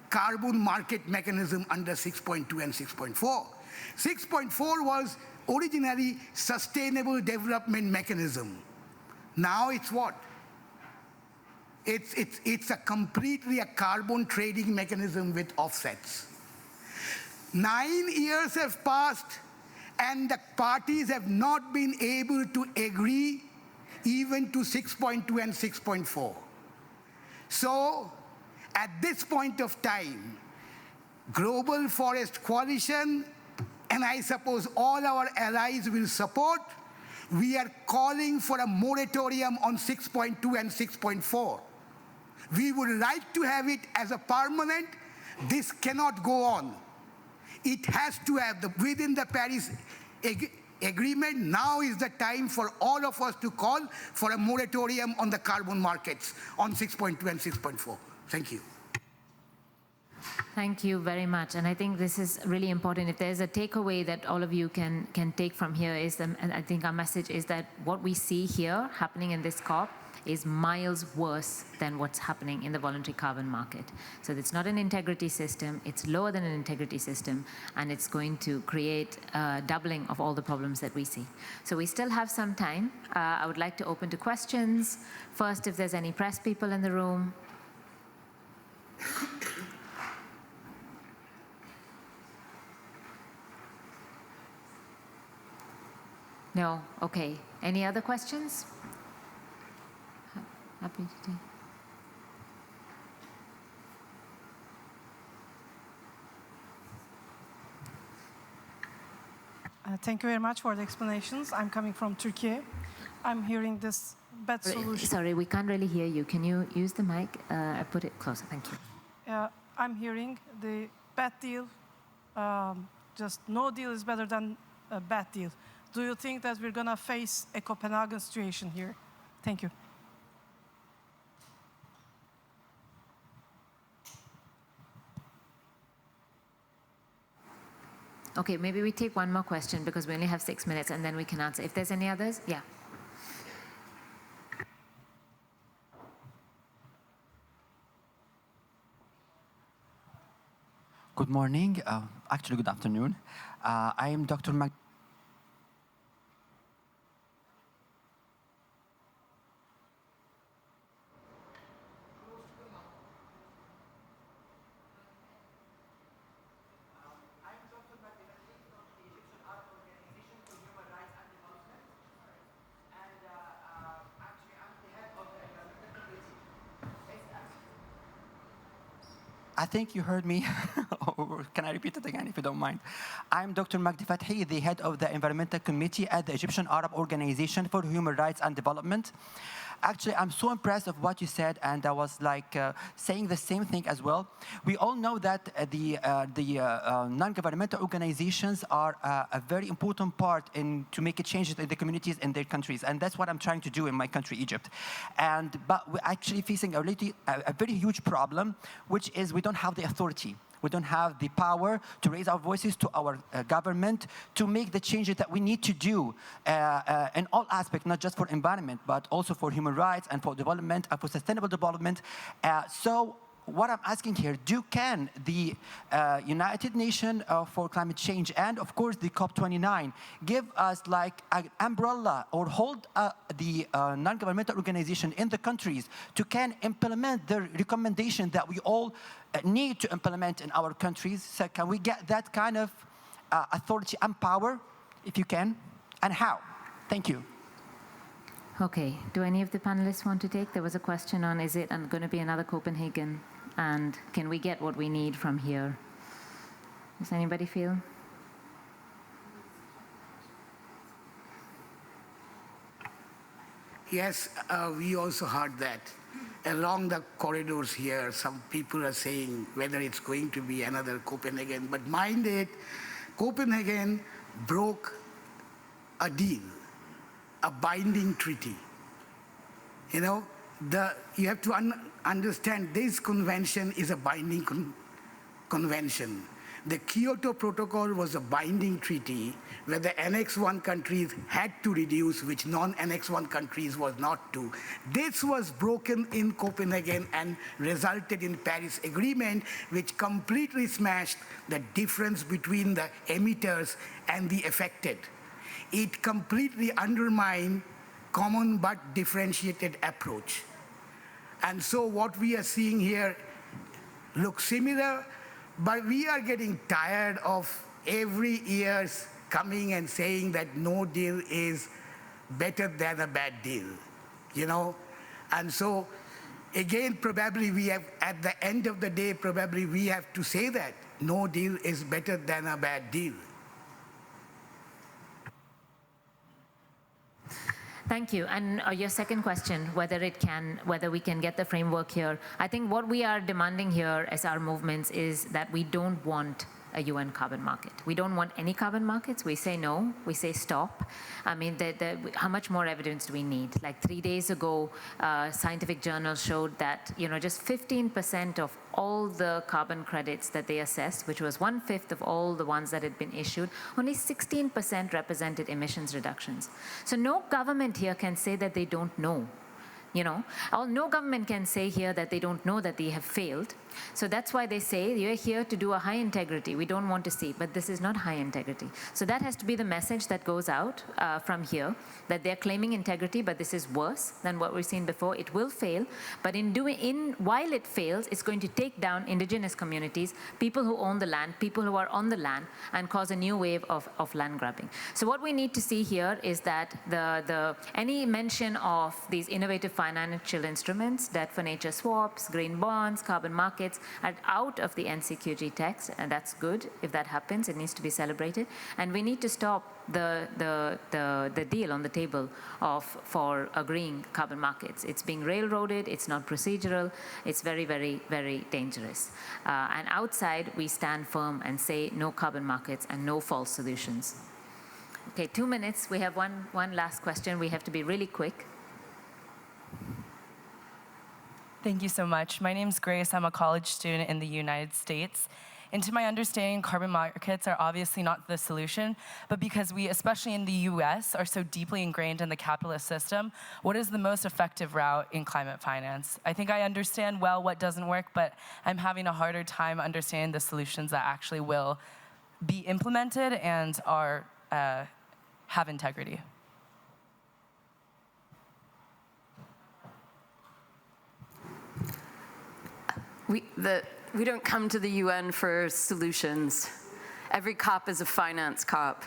S: carbon market mechanism under 6.2 and 6.4. 6.4 was originally sustainable development mechanism. Now it's what? It's a completely a carbon trading mechanism with offsets. 9 years have passed, and the parties have not been able to agree even to 6.2 and 6.4. So, at this point of time, Global Forest Coalition, and I suppose all our allies will support, we are calling for a moratorium on 6.2 and 6.4. We would like to have it as a permanent. This cannot go on. It has to have within the Paris Agreement. Now is the time for all of us to call for a moratorium on the carbon markets on 6.2 and 6.4. Thank you.
K: Thank you very much. And I think this is really important. If there's a takeaway that all of you can take from here is, and I think our message is that what we see here happening in this COP is miles worse than what's happening in the voluntary carbon market. So it's not an integrity system, it's lower than an integrity system, and it's going to create a doubling of all the problems that we see. So we still have some time. I would like to open to questions. First, if there's any press people in the room. No? Okay. Any other questions? Happy to take.
B: Thank you very much for the explanations. I'm coming from Turkey. I'm hearing this bad solution.
K: Sorry, we can't really hear you. Can you use the mic? Put it closer. Thank you.
B: I'm hearing the bad deal, just no deal is better than a bad deal. Do you think that we're going to face a Copenhagen situation here? Thank you.
K: Okay, maybe we take one more question because we only have 6 minutes and then we can answer. If there's any others, yeah.
G: Good morning, actually good afternoon. I am Dr. I think you heard me, or can I repeat it again if you don't mind? I'm Dr. Magdi Fathi, the head of the Environmental Committee at the Egyptian Arab Organization for Human Rights and Development. Actually, I'm so impressed of what you said, and I was like saying the same thing as well. We all know that the non-governmental organizations are a very important part to make a change in the communities in their countries, and that's what I'm trying to do in my country, Egypt. But we're actually facing a very huge problem, which is we don't have the authority. We don't have the power to raise our voices to our government to make the changes that we need to do in all aspects, not just for environment, but also for human rights and for development and for sustainable development. So what I'm asking here, can the United Nations for Climate Change and, of course, the COP29 give us like an umbrella or hold the non-governmental organization in the countries to can implement the recommendation that we all need to implement in our countries? So can we get that kind of authority and power, if you can, and how? Thank you.
K: Okay, do any of the panelists want to take? There was a question on, is it going to be another Copenhagen? And can we get what we need from here? Does anybody feel?
S: Yes, we also heard that. Along the corridors here, some people are saying whether it's going to be another Copenhagen. But mind it, Copenhagen broke a deal, a binding treaty. You know, you have to understand this convention is a binding convention. The Kyoto Protocol was a binding treaty where the Annex 1 countries had to reduce, which non-Annex 1 countries was not to. This was broken in Copenhagen and resulted in Paris Agreement, which completely smashed the difference between the emitters and the affected. It completely undermined common but differentiated approach. And so what we are seeing here looks similar, but we are getting tired of every year coming and saying that no deal is better than a bad deal, you know? And so again, probably we have, at the end of the day, probably we have to say that no deal is better than a bad deal.
K: Thank you. And your second question, whether we can get the framework here. I think what we are demanding here as our movements is that we don't want a UN carbon market. We don't want any carbon markets. We say no. We say stop. I mean, how much more evidence do we need? Like 3 days ago, scientific journals showed that just 15% of all the carbon credits that they assessed, which was 1/5 of all the ones that had been issued, only 16% represented emissions reductions. So no government here can say that they don't know. You know, no government can say here that they don't know that they have failed. So that's why they say you're here to do a high integrity. We don't want to see, but this is not high integrity. So that has to be the message that goes out from here, that they're claiming integrity, but this is worse than what we've seen before. It will fail, but while it fails, it's going to take down indigenous communities, people who own the land, people who are on the land, and cause a new wave of land grabbing. So what we need to see here is that any mention of these innovative financial instruments, debt for nature swaps, green bonds, carbon markets, are out of the NCQG text, and that's good. If that happens, it needs to be celebrated. And we need to stop the deal on the table for agreeing carbon markets. It's being railroaded, it's not procedural, it's very, very, very dangerous. And outside, we stand firm and say no carbon markets and no false solutions. Okay, 2 minutes. We have one last question. We have to be really quick.
L: Thank you so much. My name's Grace. I'm a college student in the United States. And to my understanding, carbon markets are obviously not the solution, but because we, especially in the US, are so deeply ingrained in the capitalist system, what is the most effective route in climate finance? I think I understand well what doesn't work, but I'm having a harder time understanding the solutions that actually will be implemented and are have integrity.
T: We don't come to the UN for solutions. Every COP is a finance COP.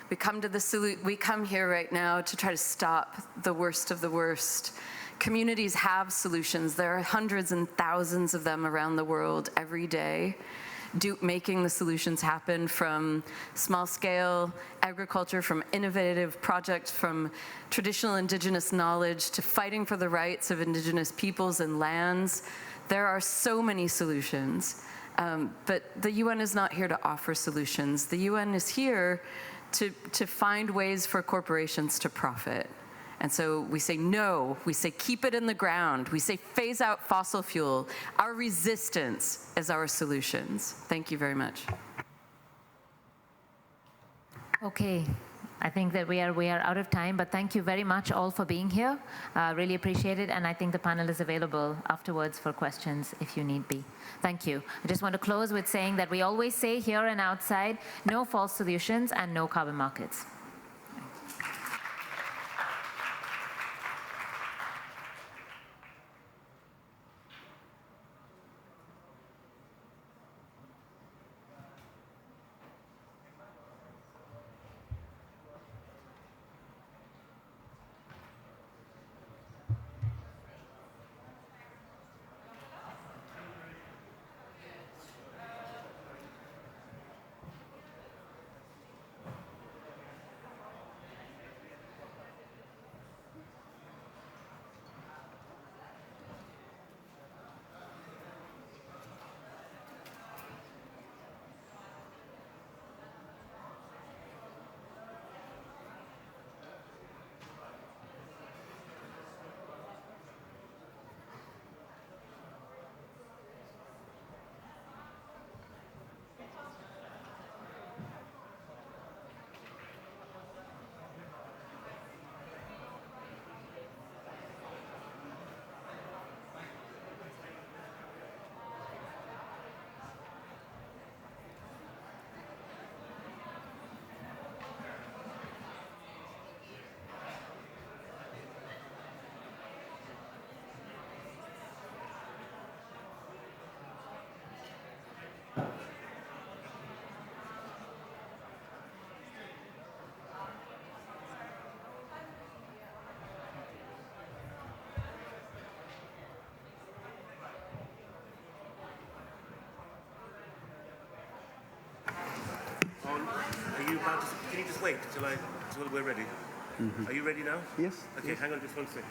T: We come here right now to try to stop the worst of the worst. Communities have solutions. There are hundreds and thousands of them around the world every day, making the solutions happen, from small-scale agriculture, from innovative projects, from traditional indigenous knowledge, to fighting for the rights of indigenous peoples and lands. There are so many solutions, but the UN is not here to offer solutions. The UN is here to find ways for corporations to profit. And so we say no, we say keep it in the ground, we say phase out fossil fuel. Our resistance is our solutions. Thank you very much.
K: Okay. I think that we are out of time, but thank you very much all for being here. Really appreciate it, and I think the panel is available afterwards for questions if you need be. Thank you. I just want to close with saying that we always say here and outside, no false solutions and no carbon markets.
U: Can you just wait till we're ready? Are you ready now?
W: Yes.
U: Okay,
W: yes.
U: hang on just 1 second.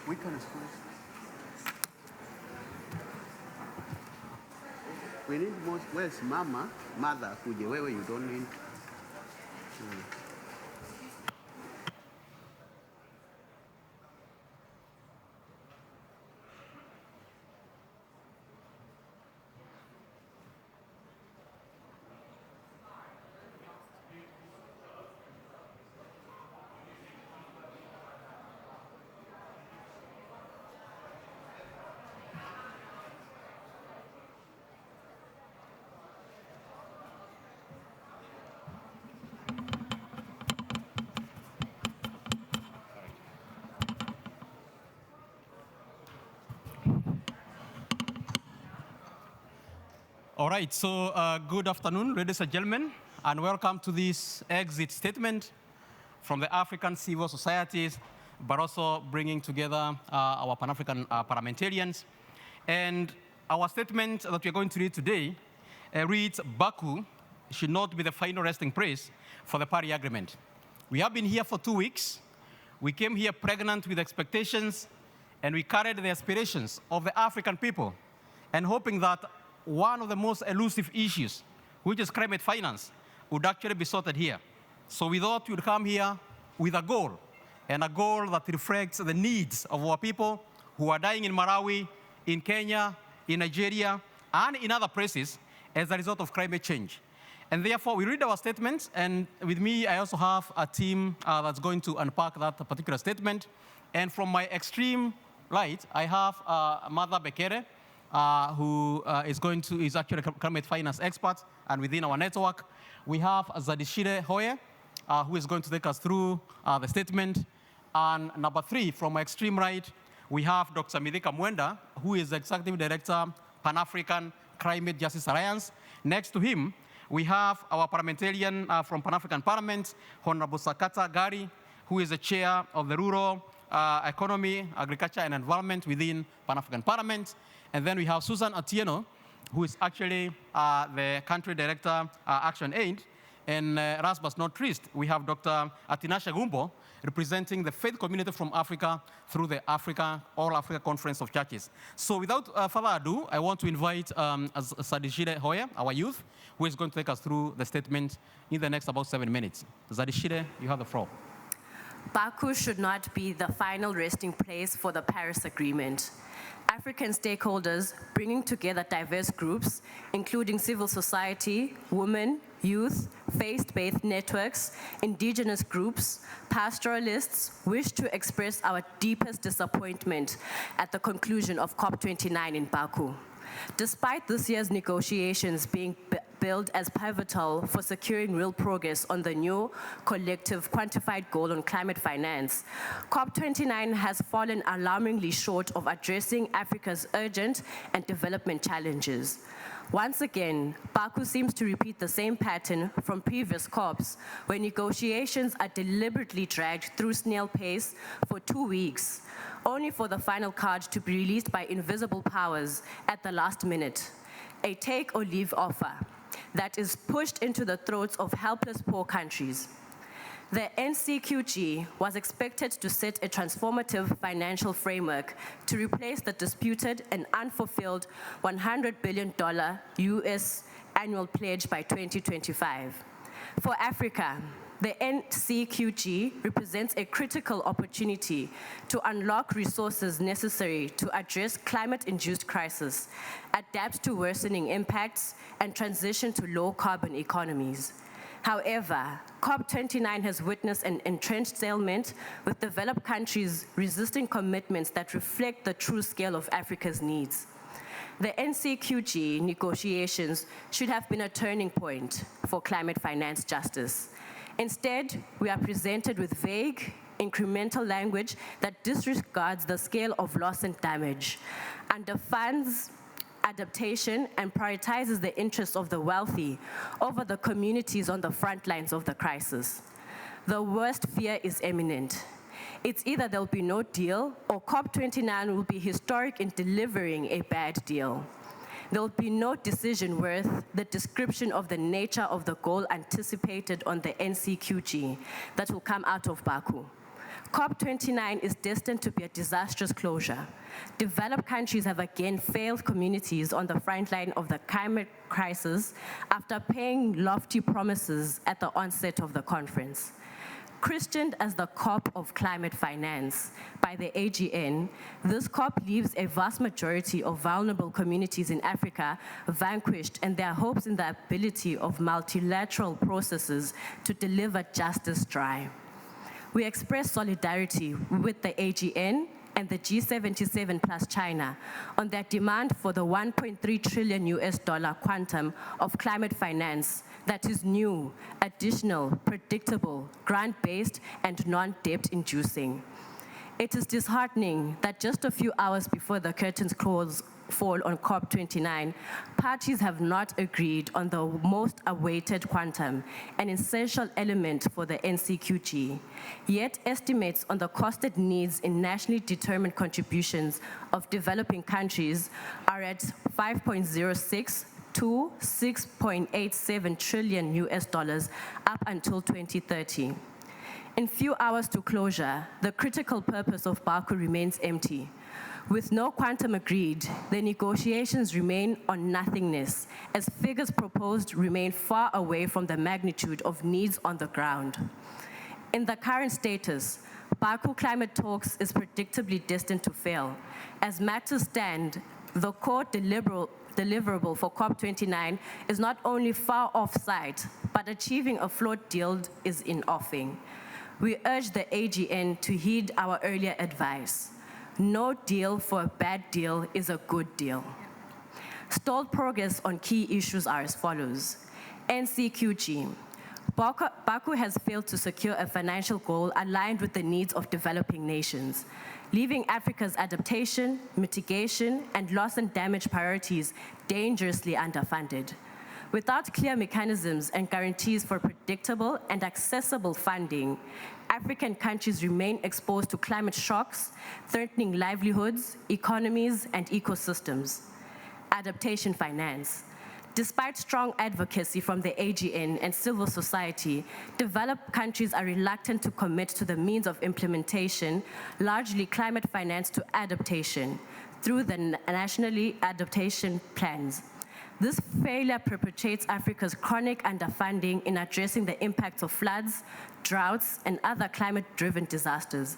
W: We can squeeze. We need more. Where's mama? Mother, kuje wewe, you don't need.
C: All right, so good afternoon, ladies and gentlemen, and welcome to this exit statement from the African civil societies, but also bringing together our Pan-African parliamentarians. And our statement that we're going to read today reads, Baku should not be the final resting place for the Paris Agreement. We have been here for 2 weeks. We came here pregnant with expectations, and we carried the aspirations of the African people, and hoping that one of the most elusive issues, which is climate finance, would actually be sorted here. So we thought we'd come here with a goal, and a goal that reflects the needs of our people who are dying in Malawi, in Kenya, in Nigeria, and in other places as a result of climate change. And therefore, we read our statement, and with me, I also have a team that's going to unpack that particular statement. And from my extreme right, I have Mother Bekere, who is actually a climate finance expert, and within our network, we have Zadishire Hoye, who is going to take us through the statement. And number 3, from my extreme right, we have Dr. Midhika Mwenda, who is Executive Director, Pan-African Climate Justice Alliance. Next to him, we have our parliamentarian from Pan-African Parliament, Honorable Sakata Gari, who is the chair of the Rural Economy, Agriculture and Environment within Pan-African Parliament. And then we have Susan Atieno, who is actually the country director, Action Aid. And last but not least, we have Dr. Atinasha Gumbo, representing the faith community from Africa through the All Africa Conference of Churches. So without further ado, I want to invite Zadishire Hoye, our youth, who is going to take us through the statement in the next about 7 minutes. Zadishire, you have the floor.
P: Baku should not be the final resting place for the Paris Agreement. African stakeholders, bringing together diverse groups, including civil society, women, youth, faith-based networks, indigenous groups, pastoralists, wish to express our deepest disappointment at the conclusion of COP29 in Baku. Despite this year's negotiations being billed as pivotal for securing real progress on the new collective quantified goal on climate finance, COP29 has fallen alarmingly short of addressing Africa's urgent and development challenges. Once again, Baku seems to repeat the same pattern from previous COPs, where negotiations are deliberately dragged through snail pace for 2 weeks, only for the final card to be released by invisible powers at the last minute. A take or leave offer that is pushed into the throats of helpless poor countries. The NCQG was expected to set a transformative financial framework to replace the disputed and unfulfilled $100 billion US annual pledge by 2025. For Africa, the NCQG represents a critical opportunity to unlock resources necessary to address climate-induced crisis, adapt to worsening impacts, and transition to low-carbon economies. However, COP29 has witnessed an entrenched stalemate, with developed countries resisting commitments that reflect the true scale of Africa's needs. The NCQG negotiations should have been a turning point for climate finance justice. Instead, we are presented with vague, incremental language that disregards the scale of loss and damage, underfunds adaptation, and prioritizes the interests of the wealthy over the communities on the front lines of the crisis. The worst fear is imminent. It's either there'll be no deal, or COP29 will be historic in delivering a bad deal. There'll be no decision worth the description of the nature of the goal anticipated on the NCQG that will come out of Baku. COP29 is destined to be a disastrous closure. Developed countries have again failed communities on the front line of the climate crisis after paying lofty promises at the onset of the conference. Christened as the COP of climate finance by the AGN, this COP leaves a vast majority of vulnerable communities in Africa vanquished, and their hopes in the ability of multilateral processes to deliver justice dry. We express solidarity with the AGN and the G77 plus China on their demand for the $1.3 trillion US quantum of climate finance that is new, additional, predictable, grant-based, and non-debt-inducing. It is disheartening that just a few hours before the curtains close fall on COP29, parties have not agreed on the most awaited quantum, an essential element for the NCQG. Yet estimates on the costed needs in nationally determined contributions of developing countries are at 5.06 to 6.87 trillion US dollars up until 2030. In few hours to closure, the critical purpose of Baku remains empty. With no quantum agreed, the negotiations remain on nothingness, as figures proposed remain far away from the magnitude of needs on the ground. In the current status, Baku climate talks is predictably destined to fail. As matters stand, the core deliverable for COP29 is not only far off-site, but achieving a flawed deal is in offing. We urge the AGN to heed our earlier advice. No deal for a bad deal is a good deal. Stalled progress on key issues are as follows. NCQG. Baku has failed to secure a financial goal aligned with the needs of developing nations, leaving Africa's adaptation, mitigation, and loss and damage priorities dangerously underfunded. Without clear mechanisms and guarantees for predictable and accessible funding, African countries remain exposed to climate shocks, threatening livelihoods, economies, and ecosystems. Adaptation finance. Despite strong advocacy from the AGN and civil society, developed countries are reluctant to commit to the means of implementation, largely climate finance to adaptation, through the nationally adaptation plans. This failure perpetuates Africa's chronic underfunding in addressing the impacts of floods, droughts, and other climate-driven disasters.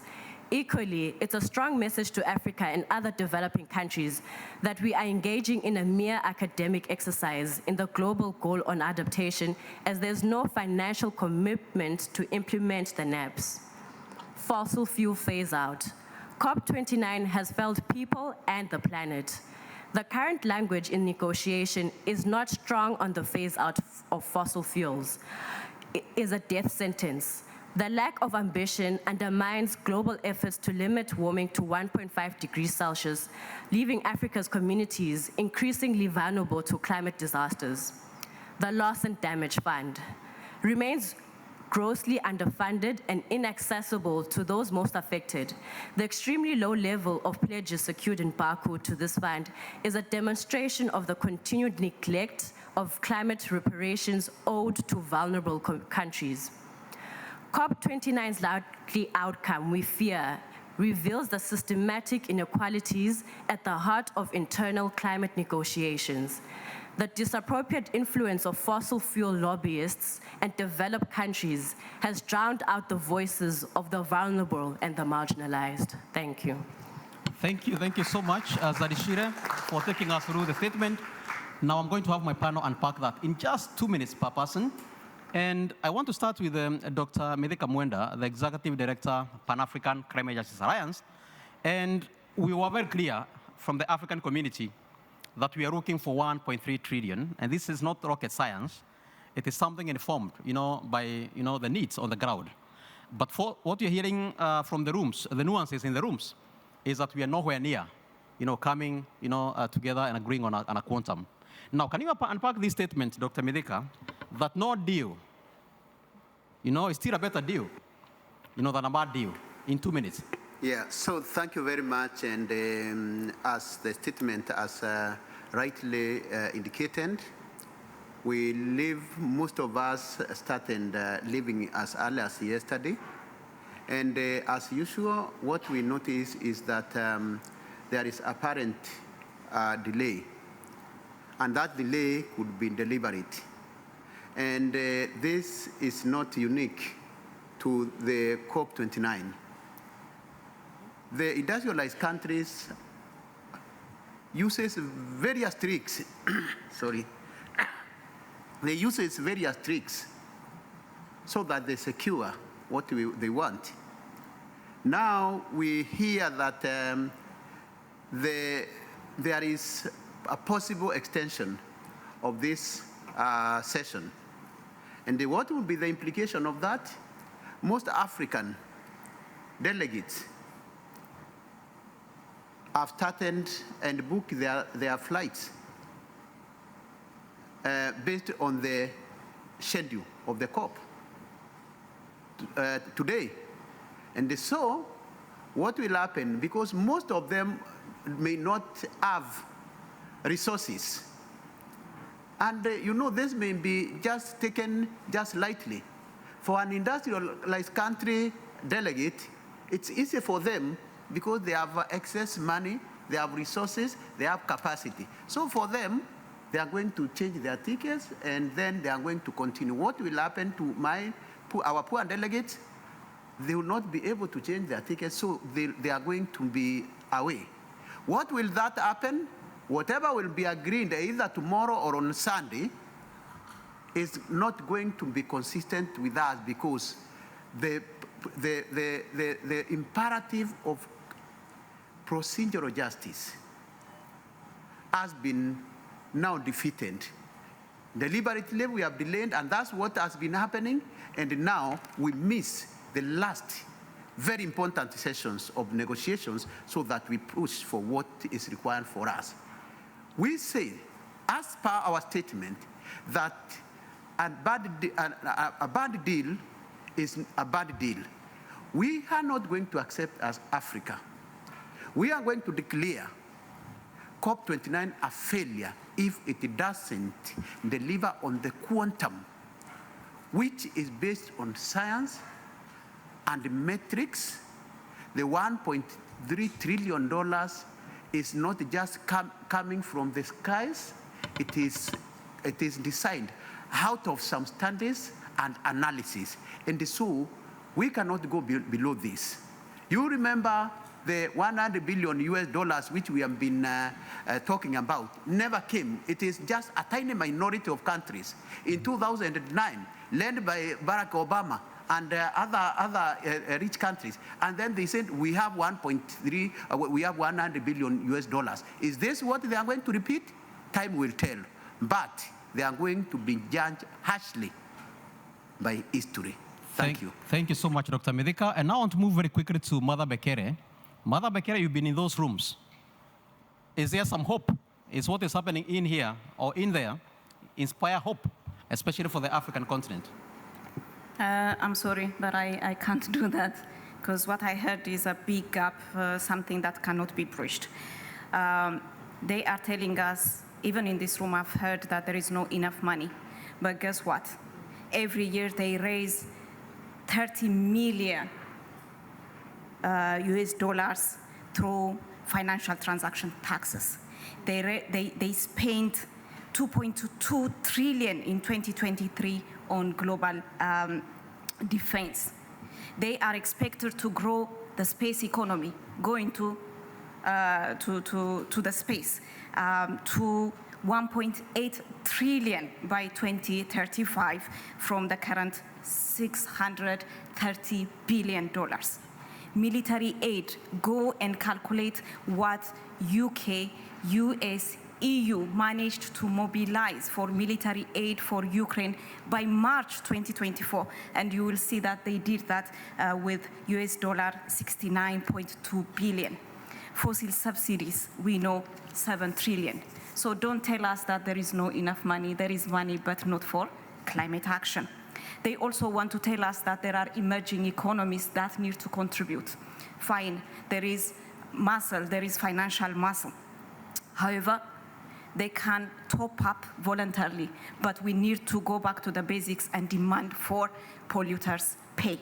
P: Equally, it's a strong message to Africa and other developing countries that we are engaging in a mere academic exercise in the global goal on adaptation, as there's no financial commitment to implement the NAPs. Fossil fuel phase-out. COP29 has failed people and the planet. The current language in negotiation is not strong on the phase-out of fossil fuels. It is a death sentence. The lack of ambition undermines global efforts to limit warming to 1.5 degrees Celsius, leaving Africa's communities increasingly vulnerable to climate disasters. The Loss and Damage Fund remains grossly underfunded and inaccessible to those most affected. The extremely low level of pledges secured in Baku to this fund is a demonstration of the continued neglect of climate reparations owed to vulnerable countries. COP29's likely outcome, we fear, reveals the systematic inequalities at the heart of internal climate negotiations. The disappropriate influence of fossil fuel lobbyists and developed countries has drowned out the voices of the vulnerable and the marginalized. Thank you.
C: Thank you so much, Zadishire, for taking us through the statement. Now I'm going to have my panel unpack that in just 2 minutes per person. And I want to start with Dr. Medeka Mwenda, the Executive Director, Pan-African Climate Justice Alliance. And we were very clear from the African community that we are looking for 1.3 trillion. And this is not rocket science. It is something informed, by, the needs on the ground. But for what you're hearing from the rooms, the nuances in the rooms, is that we are nowhere near, coming, together and agreeing on a quantum. Now, can you unpack this statement, Dr. Medeka, that no deal, is still a better deal, than a bad deal, in 2 minutes?
W: Yeah, so thank you very much. And as the statement has rightly indicated, we live, most of us started living as early as yesterday. And as usual, what we notice is that there is apparent delay. And that delay could be deliberate. And this is not unique to the COP29. The industrialized countries uses various tricks. Sorry. They use various tricks so that they secure what they want. Now we hear that there is a possible extension of this session. And what will be the implication of that? Most African delegates have started and booked their flights based on the schedule of the COP today. And so, what will happen, because most of them may not have resources, and you know, this may be just taken just lightly. For an industrialized country delegate, it's easy for them because they have excess money, they have resources, they have capacity. So for them, they are going to change their tickets and then they are going to continue. What will happen to our poor delegates? They will not be able to change their tickets, so they are going to be away. What will that happen? Whatever will be agreed either tomorrow or on Sunday is not going to be consistent with us, because the imperative of procedural justice has been now defeated. Deliberately, we have delayed, and that's what has been happening, and now we miss the last very important sessions of negotiations so that we push for what is required for us. We say, as per our statement, that a bad deal is a bad deal. We are not going to accept as Africa. We are going to declare COP29 a failure if it doesn't deliver on the quantum, which is based on science and metrics. The $1.3 trillion is not just coming from the skies. It is designed out of some studies and analysis. And so we cannot go below this. You remember the $100 billion US which we have been talking about never came. It is just a tiny minority of countries. In 2009, led by Barack Obama and other rich countries, and then they said we have 1.3, we have $100 billion US. Is this what they are going to repeat? Time will tell. But they are going to be judged harshly by history. Thank you.
C: Thank you so much, Dr. Medika. And now I want to move very quickly to Mother Bekele. Mother Bekele, you've been in those rooms. Is there some hope? Is what is happening in here or in there inspire hope, especially for the African continent?
A: I'm sorry, but I can't do that, because what I heard is a big gap, something that cannot be bridged. They are telling us, even in this room, I've heard that there is not enough money. But guess what? Every year they raise 30 million US through financial transaction taxes. They spent 2.2 trillion in 2023 on global defense. They are expected to grow the space economy, going to the space, to 1.8 trillion by 2035 from the current $630 billion. Military aid, go and calculate what UK, US, EU managed to mobilize for military aid for Ukraine by March 2024, and you will see that they did that with US $69.2 billion. Fossil subsidies, we know 7 trillion. So don't tell us that there is not enough money. There is money, but not for climate action. They also want to tell us that there are emerging economies that need to contribute. Fine, there is muscle, there is financial muscle. However, they can top up voluntarily, but we need to go back to the basics and demand for polluters pay.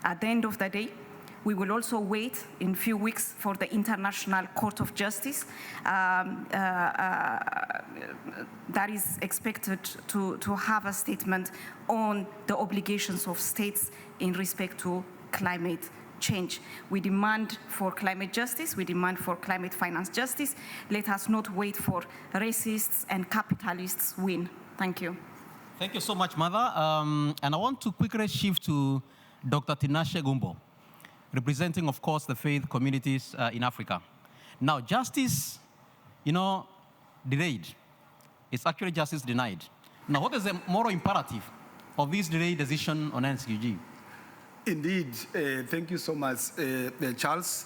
A: At the end of the day, we will also wait in a few weeks for the International Court of Justice that is expected to have a statement on the obligations of states in respect to climate change. We demand for climate justice, we demand for climate finance justice. Let us not wait for racists and capitalists win. Thank you.
C: Thank you so much, Mother. And I want to quickly shift to Dr. Tinashe Gumbo, representing, of course, the faith communities in Africa. Now, justice, delayed. It's actually justice denied. Now, what is the moral imperative of this delayed decision on NSQG?
F: Indeed, thank you so much, Charles.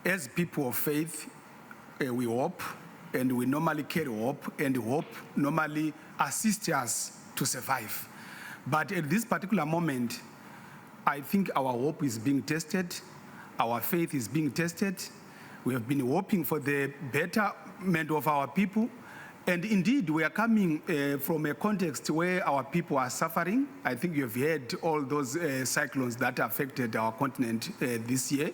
F: As people of faith,
N: we hope, and we normally carry hope, and hope normally assists us to survive. But at this particular moment, I think our hope is being tested, our faith is being tested. We have been hoping for the betterment of our people, and indeed we are coming from a context where our people are suffering. I think you've heard all those cyclones that affected our continent this year.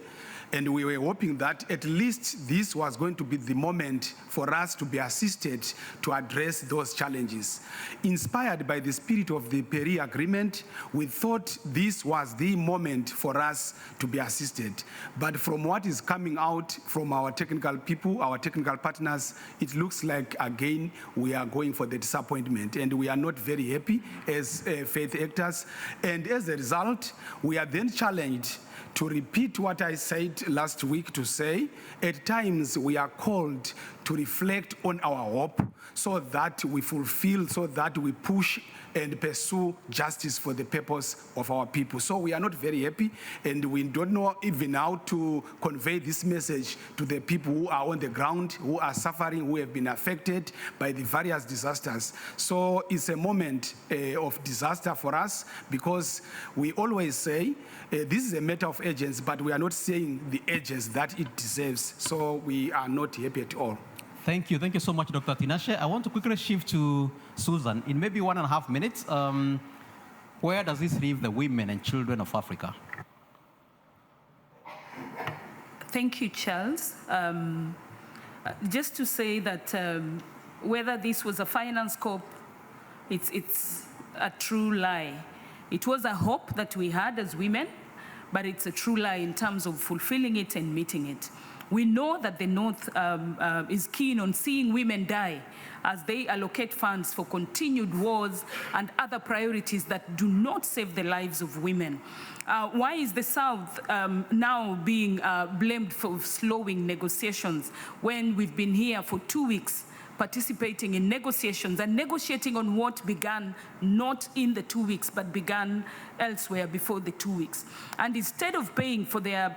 N: And we were hoping that at least this was going to be the moment for us to be assisted to address those challenges. Inspired by the spirit of the Paris Agreement, we thought this was the moment for us to be assisted. But from what is coming out from our technical people, our technical partners, it looks like, again, we are going for the disappointment. And we are not very happy as faith actors. And as a result, we are then challenged to repeat what I said last week, to say, at times we are called to reflect on our hope so that we fulfill, so that we push and pursue justice for the purpose of our people. So we are not very happy, and we don't know even how to convey this message to the people who are on the ground, who are suffering, who have been affected by the various disasters. So it's a moment of disaster for us, because we always say this is a matter of urgency, but we are not saying the urgency that it deserves. So we are not happy at all.
C: Thank you so much, Dr. Tinashe. I want to quickly shift to Susan. In maybe 1.5 minutes, where does this leave the women and children of Africa?
F: Thank you, Charles. Just to say that whether this was a finance COP, it's a true lie. It was a hope that we had as women, but it's a true lie in terms of fulfilling it and meeting it. We know that the North is keen on seeing women die as they allocate funds for continued wars and other priorities that do not save the lives of women. Why is the South now being blamed for slowing negotiations when we've been here for 2 weeks participating in negotiations and negotiating on what began not in the 2 weeks but began elsewhere before the 2 weeks? And instead of paying for their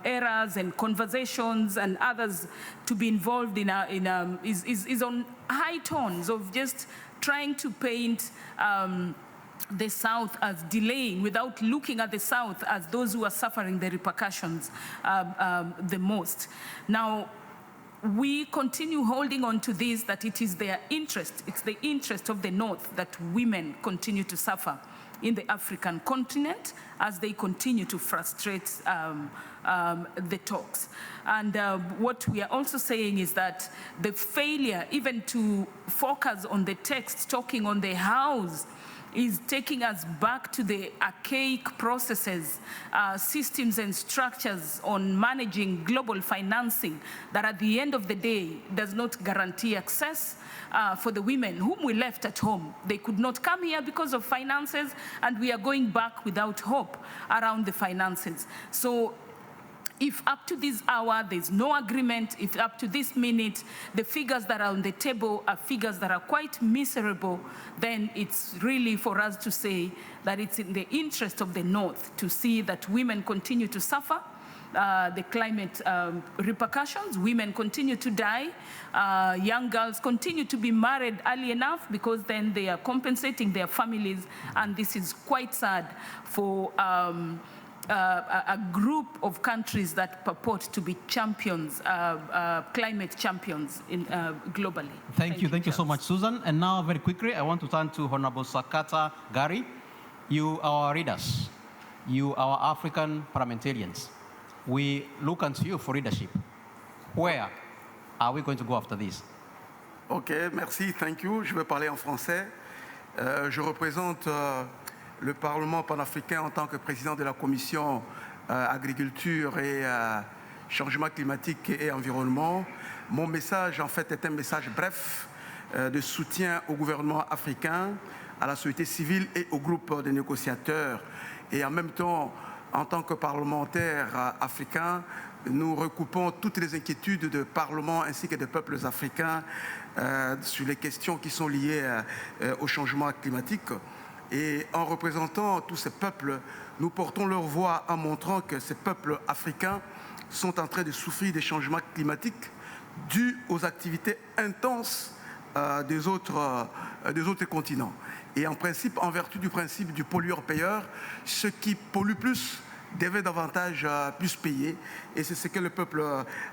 F: errors and conversations and others to be involved is on high tones of just trying to paint the South as delaying without looking at the South as those who are suffering the repercussions the most. Now, we continue holding on to this, that it is their interest, it's the interest of the North that women continue to suffer in the African continent as they continue to frustrate the talks. And what we are also saying is that the failure even to focus on the text, talking on the hows, is taking us back to the archaic processes, systems and structures on managing global financing that at the end of the day does not guarantee access for the women whom we left at home. They could not come here because of finances, and we are going back without hope around the finances. So if up to this hour there's no agreement, if up to this minute the figures that are on the table are figures that are quite miserable, then it's really for us to say that it's in the interest of the North to see that women continue to suffer the climate repercussions, women continue to die, young girls continue to be married early enough because then they are compensating their families, and this is quite sad for a group of countries that purport to be champions, climate champions globally.
C: Thank you so much, Susan. And now, very quickly, I want to turn to Honorable Sakata Gari. You are our readers. You are our African parliamentarians. We look unto you for leadership. Where are we going to go after this?
O: OK, merci, thank you. Je vais parler en français. Je représente le Parlement panafricain en tant que président de la Commission agriculture et changement climatique et environnement. Mon message, en fait, est un message bref de soutien au gouvernement africain, à la société civile et au groupe de négociateurs. Et en même temps, en tant que parlementaires africains, nous recoupons toutes les inquiétudes de Parlement ainsi que des peuples africains sur les questions qui sont liées au changement climatique. Et en représentant tous ces peuples, nous portons leur voix en montrant que ces peuples africains sont en train de souffrir des changements climatiques due aux activités intenses des autres continents. Et en principe, en vertu du principe du pollueur-payeur, ceux qui polluent plus devaient davantage plus payer. Et c'est ce que les peuples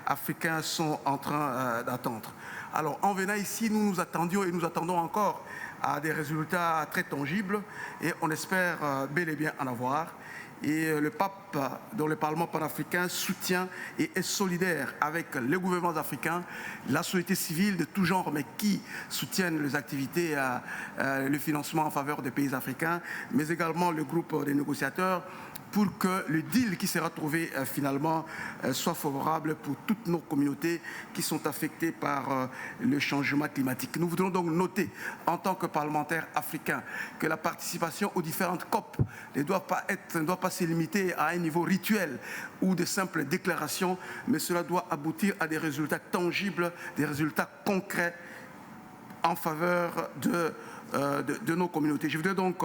O: africains sont en train d'attendre. Alors, en venant ici, nous nous attendions et nous attendons encore à des résultats très tangibles et on espère bel et bien en avoir. Et le pape, dont le Parlement panafricain soutient et est solidaire avec les gouvernements africains, la société civile de tout genre, mais qui soutiennent les activités, le financement en faveur des pays africains, mais également le groupe des négociateurs, pour que le deal qui sera trouvé finalement soit favorable pour toutes nos communautés qui sont affectées par le changement climatique. Nous voudrons donc noter, en tant que parlementaires africains, que la participation aux différentes COP ne doit pas se limiter à un niveau rituel ou de simples déclarations, mais cela doit aboutir à des résultats tangibles, des résultats concrets en faveur de nos communautés. Je voudrais donc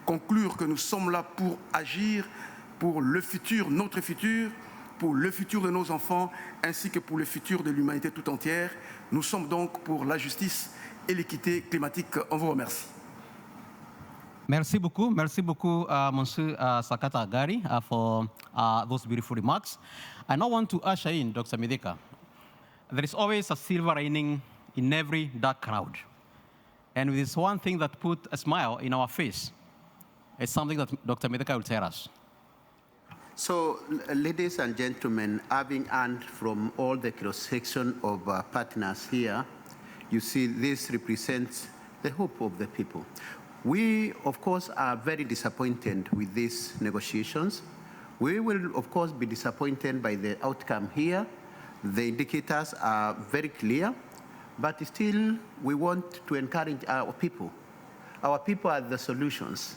O: conclure que nous sommes là pour agir pour le futur, notre futur, pour le futur de nos enfants, ainsi que pour le futur de l'humanité tout entière. Nous sommes donc pour la justice et l'équité climatique. On vous remercie.
C: Merci beaucoup, Monsieur Sakata Agari, for those beautiful remarks. I now want to usher in Dr. Medeka. There is always a silver lining in every dark cloud. And it is one thing that put a smile in our face. It's something that Dr. Medeka will tell us.
W: So, ladies and gentlemen, having heard from all the cross-section of partners here, you see this represents the hope of the people. We, of course, are very disappointed with these negotiations. We will, of course, be disappointed by the outcome here. The indicators are very clear, but still we want to encourage our people. Our people are the solutions.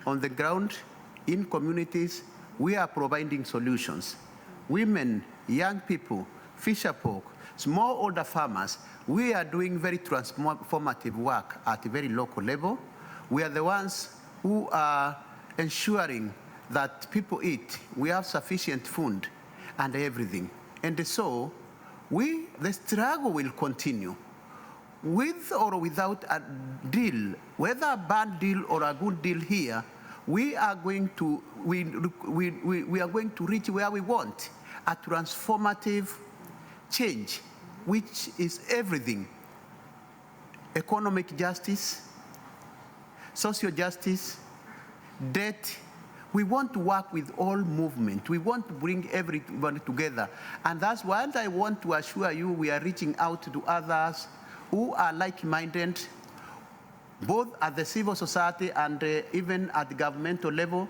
W: On the ground, in communities, we are providing solutions. Women, young people, fisher folk, smallholder farmers, we are doing very transformative work at a very local level. We are the ones who are ensuring that people eat, we have sufficient food and everything. And so, the struggle will continue. With or without a deal, whether a bad deal or a good deal here, we are going to reach where we want, a transformative change, which is everything. Economic justice, social justice, debt. We want to work with all movement. We want to bring everyone together. And that's why I want to assure you we are reaching out to others who are like-minded, both at the civil society and even at the governmental level.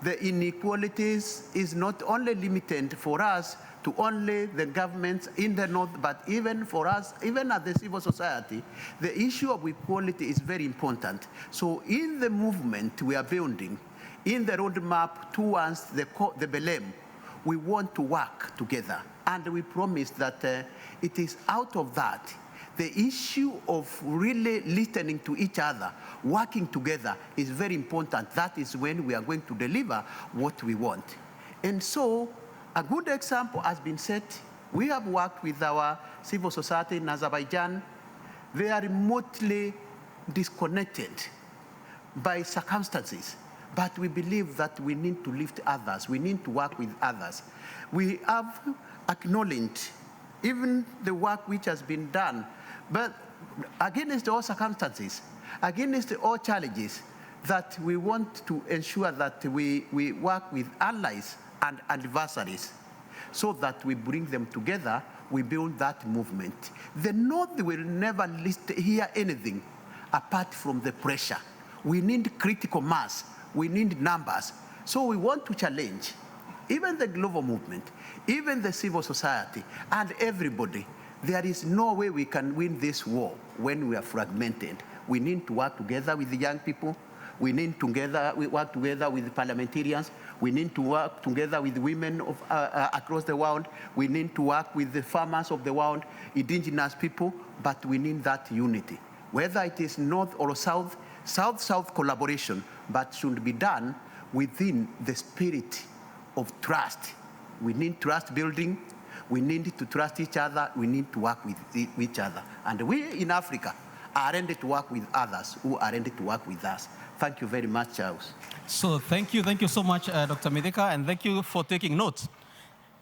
W: The inequalities is not only limited for us to only the governments in the north, but even for us, even at the civil society, the issue of equality is very important. So in the movement we are building, in the roadmap towards the Belém, we want to work together. And we promise that it is out of that the issue of really listening to each other, working together is very important. That is when we are going to deliver what we want. And so, a good example has been set. We have worked with our civil society in Azerbaijan. They are remotely disconnected by circumstances, but we believe that we need to lift others. We need to work with others. We have acknowledged even the work which has been done, but against all circumstances, against all challenges, that we want to ensure that we work with allies and adversaries so that we bring them together, we build that movement. The North will never hear anything apart from the pressure. We need critical mass, we need numbers. So we want to challenge even the global movement, even the civil society, and everybody. There is no way we can win this war when we are fragmented. We need to work together with the young people. We need to work together with the parliamentarians. We need to work together with women across the world. We need to work with the farmers of the world, indigenous people, but we need that unity. Whether it is North or South, South-South collaboration, but should be done within the spirit of trust. We need trust building. We need to trust each other. We need to work with each other. And we in Africa are ready to work with others who are ready to work with us. Thank you very much, Charles.
C: So thank you so much, Dr. Medeka, and thank you for taking note,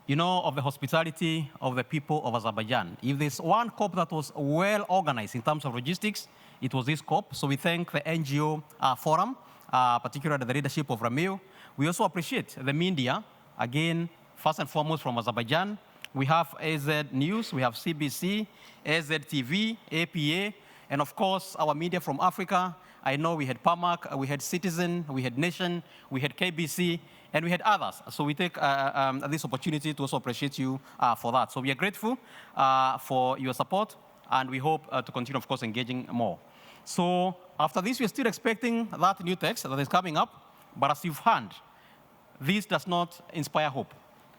C: of the hospitality of the people of Azerbaijan. If there's one COP that was well organized in terms of logistics, it was this COP. So we thank the NGO forum, particularly the leadership of Ramil. We also appreciate the media, again, first and foremost from Azerbaijan. We have AZ News, we have CBC, AZ TV, APA, and of course, our media from Africa. I know we had PAMAC, we had Citizen, we had Nation, we had KBC, and we had others. So we take this opportunity to also appreciate you for that. So we are grateful for your support, and we hope to continue, of course, engaging more. So after this, we're still expecting that new text that is coming up, but as you've heard, this does not inspire hope.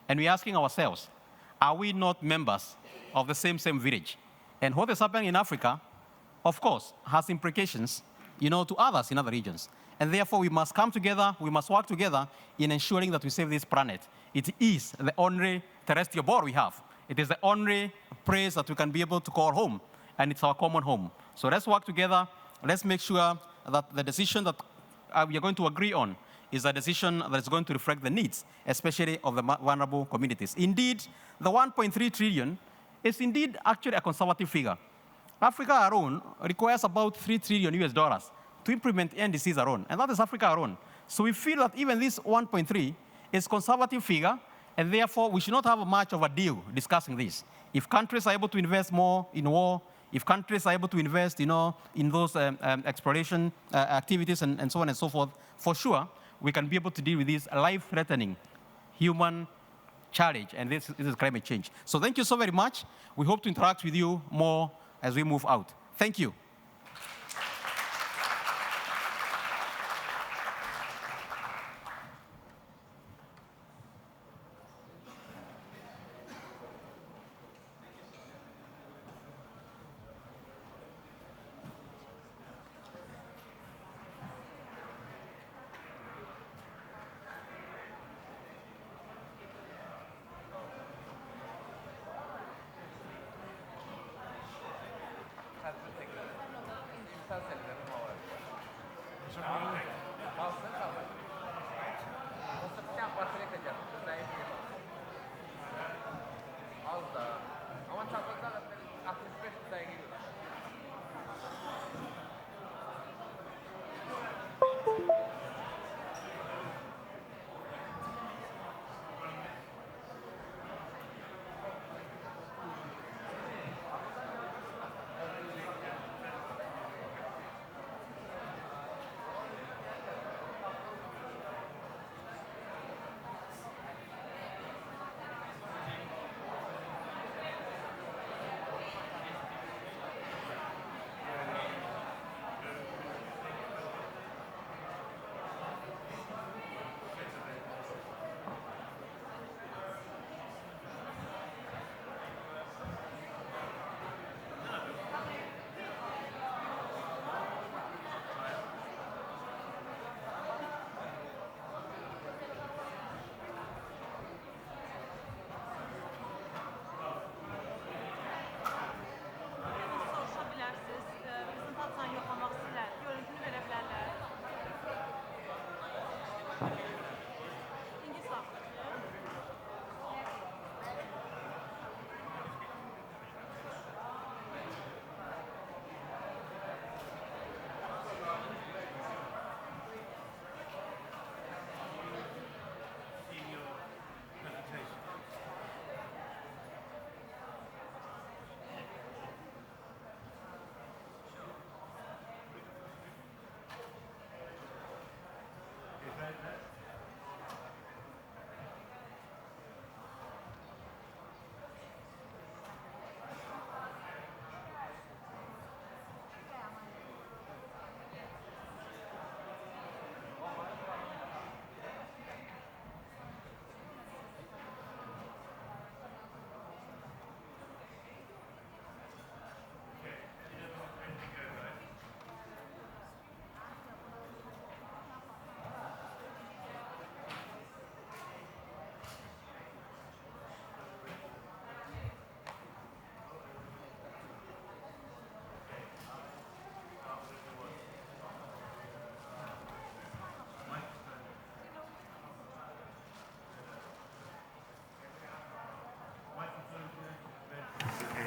C: And we're asking ourselves, are we not members of the same village? And what is happening in Africa, of course, has implications, to others in other regions. And therefore, we must come together, we must work together in ensuring that we save this planet. It is the only terrestrial ball we have. It is the only place that we can be able to call home, and it's our common home. So let's work together. Let's make sure that the decision that we are going to agree on is a decision that is going to reflect the needs, especially of the vulnerable communities. Indeed, the 1.3 trillion is indeed actually a conservative figure. Africa alone requires about $3 trillion to implement NDCs alone, and that is Africa alone. So we feel that even this 1.3 is a conservative figure, and therefore we should not have much of a deal discussing this. If countries are able to invest more in war, if countries are able to invest, in those exploration activities and so on and so forth, for sure, we can be able to deal with this life-threatening human challenge, and this is climate change. So thank you so very much. We hope to interact with you more as we move out. Thank you.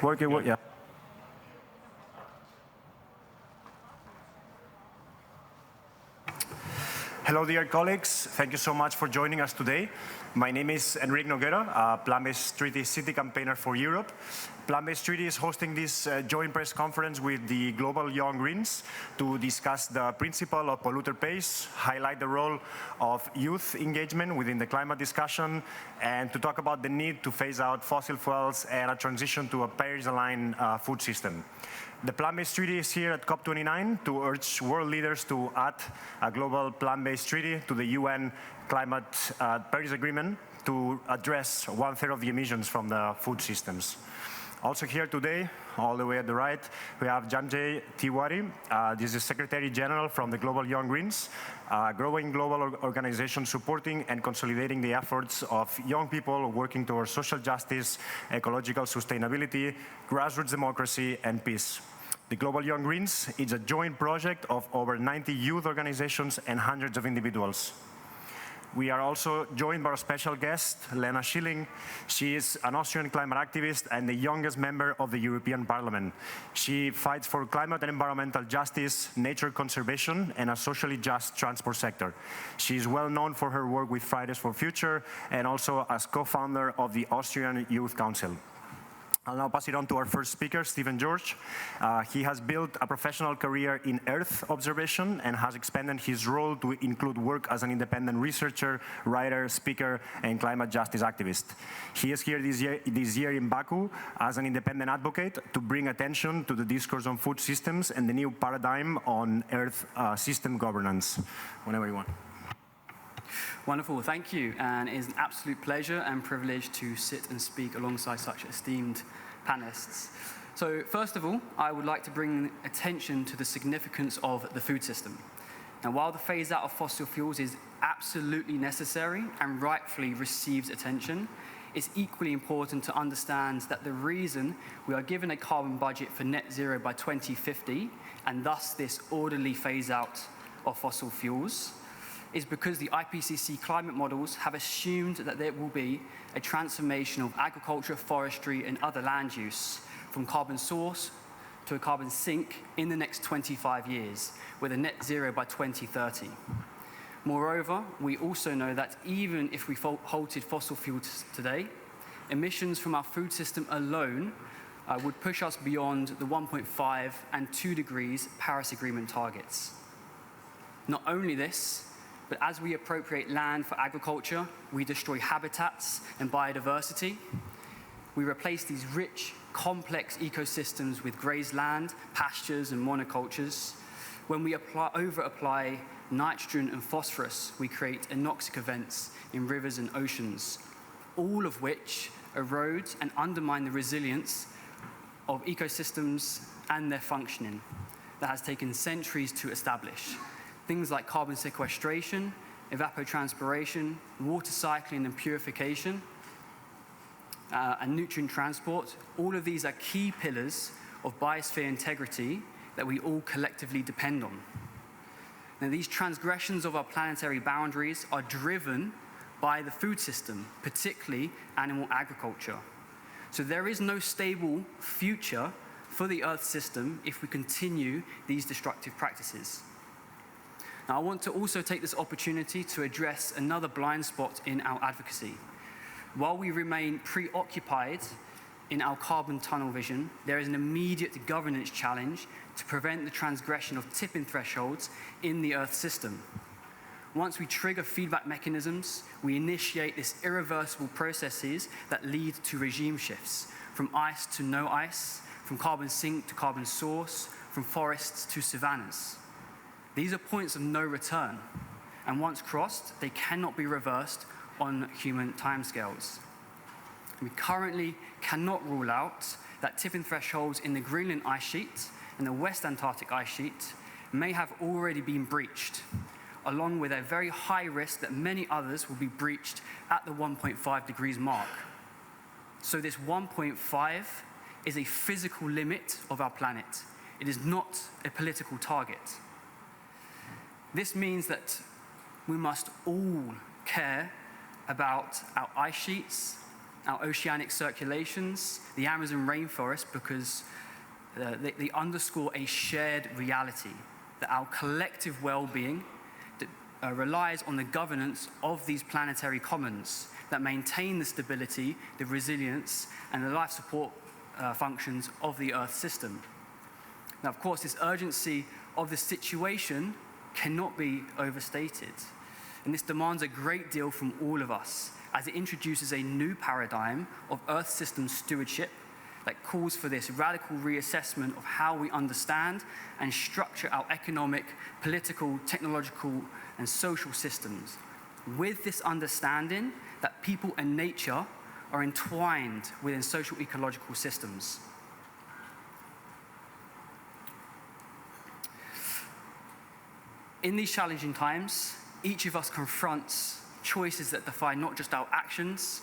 D: Yeah. Hello, dear colleagues. Thank you so much for joining us today. My name is Enrique Noguera, a Plant-Based Treaty City Campaigner for Europe. Plant-Based Treaty is hosting this joint press conference with the Global Young Greens to discuss the principle of polluter pays, highlight the role of youth engagement within the climate discussion, and to talk about the need to phase out fossil fuels and a transition to a Paris-aligned food system. The Plant-Based Treaty is here at COP29 to urge world leaders to add a global plant-based treaty to the UN Climate Paris Agreement to address 1/3 of the emissions from the food systems. Also here today, all the way at the right, we have Janjay Tiwari. This is Secretary General from the Global Young Greens, a growing global organization supporting and consolidating the efforts of young people working towards social justice, ecological sustainability, grassroots democracy, and peace. The Global Young Greens is a joint project of over 90 youth organizations and hundreds of individuals. We are also joined by a special guest, Lena Schilling. She is an Austrian climate activist and the youngest member of the European Parliament. She fights for climate and environmental justice, nature conservation, and a socially just transport sector. She is well known for her work with Fridays for Future and also as co-founder of the Austrian Youth Council. I'll now pass it on to our first speaker, Stephen George. He has built a professional career in Earth observation and has expanded his role to include work as an independent researcher, writer, speaker, and climate justice activist. He is here this year in Baku as an independent advocate to bring attention to the discourse on food systems and the new paradigm on Earth system governance. Whenever you want.
H: Wonderful, thank you. And it is an absolute pleasure and privilege to sit and speak alongside such esteemed panelists. So first of all, I would like to bring attention to the significance of the food system. Now, while the phase out of fossil fuels is absolutely necessary and rightfully receives attention, it's equally important to understand that the reason we are given a carbon budget for net zero by 2050, and thus this orderly phase out of fossil fuels, is because the IPCC climate models have assumed that there will be a transformation of agriculture, forestry, and other land use from carbon source to a carbon sink in the next 25 years, with a net zero by 2030. Moreover, we also know that even if we halted fossil fuels today, emissions from our food system alone would push us beyond the 1.5 and 2 degrees Paris Agreement targets. Not only this, but as we appropriate land for agriculture, we destroy habitats and biodiversity. We replace these rich, complex ecosystems with grazed land, pastures, and monocultures. When we over-apply nitrogen and phosphorus, we create anoxic events in rivers and oceans, all of which erode and undermine the resilience of ecosystems and their functioning that has taken centuries to establish. Things like carbon sequestration, evapotranspiration, water cycling and purification, and nutrient transport, all of these are key pillars of biosphere integrity that we all collectively depend on. Now, these transgressions of our planetary boundaries are driven by the food system, particularly animal agriculture. So there is no stable future for the Earth system if we continue these destructive practices. Now, I want to also take this opportunity to address another blind spot in our advocacy. While we remain preoccupied in our carbon tunnel vision, there is an immediate governance challenge to prevent the transgression of tipping thresholds in the Earth system. Once we trigger feedback mechanisms, we initiate these irreversible processes that lead to regime shifts, from ice to no ice, from carbon sink to carbon source, from forests to savannas. These are points of no return, and once crossed, they cannot be reversed on human timescales. We currently cannot rule out that tipping thresholds in the Greenland ice sheet and the West Antarctic ice sheet may have already been breached, along with a very high risk that many others will be breached at the 1.5 degrees mark. So this 1.5 is a physical limit of our planet. It is not a political target. This means that we must all care about our ice sheets, our oceanic circulations, the Amazon rainforest, because they underscore a shared reality that our collective well-being relies on the governance of these planetary commons that maintain the stability, the resilience, and the life support functions of the Earth system. Now, of course, this urgency of the situation cannot be overstated, and this demands a great deal from all of us, as it introduces a new paradigm of Earth system stewardship that calls for this radical reassessment of how we understand and structure our economic, political, technological, and social systems, with this understanding that people and nature are entwined within social ecological systems. In these challenging times, each of us confronts choices that define not just our actions,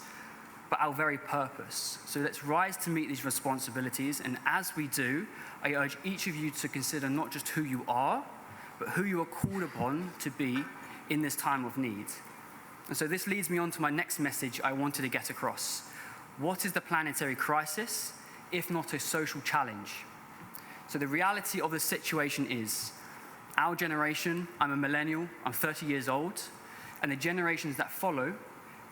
H: but our very purpose. So let's rise to meet these responsibilities, and as we do, I urge each of you to consider not just who you are, but who you are called upon to be in this time of need. And so this leads me on to my next message I wanted to get across. What is the planetary crisis, if not a social challenge? So the reality of the situation is, our generation, I'm a millennial, I'm 30 years old, and the generations that follow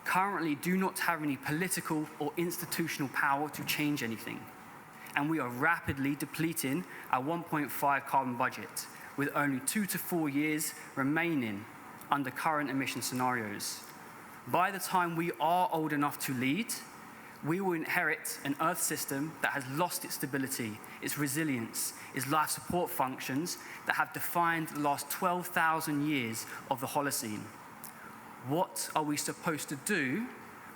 H: currently do not have any political or institutional power to change anything. And we are rapidly depleting our 1.5 carbon budget, with only 2 to 4 years remaining under current emission scenarios. By the time we are old enough to lead, we will inherit an Earth system that has lost its stability, its resilience, its life support functions that have defined the last 12,000 years of the Holocene. What are we supposed to do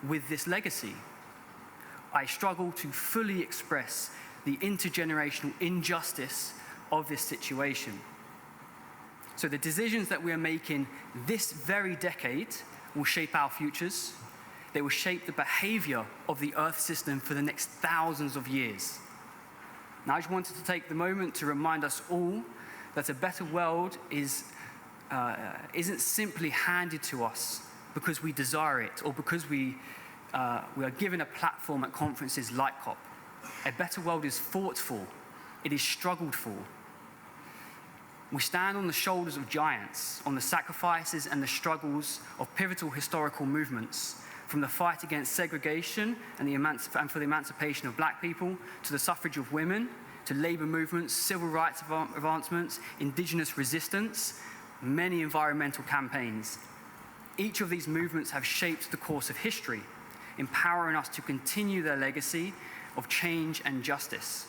H: with this legacy? I struggle to fully express the intergenerational injustice of this situation. So the decisions that we are making this very decade will shape our futures. They will shape the behavior of the Earth system for the next thousands of years. Now, I just wanted to take the moment to remind us all that a better world isn't simply handed to us because we desire it or because we are given a platform at conferences like COP. A better world is fought for. It is struggled for. We stand on the shoulders of giants, on the sacrifices and the struggles of pivotal historical movements, from the fight against segregation and for the emancipation of black people, to the suffrage of women, to labor movements, civil rights advancements, indigenous resistance, many environmental campaigns. Each of these movements have shaped the course of history, empowering us to continue their legacy of change and justice.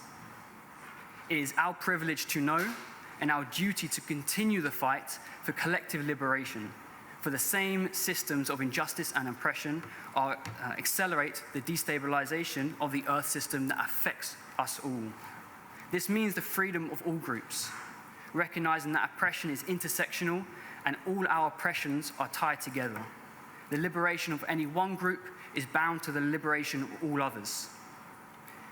H: It is our privilege to know and our duty to continue the fight for collective liberation, for the same systems of injustice and oppression accelerate the destabilization of the Earth system that affects us all. This means the freedom of all groups, recognizing that oppression is intersectional and all our oppressions are tied together. The liberation of any one group is bound to the liberation of all others.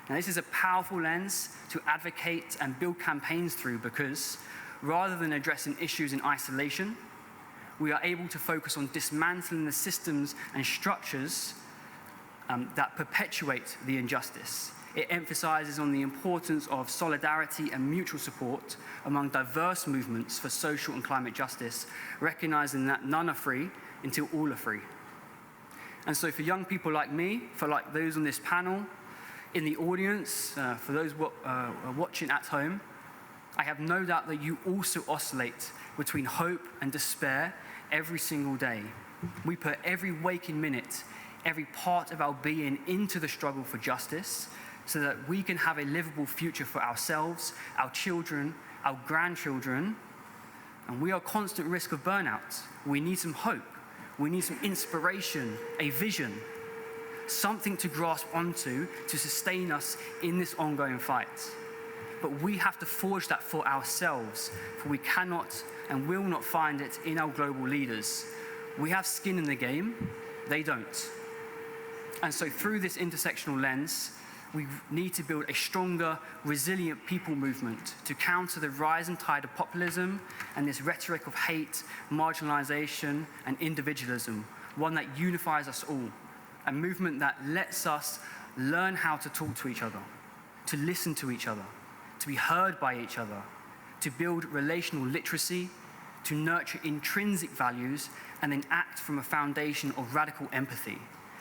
H: Now, this is a powerful lens to advocate and build campaigns through because, rather than addressing issues in isolation, we are able to focus on dismantling the systems and structures that perpetuate the injustice. It emphasizes on the importance of solidarity and mutual support among diverse movements for social and climate justice, recognizing that none are free until all are free. And so for young people like me, for like those on this panel, in the audience, for those watching at home, I have no doubt that you also oscillate between hope and despair every single day. We put every waking minute, every part of our being into the struggle for justice so that we can have a livable future for ourselves, our children, our grandchildren, and we are at constant risk of burnout. We need some hope. We need some inspiration, a vision, something to grasp onto to sustain us in this ongoing fight. But we have to forge that for ourselves, for we cannot and will not find it in our global leaders. We have skin in the game, they don't. And so through this intersectional lens, we need to build a stronger, resilient people movement to counter the rising tide of populism and this rhetoric of hate, marginalization, and individualism, one that unifies us all. a movement that lets us learn how to talk to each other, to listen to each other, to be heard by each other, to build relational literacy, to nurture intrinsic values, and then act from a foundation of radical empathy,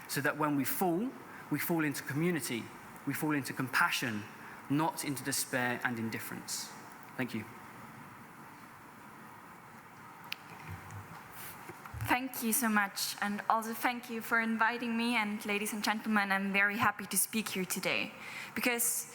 H: so that when we fall into community, we fall into compassion, not into despair and indifference. Thank you.
E: Thank you so much, and also thank you for inviting me. And ladies and gentlemen, I'm very happy to speak here today, because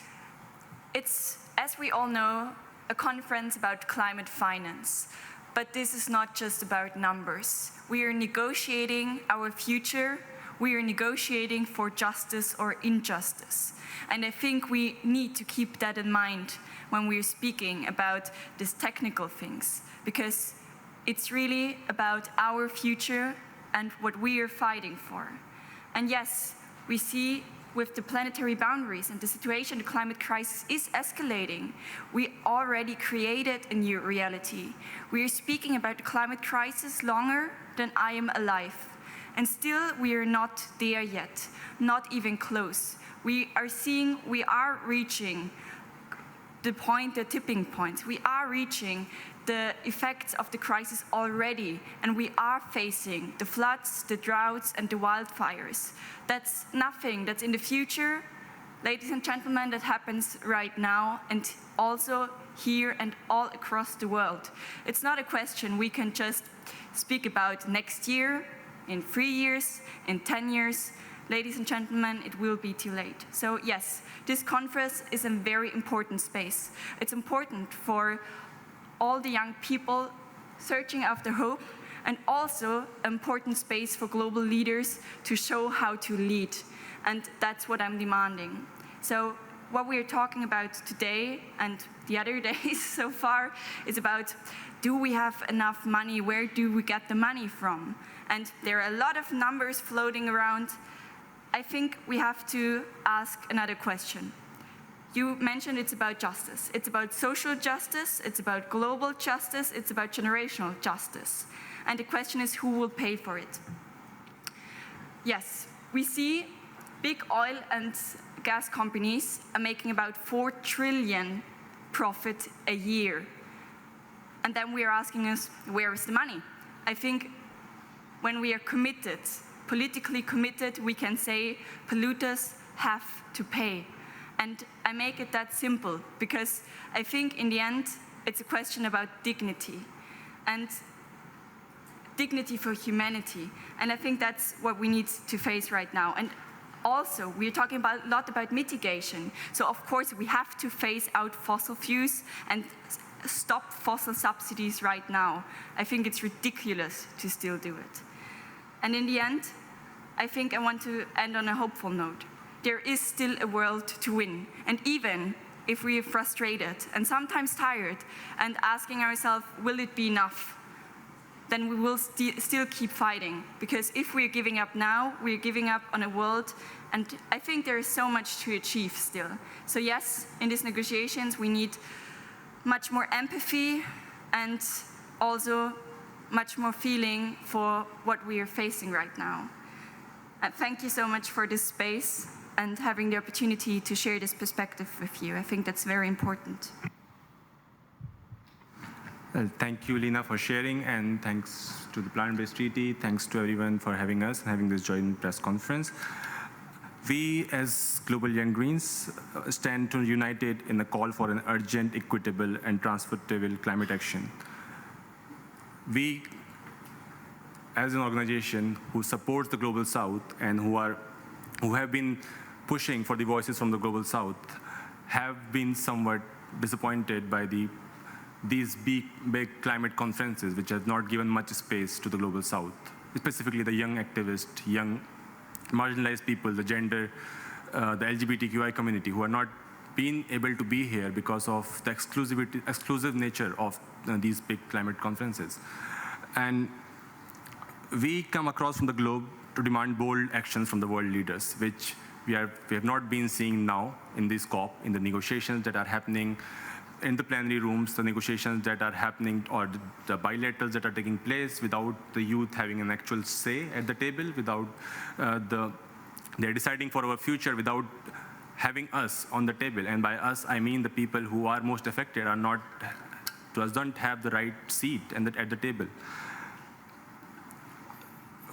E: it's, as we all know, a conference about climate finance. But this is not just about numbers. We are negotiating our future. We are negotiating for justice or injustice. And I think we need to keep that in mind when we're speaking about these technical things, because it's really about our future and what we are fighting for. And yes, we see with the planetary boundaries and the situation, the climate crisis is escalating. We already created a new reality. We are speaking about the climate crisis longer than I am alive. And still, we are not there yet, not even close. We are reaching the point, the tipping point. We are reaching the effects of the crisis already, and we are facing the floods, the droughts, and the wildfires. That's nothing that's in the future, ladies and gentlemen, that happens right now, and also here and all across the world. It's not a question we can just speak about next year, in 3 years, in 10 years. Ladies and gentlemen, it will be too late. So yes, this conference is a very important space. It's important for all the young people searching after hope, and also an important space for global leaders to show how to lead. And that's what I'm demanding. So what we are talking about today and the other days so far is about, do we have enough money? Where do we get the money from? And there are a lot of numbers floating around. I think we have to ask another question. You mentioned it's about justice. It's about social justice, it's about global justice, it's about generational justice. And the question is, who will pay for it? Yes, we see big oil and gas companies are making about 4 trillion profit a year. And then we are asking us, where is the money? I think when we are committed, politically committed, we can say polluters have to pay. And I make it that simple because I think in the end, it's a question about dignity and dignity for humanity. And I think that's what we need to face right now. And also, we're talking a lot about mitigation. So of course, we have to phase out fossil fuels and stop fossil subsidies right now. I think it's ridiculous to still do it. And in the end, I think I want to end on a hopeful note. There is still a world to win. And even if we are frustrated and sometimes tired and asking ourselves, will it be enough? Then we will still keep fighting. Because if we're giving up now, we're giving up on a world. And I think there is so much to achieve still. So yes, in these negotiations, we need much more empathy and also much more feeling for what we are facing right now. And thank you so much for this space and having the opportunity to share this perspective with you. I think that's very important.
M: Thank you, Lina, for sharing, and thanks to the Plant-Based Treaty. Thanks to everyone for having us and having this joint press conference. We, as Global Young Greens, stand united in the call for an urgent, equitable, and transferable climate action. We, as an organization who supports the Global South and who have been pushing for the voices from the Global South, have been somewhat disappointed by these big climate conferences, which have not given much space to the Global South, specifically the young activists, young marginalized people, the gender, the LGBTQI community, who are not being able to be here because of the exclusive nature of these big climate conferences. And we come across from the globe to demand bold actions from the world leaders, which we have not been seeing now in this COP, in the negotiations that are happening in the plenary rooms, the negotiations that are happening, or the bilaterals that are taking place without the youth having an actual say at the table, without the They're deciding for our future without having us on the table. And by us, I mean the people who are most affected don't have the right seat at the table.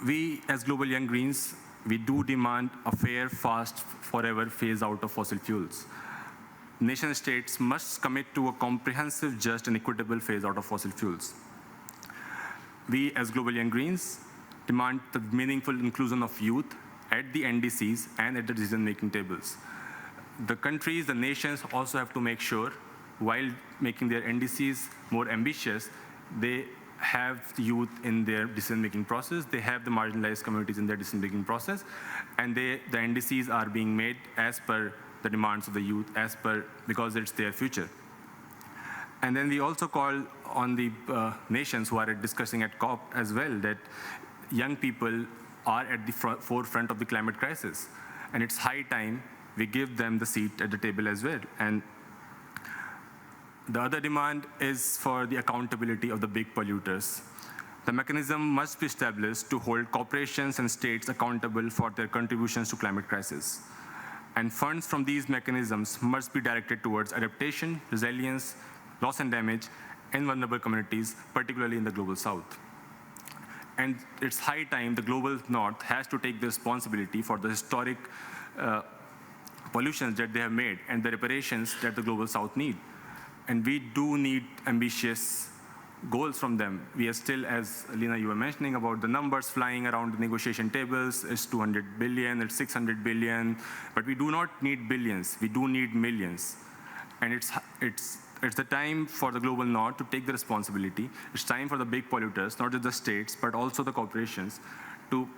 M: We, as Global Young Greens, we do demand a fair, fast, forever phase out of fossil fuels. Nation states must commit to a comprehensive, just, and equitable phase out of fossil fuels. We, as Global Young Greens, demand the meaningful inclusion of youth at the NDCs and at the decision-making tables. The countries, the nations also have to make sure, while making their NDCs more ambitious, they have youth in their decision-making process, they have the marginalized communities in their decision-making process, and the NDCs are being made as per the demands of the youth, because it's their future. And then we also call on the nations who are discussing at COP as well that young people are at the forefront of the climate crisis. And it's high time we give them the seat at the table as well. And the other demand is for the accountability of the big polluters. The mechanism must be established to hold corporations and states accountable for their contributions to climate crisis. And funds from these mechanisms must be directed towards adaptation, resilience, loss and damage, and vulnerable communities, particularly in the Global South. And it's high time the Global North has to take the responsibility for the historic pollutions that they have made and the reparations that the Global South need. And we do need ambitious goals from them. We are still, as Lina, you were mentioning about the numbers flying around the negotiation tables, it's 200 billion, it's 600 billion, but we do not need billions, we do need millions. And it's the time for the Global North to take the responsibility. It's time for the big polluters, not just the states, but also the corporations, to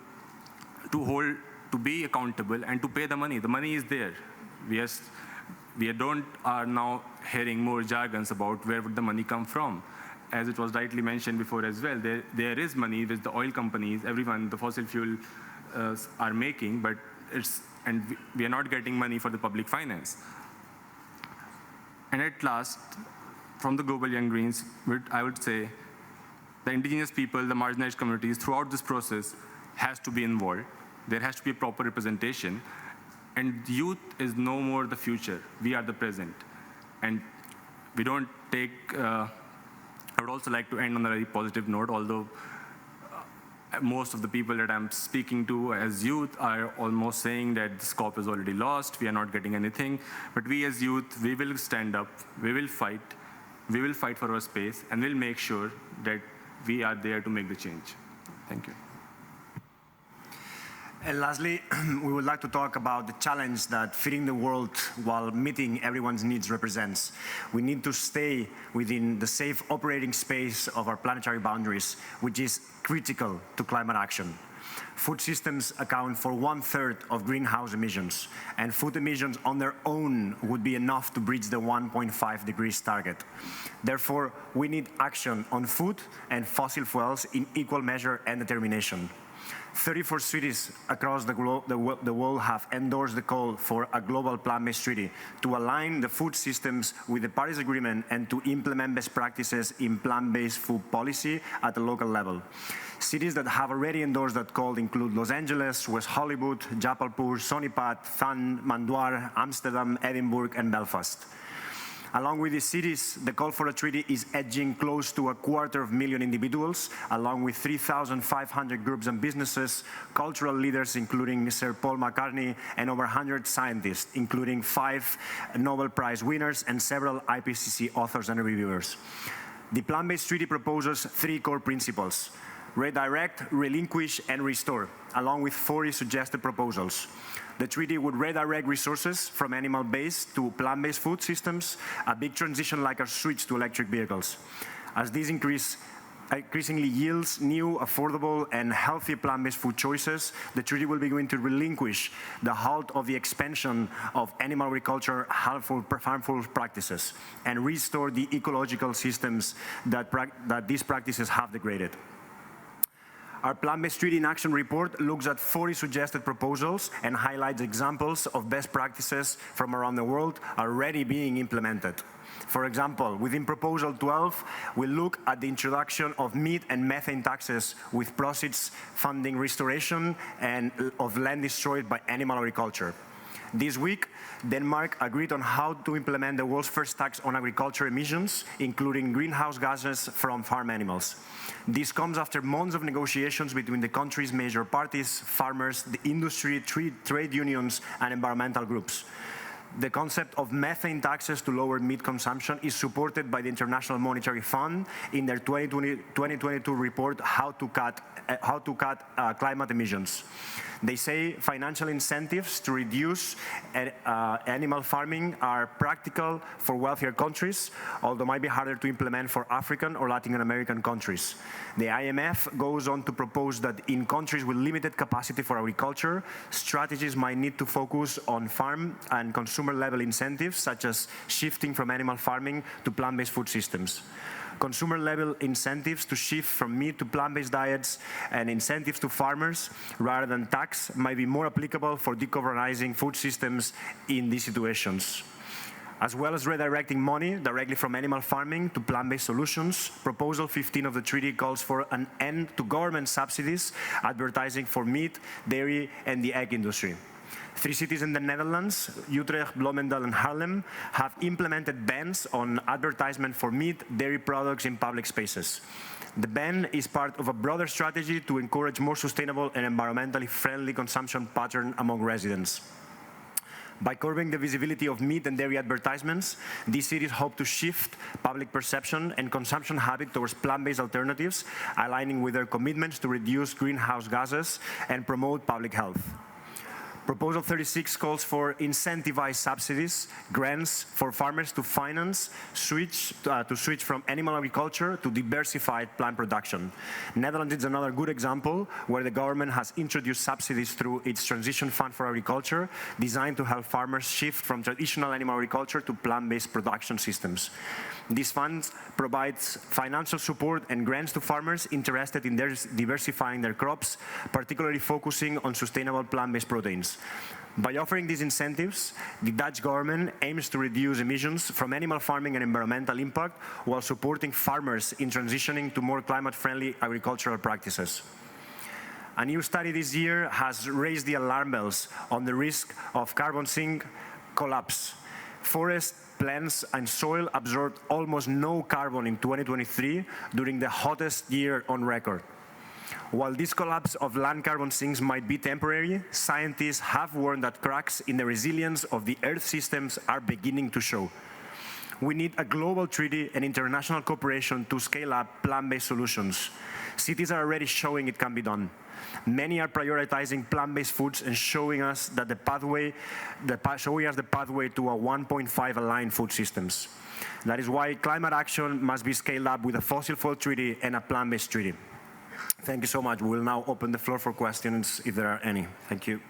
M: be accountable and to pay the money. The money is there. We are now hearing more jargons about where would the money come from. As it was rightly mentioned before as well, there is money which the oil companies, everyone, the fossil fuel are making, but we are not getting money for the public finance. And at last, from the Global Young Greens, I would say the indigenous people, the marginalized communities throughout this process has to be involved. There has to be a proper representation. And youth is no more the future. We are the present. And we don't take, I would also like to end on a very positive note, although most of the people that I'm speaking to as youth are almost saying that this COP is already lost, we are not getting anything. But we as youth, we will stand up, we will fight for our space, and we'll make sure that we are there to make the change. Thank you.
D: And lastly, we would like to talk about the challenge that feeding the world while meeting everyone's needs represents. We need to stay within the safe operating space of our planetary boundaries, which is critical to climate action. Food systems account for 1/3 of greenhouse emissions, and food emissions on their own would be enough to breach the 1.5 degrees target. Therefore, we need action on food and fossil fuels in equal measure and determination. 34 cities across the world have endorsed the call for a global plant-based treaty to align the food systems with the Paris Agreement and to implement best practices in plant-based food policy at the local level. Cities that have already endorsed that call include Los Angeles, West Hollywood, Jabalpur, Sonipat, Than, Mandwar, Amsterdam, Edinburgh, and Belfast. Along with these cities, the call for a treaty is edging close to 250,000 individuals, along with 3,500 groups and businesses, cultural leaders, including Sir Paul McCartney, and over 100 scientists, including 5 Nobel Prize winners and several IPCC authors and reviewers. The plant-based treaty proposes 3 core principles: redirect, relinquish, and restore, along with 40 suggested proposals. The treaty would redirect resources from animal-based to plant-based food systems, a big transition like our switch to electric vehicles. As this increasingly yields new, affordable, and healthy plant-based food choices, the treaty will be going to relinquish the halt of the expansion of animal agriculture harmful practices and restore the ecological systems that these practices have degraded. Our Plant-Based Treaty in Action report looks at 40 suggested proposals and highlights examples of best practices from around the world already being implemented. For example, within Proposal 12, we look at the introduction of meat and methane taxes with proceeds funding restoration and of land destroyed by animal agriculture. This week, Denmark agreed on how to implement the world's first tax on agriculture emissions, including greenhouse gases from farm animals. This comes after months of negotiations between the country's major parties, farmers, the industry, trade unions, and environmental groups. The concept of methane taxes to lower meat consumption is supported by the International Monetary Fund in their 2022 report, How to Cut Climate Emissions. They say financial incentives to reduce animal farming are practical for wealthier countries, although might be harder to implement for African or Latin American countries. The IMF goes on to propose that in countries with limited capacity for agriculture, strategies might need to focus on farm and consumer level incentives, such as shifting from animal farming to plant-based food systems. Consumer level incentives to shift from meat to plant-based diets and incentives to farmers rather than tax might be more applicable for decarbonizing food systems in these situations. As well as redirecting money directly from animal farming to plant-based solutions, Proposal 15 of the treaty calls for an end to government subsidies advertising for meat, dairy, and the egg industry. 3 cities in the Netherlands, Utrecht, Bloemendaal, and Haarlem, have implemented bans on advertisement for meat, dairy products in public spaces. The ban is part of a broader strategy to encourage more sustainable and environmentally friendly consumption pattern among residents. By curbing the visibility of meat and dairy advertisements, these cities hope to shift public perception and consumption habit towards plant-based alternatives, aligning with their commitments to reduce greenhouse gases and promote public health. Proposal 36 calls for incentivized subsidies, grants for farmers to finance switch from animal agriculture to diversified plant production. Netherlands is another good example where the government has introduced subsidies through its Transition Fund for Agriculture, designed to help farmers shift from traditional animal agriculture to plant-based production systems. These funds provide financial support and grants to farmers interested in diversifying their crops, particularly focusing on sustainable plant-based proteins. By offering these incentives, the Dutch government aims to reduce emissions from animal farming and environmental impact while supporting farmers in transitioning to more climate-friendly agricultural practices. A new study this year has raised the alarm bells on the risk of carbon sink collapse. Forests, plants, and soil absorbed almost no carbon in 2023 during the hottest year on record. While this collapse of land carbon sinks might be temporary, scientists have warned that cracks in the resilience of the Earth systems are beginning to show. We need a global treaty and international cooperation to scale up plant-based solutions. Cities are already showing it can be done. Many are prioritizing plant-based foods and showing us the pathway to a 1.5 aligned food systems. That is why climate action must be scaled up with a fossil fuel treaty and a plant-based treaty. Thank you so much. We will now open the floor for questions if there are any. Thank you.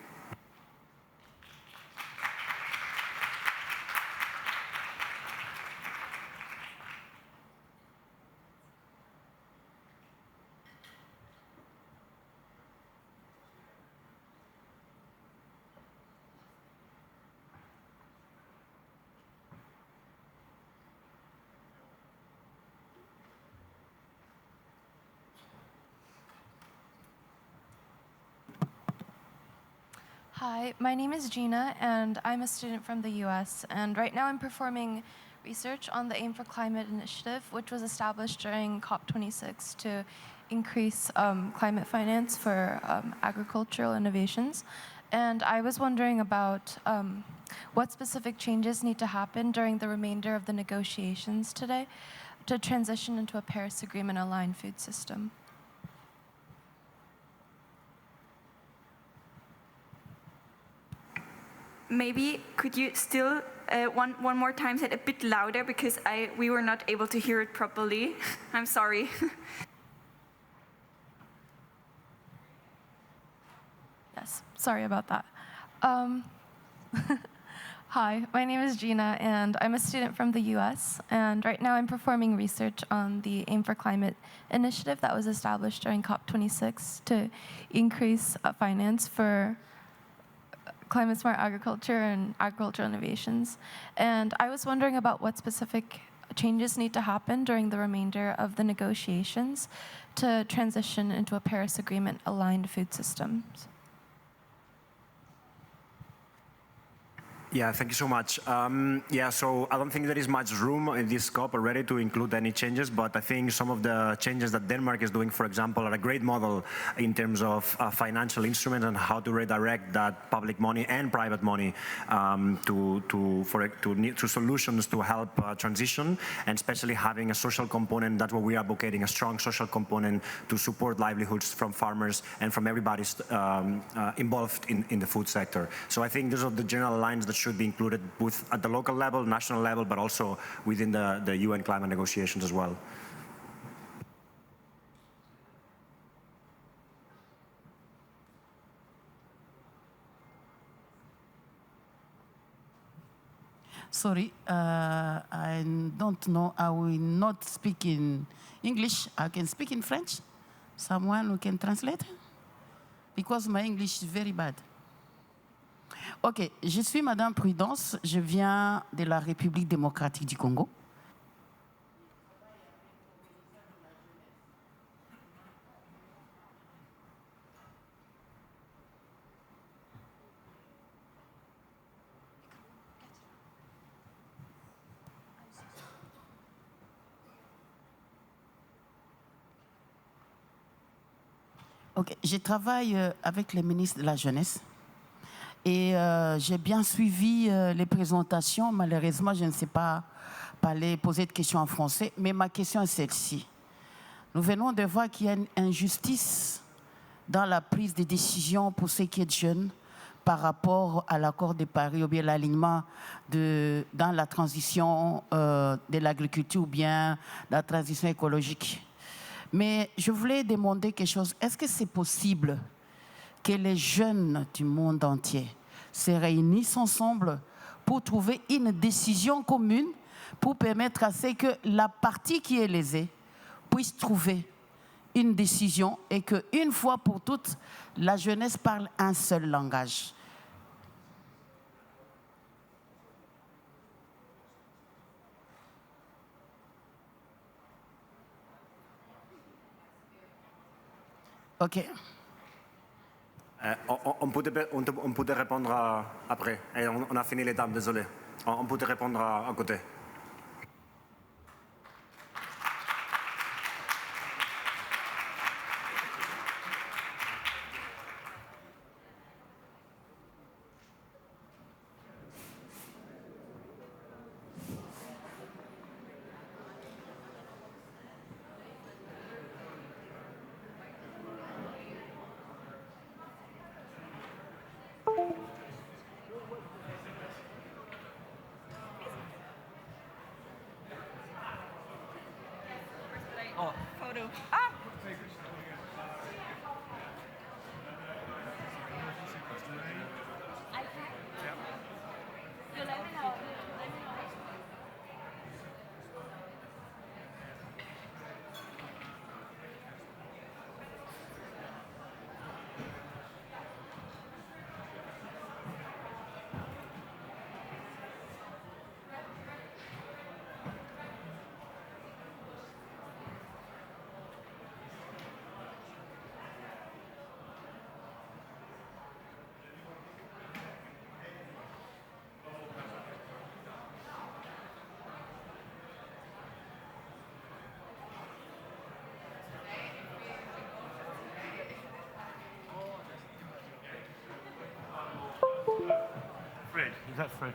I: Hi, my name is Gina, and I'm a student from the US. And right now I'm performing research on the Aim for Climate initiative, which was established during COP26 to increase climate finance for agricultural innovations. And I was wondering about what specific changes need to happen during the remainder of the negotiations today to transition into a Paris Agreement-aligned food system.
E: Maybe could you still one more time say it a bit louder, because we were not able to hear it properly. I'm sorry.
I: Yes, sorry about that. Hi, my name is Gina, and I'm a student from the US. And right now I'm performing research on the Aim for Climate initiative that was established during COP26 to increase finance for climate smart agriculture and agricultural innovations. And I was wondering about what specific changes need to happen during the remainder of the negotiations to transition into a Paris Agreement aligned food systems.
D: Yeah, thank you so much. Yeah, so I don't think there is much room in this COP already to include any changes, but I think some of the changes that Denmark is doing, for example, are a great model in terms of financial instruments and how to redirect that public money and private money to solutions to help transition, and especially having a social component. That's what we are advocating, a strong social component to support livelihoods from farmers and from everybody involved in the food sector. So I think those are the general lines that should be included both at the local level, national level, but also within the UN climate negotiations as well.
Q: Sorry, I don't know. I will not speak in English. I can speak in French. Someone who can translate? Because my English is very bad. Ok, je suis Madame Prudence, je viens de la République démocratique du Congo. Ok, je travaille avec les ministres de la Jeunesse. Et j'ai bien suivi les présentations. Malheureusement, je ne sais pas poser de questions en français, mais ma question est celle-ci. Nous venons de voir qu'il y a une injustice dans la prise de décision pour ceux qui sont jeunes par rapport à l'accord de Paris ou bien l'alignement dans la transition de l'agriculture ou bien la transition écologique. Mais je voulais demander quelque chose. Est-ce que c'est possible que les jeunes du monde entier se réunissent ensemble pour trouver une décision commune pour permettre à ce que la partie qui est lésée puisse trouver une décision et qu'une fois pour toutes, la jeunesse parle un seul langage. OK.
D: On peut te répondre après. Et on a fini l'étape, désolé. On peut te répondre à côté.
A: Photo. Ah!
U: Fred, is that Fred?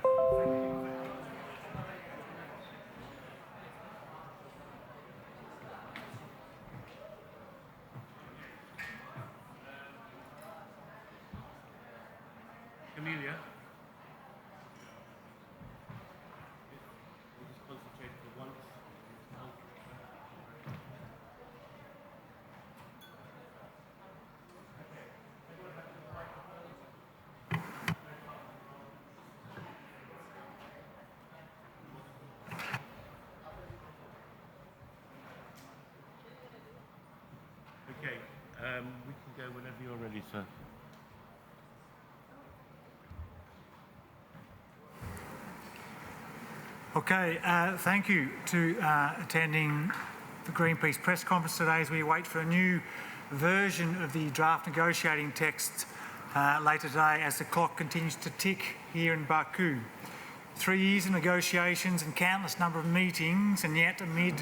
U: Amelia? We'll just concentrate for once. Okay, we can go whenever you're ready, sir.
J: Okay, thank you to attending the Greenpeace press conference today as we wait for a new version of the draft negotiating text later today as the clock continues to tick here in Baku. 3 years of negotiations and countless number of meetings, and yet amid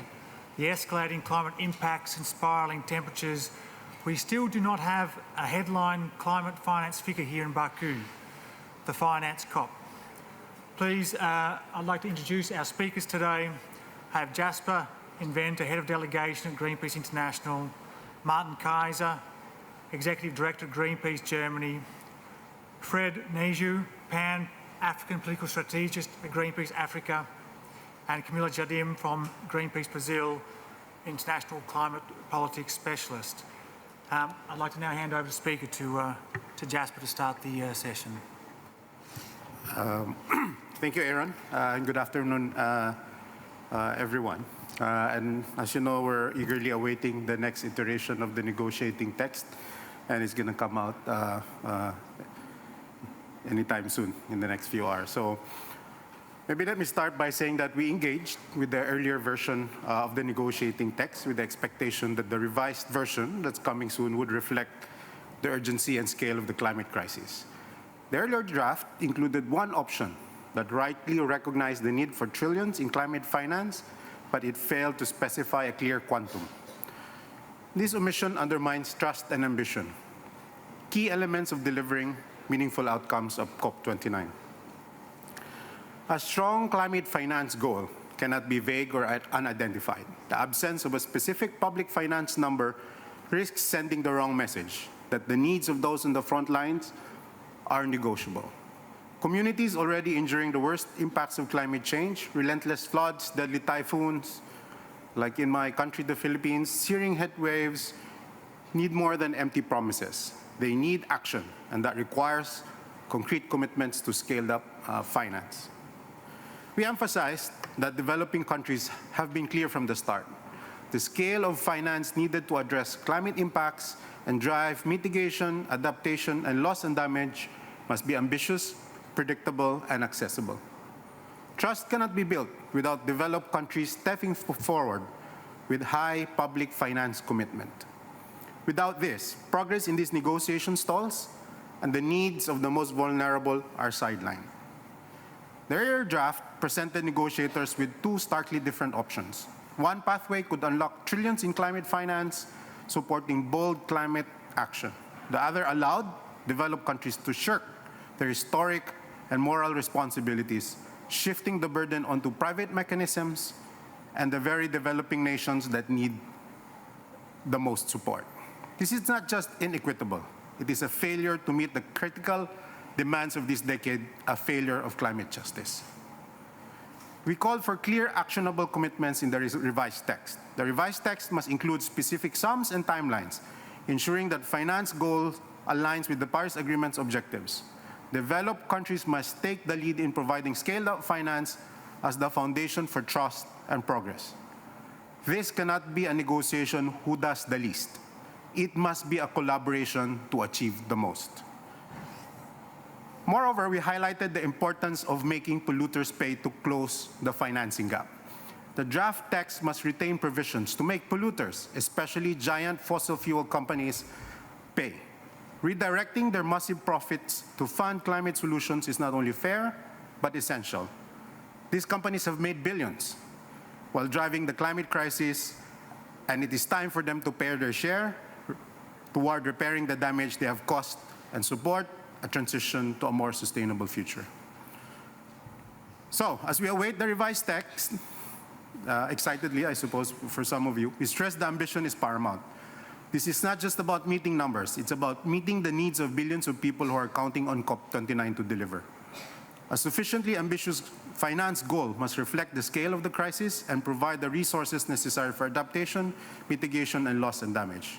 J: the escalating climate impacts and spiralling temperatures, we still do not have a headline climate finance figure here in Baku, the finance COP. Please, I'd like to introduce our speakers today. I have Jasper Inventor, Head of Delegation at Greenpeace International, Martin Kaiser, Executive Director of Greenpeace Germany, Fred Neju, Pan-African Political Strategist at Greenpeace Africa, and Camila Jardim from Greenpeace Brazil, International Climate Politics Specialist. I'd like to now hand over the speaker to Jasper to start the session.
R: Thank you, Aaron, and good afternoon, everyone. And as you know, we're eagerly awaiting the next iteration of the negotiating text, and it's going to come out anytime soon, in the next few hours. So maybe let me start by saying that we engaged with the earlier version of the negotiating text with the expectation that the revised version that's coming soon would reflect the urgency and scale of the climate crisis. The earlier draft included one option that rightly recognized the need for trillions in climate finance, but it failed to specify a clear quantum. This omission undermines trust and ambition, key elements of delivering meaningful outcomes of COP29. A strong climate finance goal cannot be vague or unidentified. The absence of a specific public finance number risks sending the wrong message, that the needs of those on the front lines are negotiable. Communities already enduring the worst impacts of climate change, relentless floods, deadly typhoons, like in my country, the Philippines, searing heat waves, need more than empty promises. They need action, and that requires concrete commitments to scaled up finance. We emphasized that developing countries have been clear from the start. The scale of finance needed to address climate impacts and drive mitigation, adaptation, and loss and damage must be ambitious, predictable, and accessible. Trust cannot be built without developed countries stepping forward with high public finance commitment. Without this, progress in these negotiations stalls, and the needs of the most vulnerable are sidelined. The earlier draft presented negotiators with two starkly different options. One pathway could unlock trillions in climate finance, supporting bold climate action. The other allowed developed countries to shirk their historic and moral responsibilities, shifting the burden onto private mechanisms and the very developing nations that need the most support. This is not just inequitable. It is a failure to meet the critical demands of this decade, a failure of climate justice. We called for clear, actionable commitments in the revised text. The revised text must include specific sums and timelines, ensuring that finance goals aligns with the Paris Agreement's objectives. Developed countries must take the lead in providing scaled-up finance as the foundation for trust and progress. This cannot be a negotiation who does the least. It must be a collaboration to achieve the most. Moreover, we highlighted the importance of making polluters pay to close the financing gap. The draft text must retain provisions to make polluters, especially giant fossil fuel companies, pay. Redirecting their massive profits to fund climate solutions is not only fair, but essential. These companies have made billions while driving the climate crisis, and it is time for them to pay their share toward repairing the damage they have caused and support a transition to a more sustainable future. So, as we await the revised text, excitedly, I suppose, for some of you, we stress the ambition is paramount. This is not just about meeting numbers, it's about meeting the needs of billions of people who are counting on COP29 to deliver. A sufficiently ambitious finance goal must reflect the scale of the crisis and provide the resources necessary for adaptation, mitigation, and loss and damage.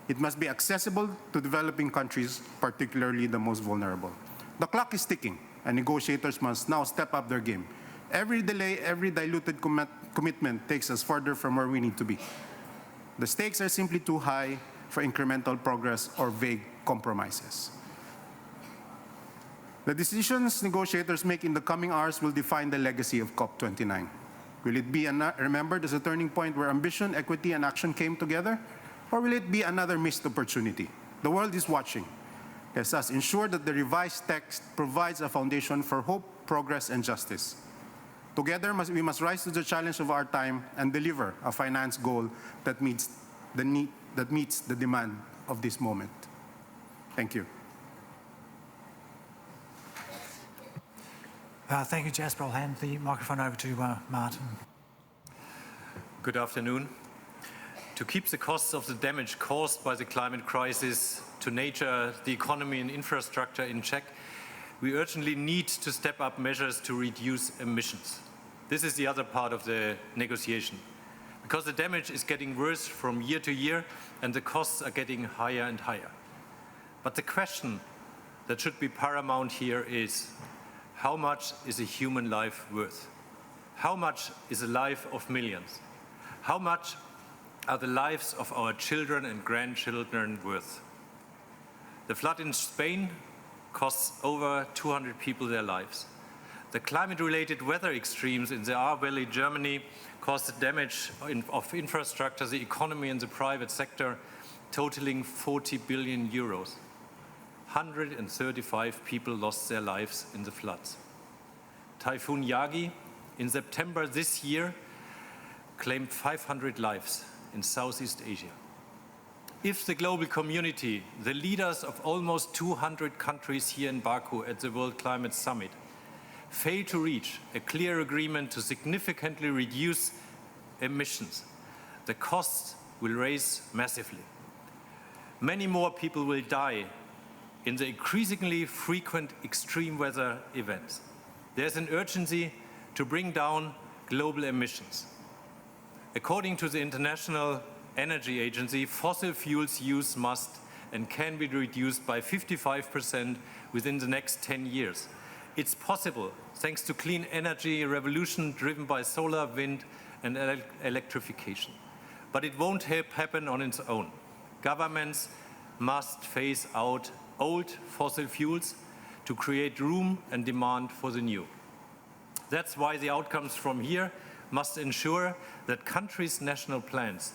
R: It must be accessible to developing countries, particularly the most vulnerable. The clock is ticking, and negotiators must now step up their game. Every delay, every diluted commitment takes us further from where we need to be. The stakes are simply too high, for incremental progress or vague compromises. The decisions negotiators make in the coming hours will define the legacy of COP29. Will it be remembered as a turning point where ambition, equity, and action came together? Or will it be another missed opportunity? The world is watching. Let us ensure that the revised text provides a foundation for hope, progress, and justice. Together, we must rise to the challenge of our time and deliver a finance goal that meets the demand of this moment. Thank you.
J: Thank you, Jasper. I'll hand the microphone over to Martin.
B: Good afternoon. To keep the costs of the damage caused by the climate crisis to nature, the economy and infrastructure in check, we urgently need to step up measures to reduce emissions. This is the other part of the negotiation, because the damage is getting worse from year to year and the costs are getting higher and higher. But the question that should be paramount here is, how much is a human life worth? How much is the life of millions? How much are the lives of our children and grandchildren worth? The flood in Spain costs over 200 people their lives. The climate-related weather extremes in the Ahr Valley, Germany, caused the damage of infrastructure, the economy and the private sector, totaling 40 billion euros. 135 people lost their lives in the floods. Typhoon Yagi, in September this year, claimed 500 lives in Southeast Asia. If the global community, the leaders of almost 200 countries here in Baku at the World Climate Summit, fail to reach a clear agreement to significantly reduce emissions, the costs will rise massively. Many more people will die in the increasingly frequent extreme weather events. There's an urgency to bring down global emissions. According to the International Energy Agency, fossil fuels use must and can be reduced by 55% within the next 10 years. It's possible thanks to clean energy revolution driven by solar, wind, and electrification. But it won't happen on its own. Governments must phase out old fossil fuels to create room and demand for the new. That's why the outcomes from here must ensure that countries' national plans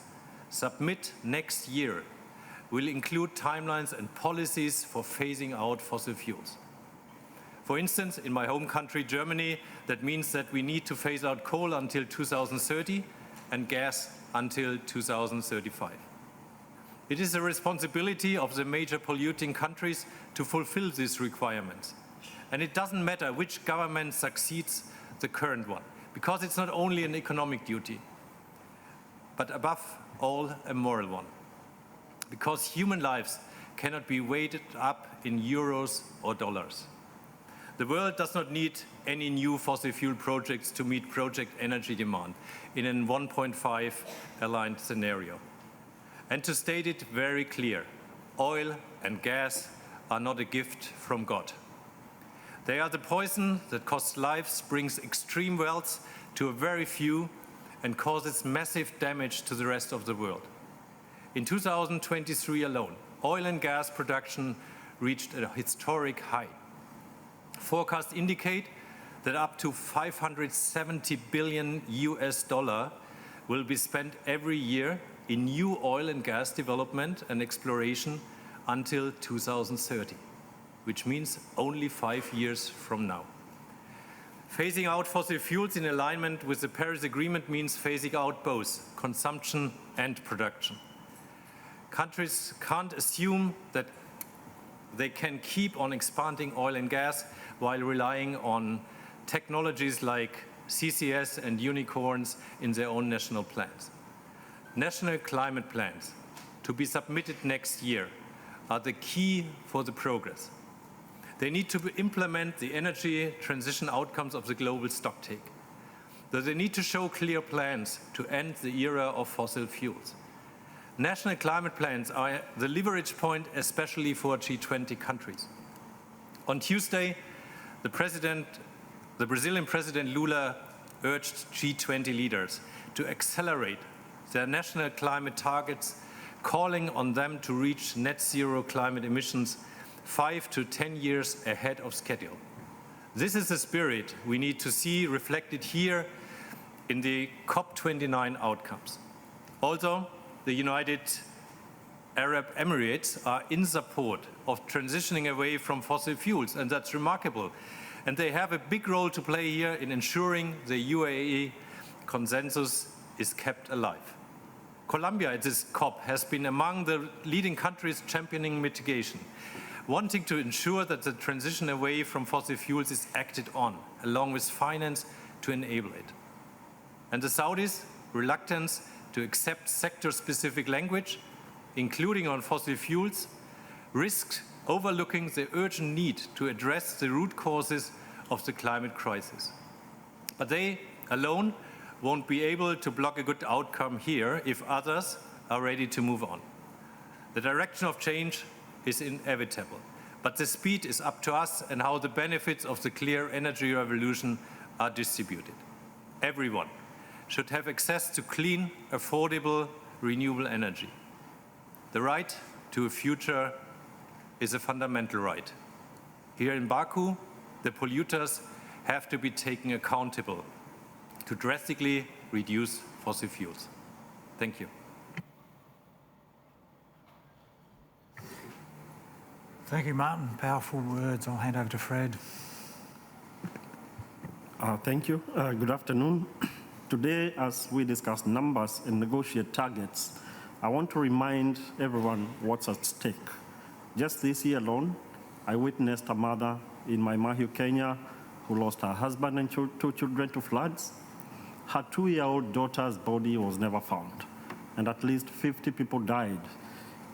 B: submit next year will include timelines and policies for phasing out fossil fuels. For instance, in my home country, Germany, that means that we need to phase out coal until 2030 and gas until 2035. It is the responsibility of the major polluting countries to fulfill these requirements. And it doesn't matter which government succeeds the current one, because it's not only an economic duty, but above all, a moral one. Because human lives cannot be weighted up in euros or dollars. The world does not need any new fossil fuel projects to meet project energy demand in a 1.5 aligned scenario. And to state it very clear, oil and gas are not a gift from God. They are the poison that costs lives, brings extreme wealth to a very few, and causes massive damage to the rest of the world. In 2023 alone, oil and gas production reached a historic high. Forecasts indicate that up to $570 billion will be spent every year in new oil and gas development and exploration until 2030, which means only 5 years from now. Phasing out fossil fuels in alignment with the Paris Agreement means phasing out both consumption and production. Countries can't assume that they can keep on expanding oil and gas while relying on technologies like CCS and unicorns in their own national plans. National climate plans to be submitted next year are the key for the progress. They need to implement the energy transition outcomes of the global stocktake. Though they need to show clear plans to end the era of fossil fuels. National climate plans are the leverage point, especially for G20 countries. On Tuesday, the Brazilian President Lula urged G20 leaders to accelerate their national climate targets calling on them to reach net zero climate emissions 5 to 10 years ahead of schedule. This is the spirit we need to see reflected here in the COP29 outcomes. Also, the United Arab Emirates are in support of transitioning away from fossil fuels, and that's remarkable. And they have a big role to play here in ensuring the UAE consensus is kept alive. Colombia at this COP has been among the leading countries championing mitigation, wanting to ensure that the transition away from fossil fuels is acted on, along with finance to enable it. And the Saudis' reluctance to accept sector-specific language, including on fossil fuels, risked overlooking the urgent need to address the root causes of the climate crisis. But they alone won't be able to block a good outcome here if others are ready to move on. The direction of change is inevitable, but the speed is up to us and how the benefits of the clear energy revolution are distributed. Everyone should have access to clean, affordable, renewable energy. The right to a future is a fundamental right. Here in Baku, the polluters have to be taken accountable to drastically reduce fossil fuels. Thank you.
J: Thank you, Martin. Powerful words. I'll hand over to Fred.
G: Thank you. Good afternoon. Today, as we discuss numbers and negotiate targets, I want to remind everyone what's at stake. Just this year alone, I witnessed a mother in Maimahiu, Kenya, who lost her husband and two children to floods. Her 2-year-old daughter's body was never found, and at least 50 people died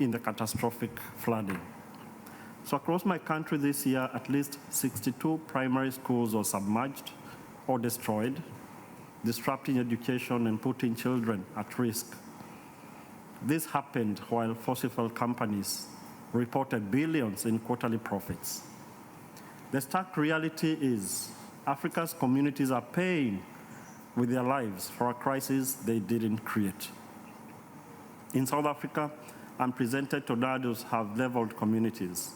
G: in the catastrophic flooding. So across my country this year, at least 62 primary schools were submerged or destroyed, disrupting education and putting children at risk. This happened while fossil fuel companies reported billions in quarterly profits. The stark reality is Africa's communities are paying with their lives for a crisis they didn't create. In South Africa, unprecedented tornadoes have leveled communities.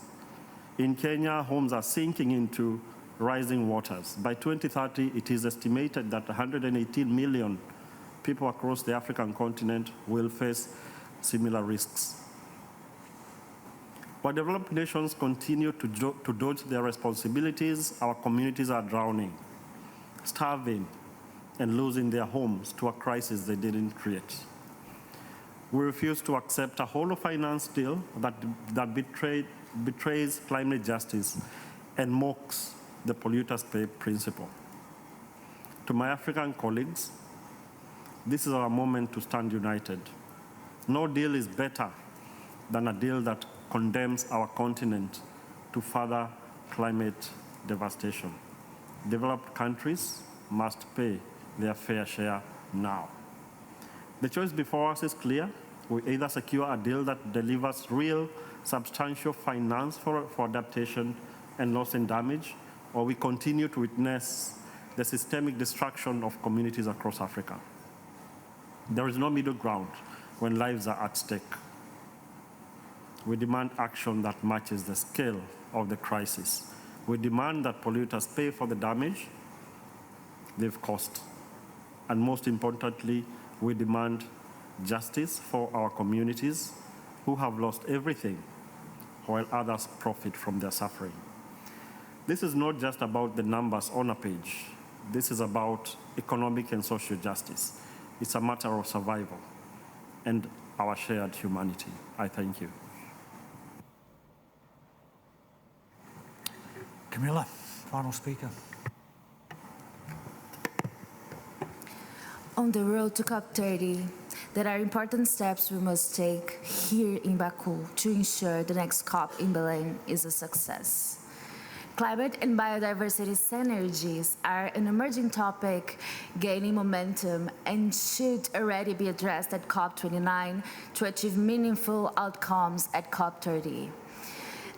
G: In Kenya, homes are sinking into rising waters. By 2030, it is estimated that 118 million people across the African continent will face similar risks. While developed nations continue to dodge their responsibilities, our communities are drowning, starving, and losing their homes to a crisis they didn't create. We refuse to accept a whole of finance deal that betrays climate justice and mocks the polluters pay principle. To my African colleagues, this is our moment to stand united. No deal is better than a deal that condemns our continent to further climate devastation. Developed countries must pay their fair share now. The choice before us is clear. We either secure a deal that delivers real, substantial finance for adaptation and loss and damage, or we continue to witness the systemic destruction of communities across Africa. There is no middle ground when lives are at stake. We demand action that matches the scale of the crisis. We demand that polluters pay for the damage they've caused. And most importantly, we demand justice for our communities who have lost everything while others profit from their suffering. This is not just about the numbers on a page. This is about economic and social justice. It's a matter of survival and our shared humanity. I thank you.
J: Camilla, final speaker.
S: On the road to COP30, there are important steps we must take here in Baku to ensure the next COP in Berlin is a success. Climate and biodiversity synergies are an emerging topic gaining momentum and should already be addressed at COP29 to achieve meaningful outcomes at COP30.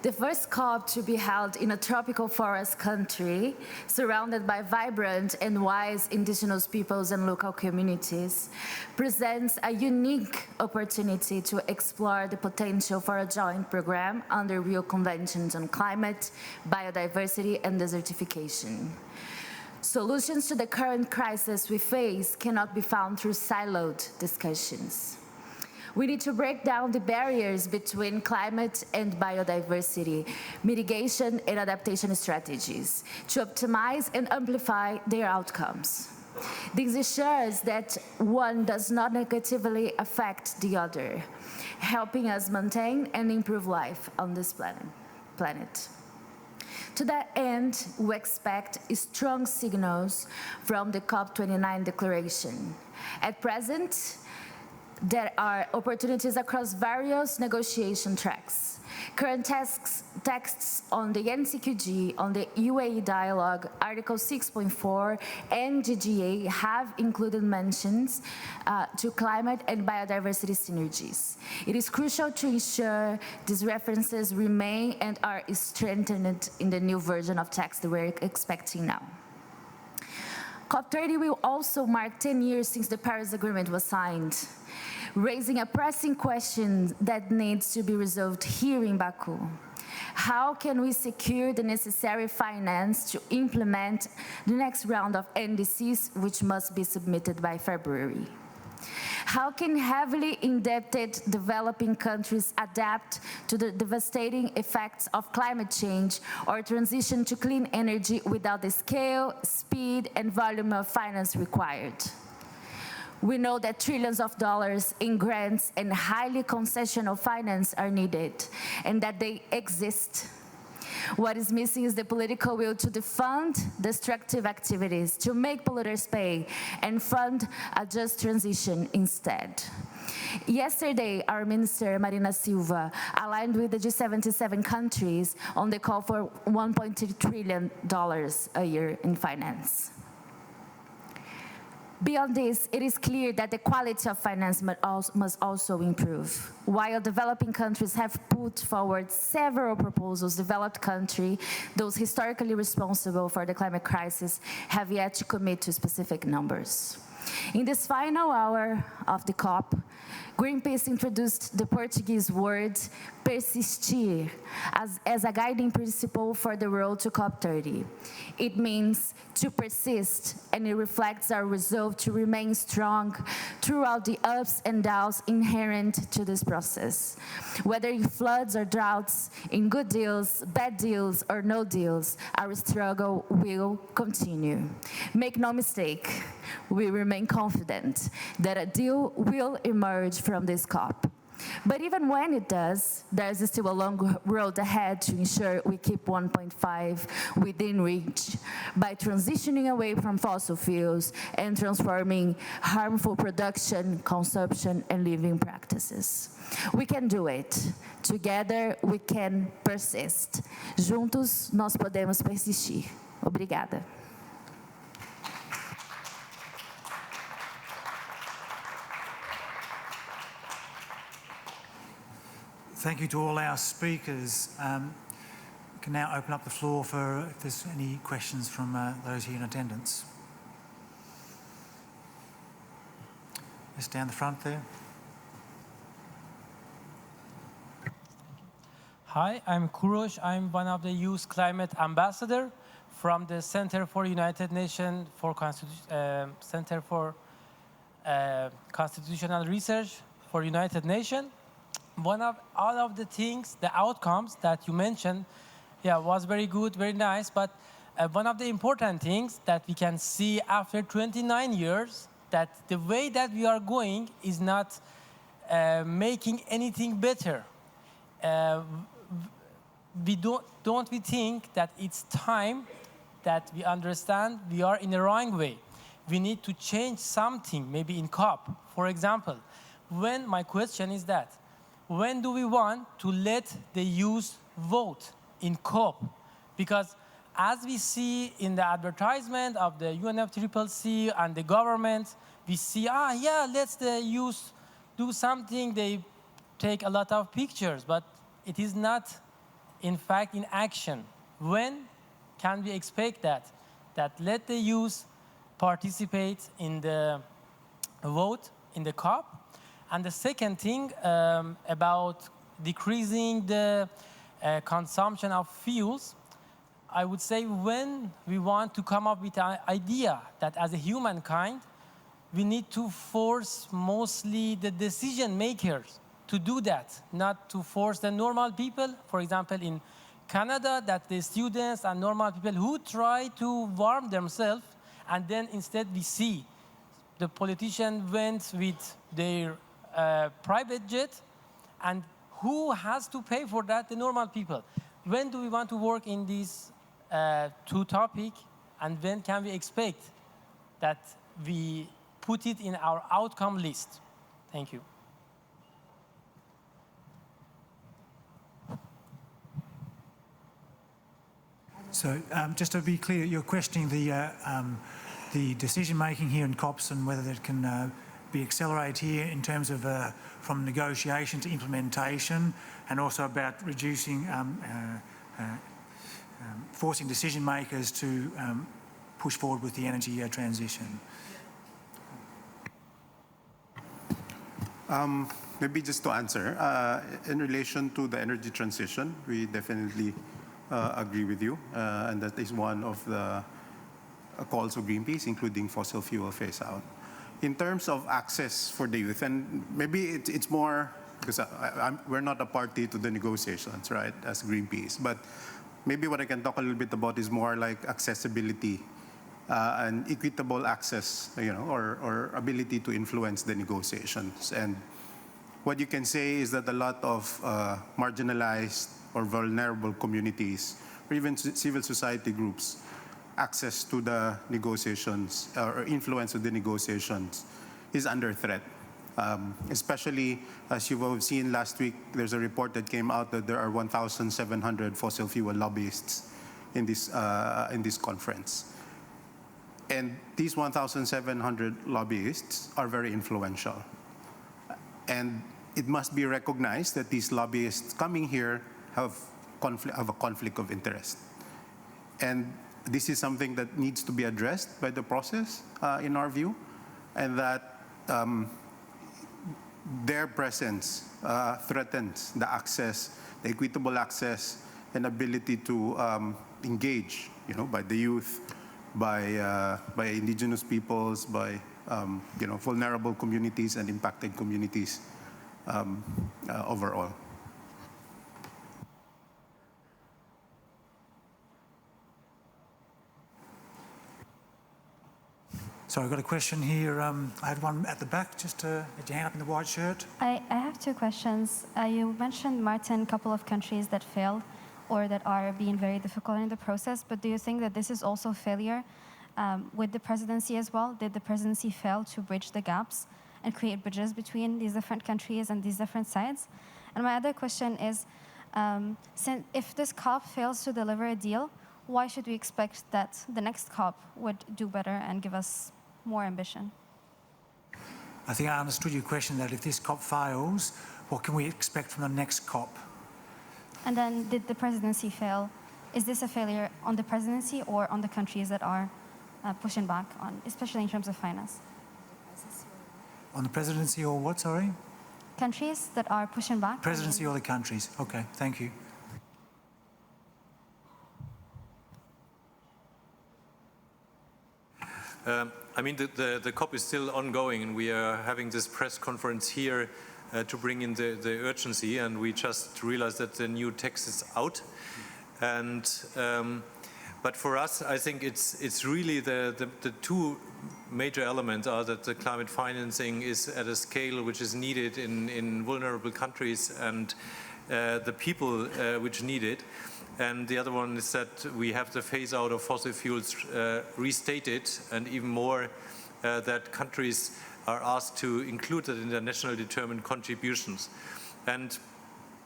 S: The first COP to be held in a tropical forest country, surrounded by vibrant and wise indigenous peoples and local communities, presents a unique opportunity to explore the potential for a joint program under Rio Conventions on Climate, Biodiversity, and Desertification. Solutions to the current crisis we face cannot be found through siloed discussions. We need to break down the barriers between climate and biodiversity, mitigation and adaptation strategies to optimize and amplify their outcomes. This ensures that one does not negatively affect the other, helping us maintain and improve life on this planet. To that end, we expect strong signals from the COP29 declaration. At present, there are opportunities across various negotiation tracks. Current texts on the NCQG, on the UAE dialogue, Article 6.4, and GGA have included mentions to climate and biodiversity synergies. It is crucial to ensure these references remain and are strengthened in the new version of text that we're expecting now. COP30 will also mark 10 years since the Paris Agreement was signed, raising a pressing question that needs to be resolved here in Baku. How can we secure the necessary finance to implement the next round of NDCs, which must be submitted by February? How can heavily indebted developing countries adapt to the devastating effects of climate change or transition to clean energy without the scale, speed, and volume of finance required? We know that trillions of dollars in grants and highly concessional finance are needed, and that they exist. What is missing is the political will to defund destructive activities, to make polluters pay, and fund a just transition instead. Yesterday, our Minister, Marina Silva, aligned with the G77 countries on the call for $1.2 trillion a year in finance. Beyond this, it is clear that the quality of finance must also improve. While developing countries have put forward several proposals, developed countries, those historically responsible for the climate crisis, have yet to commit to specific numbers. In this final hour of the COP, Greenpeace introduced the Portuguese word persistir as a guiding principle for the road to COP30. It means to persist, and it reflects our resolve to remain strong throughout the ups and downs inherent to this process. Whether in floods or droughts, in good deals, bad deals, or no deals, our struggle will continue. Make no mistake, we remain confident that a deal will emerge from this COP. But even when it does, there's still a long road ahead to ensure we keep 1.5 within reach by transitioning away from fossil fuels and transforming harmful production, consumption, and living practices. We can do it. Together, we can persist. Juntos, nós podemos persistir. Obrigada.
J: Thank you to all our speakers. We can now open up the floor for if there's any questions from those here in attendance. Just down the front there.
L: Hi, I'm Kurosh. I'm one of the Youth Climate Ambassador from the Center for United Nations for Center for Constitutional Research for United Nations. One of all of the things, the outcomes that you mentioned, was very good, very nice. But one of the important things that we can see after 29 years, that the way that we are going is not making anything better. Don't we think that it's time that we understand we are in the wrong way? We need to change something, maybe in COP, for example. My question is that, when do we want to let the youth vote in COP? Because as we see in the advertisement of the UNFCCC and the government, we see, let's the youth do something. They take a lot of pictures, but it is not in fact, in action? When can we expect that? That let the youth participate in the vote in the COP. And the second thing about decreasing the consumption of fuels, I would say when we want to come up with an idea that as a humankind, we need to force mostly the decision makers to do that, not to force the normal people. For example, in Canada, that the students and normal people who try to warm themselves, and then instead we see the politician went with their private jet, and who has to pay for that? The normal people. When do we want to work in these two topics, and when can we expect that we put it in our outcome list? Thank you.
J: So just to be clear, you're questioning the decision-making here in COPs and whether that can be accelerated here in terms of from negotiation to implementation, and also about reducing, forcing decision-makers to push forward with the energy transition.
R: Maybe just to answer, in relation to the energy transition, we definitely agree with you, and that is one of the calls of Greenpeace, including fossil fuel phase out. In terms of access for the youth, and maybe it's more, because we're not a party to the negotiations, right, as Greenpeace, but maybe what I can talk a little bit about is more like accessibility and equitable access, or ability to influence the negotiations. And what you can say is that a lot of marginalized or vulnerable communities, or even civil society groups, access to the negotiations or influence of the negotiations is under threat. Especially, as you've seen last week, there's a report that came out that there are 1,700 fossil fuel lobbyists in this conference. And these 1,700 lobbyists are very influential. And it must be recognized that these lobbyists coming here have a conflict of interest. And this is something that needs to be addressed by the process, in our view, and that their presence threatens the access, the equitable access and ability to engage, by the youth, by indigenous peoples, by vulnerable communities and impacted communities overall.
J: So I've got a question here. I had one at the back, just had your hand up in the white shirt.
K: I have two questions. You mentioned, Martin, a couple of countries that failed or that are being very difficult in the process, but do you think that this is also failure with the presidency as well? Did the presidency fail to bridge the gaps and create bridges between these different countries and these different sides? And my other question is, if this COP fails to deliver a deal, why should we expect that the next COP would do better and give us more ambition?
J: I think I understood your question, that if this COP fails, what can we expect from the next COP?
K: And then, did the presidency fail? Is this a failure on the presidency or on the countries that are pushing back on, especially in terms of finance?
J: On the presidency or what, sorry?
K: Countries that are pushing back?
J: Presidency or the countries. Okay, thank you.
B: I mean, the COP is still ongoing, and we are having this press conference here to bring in the urgency, and we just realized that the new text is out. And but for us, I think it's really the two major elements are that the climate financing is at a scale which is needed in vulnerable countries, and the people which need it. And the other one is that we have the phase out of fossil fuels restated, and even more that countries are asked to include it in their national determined contributions. And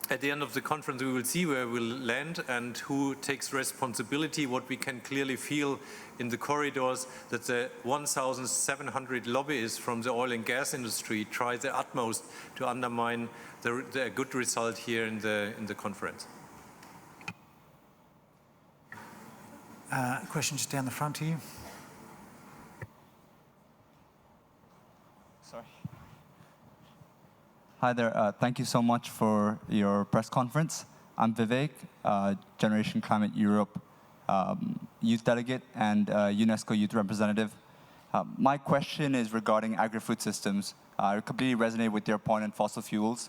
B: at the end of the conference, we will see where we'll land and who takes responsibility. What we can clearly feel in the corridors, that the 1,700 lobbyists from the oil and gas industry try their utmost to undermine the good result here in the conference.
J: Question just down the front here.
P: Sorry. Hi there. Thank you so much for your press conference. I'm Vivek, Generation Climate Europe youth delegate and UNESCO youth representative. My question is regarding agri-food systems. I completely resonate with your point on fossil fuels,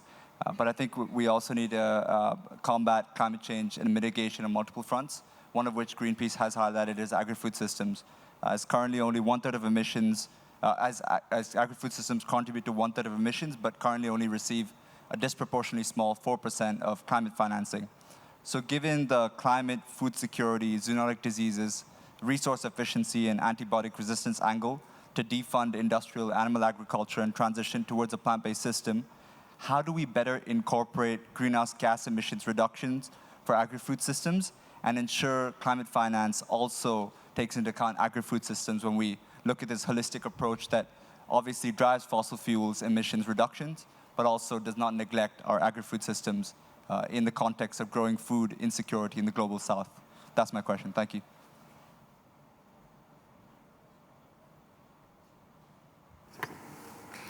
P: but I think we also need to combat climate change and mitigation on multiple fronts, one of which Greenpeace has highlighted is agri-food systems. As currently only 1/3 of emissions, as agri-food systems contribute to 1/3 of emissions, but currently only receive a disproportionately small 4% of climate financing. So given the climate, food security, zoonotic diseases, resource efficiency, and antibiotic resistance angle to defund industrial animal agriculture and transition towards a plant-based system, how do we better incorporate greenhouse gas emissions reductions for agri-food systems and ensure climate finance also takes into account agri-food systems when we look at this holistic approach that obviously drives fossil fuels emissions reductions, but also does not neglect our agri-food systems in the context of growing food insecurity in the global south? That's my question. Thank you.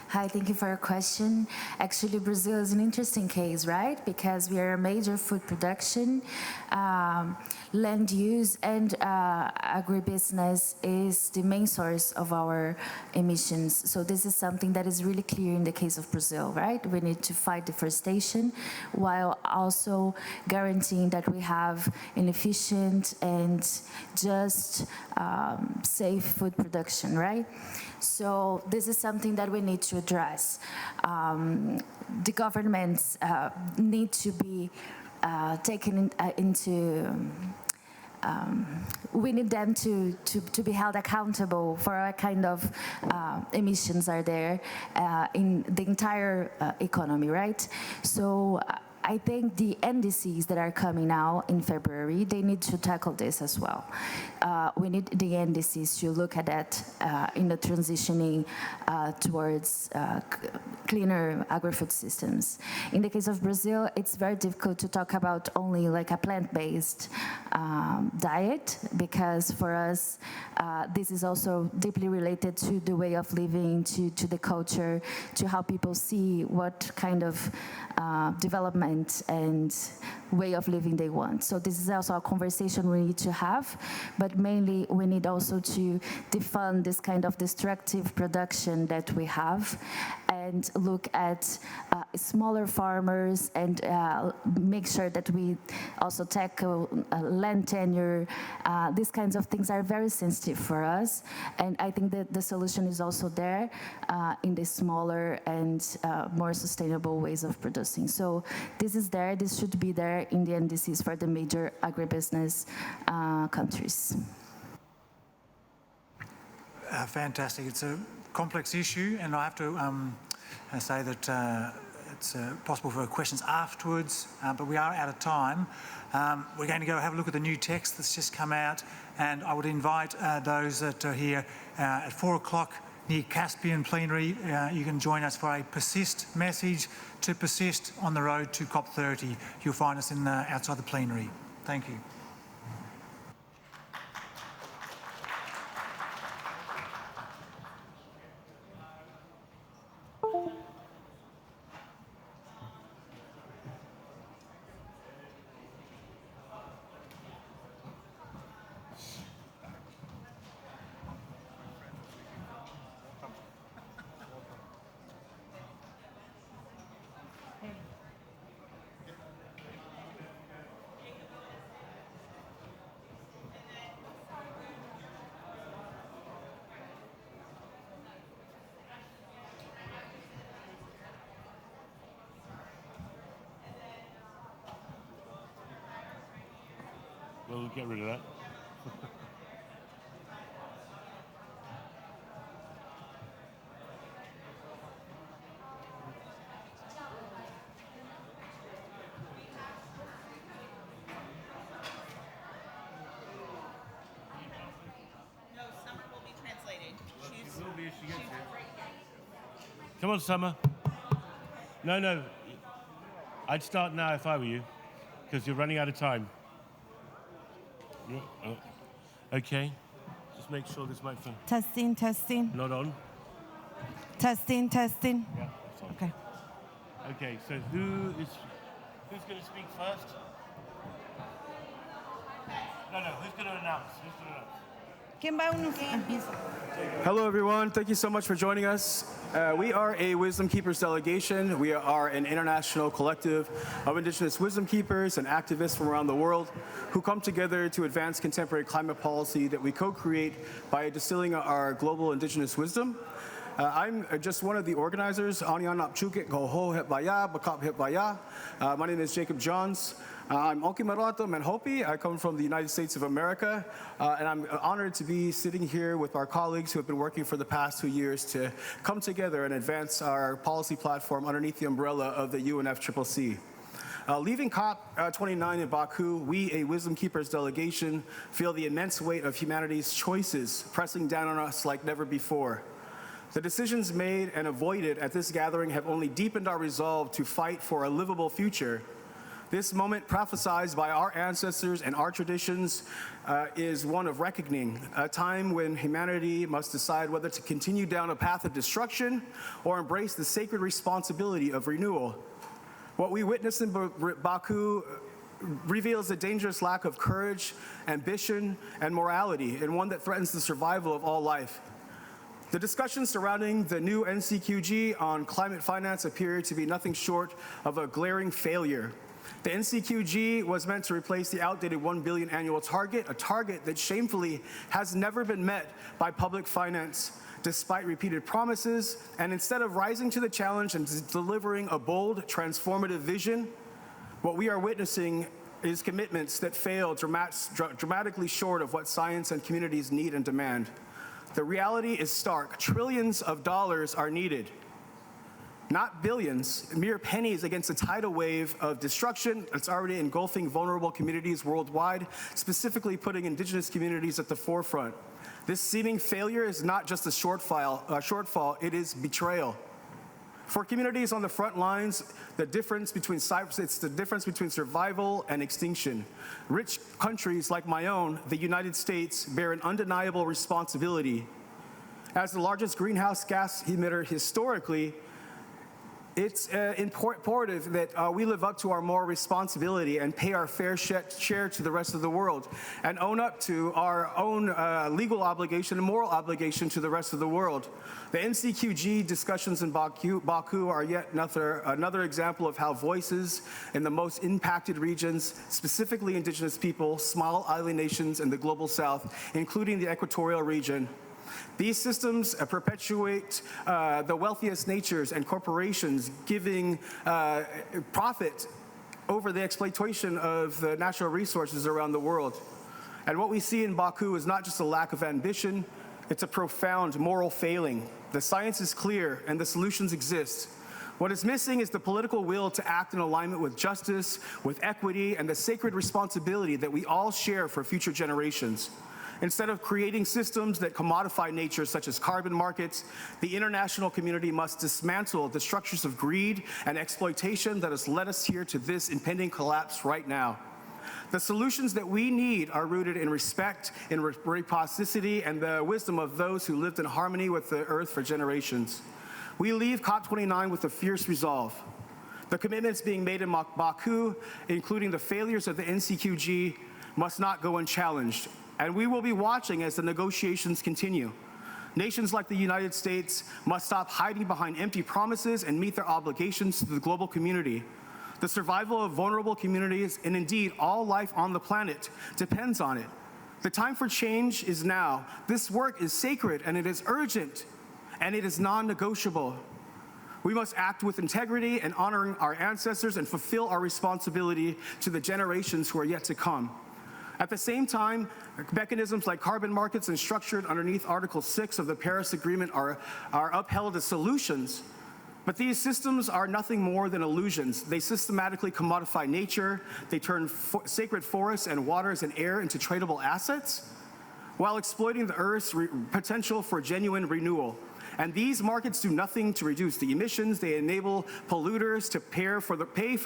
S: Hi, thank you for your question. Actually, Brazil is an interesting case, right? Because we are a major food production, land use, and agribusiness is the main source of our emissions. So this is something that is really clear in the case of Brazil, right? We need to fight deforestation while also guaranteeing that we have an efficient and just safe food production, right? So this is something that we need to address. The governments need to be taken into, we need them to be held accountable for what kind of emissions are there in the entire economy, right? So I think the NDCs that are coming now in February, they need to tackle this as well. We need the NDCs to look at that in the transitioning towards cleaner agri-food systems. In the case of Brazil, it's very difficult to talk about only like a plant-based diet, because for us, this is also deeply related to the way of living, to the culture, to how people see what kind of development and way of living they want. So this is also a conversation we need to have, but mainly we need also to defund this kind of destructive production that we have and look at smaller farmers and make sure that we also tackle land tenure. These kinds of things are very sensitive for us, and I think that the solution is also there in the smaller and more sustainable ways of producing. So this is there, this should be there in the NDCs for the major agribusiness countries.
J: Fantastic. It's a complex issue, and I have to say that it's possible for questions afterwards, but we are out of time. We're going to go have a look at the new text that's just come out, and I would invite those that are here at 4 o'clock near Caspian Plenary. You can join us for a persist message to persist on the road to COP30. You'll find us in outside the plenary. Thank you.
T: We'll get rid of that.
V: No, Summer will be translating. She will be if she gets here.
T: Come on, Summer. No. I'd start now if I were you, because you're running out of time. Okay. Just make sure this microphone.
F: Testing, testing.
T: Not on.
F: Testing, testing.
T: Yeah, that's on.
F: Okay.
T: Okay, so who's going to speak first? No, who's going to announce?
F: ¿Quién va uno?
N: Hello, everyone. Thank you so much for joining us. We are a Wisdom Keepers delegation. We are an international collective of Indigenous wisdom keepers and activists from around the world who come together to advance contemporary climate policy that we co-create by distilling our global Indigenous wisdom. I'm just one of the organizers. My name is Jacob Johns. I'm Okimarato Manhopi. I come from the United States of America, and I'm honored to be sitting here with our colleagues who have been working for the past 2 years to come together and advance our policy platform underneath the umbrella of the UNFCCC. Leaving COP29 in Baku, we, a Wisdom Keepers delegation, feel the immense weight of humanity's choices pressing down on us like never before. The decisions made and avoided at this gathering have only deepened our resolve to fight for a livable future. This moment prophesied by our ancestors and our traditions is one of reckoning, a time when humanity must decide whether to continue down a path of destruction or embrace the sacred responsibility of renewal. What we witnessed in Baku reveals a dangerous lack of courage, ambition, and morality, and one that threatens the survival of all life. The discussions surrounding the new NCQG on climate finance appear to be nothing short of a glaring failure. The NCQG was meant to replace the outdated 1 billion annual target, a target that shamefully has never been met by public finance, despite repeated promises. And instead of rising to the challenge and delivering a bold, transformative vision, what we are witnessing is commitments that fail dramatically short of what science and communities need and demand. The reality is stark. Trillions of dollars are needed. Not billions, mere pennies against a tidal wave of destruction that's already engulfing vulnerable communities worldwide, specifically putting Indigenous communities at the forefront. This seeming failure is not just a shortfall, it is betrayal. For communities on the front lines, it's the difference between survival and extinction. Rich countries like my own, the United States, bear an undeniable responsibility. As the largest greenhouse gas emitter historically, it's imperative that we live up to our moral responsibility and pay our fair share to the rest of the world and own up to our own legal obligation and moral obligation to the rest of the world. The NCQG discussions in Baku are yet another example of how voices in the most impacted regions, specifically Indigenous people, small island nations in the global south, including the equatorial region, these systems perpetuate the wealthiest natures and corporations giving profit over the exploitation of the natural resources around the world. And what we see in Baku is not just a lack of ambition, it's a profound moral failing. The science is clear and the solutions exist. What is missing is the political will to act in alignment with justice, with equity, and the sacred responsibility that we all share for future generations. Instead of creating systems that commodify nature, such as carbon markets, the international community must dismantle the structures of greed and exploitation that has led us here to this impending collapse right now. The solutions that we need are rooted in respect, in reciprocity, and the wisdom of those who lived in harmony with the earth for generations. We leave COP29 with a fierce resolve. The commitments being made in Baku, including the failures of the NCQG, must not go unchallenged. And we will be watching as the negotiations continue. Nations like the United States must stop hiding behind empty promises and meet their obligations to the global community. The survival of vulnerable communities, and indeed all life on the planet, depends on it. The time for change is now. This work is sacred and it is urgent and it is non-negotiable. We must act with integrity and honoring our ancestors and fulfill our responsibility to the generations who are yet to come. At the same time, mechanisms like carbon markets and structured underneath Article 6 of the Paris Agreement are upheld as solutions. But these systems are nothing more than illusions. They systematically commodify nature, they turn sacred forests and waters and air into tradable assets, while exploiting the Earth's potential for genuine renewal. And these markets do nothing to reduce the emissions. They enable polluters to pay for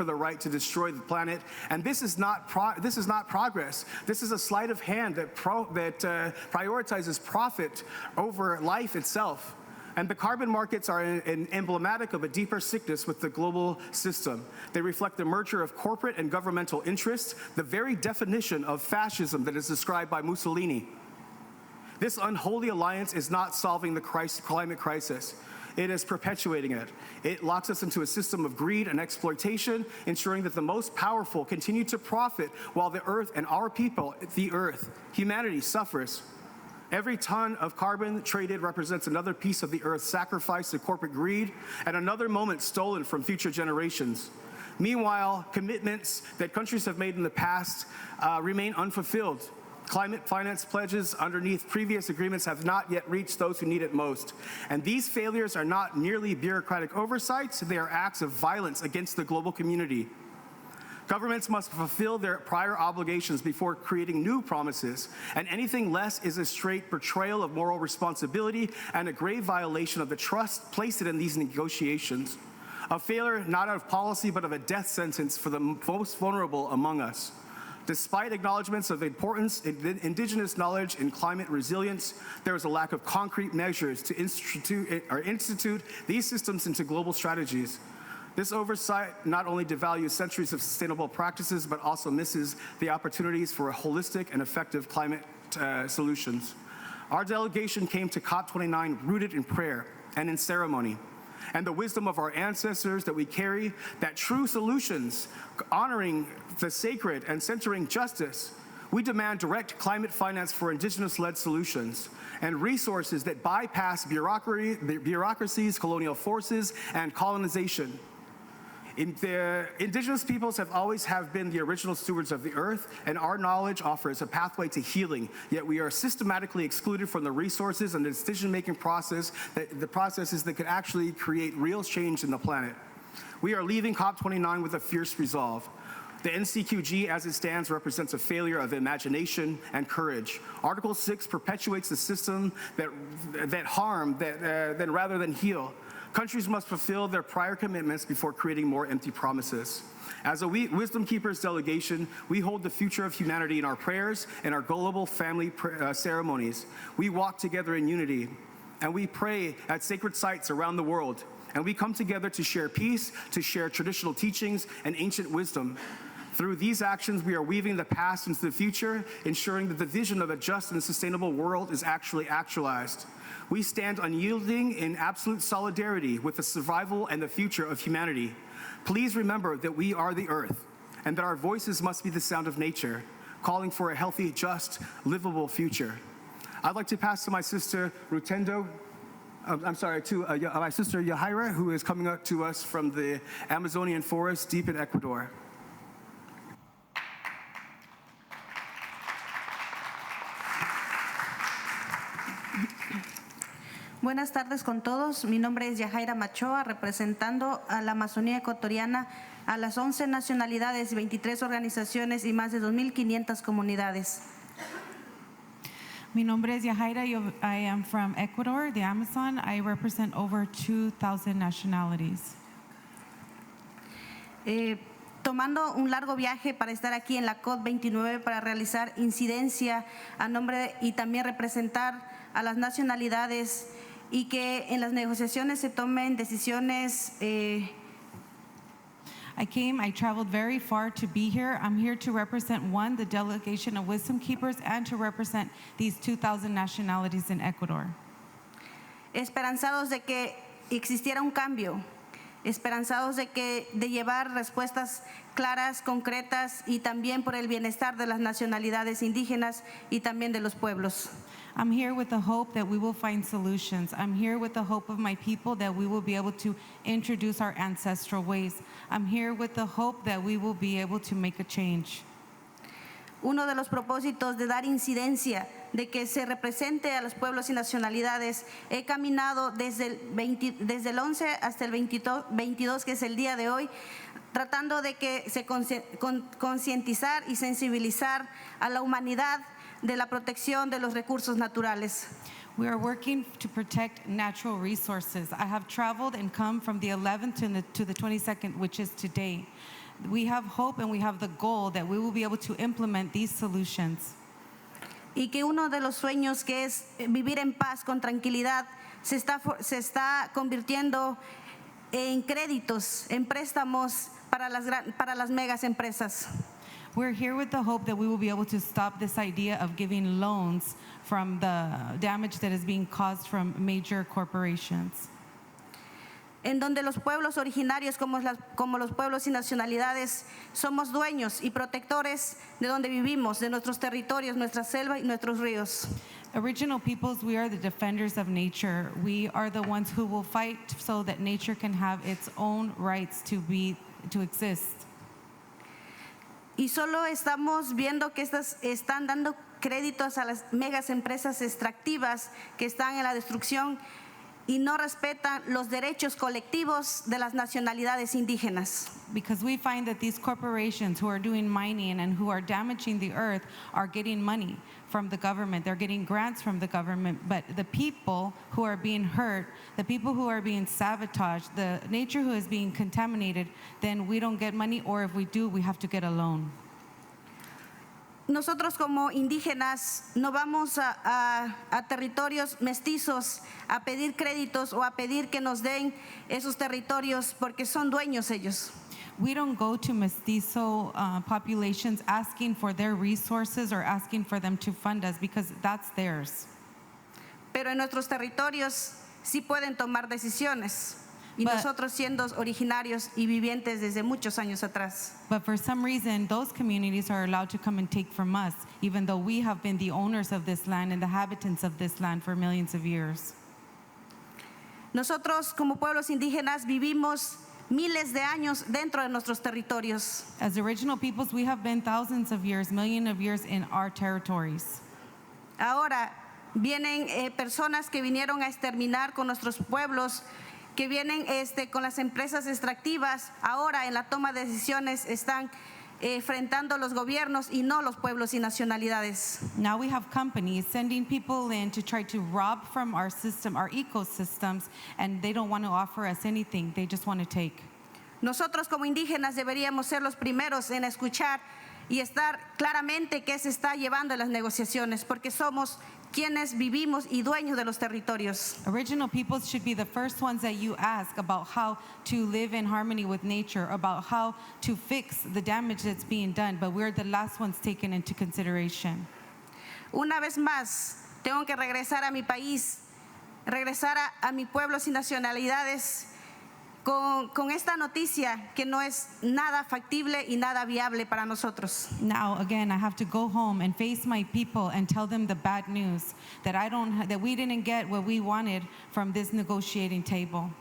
N: the right to destroy the planet. And this is not progress. This is a sleight of hand that prioritizes profit over life itself. And the carbon markets are emblematic of a deeper sickness with the global system. They reflect the merger of corporate and governmental interests, the very definition of fascism that is described by Mussolini. This unholy alliance is not solving the climate crisis. It is perpetuating it. It locks us into a system of greed and exploitation, ensuring that the most powerful continue to profit while the earth and our people, the earth, humanity, suffers. Every ton of carbon traded represents another piece of the earth sacrificed to corporate greed and another moment stolen from future generations. Meanwhile, commitments that countries have made in the past remain unfulfilled. Climate finance pledges underneath previous agreements have not yet reached those who need it most. And these failures are not merely bureaucratic oversights, they are acts of violence against the global community. Governments must fulfill their prior obligations before creating new promises, and anything less is a straight betrayal of moral responsibility and a grave violation of the trust placed in these negotiations. A failure not of policy but of a death sentence for the most vulnerable among us. Despite acknowledgments of importance in indigenous knowledge in climate resilience, there is a lack of concrete measures to institute these systems into global strategies. This oversight not only devalues centuries of sustainable practices, but also misses the opportunities for holistic and effective climate solutions. Our delegation came to COP29 rooted in prayer and in ceremony, and the wisdom of our ancestors that we carry, that true solutions, honoring the sacred and centering justice. We demand direct climate finance for indigenous-led solutions and resources that bypass bureaucracies, colonial forces, and colonization. The indigenous peoples have always been the original stewards of the earth, and our knowledge offers a pathway to healing, yet we are systematically excluded from the resources and the decision-making process, the processes that could actually create real change in the planet. We are leaving COP29 with a fierce resolve. The NCQG as it stands represents a failure of imagination and courage. Article 6 perpetuates the system that harm rather than heal. Countries must fulfill their prior commitments before creating more empty promises. As a Wisdom Keepers delegation, we hold the future of humanity in our prayers and our global family ceremonies. We walk together in unity, and we pray at sacred sites around the world. And we come together to share peace, to share traditional teachings and ancient wisdom. Through these actions, we are weaving the past into the future, ensuring that the vision of a just and sustainable world is actually actualized. We stand unyielding in absolute solidarity with the survival and the future of humanity. Please remember that we are the earth, and that our voices must be the sound of nature, calling for a healthy, just, livable future. I'd like to pass to my sister Rutendo, my sister Yahaira, who is coming up to us from the Amazonian forest deep in Ecuador.
C: Buenas tardes con todos. Mi nombre es Yahaira Machoa, representando a la Amazonía ecuatoriana, a las 11 nacionalidades, 23 organizaciones y más de 2.500 comunidades.
F: Mi nombre es Yahaira. I am from Ecuador, the Amazon. I represent over 2,000 nationalities.
C: Tomando un largo viaje para estar aquí en la COP29 para realizar incidencia a nombre y también representar a las nacionalidades y que en las negociaciones se tomen decisiones.
F: I traveled very far to be here. I'm here to represent the delegation of Wisdom Keepers, and to represent these 2,000 nationalities in Ecuador.
C: Esperanzados de que existiera un cambio, esperanzados de llevar respuestas claras, concretas y también por el bienestar de las nacionalidades indígenas y también de los pueblos.
F: I'm here with the hope that we will find solutions. I'm here with the hope of my people that we will be able to introduce our ancestral ways. I'm here with the hope that we will be able to make a change.
C: Uno de los propósitos de dar incidencia, de que se represente a los pueblos y nacionalidades, he caminado desde el 11 hasta el 22, que es el día de hoy, tratando de que se concientizar y sensibilizar a la humanidad de la protección de los recursos naturales.
F: We are working to protect natural resources. I have traveled and come from the 11th to the 22nd, which is today. We have hope and we have the goal that we will be able to implement these solutions.
C: Y que uno de los sueños, que es vivir en paz, con tranquilidad, se está convirtiendo en créditos, en préstamos para las megas empresas.
F: We're here with the hope that we will be able to stop this idea of giving loans from the damage that is being caused from major corporations.
C: En donde los pueblos originarios, como los pueblos y nacionalidades, somos dueños y protectores de donde vivimos, de nuestros territorios, nuestra selva y nuestros ríos.
F: Original peoples, we are the defenders of nature. We are the ones who will fight so that nature can have its own rights to exist.
C: Y solo estamos viendo que estas están dando créditos a las megas empresas extractivas que están en la destrucción y no respetan los derechos colectivos de las nacionalidades indígenas.
F: Because we find that these corporations who are doing mining and who are damaging the earth are getting money from the government. They're getting grants from the government. But the people who are being hurt, the people who are being sabotaged, the nature who is being contaminated, then we don't get money, or if we do, we have to get a loan.
C: Nosotros como indígenas no vamos a territorios mestizos a pedir créditos o a pedir que nos den esos territorios porque son dueños ellos.
F: We don't go to mestizo populations asking for their resources or asking for them to fund us because that's theirs.
C: Pero en nuestros territorios sí pueden tomar decisiones. Y nosotros siendo originarios y vivientes desde muchos años atrás.
F: But for some reason, those communities are allowed to come and take from us, even though we have been the owners of this land and the inhabitants of this land for millions of years.
C: Nosotros como pueblos indígenas vivimos miles de años dentro de nuestros territorios.
F: As original peoples, we have been thousands of years, millions of years in our territories.
C: Ahora vienen personas que vinieron a exterminar con nuestros pueblos, que vienen con las empresas extractivas, ahora en la toma de decisiones están enfrentando los gobiernos y no los pueblos y nacionalidades.
F: Now we have companies sending people in to try to rob from our system, our ecosystems, and they don't want to offer us anything, they just want to take.
C: Nosotros como indígenas deberíamos ser los primeros en escuchar y estar claramente qué se está llevando en las negociaciones, porque somos quienes vivimos y dueños de los territorios.
F: Original peoples should be the first ones that you ask about how to live in harmony with nature, about how to fix the damage that's being done, but we're the last ones taken into consideration.
C: Una vez más, tengo que regresar a mi país, regresar a mi pueblos y nacionalidades con esta noticia que no es nada factible y nada viable para nosotros.
F: Now again, I have to go home and face my people and tell them the bad news that we didn't get what we wanted from this negotiating table.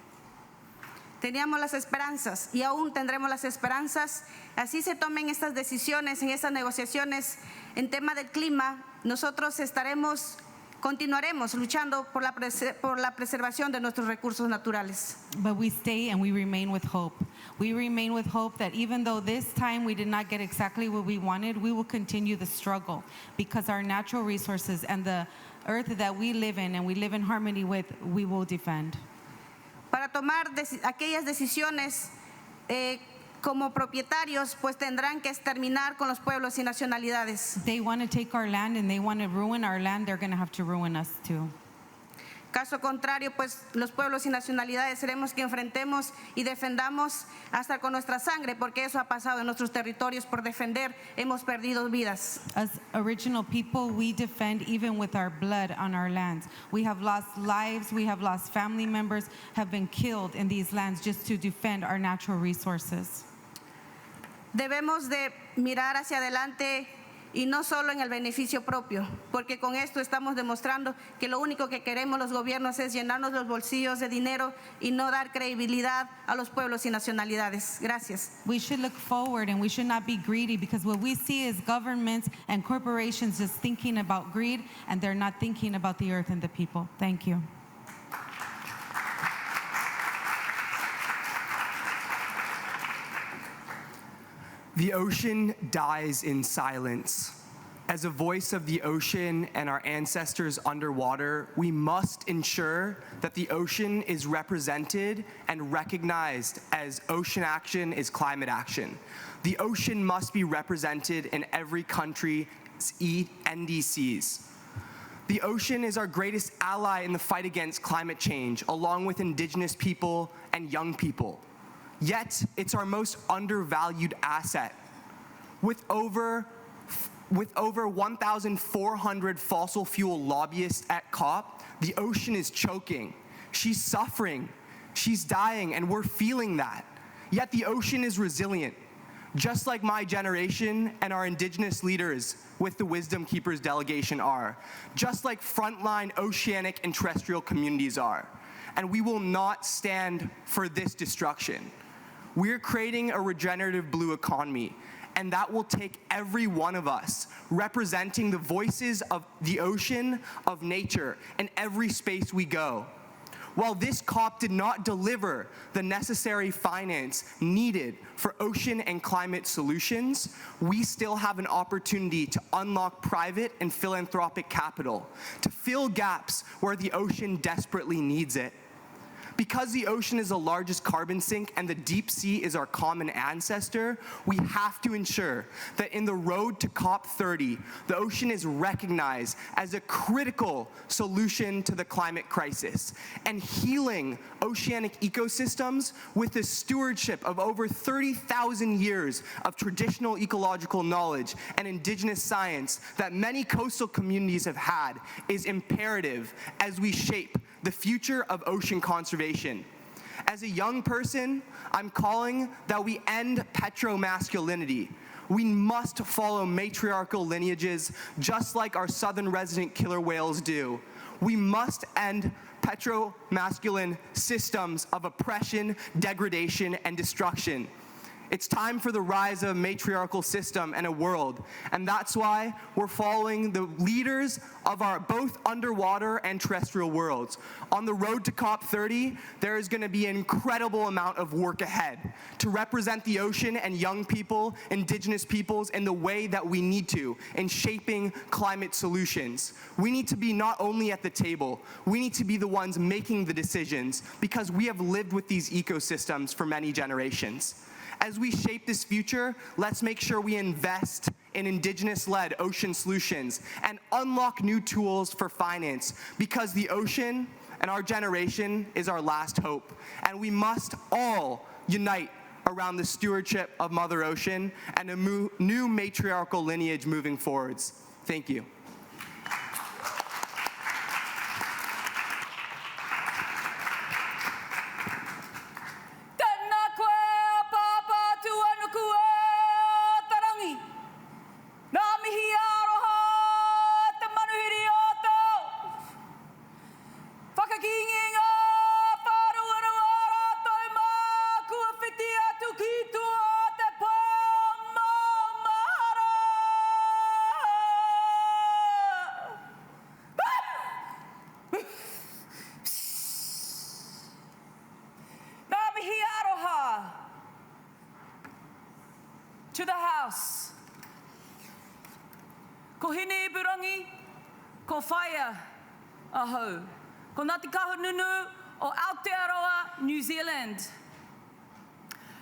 C: Teníamos las esperanzas y aún tendremos las esperanzas. Así se tomen estas decisiones en estas negociaciones en tema del clima, nosotros continuaremos luchando por la preservación de nuestros recursos naturales.
F: But we stay and we remain with hope. We remain with hope that even though this time we did not get exactly what we wanted, we will continue the struggle because our natural resources and the earth that we live in and we live in harmony with, we will defend.
C: Para tomar aquellas decisiones como propietarios, pues tendrán que exterminar con los pueblos y nacionalidades.
F: They want to take our land and they want to ruin our land, they're going to have to ruin us too.
C: Caso contrario, pues los pueblos y nacionalidades seremos que enfrentemos y defendamos hasta con nuestra sangre, porque eso ha pasado en nuestros territorios. Por defender hemos perdido vidas.
F: As original people, we defend even with our blood on our lands. We have lost lives, we have lost family members, have been killed in these lands just to defend our natural resources.
C: Debemos de mirar hacia adelante y no solo en el beneficio propio, porque con esto estamos demostrando que lo único que queremos los gobiernos es llenarnos los bolsillos de dinero y no dar credibilidad a los pueblos y nacionalidades. Gracias.
F: We should look forward and we should not be greedy, because what we see is governments and corporations just thinking about greed and they're not thinking about the earth and the people. Thank you.
H: The ocean dies in silence. As a voice of the ocean and our ancestors underwater, we must ensure that the ocean is represented and recognized as ocean action is climate action. The ocean must be represented in every country's NDCs. The ocean is our greatest ally in the fight against climate change, along with Indigenous people and young people. Yet, it's our most undervalued asset. With over 1,400 fossil fuel lobbyists at COP, the ocean is choking. She's suffering, she's dying, and we're feeling that. Yet the ocean is resilient, just like my generation and our Indigenous leaders with the Wisdom Keepers delegation are, just like frontline oceanic and terrestrial communities are. And we will not stand for this destruction. We're creating a regenerative blue economy, and that will take every one of us representing the voices of the ocean, of nature, in every space we go. While this COP did not deliver the necessary finance needed for ocean and climate solutions, we still have an opportunity to unlock private and philanthropic capital, to fill gaps where the ocean desperately needs it. Because the ocean is the largest carbon sink and the deep sea is our common ancestor, we have to ensure that in the road to COP30, the ocean is recognized as a critical solution to the climate crisis, and healing oceanic ecosystems with the stewardship of over 30,000 years of traditional ecological knowledge and Indigenous science that many coastal communities have had is imperative as we shape the future of ocean conservation. As a young person, I'm calling that we end petromasculinity. We must follow matriarchal lineages just like our southern resident killer whales do. We must end petromasculine systems of oppression, degradation, and destruction. It's time for the rise of a matriarchal system and a world, and that's why we're following the leaders of our both underwater and terrestrial worlds. On the road to COP30, there is going to be an incredible amount of work ahead to represent the ocean and young people, Indigenous peoples, in the way that we need to in shaping climate solutions. We need to be not only at the table, we need to be the ones making the decisions because we have lived with these ecosystems for many generations. As we shape this future, let's make sure we invest in Indigenous-led ocean solutions and unlock new tools for finance because the ocean and our generation is our last hope. And we must all unite around the stewardship of Mother Ocean and a new matriarchal lineage moving forwards. Thank you.
O: To the House. Ko hine burangi, ko whaia aho. Ko Ngāti Kahununu o Aotearoa, New Zealand.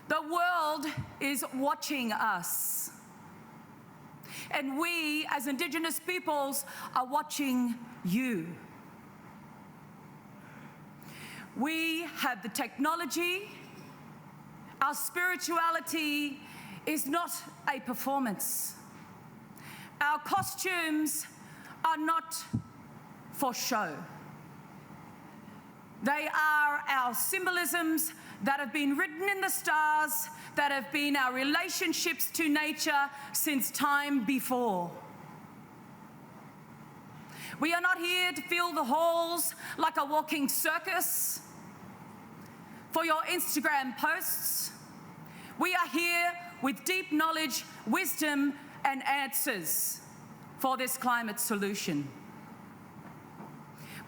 O: The world is watching us. And we, as Indigenous peoples, are watching you. We have the technology. Our spirituality is not a performance. Our costumes are not for show. They are our symbolisms that have been written in the stars, that have been our relationships to nature since time before. We are not here to fill the halls like a walking circus for your Instagram posts. We are here with deep knowledge, wisdom, and answers for this climate solution.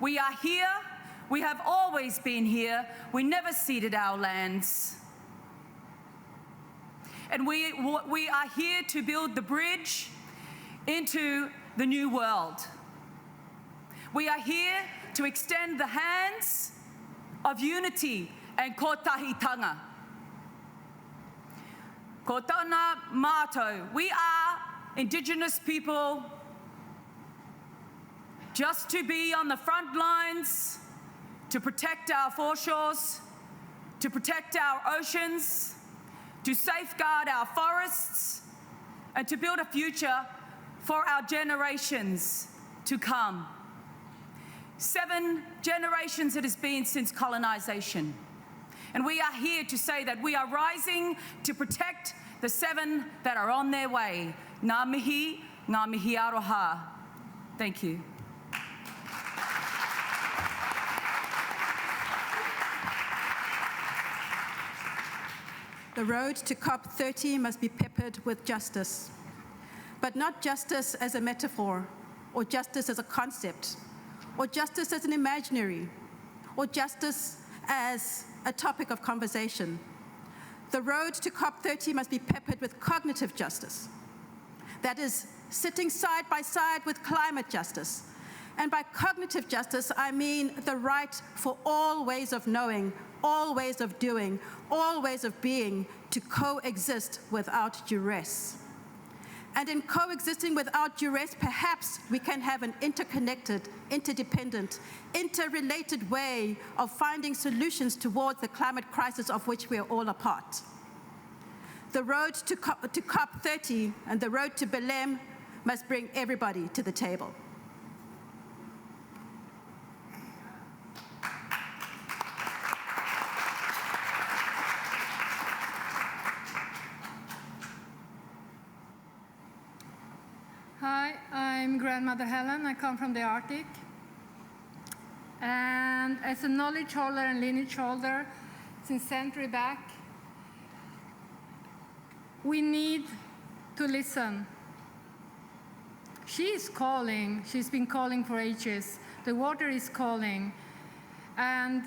O: We are here, we have always been here, we never ceded our lands. And we are here to build the bridge into the new world. We are here to extend the hands of unity and kotahitanga. Ko tana mātou. We are Indigenous people just to be on the front lines, to protect our foreshores, to protect our oceans, to safeguard our forests, and to build a future for our generations to come. 7 generations it has been since colonization. And we are here to say that we are rising to protect the 7 that are on their way. Ngā mihi aroha. Thank you.
E: The road to COP30 must be peppered with justice, but not justice as a metaphor, or justice as a concept, or justice as an imaginary, or justice as a topic of conversation. The road to COP30 must be peppered with cognitive justice. That is, sitting side by side with climate justice. And by cognitive justice, I mean the right for all ways of knowing, all ways of doing, all ways of being to coexist without duress. And in coexisting without duress, perhaps we can have an interconnected, interdependent, interrelated way of finding solutions towards the climate crisis of which we are all a part. The road to COP30 and the road to Belém must bring everybody to the table.
M: Hi, I'm Grandmother Helen. I come from the Arctic. And as a knowledge holder and lineage holder since century back, we need to listen. She is calling. She's been calling for ages. The water is calling. And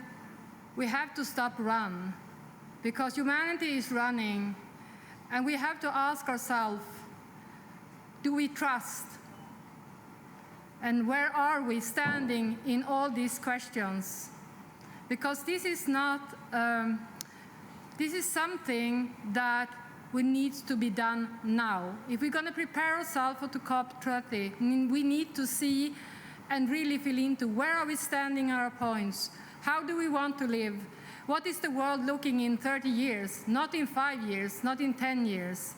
M: we have to stop run, because humanity is running. And we have to ask ourselves, do we trust? And where are we standing in all these questions? Because this is not, this is something that needs to be done now. If we're going to prepare ourselves for the COP30, we need to see and really feel into where are we standing on our points? How do we want to live? What is the world looking in 30 years? Not in 5 years, not in 10 years.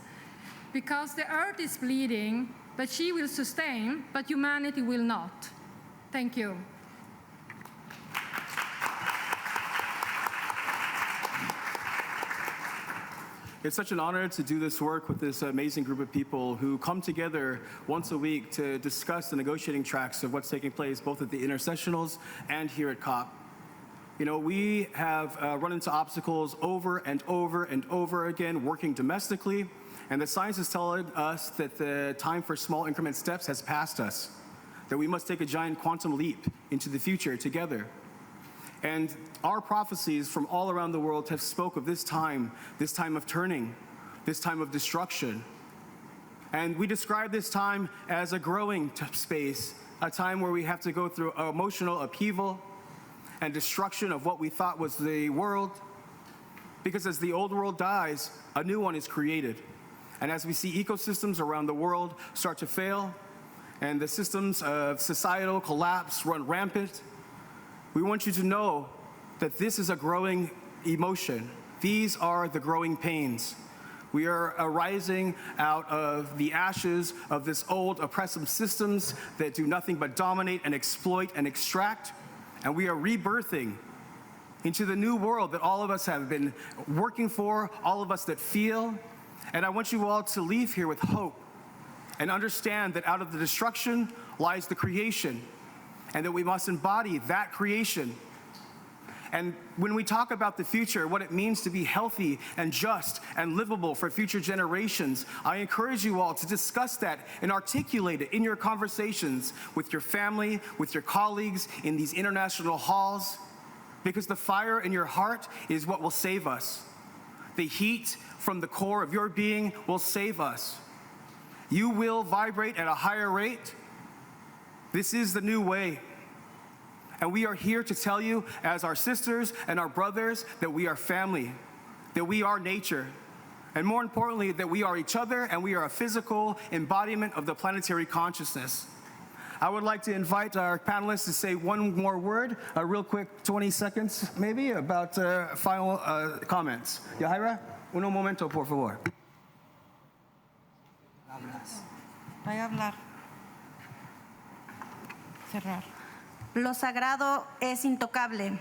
M: Because the earth is bleeding, but she will sustain, but humanity will not. Thank you.
N: It's such an honor to do this work with this amazing group of people who come together once a week to discuss the negotiating tracks of what's taking place both at the intersessionals and here at COP. You know, we have run into obstacles over and over and over again working domestically, and the science is telling us that the time for small increment steps has passed us, that we must take a giant quantum leap into the future together. And our prophecies from all around the world have spoke of this time of turning, this time of destruction. And we describe this time as a growing space, a time where we have to go through emotional upheaval and destruction of what we thought was the world. Because as the old world dies, a new one is created. And as we see ecosystems around the world start to fail, and the systems of societal collapse run rampant, we want you to know that this is a growing emotion. These are the growing pains. We are arising out of the ashes of this old oppressive systems that do nothing but dominate and exploit and extract, and we are rebirthing into the new world that all of us have been working for, all of us that feel. And I want you all to leave here with hope and understand that out of the destruction lies the creation, and that we must embody that creation. And when we talk about the future, what it means to be healthy and just and livable for future generations, I encourage you all to discuss that and articulate it in your conversations with your family, with your colleagues, in these international halls, because the fire in your heart is what will save us. The heat from the core of your being will save us. You will vibrate at a higher rate. This is the new way. And we are here to tell you, as our sisters and our brothers, that we are family, that we are nature, and more importantly, that we are each other and we are a physical embodiment of the planetary consciousness. I would like to invite our panelists to say one more word, a real quick 20 seconds maybe, about final comments. Yahaira, un momento, por favor.
F: Voy a hablar. Cerrar.
C: Lo sagrado es intocable.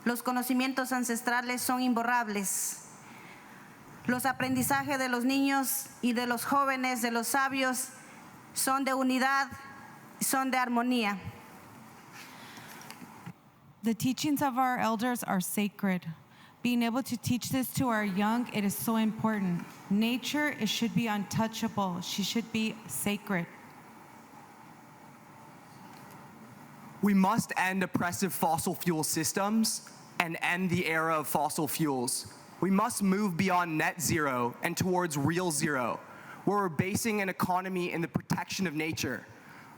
C: Los conocimientos ancestrales son imborrables. Los aprendizajes de los niños y de los jóvenes, de los sabios, son de unidad, son de armonía.
F: The teachings of our elders are sacred. Being able to teach this to our young, it is so important. Nature, it should be untouchable. She should be sacred.
H: We must end oppressive fossil fuel systems and end the era of fossil fuels. We must move beyond net zero and towards real zero, where we're basing an economy in the protection of nature.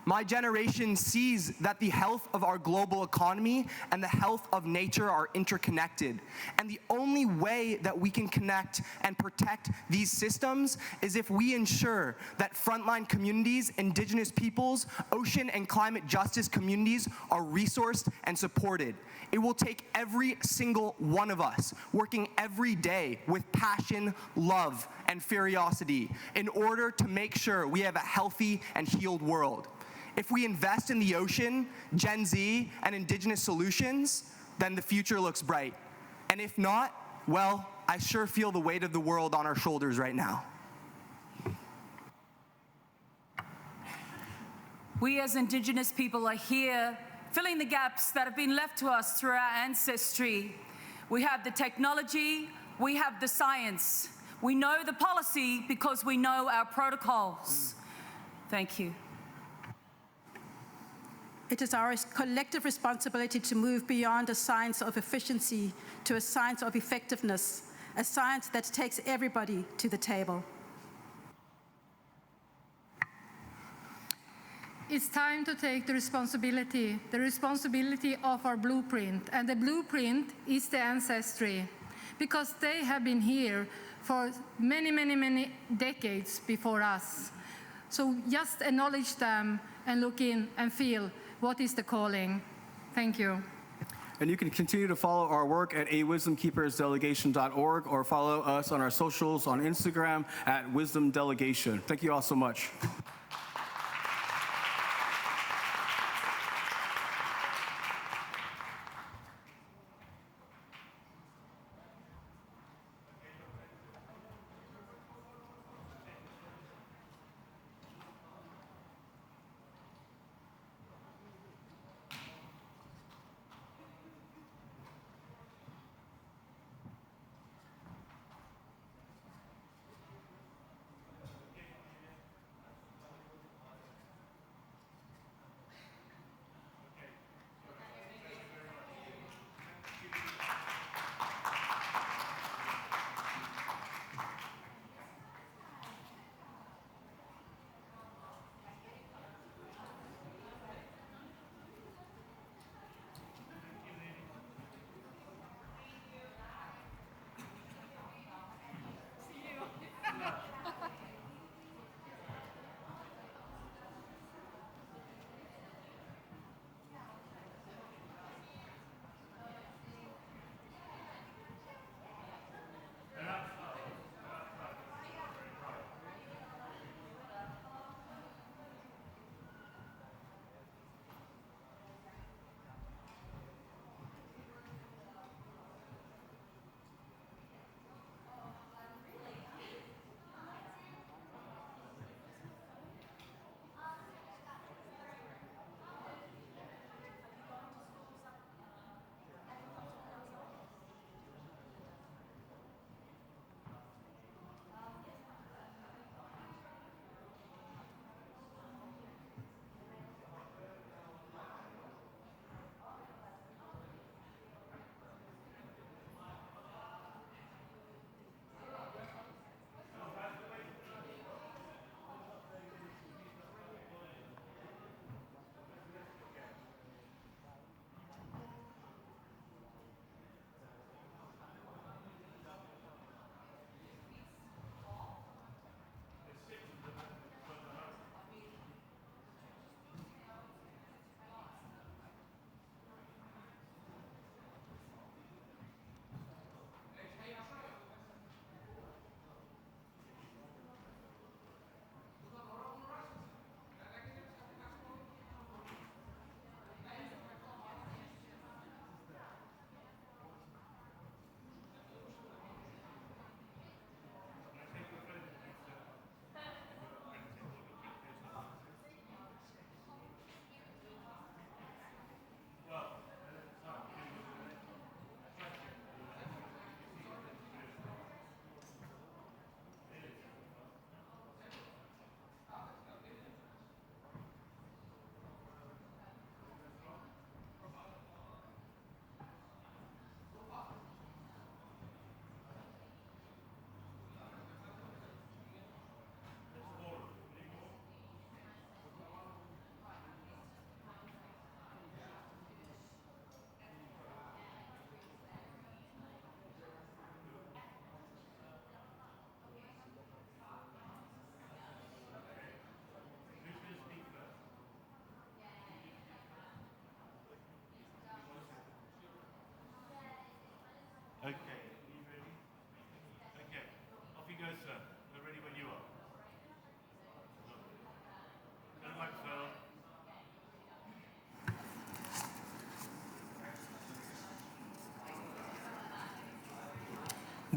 H: My generation sees that the health of our global economy and the health of nature are interconnected. And the only way that we can connect and protect these systems is if we ensure that frontline communities, indigenous peoples, ocean and climate justice communities are resourced and supported. It will take every single one of us working every day with passion, love, and curiosity in order to make sure we have a healthy and healed world. If we invest in the ocean, Gen Z, and indigenous solutions, then the future looks bright. And if not, well, I sure feel the weight of the world on our shoulders right now.
O: We as Indigenous people are here filling the gaps that have been left to us through our ancestry. We have the technology, we have the science. We know the policy because we know our protocols. Thank you.
E: It is our collective responsibility to move beyond a science of efficiency to a science of effectiveness, a science that takes everybody to the table.
M: It's time to take the responsibility of our blueprint. And the blueprint is the ancestry, because they have been here for many, many, many decades before us. So just acknowledge them and look in and feel what is the calling. Thank you.
N: And you can continue to follow our work at awisdomkeepersdelegation.org or follow us on our socials on Instagram at Wisdom Delegation. Thank you all so much.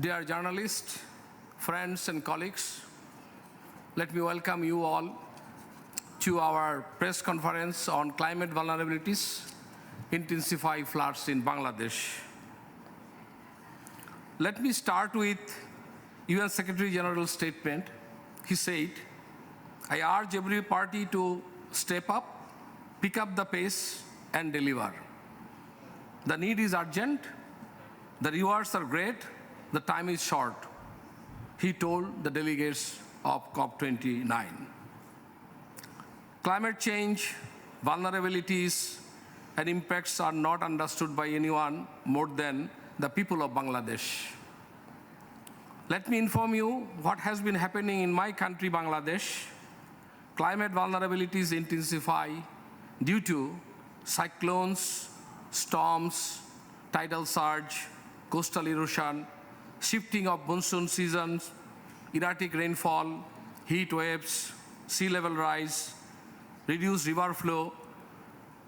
I: Dear journalists, friends and colleagues, let me welcome you all to our press conference on climate vulnerabilities, intensify floods in Bangladesh. Let me start with UN Secretary General's statement. He said, I urge every party to step up, pick up the pace, and deliver. The need is urgent, the rewards are great, the time is short, he told the delegates of COP29. Climate change, vulnerabilities, and impacts are not understood by anyone more than the people of Bangladesh. Let me inform you what has been happening in my country, Bangladesh. Climate vulnerabilities intensify due to cyclones, storms, tidal surge, coastal erosion, shifting of monsoon seasons, erratic rainfall, heat waves, sea level rise, reduced river flow,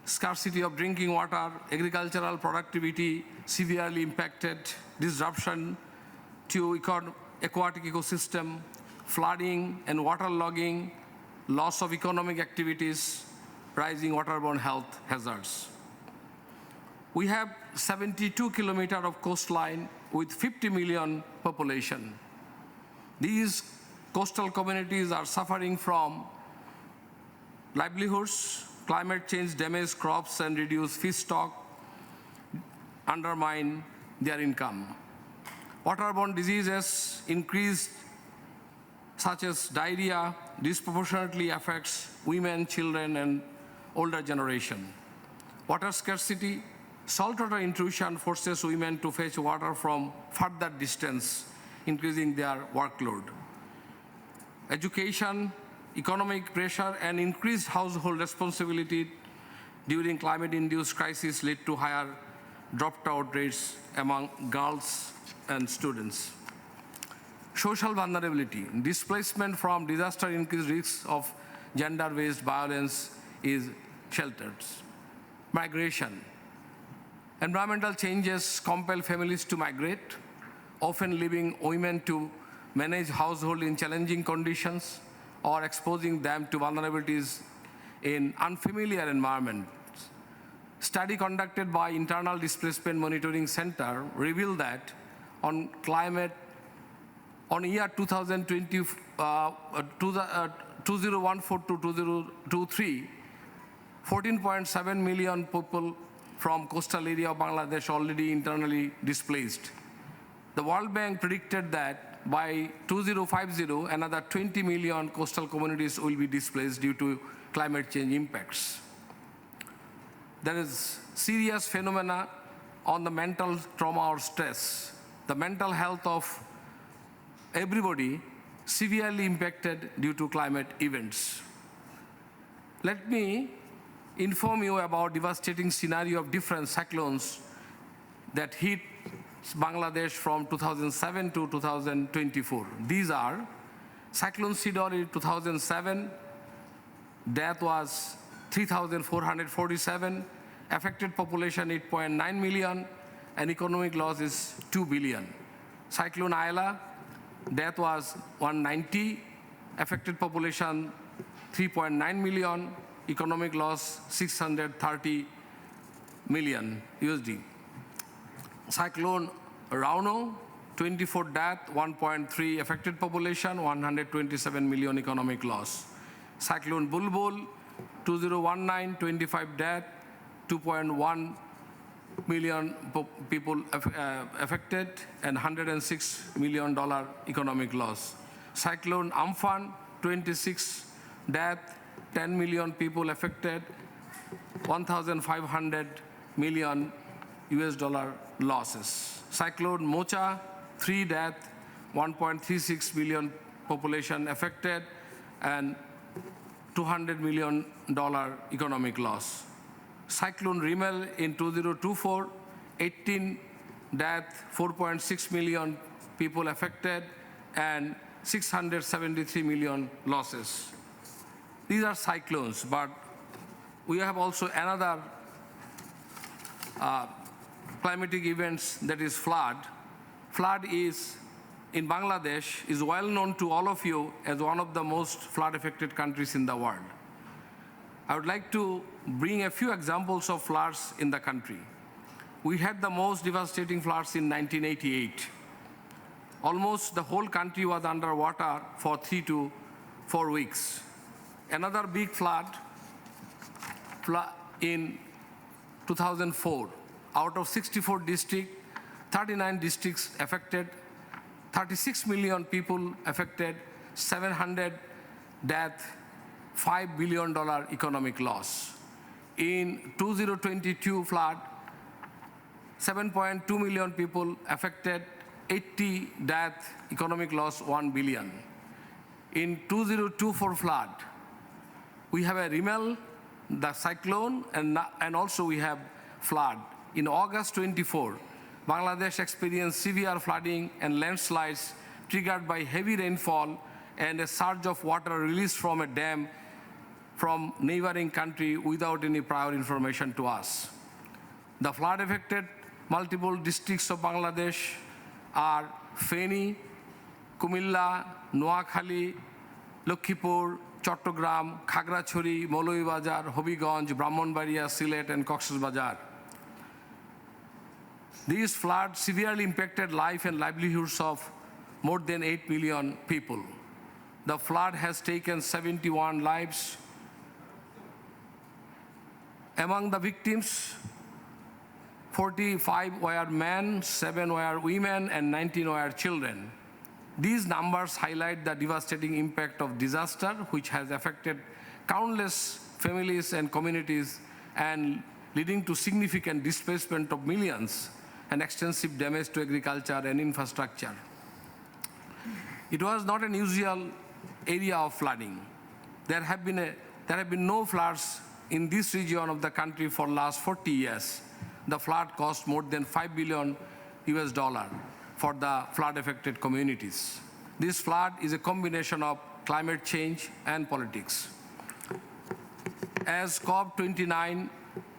I: scarcity of drinking water, agricultural productivity severely impacted, disruption to aquatic ecosystem, flooding and waterlogging, loss of economic activities, rising waterborne health hazards. We have 72 kilometers of coastline with 50 million population. These coastal communities are suffering from livelihoods, climate change damage crops and reduce fish stock, undermine their income. Waterborne diseases increased, such as diarrhea, disproportionately affects women, children, and older generation. Water scarcity, saltwater intrusion forces women to fetch water from further distance, increasing their workload. Education, economic pressure, and increased household responsibility during climate-induced crisis lead to higher dropout rates among girls and students. Social vulnerability, displacement from disaster increased risks of gender-based violence is sheltered. Migration, environmental changes compel families to migrate, often leaving women to manage household in challenging conditions or exposing them to vulnerabilities in unfamiliar environments. Study conducted by Internal Displacement Monitoring Center revealed that on year 2014 to 2023, 14.7 million people from coastal area of Bangladesh already internally displaced. The World Bank predicted that by 2050, another 20 million coastal communities will be displaced due to climate change impacts. There is serious phenomena on the mental trauma or stress. The mental health of everybody severely impacted due to climate events. Let me inform you about devastating scenario of different cyclones that hit Bangladesh from 2007 to 2024. These are Cyclone Sidor in 2007, death was 3,447, affected population 8.9 million, and economic loss is 2 billion. Cyclone Ayla, death was 190, affected population 3.9 million, economic loss 630 million USD. Cyclone Rauno, 24 death, 1.3 affected population, 127 million economic loss. Cyclone Bulbul, 2019, 25 death, 2.1 million people affected, and $106 million economic loss. Cyclone Amphan, 26 death, 10 million people affected, 1,500 million US dollar losses. Cyclone Mocha, 3 death, 1.36 billion population affected, and $200 million economic loss. Cyclone Rimmel in 2024, 18 death, 4.6 million people affected, and 673 million losses. These are cyclones, but we have also another climatic events, that is flood. Flood is in Bangladesh is well known to all of you as one of the most flood-affected countries in the world. I would like to bring a few examples of floods in the country. We had the most devastating floods in 1988. Almost the whole country was underwater for 3 to 4 weeks. Another big flood in 2004. Out of 64 districts, 39 districts affected, 36 million people affected, 700 deaths, $5 billion economic loss. In 2022 flood, 7.2 million people affected, 80 deaths, economic loss $1 billion. In 2024 flood, we have a Rimel, the cyclone, and also we have flood. In August 24, Bangladesh experienced severe flooding and landslides triggered by heavy rainfall and a surge of water released from a dam from neighboring country without any prior information to us. The flood affected multiple districts of Bangladesh are Feni, Kumilla, Noakhali, Lakhipur, Chattogram, Khagrachari, Maulibajar, Hobiganj, Brahmanbaria, Sylhet, and Cox's Bazar. These floods severely impacted life and livelihoods of more than 8 million people. The flood has taken 71 lives. Among the victims, 45 were men, 7 were women, and 19 were children. These numbers highlight the devastating impact of disaster, which has affected countless families and communities and leading to significant displacement of millions and extensive damage to agriculture and infrastructure. It was not an usual area of flooding. There have been no floods in this region of the country for the last 40 years. The flood cost more than $5 billion for the flood-affected communities. This flood is a combination of climate change and politics. As COP29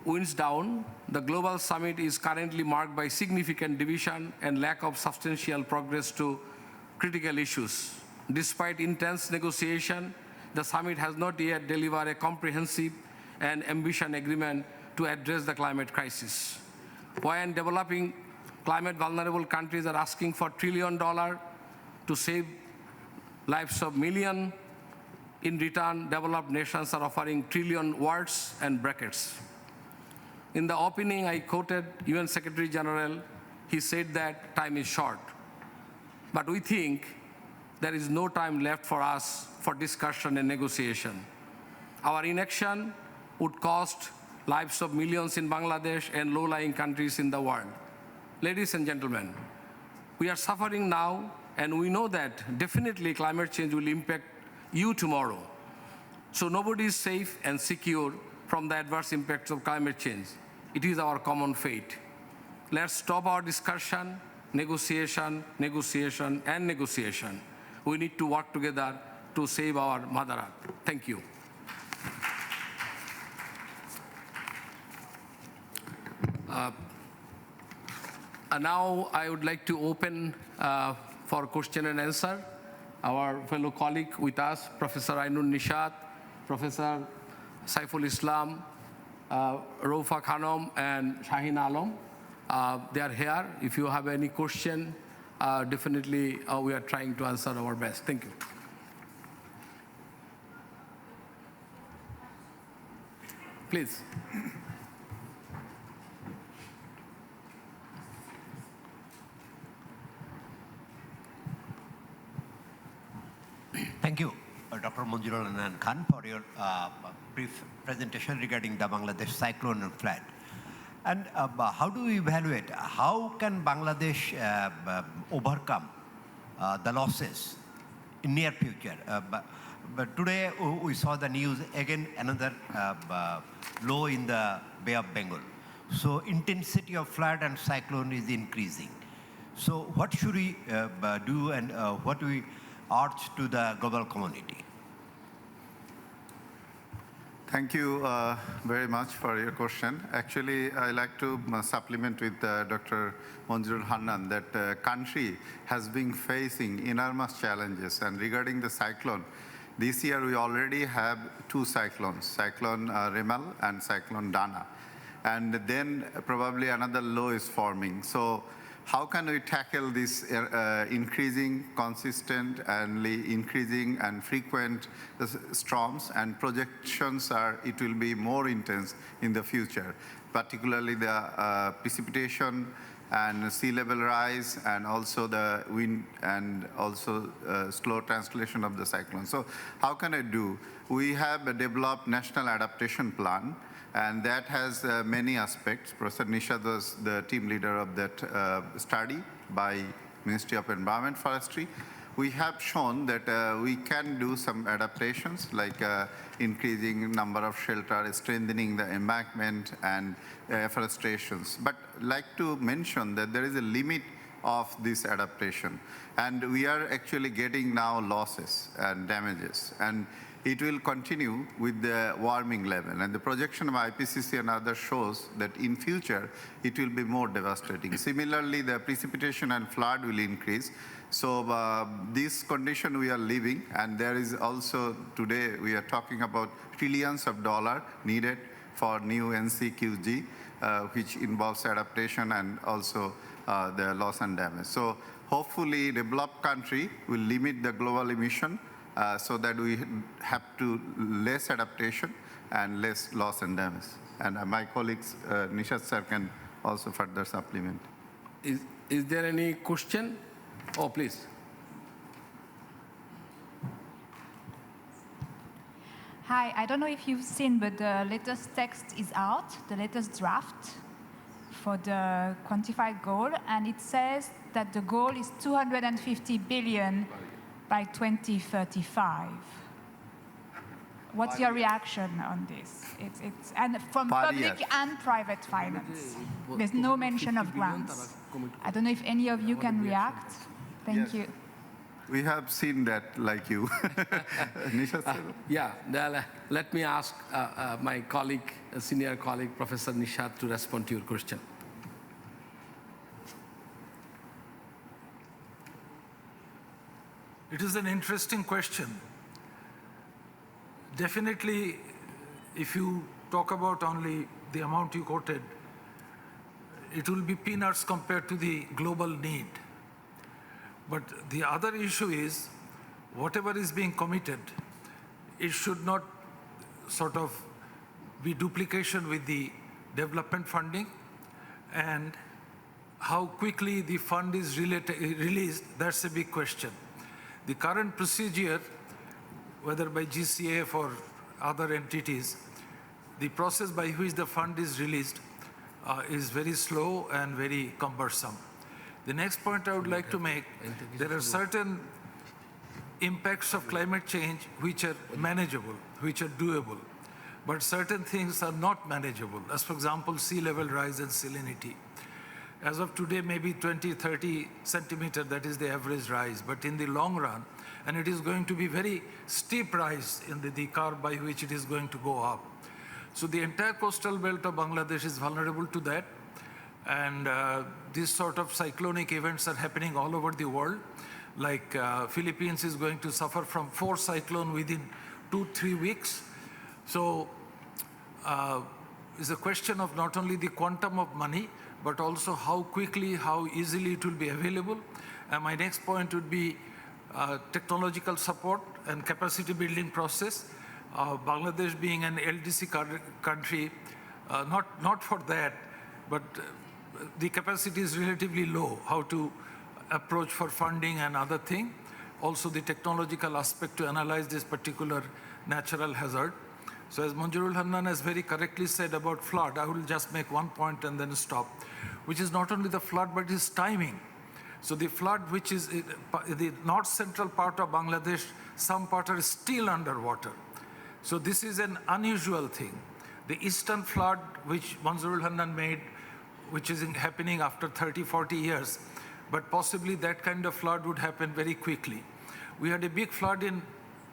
I: winds down, the global summit is currently marked by significant division and lack of substantial progress to critical issues. Despite intense negotiation, the summit has not yet delivered a comprehensive and ambitious agreement to address the climate crisis. When developing climate vulnerable countries are asking for $1 trillion to save lives of millions, in return, developed nations are offering trillion words and brackets. In the opening, I quoted UN Secretary General. He said that time is short. But we think there is no time left for us for discussion and negotiation. Our inaction would cost lives of millions in Bangladesh and low-lying countries in the world. Ladies and gentlemen, we are suffering now, and we know that definitely climate change will impact you tomorrow. So nobody is safe and secure from the adverse impacts of climate change. It is our common fate. Let's stop our discussion, negotiation, negotiation, and negotiation. We need to work together to save our Mother Earth. Thank you. Now I would like to open for question and answer. Our fellow colleague with us, Professor Ainun Nishat, Professor Saiful Islam, Roufa Khanum, and Shahin Alam. They are here. If you have any question, definitely we are trying to answer our best. Thank you. Please.
D: Thank you, Dr. Manjurul Anand Khan, for your brief presentation regarding the Bangladesh cyclone and flood. And how do we evaluate? How can Bangladesh overcome the losses in near future? But today we saw the news again, another low in the Bay of Bengal. So intensity of flood and cyclone is increasing. So what should we do, and what do we urge to the global community?
R: Thank you very much for your question. Actually, I like to supplement with Dr. Monjurul Hannan that country has been facing enormous challenges. And regarding the cyclone, this year we already have two cyclones, Cyclone Remal and Cyclone Dana. And then probably another low is forming. So how can we tackle this increasing, consistent, and increasing and frequent storms? And projections are it will be more intense in the future, particularly the precipitation and sea level rise, and also the wind, and also slow translation of the cyclone. So how can I do? We have a developed national adaptation plan, and that has many aspects. Professor Nishad was the team leader of that study by Ministry of Environment Forestry. We have shown that we can do some adaptations like increasing number of shelters, strengthening the embankment, and afforastations. But like to mention that there is a limit of this adaptation, and we are actually getting now losses and damages, and it will continue with the warming level. And the projection of IPCC and others shows that in future, it will be more devastating. Similarly, the precipitation and flood will increase. So this condition we are living, and there is also, today we are talking about trillions of dollars needed for new NCQG, which involves adaptation and also the loss and damage. So hopefully developed country will limit the global emission so that we have to less adaptation and less loss and damage. And my colleagues, Nishad sir, can also further supplement.
I: Is there any question? Oh, please.
A: Hi, I don't know if you've seen, but the latest text is out, the latest draft for the quantified goal, and it says that the goal is 250 billion by 2035. What's your reaction on this? It's and from public and private finance. There's no mention of grants. I don't know if any of you can react. Thank you.
R: We have seen that, like you.
I: Yeah, let me ask my colleague, senior colleague, Professor Nishad, to respond to your question.
Q: It is an interesting question. Definitely, if you talk about only the amount you quoted, it will be peanuts compared to the global need. But the other issue is, whatever is being committed, it should not sort of be duplication with the development funding, and how quickly the fund is released, that's a big question. The current procedure, whether by GCF or other entities, the process by which the fund is released is very slow and very cumbersome. The next point I would like to make, there are certain impacts of climate change which are manageable, which are doable, but certain things are not manageable, as for example, sea level rise and salinity. As of today, maybe 20, 30 centimeters, that is the average rise, but in the long run, and it is going to be very steep rise in the curve by which it is going to go up. So the entire coastal belt of Bangladesh is vulnerable to that. And these sort of cyclonic events are happening all over the world. Like Philippines is going to suffer from 4 cyclones within 2-3 weeks. So it's a question of not only the quantum of money, but also how quickly, how easily it will be available. And my next point would be technological support and capacity building process. Bangladesh being an LDC country, not for that, but the capacity is relatively low, how to approach for funding and other thing. Also the technological aspect to analyze this particular natural hazard. So as Monjurul Hannan has very correctly said about flood, I will just make one point and then stop, which is not only the flood, but its timing. So the flood, which is the north central part of Bangladesh, some part are still underwater. So this is an unusual thing. The eastern flood, which Monjurul Hannan made, which is happening after 30, 40 years, but possibly that kind of flood would happen very quickly. We had a big flood in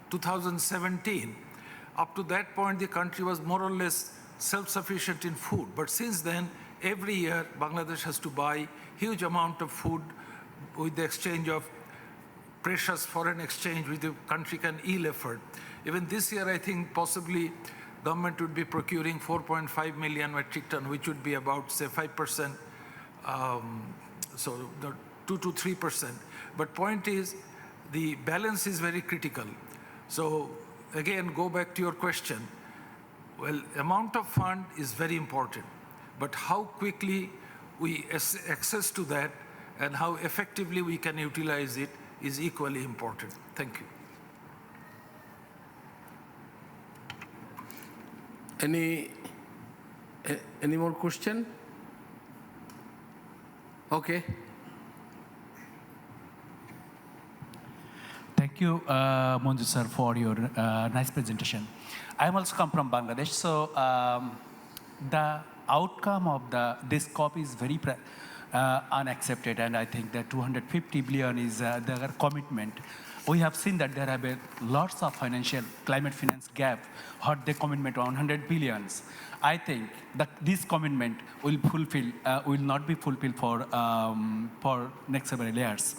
Q: 2017, Up to that point, the country was more or less self-sufficient in food. But since then, every year, Bangladesh has to buy huge amount of food with the exchange of precious foreign exchange, which the country can ill afford. Even this year, I think possibly government would be procuring 4.5 million metric ton, which would be about, say, 5%, so the 2 to 3%. But point is, the balance is very critical. So again, go back to your question. Well, amount of fund is very important, but how quickly we access to that and how effectively we can utilize it is equally important. Thank you.
I: Any more question? Okay.
G: Thank you, Monju sir, for your nice presentation. I am also come from Bangladesh, so the outcome of this COP is very unaccepted, and I think that 250 billion is their commitment. We have seen that there have been lots of financial climate finance gap, what the commitment on 100 billions. I think that this commitment will not be fulfilled for next several years.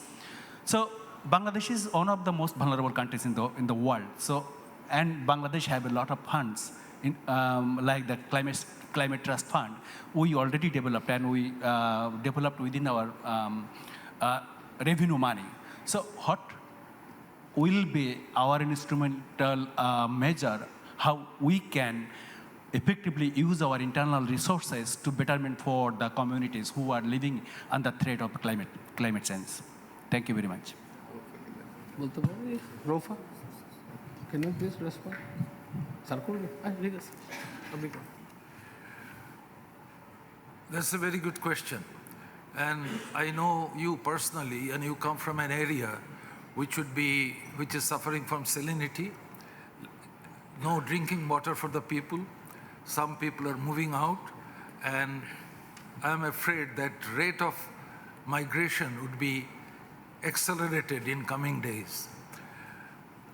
G: So Bangladesh is one of the most vulnerable countries in the world. So, and Bangladesh have a lot of funds in, like the climate trust fund. We already developed, and we developed within our revenue money. So what will be our instrumental measure how we can effectively use our internal resources to betterment for the communities who are living under threat of climate change. Thank you very much.
I: Rofa, can you please respond?
Q: That's a very good question. And I know you personally, and you come from an area which is suffering from salinity, no drinking water for the people. Some people are moving out, and I'm afraid that rate of migration would be accelerated in coming days.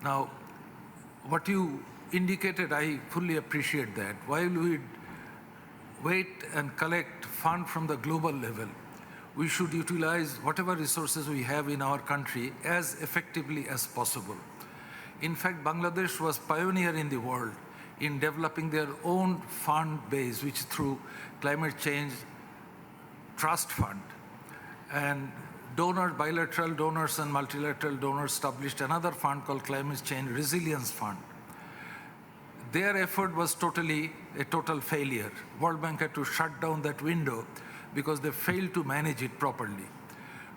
Q: Now, what you indicated, I fully appreciate that. While we wait and collect fund from the global level, we should utilize whatever resources we have in our country as effectively as possible. In fact, Bangladesh was pioneer in the world in developing their own fund base, which through Climate Change Trust Fund. And donors, bilateral donors and multilateral donors established another fund called Climate Change Resilience Fund. Their effort was a total failure. World Bank had to shut down that window because they failed to manage it properly.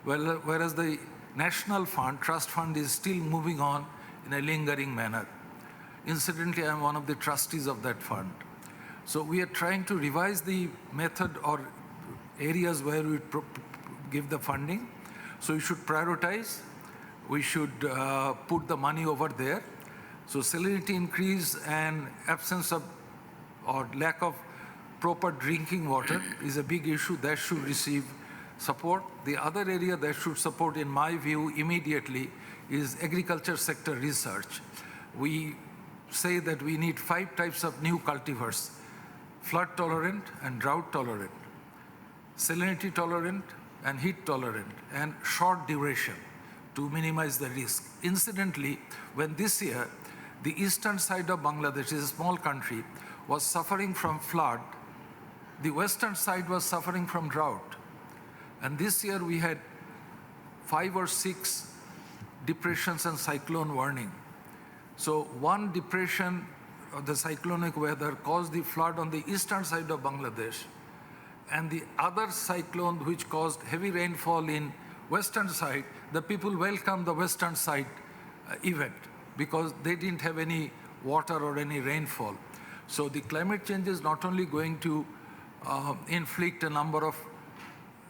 Q: Well, whereas the National Fund, Trust Fund, is still moving on in a lingering manner. Incidentally, I'm one of the trustees of that fund. So we are trying to revise the method or areas where we give the funding. So we should prioritize. We should put the money over there. So salinity increase and absence of or lack of proper drinking water is a big issue that should receive support. The other area that should support, in my view, immediately is agriculture sector research. We say that we need 5 types of new cultivars: flood tolerant and drought tolerant, salinity tolerant and heat tolerant, and short duration to minimize the risk. Incidentally, when this year the eastern side of Bangladesh, is a small country, was suffering from flood, the western side was suffering from drought. And this year we had 5 or 6 depressions and cyclone warning. So one depression of the cyclonic weather caused the flood on the eastern side of Bangladesh, and the other cyclone which caused heavy rainfall in western side, the people welcomed the western side event because they didn't have any water or any rainfall. So the climate change is not only going to inflict a number of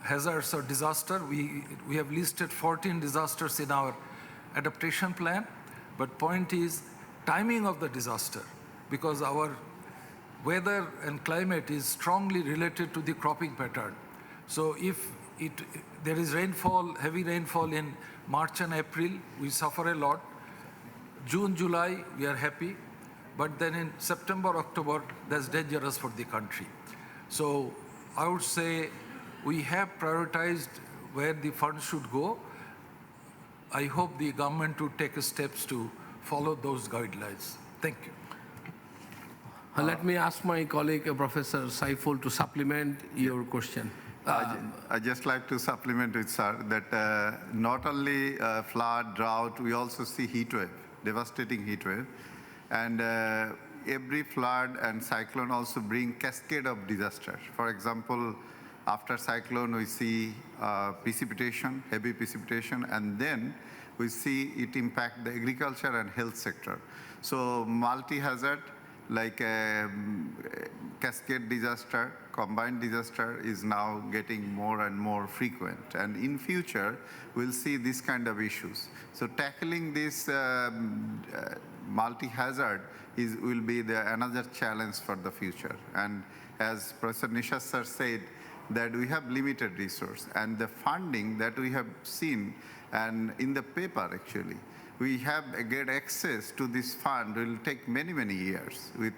Q: hazards or disaster. We have listed 14 disasters in our adaptation plan, but point is timing of the disaster, because our weather and climate is strongly related to the cropping pattern. So if there is rainfall, heavy rainfall in March and April, we suffer a lot. June, July, we are happy. but then in September, October, that's dangerous for the country. So I would say we have prioritized where the funds should go. I hope the government will take steps to follow those guidelines. Thank you.
I: Let me ask my colleague, Professor Saiful, to supplement your question.
L: I'd just like to supplement it, sir, that not only flood, drought, we also see heat wave, devastating heat wave. And every flood and cyclone also bring cascade of disaster. For example, after cyclone, we see precipitation, heavy precipitation, and then we see it impact the agriculture and health sector. So multi-hazard, like cascade disaster, combined disaster is now getting more and more frequent. And in future, we'll see this kind of issues. So tackling this multi-hazard will be another challenge for the future. And as Professor Nishad sir said, that we have limited resource. And the funding that we have seen, and in the paper actually, we have get access to this fund will take many, many years with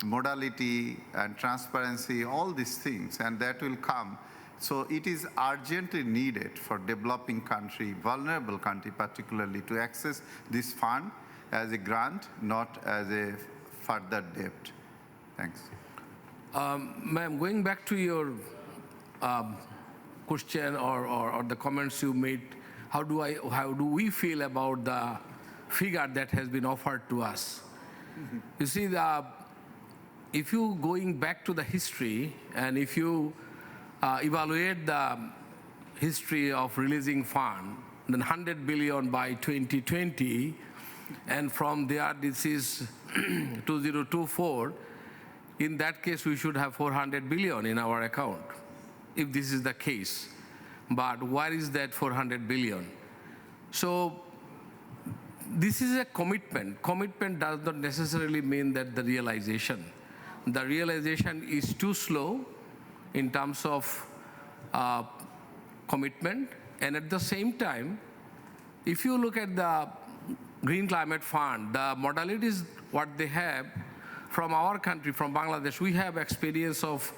L: modality and transparency, all these things, and that will come. So it is urgently needed for developing country, vulnerable country particularly, to access this fund as a grant, not as a further debt. Thanks.
I: Ma'am, going back to your question or the comments you made, how do we feel about the figure that has been offered to us? You see, if you going back to the history, and if you evaluate the history of releasing fund, then 100 billion by 2020, and from there this is 2024, in that case we should have 400 billion in our account, if this is the case. But where is that 400 billion? So this is a commitment. Commitment does not necessarily mean that the realization. The realization is too slow in terms of commitment. And at the same time, if you look at the Green Climate Fund, the modalities what they have from our country, from Bangladesh, we have experience of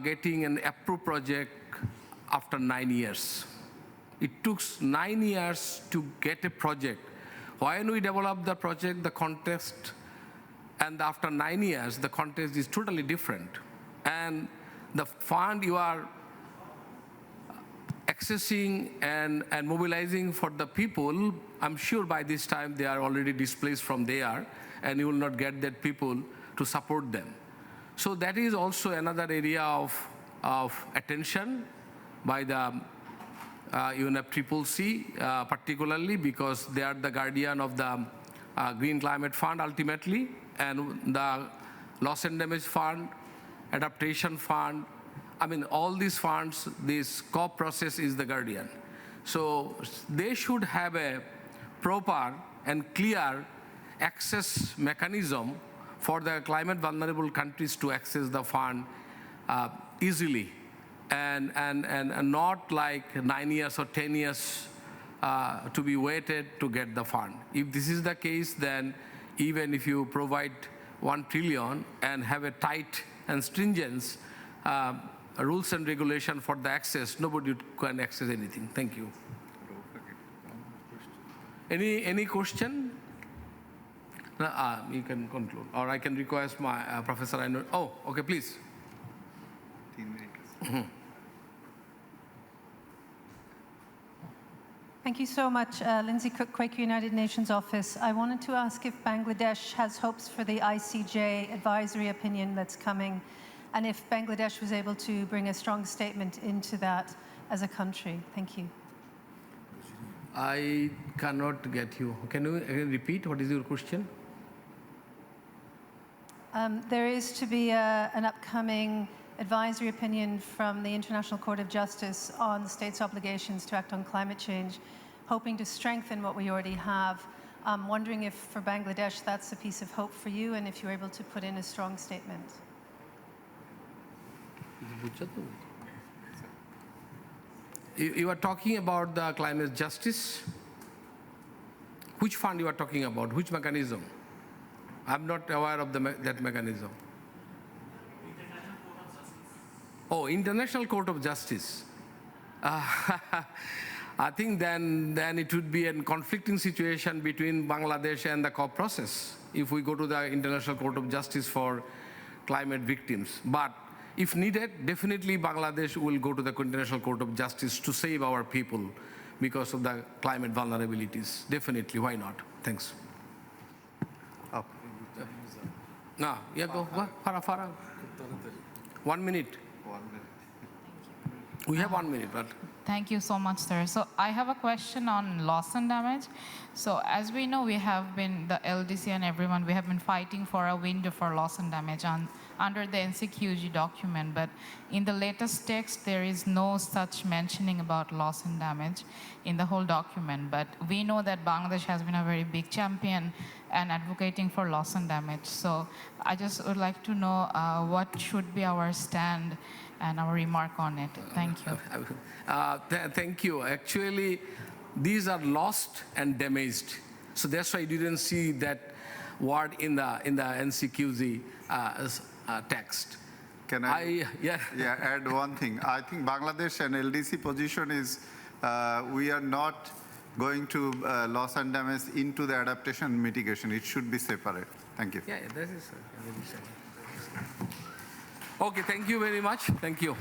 I: getting an approved project after 9 years. It took 9 years to get a project. When we developed the project, the context, and after 9 years, the context is totally different. And the fund you are accessing and mobilizing for the people, I'm sure by this time they are already displaced from there, and you will not get that people to support them. So that is also another area of attention by the UNFCCC, particularly because they are the guardian of the Green Climate Fund ultimately, and the Loss and Damage Fund, Adaptation Fund. I mean, all these funds, this COP process is the guardian. So they should have a proper and clear access mechanism for the climate vulnerable countries to access the fund easily, and not like 9 years or 10 years to be waited to get the fund. If this is the case, then even if you provide 1 trillion and have a tight and stringent rules and regulation for the access, nobody can access anything. Thank you. Any question? You can conclude, or I can request my professor. I know. Oh, okay, please.
U: Thank you so much, Lindsay Cook, Quaker United Nations Office. I wanted to ask if Bangladesh has hopes for the ICJ advisory opinion that's coming, and if Bangladesh was able to bring a strong statement into that as a country. Thank you.
I: I cannot get you. Can you repeat? What is your question?
U: There is to be an upcoming advisory opinion from the International Court of Justice on the state's obligations to act on climate change, hoping to strengthen what we already have. I'm wondering if for Bangladesh that's a piece of hope for you, and if you're able to put in a strong statement.
I: You are talking about the climate justice? Which fund you are talking about? Which mechanism? I'm not aware of that mechanism. Oh, International Court of Justice. I think then it would be a conflicting situation between Bangladesh and the COP process if we go to the International Court of Justice for climate victims. But if needed, definitely Bangladesh will go to the International Court of Justice to save our people because of the climate vulnerabilities. Definitely, why not? Thanks.
L: Oh.
I: No, yeah, go. Farah. 1 minute.
L: 1 minute.
I: We have 1 minute, but.
V: Thank you so much, sir. So I have a question on loss and damage. So as we know, we have been, the LDC and everyone, we have been fighting for a window for loss and damage under the NCQG document. But in the latest text, there is no such mentioning about loss and damage in the whole document. But we know that Bangladesh has been a very big champion and advocating for loss and damage. So I just would like to know what should be our stand and our remark on it. Thank you.
I: Thank you. Actually, these are lost and damaged. So that's why you didn't see that word in the NCQZ text.
L: Can I add one thing? I think Bangladesh and LDC position is we are not going to loss and damage into the adaptation and mitigation. It should be separate. Thank you.
I: Yeah, that is. Okay, thank you very much. Thank you.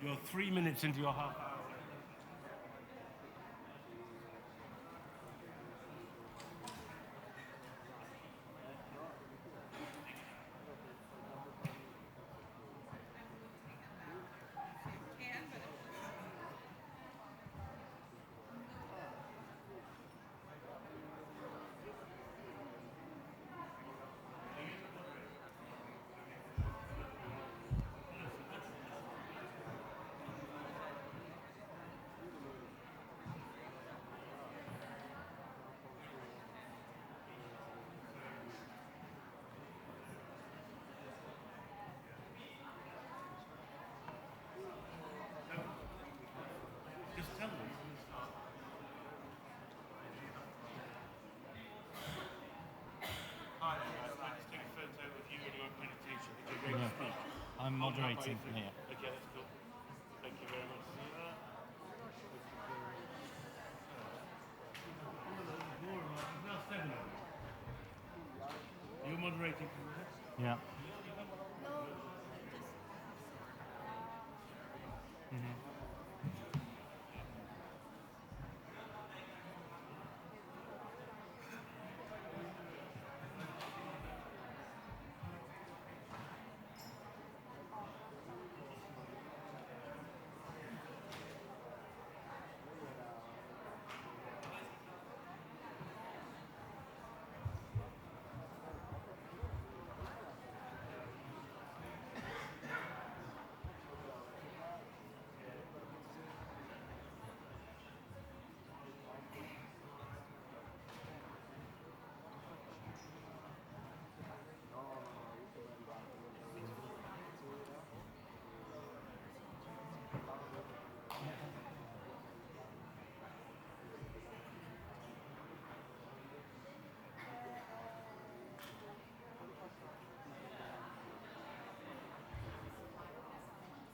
T: You're 3 minutes into your half hour. Just tell me. Hi, I'd like to take a photo with you and your accreditation. Would you agree to speak?
B: I'm moderating here.
T: Okay, that's cool. Thank you very much. See you there. Yeah.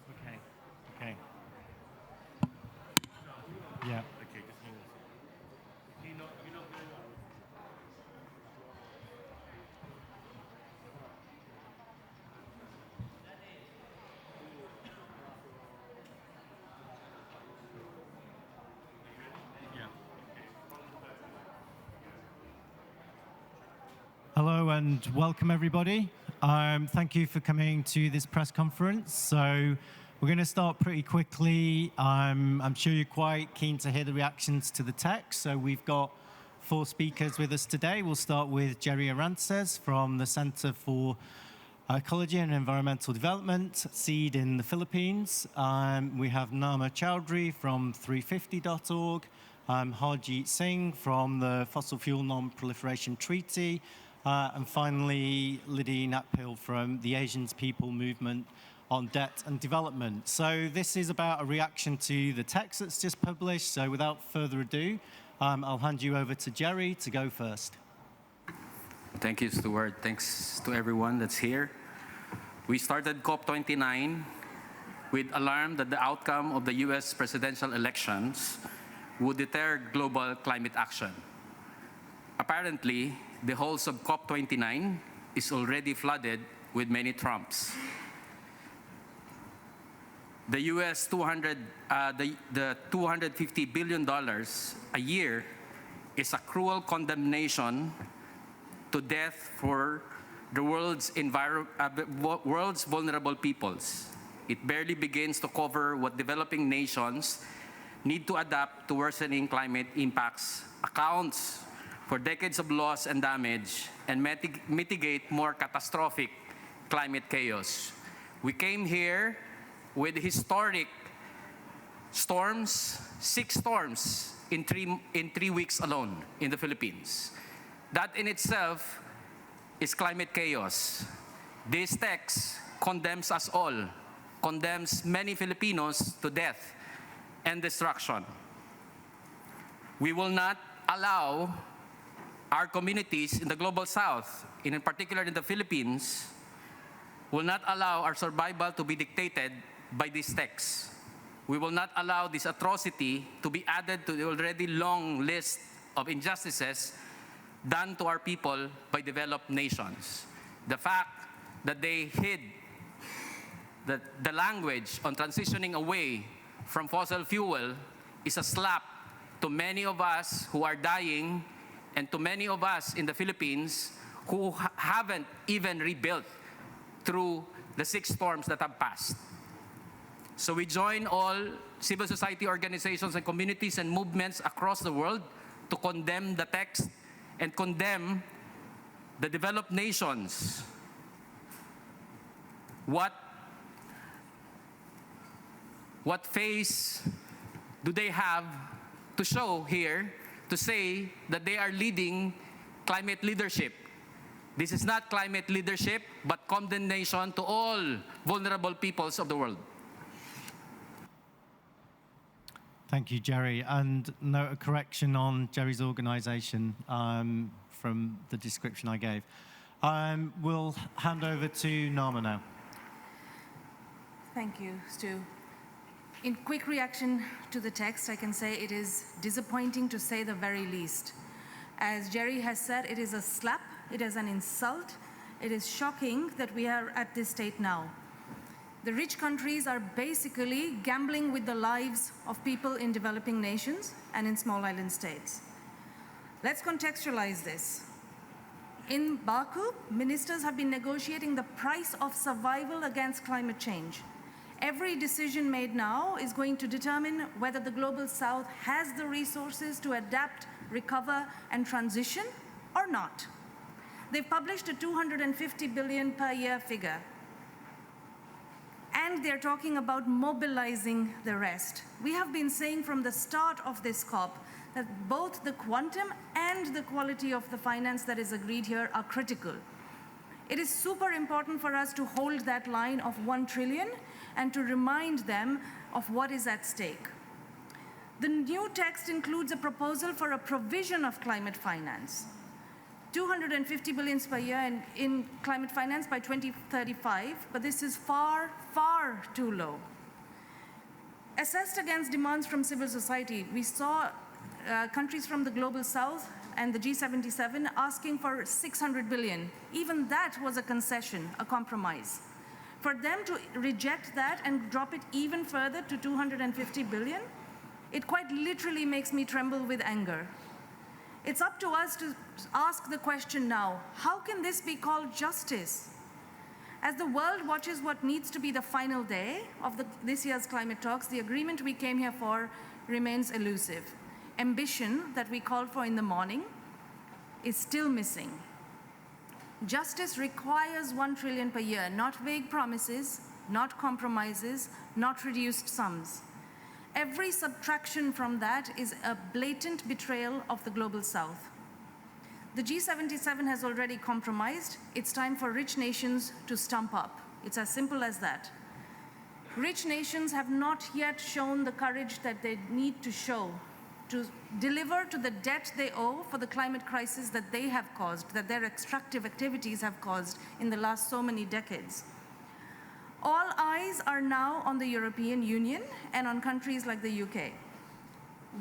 T: Okay. Okay. Yeah. Okay. Just hang on a second. You know. Yeah. Hello and welcome everybody. Thank you for coming to this press conference. So we're going to start pretty quickly. I'm sure you're quite keen to hear the reactions to the text. So we've got 4 speakers with us today. We'll start with Jerry Arantes from the Center for Ecology and Environmental Development, SEED in the Philippines. We have Nama Chowdhury from 350.org, Harjeet Singh from the Fossil Fuel Non-Proliferation Treaty, and finally Liddy Natpil from the Asian People Movement on Debt and Development. So this is about a reaction to the text that's just published. So without further ado, I'll hand you over to Jerry to go first.
B: Thank you, Stuart. Thanks to everyone that's here. We started COP29 with alarm that the outcome of the US presidential elections would deter global climate action. Apparently, the halls of COP29 is already flooded with many Trumps. The US the $250 billion a year is a cruel condemnation to death for the world's vulnerable peoples. It barely begins to cover what developing nations need to adapt to worsening climate impacts, accounts for decades of loss and damage, and mitigate more catastrophic climate chaos. We came here with historic storms, 6 storms in 3 weeks alone in the Philippines. That in itself is climate chaos. This text condemns us all, condemns many Filipinos to death and destruction. We will not allow our communities in the Global South, in particular in the Philippines, will not allow our survival to be dictated by this text. We will not allow this atrocity to be added to the already long list of injustices done to our people by developed nations. The fact that they hid the language on transitioning away from fossil fuel is a slap to many of us who are dying and to many of us in the Philippines who haven't even rebuilt through the 6 storms that have passed. So we join all civil society organizations and communities and movements across the world to condemn the text and condemn the developed nations. What face do they have to show here to say that they are leading climate leadership? This is not climate leadership, but condemnation to all vulnerable peoples of the world.
T: Thank you, Jerry. And note a correction on Jerry's organization from the description I gave. We'll hand over to Nama now.
K: Thank you, Stu. In quick reaction to the text, I can say it is disappointing to say the very least. As Jerry has said, it is a slap, it is an insult, It is shocking that we are at this state now. The rich countries are basically gambling with the lives of people in developing nations and in small island states. Let's contextualize this. In Baku, ministers have been negotiating the price of survival against climate change. Every decision made now is going to determine whether the global south has the resources to adapt, recover, and transition or not. They've published a 250 billion per year figure. And they're talking about mobilizing the rest. We have been saying from the start of this COP that both the quantum and the quality of the finance that is agreed here are critical. It is super important for us to hold that line of 1 trillion and to remind them of what is at stake. The new text includes a proposal for a provision of climate finance. 250 billion per year in climate finance by 2035, but this is far, far too low. Assessed against demands from civil society, we saw countries from the global south and the G77 asking for 600 billion. Even that was a concession, a compromise. For them to reject that and drop it even further to 250 billion, it quite literally makes me tremble with anger. It's up to us to ask the question now, how can this be called justice? As the world watches what needs to be the final day of this year's climate talks, the agreement we came here for remains elusive. Ambition that we called for in the morning is still missing. Justice requires 1 trillion per year, not vague promises, not compromises, not reduced sums. Every subtraction from that is a blatant betrayal of the global south. The G77 has already compromised. It's time for rich nations to stump up. It's as simple as that. Rich nations have not yet shown the courage that they need to show to deliver to the debt they owe for the climate crisis that they have caused, that their extractive activities have caused in the last so many decades. All eyes are now on the European Union and on countries like the UK.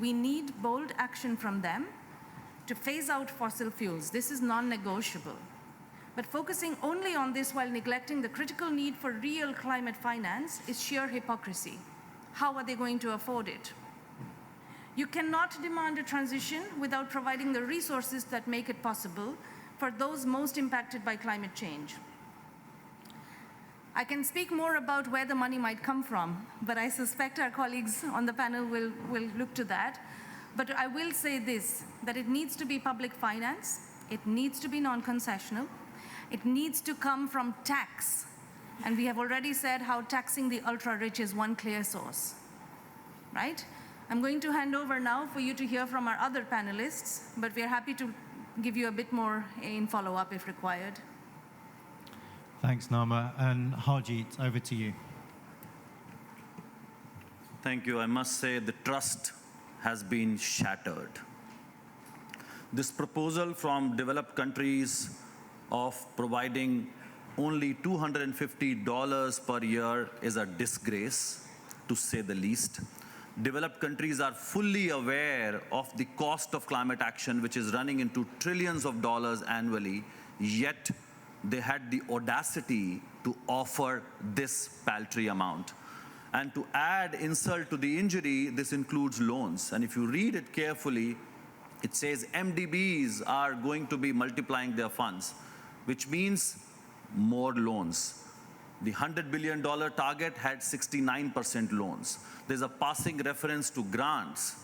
K: We need bold action from them to phase out fossil fuels. This is non-negotiable. But focusing only on this while neglecting the critical need for real climate finance is sheer hypocrisy. How are they going to afford it? You cannot demand a transition without providing the resources that make it possible for those most impacted by climate change. I can speak more about where the money might come from, but I suspect our colleagues on the panel will look to that. But I will say this, that it needs to be public finance, it needs to be non-concessional, it needs to come from tax. And we have already said how taxing the ultra-rich is one clear source, right? I'm going to hand over now for you to hear from our other panelists, but we are happy to give you a bit more in follow-up if required.
T: Thanks, Nama. And Harjeet, over to you.
P: Thank you. I must say the trust has been shattered. This proposal from developed countries of providing only $250 per year is a disgrace, to say the least. Developed countries are fully aware of the cost of climate action, which is running into trillions of dollars annually, yet they had the audacity to offer this paltry amount. And to add insult to the injury, this includes loans. And if you read it carefully, it says MDBs are going to be multiplying their funds, which means more loans. The $100 billion target had 69% loans. There's a passing reference to grants,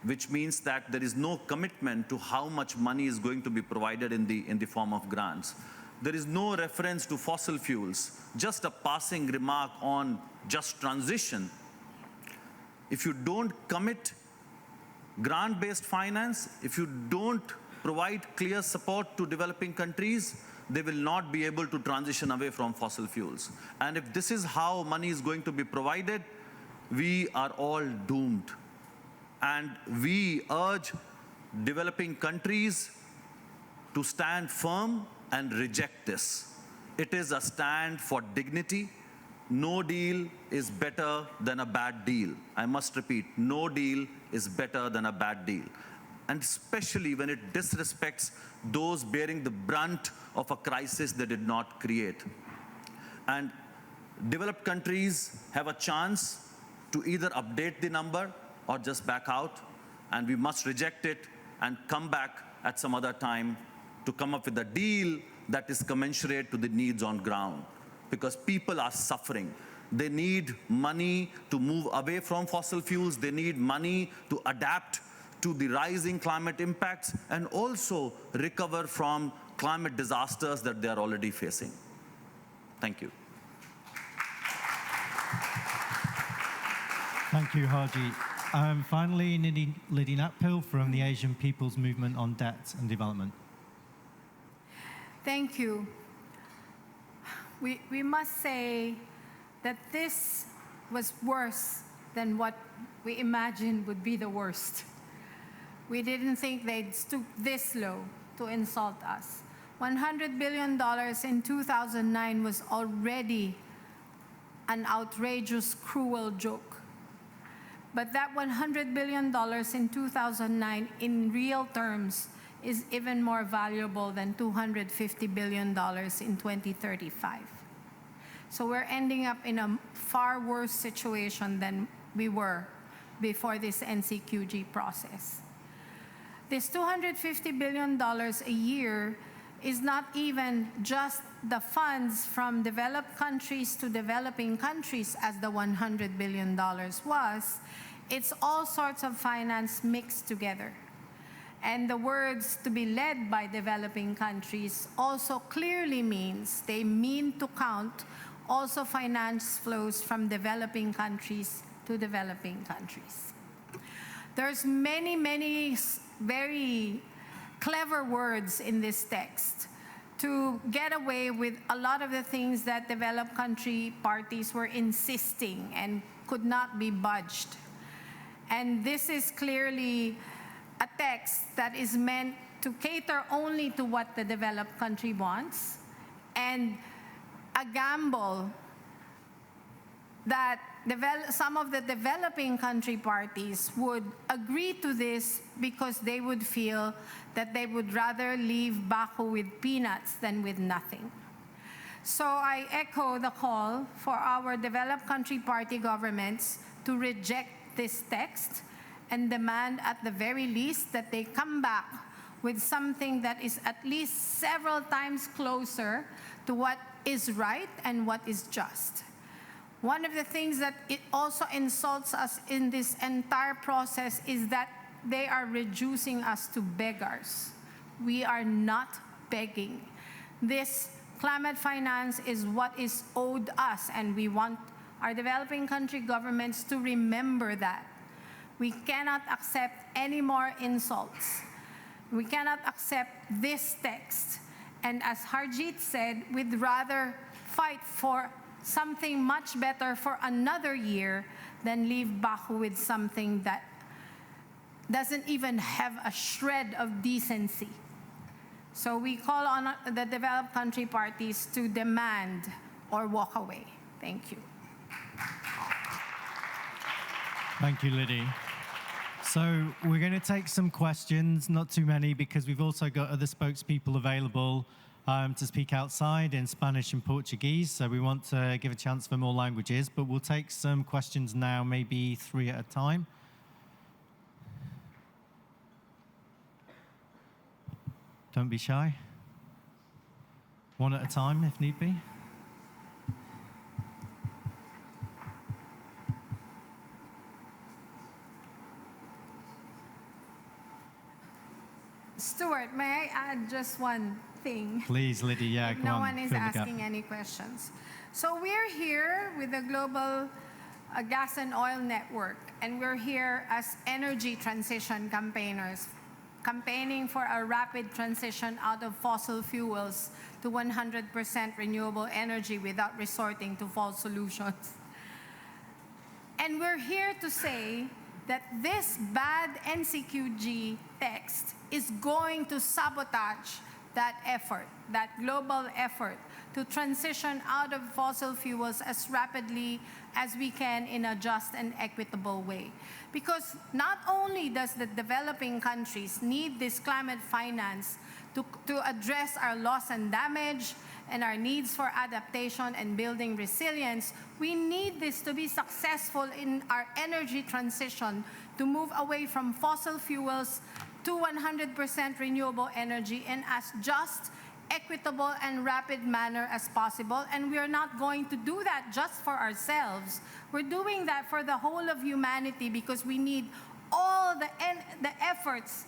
P: which means that there is no commitment to how much money is going to be provided in the form of grants. There is no reference to fossil fuels, just a passing remark on just transition. If you don't commit grant-based finance, if you don't provide clear support to developing countries, they will not be able to transition away from fossil fuels. And if this is how money is going to be provided, we are all doomed. And we urge developing countries to stand firm and reject this. It is a stand for dignity. No deal is better than a bad deal. I must repeat, no deal is better than a bad deal. and especially when it disrespects those bearing the brunt of a crisis they did not create. And developed countries have a chance to either update the number or just back out, and we must reject it and come back at some other time to come up with a deal that is commensurate to the needs on ground, because people are suffering. They need money to move away from fossil fuels. They need money to adapt to the rising climate impacts and also recover from climate disasters that they are already facing. Thank you.
T: Thank you, Haji. Finally, Liddy Natpil from the Asian People's Movement on Debt and Development.
J: Thank you. We must say that this was worse than what we imagined would be the worst. We didn't think they'd stoop this low to insult us. $100 billion in 2009 was already an outrageous, cruel joke. But that $100 billion in 2009 in real terms is even more valuable than $250 billion in 2035. So we're ending up in a far worse situation than we were before this NCQG process. This $250 billion a year is not even just the funds from developed countries to developing countries, as the $100 billion was. It's all sorts of finance mixed together. And the words "to be led by developing countries" also clearly means they mean to count also finance flows from developing countries to developing countries. There's many very clever words in this text to get away with a lot of the things that developed country parties were insisting and could not be budged. And this is clearly a text that is meant to cater only to what the developed country wants, and a gamble that some of the developing country parties would agree to this because they would feel that they would rather leave Baku with peanuts than with nothing. So I echo the call for our developed country party governments to reject this text and demand at the very least that they come back with something that is at least several times closer to what is right and what is just. One of the things that it also insults us in this entire process is that they are reducing us to beggars. We are not begging. This climate finance is what is owed us, and we want our developing country governments to remember that. We cannot accept any more insults. We cannot accept this text. And as Harjit said, we'd rather fight for something much better for another year than leave Baku with something that doesn't even have a shred of decency. So we call on the developed country parties to demand or walk away. Thank you.
T: Thank you, Liddy. So we're going to take some questions, not too many, because we've also got other spokespeople available to speak outside in Spanish and Portuguese. So we want to give a chance for more languages, but we'll take some questions now, maybe 3 at a time. Don't be shy. 1 at a time, if need be.
J: Stuart, may I add just one thing?
T: Please, Liddy, yeah, go on.
J: No one is
T: fill the gap.
J: asking any questions. So we're here with the Global Gas and Oil Network, and we're here as energy transition campaigners, campaigning for a rapid transition out of fossil fuels to 100% renewable energy without resorting to false solutions. And we're here to say that this bad NCQG text is going to sabotage that effort, that global effort to transition out of fossil fuels as rapidly as we can in a just and equitable way. Because not only does the developing countries need this climate finance to address our loss and damage and our needs for adaptation and building resilience, we need this to be successful in our energy transition to move away from fossil fuels to 100% renewable energy in as just, equitable, and rapid manner as possible. And we are not going to do that just for ourselves. We're doing that for the whole of humanity because we need all the efforts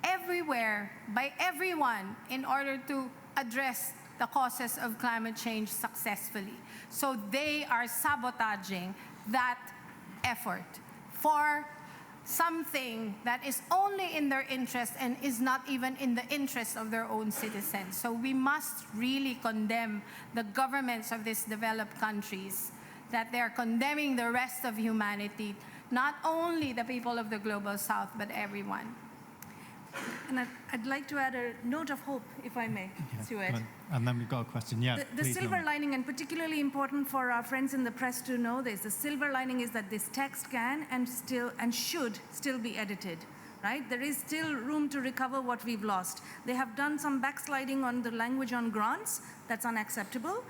J: everywhere by everyone in order to address the causes of climate change successfully. So they are sabotaging that effort for something that is only in their interest and is not even in the interest of their own citizens. So we must really condemn the governments of these developed countries, that they are condemning the rest of humanity, not only the people of the global south, but everyone.
K: And I'd like to add a note of hope, if I may, Stuart.
T: And then we've got a question. Yeah,
K: the silver lining, and particularly important for our friends in the press to know this, the silver lining is that this text can and should still be edited, right? There is still room to recover what we've lost. They have done some backsliding on the language on grants. That's unacceptable.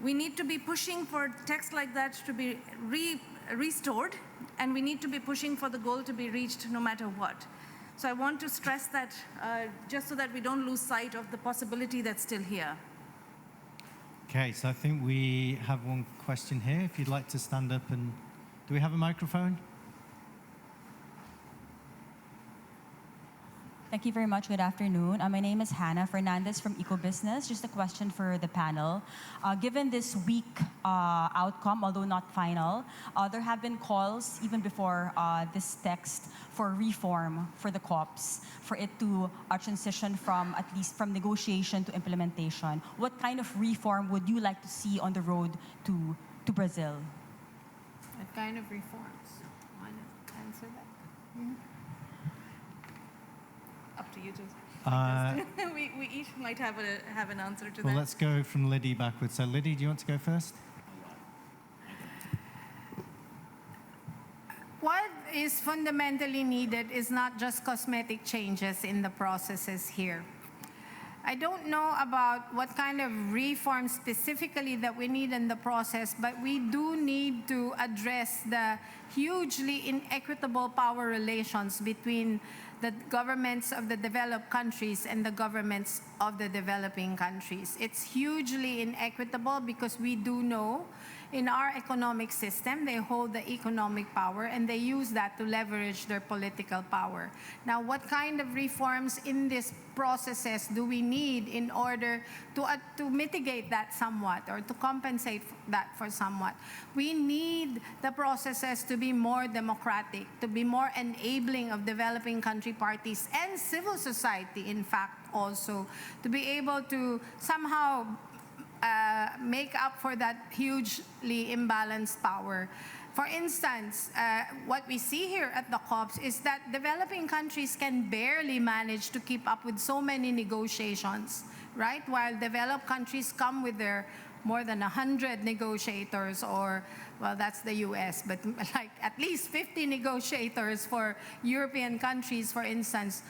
K: We need to be pushing for text like that to be restored, and we need to be pushing for the goal to be reached no matter what. So I want to stress that just so that we don't lose sight of the possibility that's still here.
T: Okay, so I think we have one question here. If you'd like to stand up and... Do we have a microphone?
C: Thank you very much. Good afternoon. My name is Hannah Fernandez from EcoBusiness. Just a question for the panel. Given this weak outcome, although not final, there have been calls even before this text for reform for the COPs, for it to transition from at least from negotiation to implementation. What kind of reform would you like to see on the road to Brazil?
J: What kind of reforms? Want to answer that? Mm-hmm.
K: Up to you, Joseph. We each might have an answer to that.
T: Well, let's go from Liddy backwards. So Liddy, do you want to go first?
J: What is fundamentally needed is not just cosmetic changes in the processes here. I don't know about what kind of reform specifically that we need in the process, but we do need to address the hugely inequitable power relations between the governments of the developed countries and the governments of the developing countries. It's hugely inequitable because we do know in our economic system, they hold the economic power and they use that to leverage their political power. Now, what kind of reforms in these processes do we need in order to mitigate that somewhat or to compensate that for somewhat? We need the processes to be more democratic, to be more enabling of developing country parties and civil society, in fact, also, to be able to somehow make up for that hugely imbalanced power. For instance, what we see here at the COPs is that developing countries can barely manage to keep up with so many negotiations, right? While developed countries come with their more than 100 negotiators, or, well, that's the US, but like at least 50 negotiators for European countries, for instance,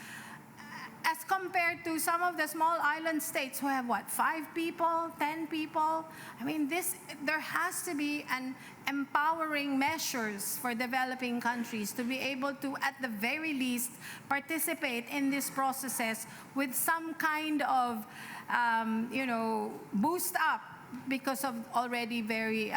J: as compared to some of the small island states who have, what, 5 people, 10 people? I mean, there has to be an empowering measures for developing countries to be able to, at the very least, participate in these processes with some kind of, boost up because of already very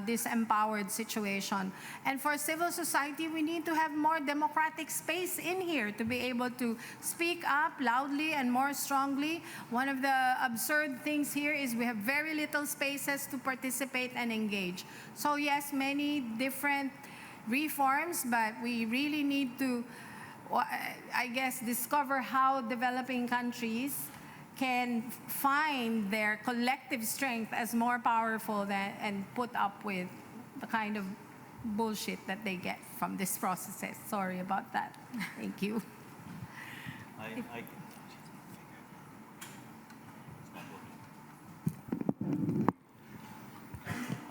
J: disempowered situation. And for civil society, we need to have more democratic space in here to be able to speak up loudly and more strongly. One of the absurd things here is we have very little spaces to participate and engage. So yes, many different reforms, but we really need to, I guess, discover how developing countries can find their collective strength as more powerful and put up with the kind of bullshit that they get from this processes. Sorry about that. Thank you.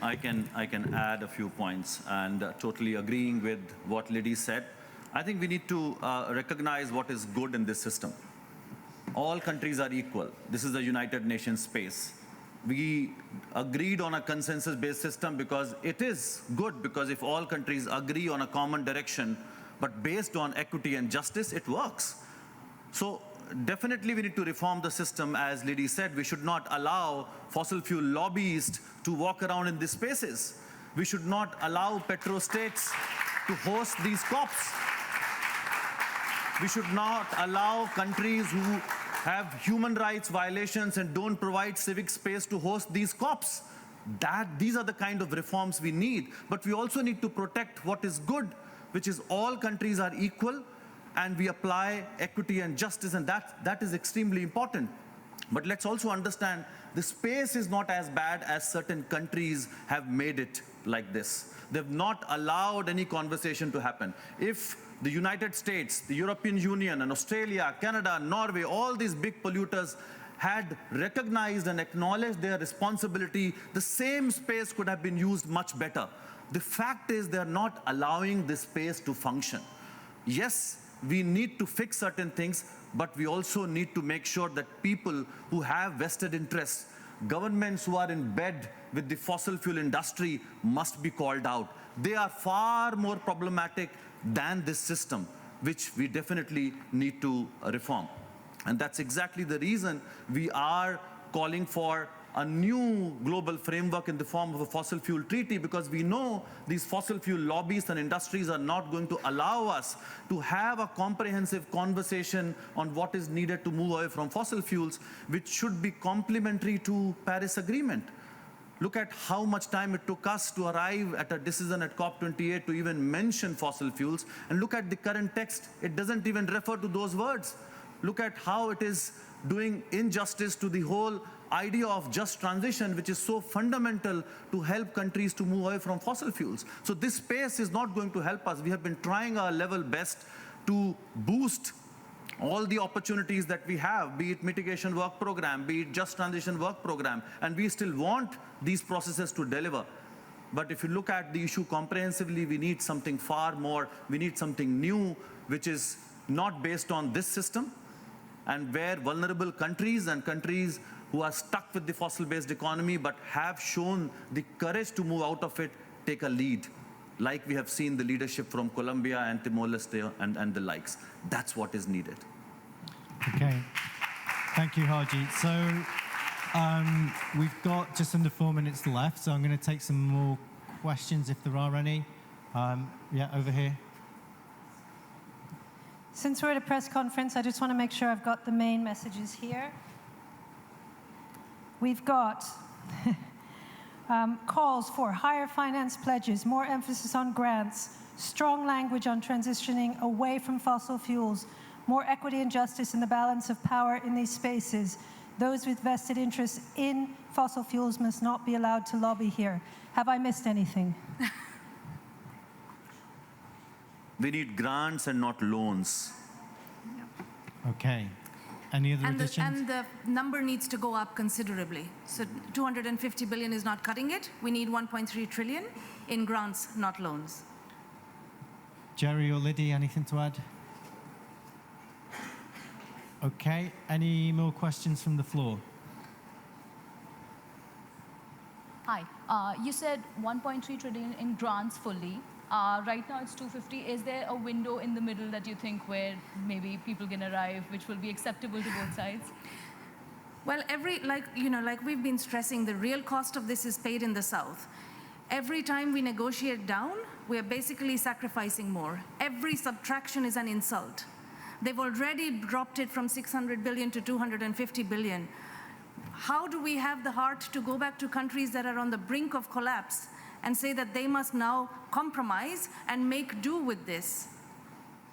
P: I can add a few points, and totally agreeing with what Liddy said. I think we need to recognize what is good in this system. All countries are equal. This is the United Nations space. We agreed on a consensus-based system because it is good, because if all countries agree on a common direction, but based on equity and justice, it works. So definitely we need to reform the system. As Liddy said, we should not allow fossil fuel lobbyists to walk around in these spaces. We should not allow petrostates to host these COPs. We should not allow countries who have human rights violations and don't provide civic space to host these COPs. These are the kind of reforms we need. But we also need to protect what is good, which is all countries are equal, and we apply equity and justice, and that is extremely important. But let's also understand the space is not as bad as certain countries have made it like this. They've not allowed any conversation to happen. If the United States, the European Union, and Australia, Canada, Norway, all these big polluters had recognized and acknowledged their responsibility, the same space could have been used much better. The fact is they're not allowing this space to function. Yes, we need to fix certain things, but we also need to make sure that people who have vested interests, governments who are in bed with the fossil fuel industry must be called out. They are far more problematic than this system, which we definitely need to reform. And that's exactly the reason we are calling for a new global framework in the form of a fossil fuel treaty, because we know these fossil fuel lobbyists and industries are not going to allow us to have a comprehensive conversation on what is needed to move away from fossil fuels, which should be complementary to Paris Agreement. Look at how much time it took us to arrive at a decision at COP28 to even mention fossil fuels. And look at the current text. It doesn't even refer to those words. Look at how it is doing injustice to the whole idea of just transition, which is so fundamental to help countries to move away from fossil fuels. So this space is not going to help us. We have been trying our level best to boost all the opportunities that we have, be it mitigation work program, be it just transition work program, and we still want these processes to deliver. But if you look at the issue comprehensively, we need something far more. We need something new, which is not based on this system, and where vulnerable countries and countries who are stuck with the fossil-based economy but have shown the courage to move out of it take a lead, like we have seen the leadership from Colombia and Timor-Leste and the likes. That's what is needed.
T: Okay. Thank you, Harjeet. So we've got just under 4 minutes left, so I'm going to take some more questions if there are any. Yeah, over here.
U: Since we're at a press conference, I just want to make sure I've got the main messages here. We've got calls for higher finance pledges, more emphasis on grants, strong language on transitioning away from fossil fuels, more equity and justice in the balance of power in these spaces. Those with vested interests in fossil fuels must not be allowed to lobby here. Have I missed anything?
P: We need grants and not loans.
T: Okay. Any other additions?
K: And the number needs to go up considerably. So 250 billion is not cutting it. We need 1.3 trillion in grants, not loans.
T: Jerry or Liddy, anything to add? Okay. Any more questions from the floor?
F: Hi. You said 1.3 trillion in grants fully. Right now it's 250. Is there a window in the middle that you think where maybe people can arrive, which will be acceptable to both sides?
K: Well, like we've been stressing, the real cost of this is paid in the South. Every time we negotiate down, we are basically sacrificing more. Every subtraction is an insult. They've already dropped it from 600 billion to 250 billion. How do we have the heart to go back to countries that are on the brink of collapse and say that they must now compromise and make do with this?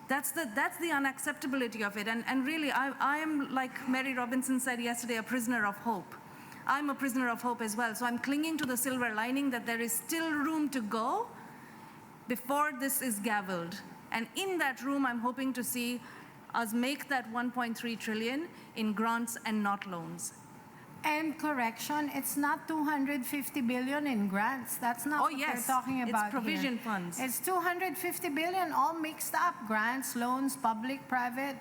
K: That's the unacceptability of it. And really, I am, like Mary Robinson said yesterday, a prisoner of hope. I'm a prisoner of hope as well. So I'm clinging to the silver lining that there is still room to go before this is gavelled. And in that room, I'm hoping to see us make that 1.3 trillion in grants and not loans.
J: And correction, it's not 250 billion in grants. That's not what
K: yes,
J: we're talking about
K: it's provision
J: here.
K: funds.
J: It's 250 billion, all mixed up. Grants, loans, public, private.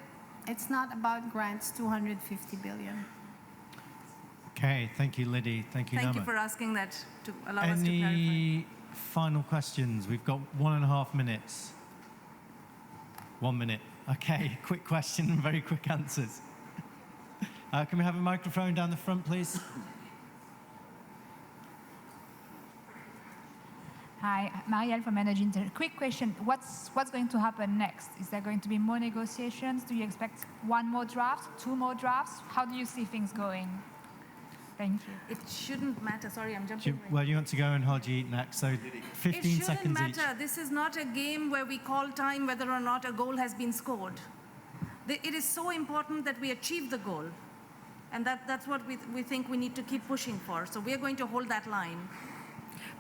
J: It's not about grants, 250 billion.
T: Okay, thank you, Liddy. Thank you,
K: Thank
T: Nama.
K: you for asking that to allow us to clarify.
T: Any final questions? We've got 1.5 minutes. 1 minute. Okay, quick question and very quick answers. Can we have a microphone down the front, please?
A: Hi, Marielle from Energy Intel. Quick question, what's going to happen next? Is there going to be more negotiations? Do you expect one more draft, 2 more drafts? How do you see things going? Thank you.
K: It shouldn't matter. Sorry, I'm jumping in.
T: Well, you want to go and Haji next, so 15
K: It
T: seconds
K: shouldn't
T: each.
K: matter. This is not a game where we call time whether or not a goal has been scored. It is so important that we achieve the goal. And that's what we think we need to keep pushing for. So we are going to hold that line.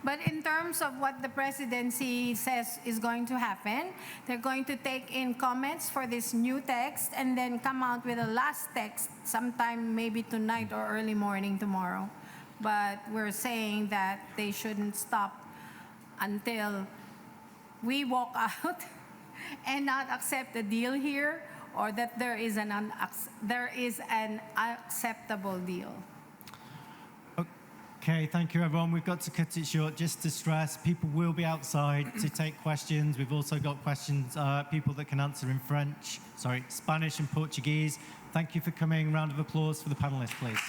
J: But in terms of what the presidency says is going to happen, they're going to take in comments for this new text and then come out with a last text sometime maybe tonight or early morning tomorrow. But we're saying that they shouldn't stop until we walk out and not accept the deal here, or that there is an acceptable deal.
T: Okay, thank you, everyone. We've got to cut it short. Just to stress, people will be outside to take questions. We've also got questions, people that can answer in Spanish and Portuguese. Thank you for coming. Round of applause for the panelists, please.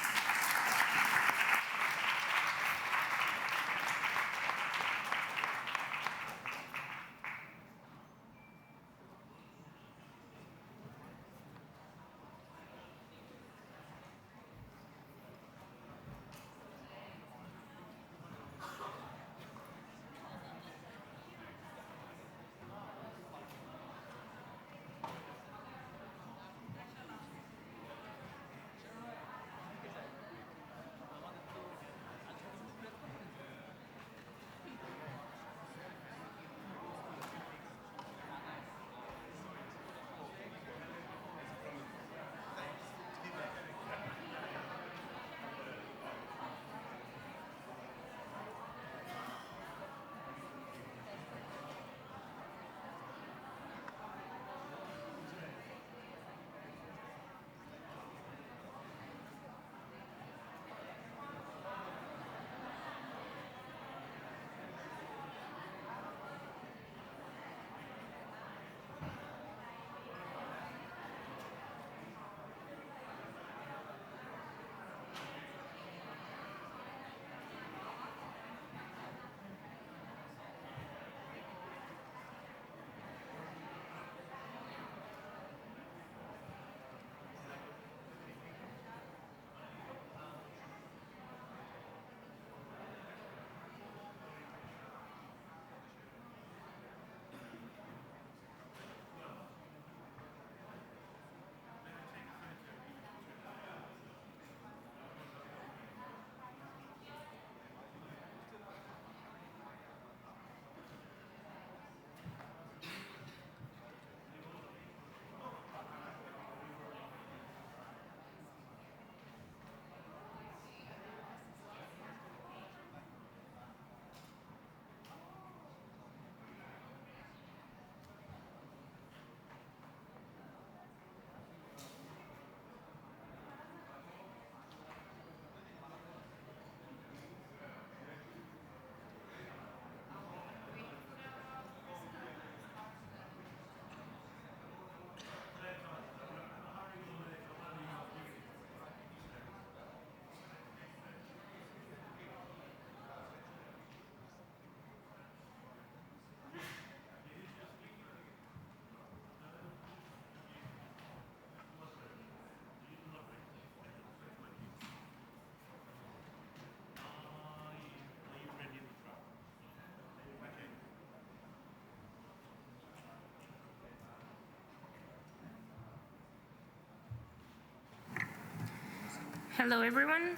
H: Hello, everyone.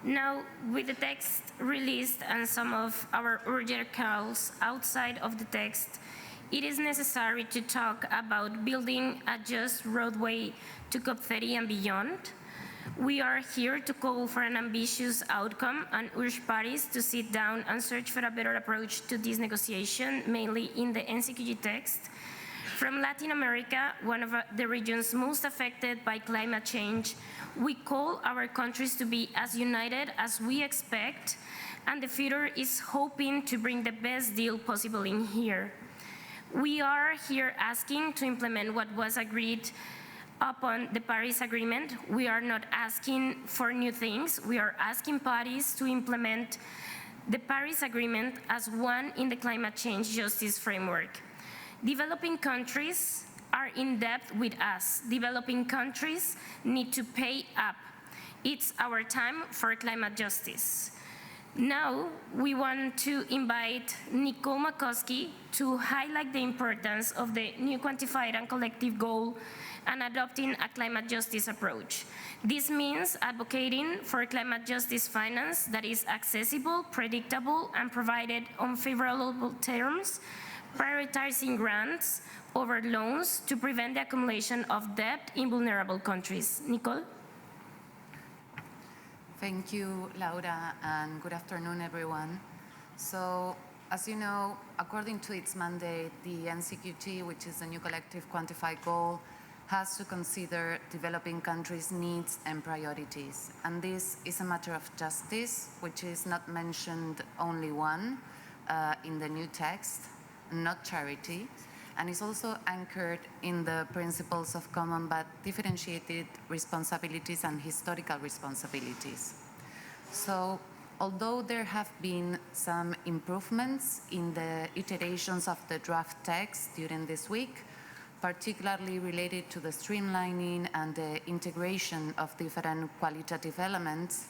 H: Now, with the text released and some of our earlier calls outside of the text, it is necessary to talk about building a just roadway to COP30 and beyond. We are here to call for an ambitious outcome and urge parties to sit down and search for a better approach to this negotiation, mainly in the NCQG text. From Latin America, one of the regions most affected by climate change, we call our countries to be as united as we expect, and the future is hoping to bring the best deal possible in here. We are here asking to implement what was agreed upon the Paris Agreement. We are not asking for new things. We are asking parties to implement the Paris Agreement as one in the climate change justice framework. Developing countries are in debt with us. Developing countries need to pay up. It's our time for climate justice. Now, we want to invite Nicole McCoskey to highlight the importance of the new quantified and collective goal and adopting a climate justice approach. This means advocating for climate justice finance that is accessible, predictable, and provided on favorable terms, prioritizing grants over loans to prevent the accumulation of debt in vulnerable countries. Nicole?
O: Thank you, Laura, and good afternoon, everyone. So, as you know, according to its mandate, the NCQT, which is the new collective quantified goal, has to consider developing countries' needs and priorities. And this is a matter of justice, which is not mentioned only one in the new text, not charity, and is also anchored in the principles of common but differentiated responsibilities and historical responsibilities. So, although there have been some improvements in the iterations of the draft text during this week, particularly related to the streamlining and the integration of different qualitative elements,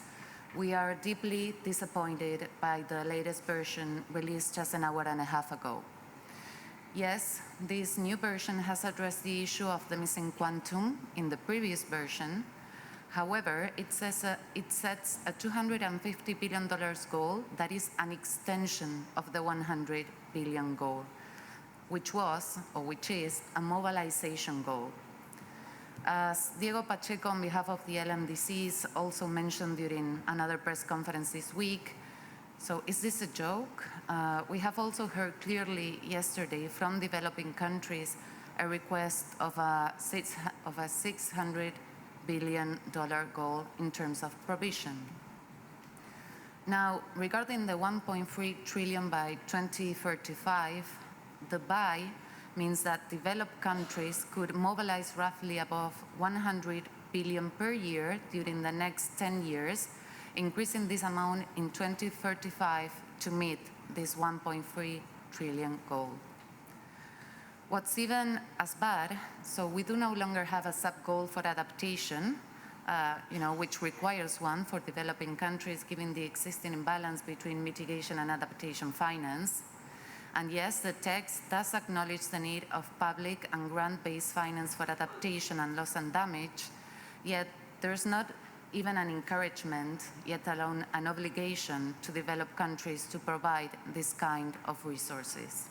O: we are deeply disappointed by the latest version released just an hour and a half ago. Yes, this new version has addressed the issue of the missing quantum in the previous version. However, it sets a $250 billion goal that is an extension of the 100 billion goal, which is a mobilization goal. As Diego Pacheco, on behalf of the LMDCs, also mentioned during another press conference this week, so is this a joke? We have also heard clearly yesterday from developing countries a request of a $600 billion goal in terms of provision. Now, regarding the 1.3 trillion by 2035, the by means that developed countries could mobilize roughly above 100 billion per year during the next 10 years, increasing this amount in 2035 to meet this 1.3 trillion goal. What's even as bad, so we do no longer have a sub-goal for adaptation, which requires one for developing countries given the existing imbalance between mitigation and adaptation finance. And yes, the text does acknowledge the need of public and grant-based finance for adaptation and loss and damage, yet there's not even an encouragement, yet alone an obligation to develop countries to provide this kind of resources.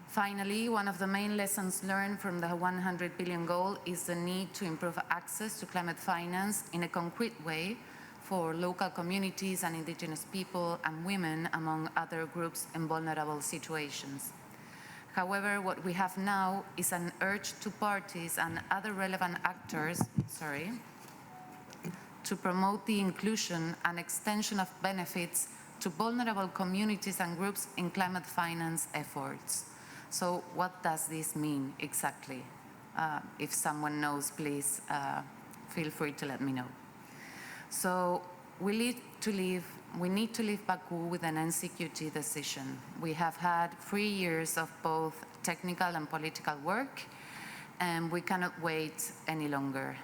O: Finally, one of the main lessons learned from the 100 billion goal is the need to improve access to climate finance in a concrete way for local communities and indigenous people and women, among other groups in vulnerable situations. However, what we have now is an urge to parties and other relevant actors, to promote the inclusion and extension of benefits to vulnerable communities and groups in climate finance efforts. So what does this mean exactly? If someone knows, please feel free to let me know. So we need to leave Baku with an NCQT decision. We have had 3 years of both technical and political work, and we cannot wait any longer.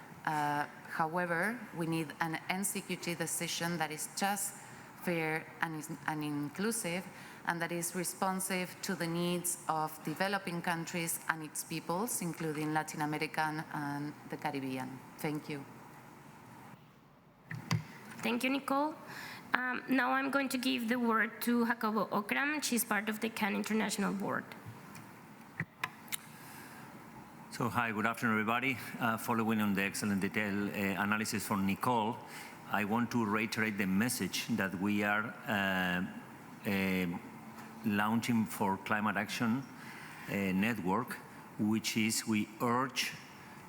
O: However, we need an NCQT decision that is just, fair, and inclusive, and that is responsive to the needs of developing countries and its peoples, including Latin American and the Caribbean. Thank you.
H: Thank you, Nicole. Now I'm going to give the word to Jacobo Okram. She's part of the CAN International Board.
E: So hi, good afternoon, everybody. Following on the excellent detailed analysis from Nicole, I want to reiterate the message that we are launching for Climate Action Network, which is we urge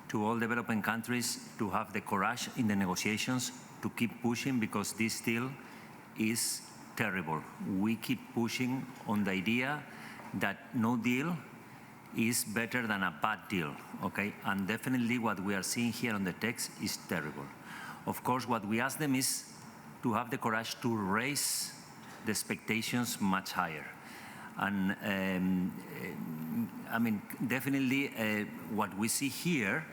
E: to all developing countries to have the courage in the negotiations to keep pushing, because this deal is terrible. We keep pushing on the idea that no deal is better than a bad deal, okay? And definitely what we are seeing here on the text is terrible. Of course, what we ask them is to have the courage to raise the expectations much higher. And I mean, definitely what we see here,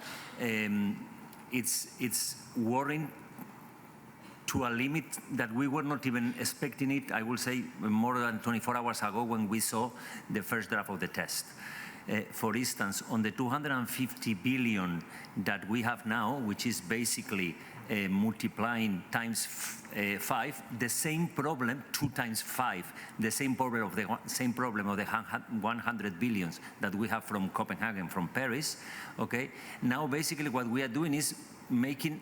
E: it's worrying to a limit that we were not even expecting it, I will say, more than 24 hours ago when we saw the first draft of the test. For instance, on the 250 billion that we have now, which is basically multiplying times 5, the same problem 2 times 5, the same problem of the 100 billions that we have from Copenhagen, from Paris. Okay, now basically what we are doing is making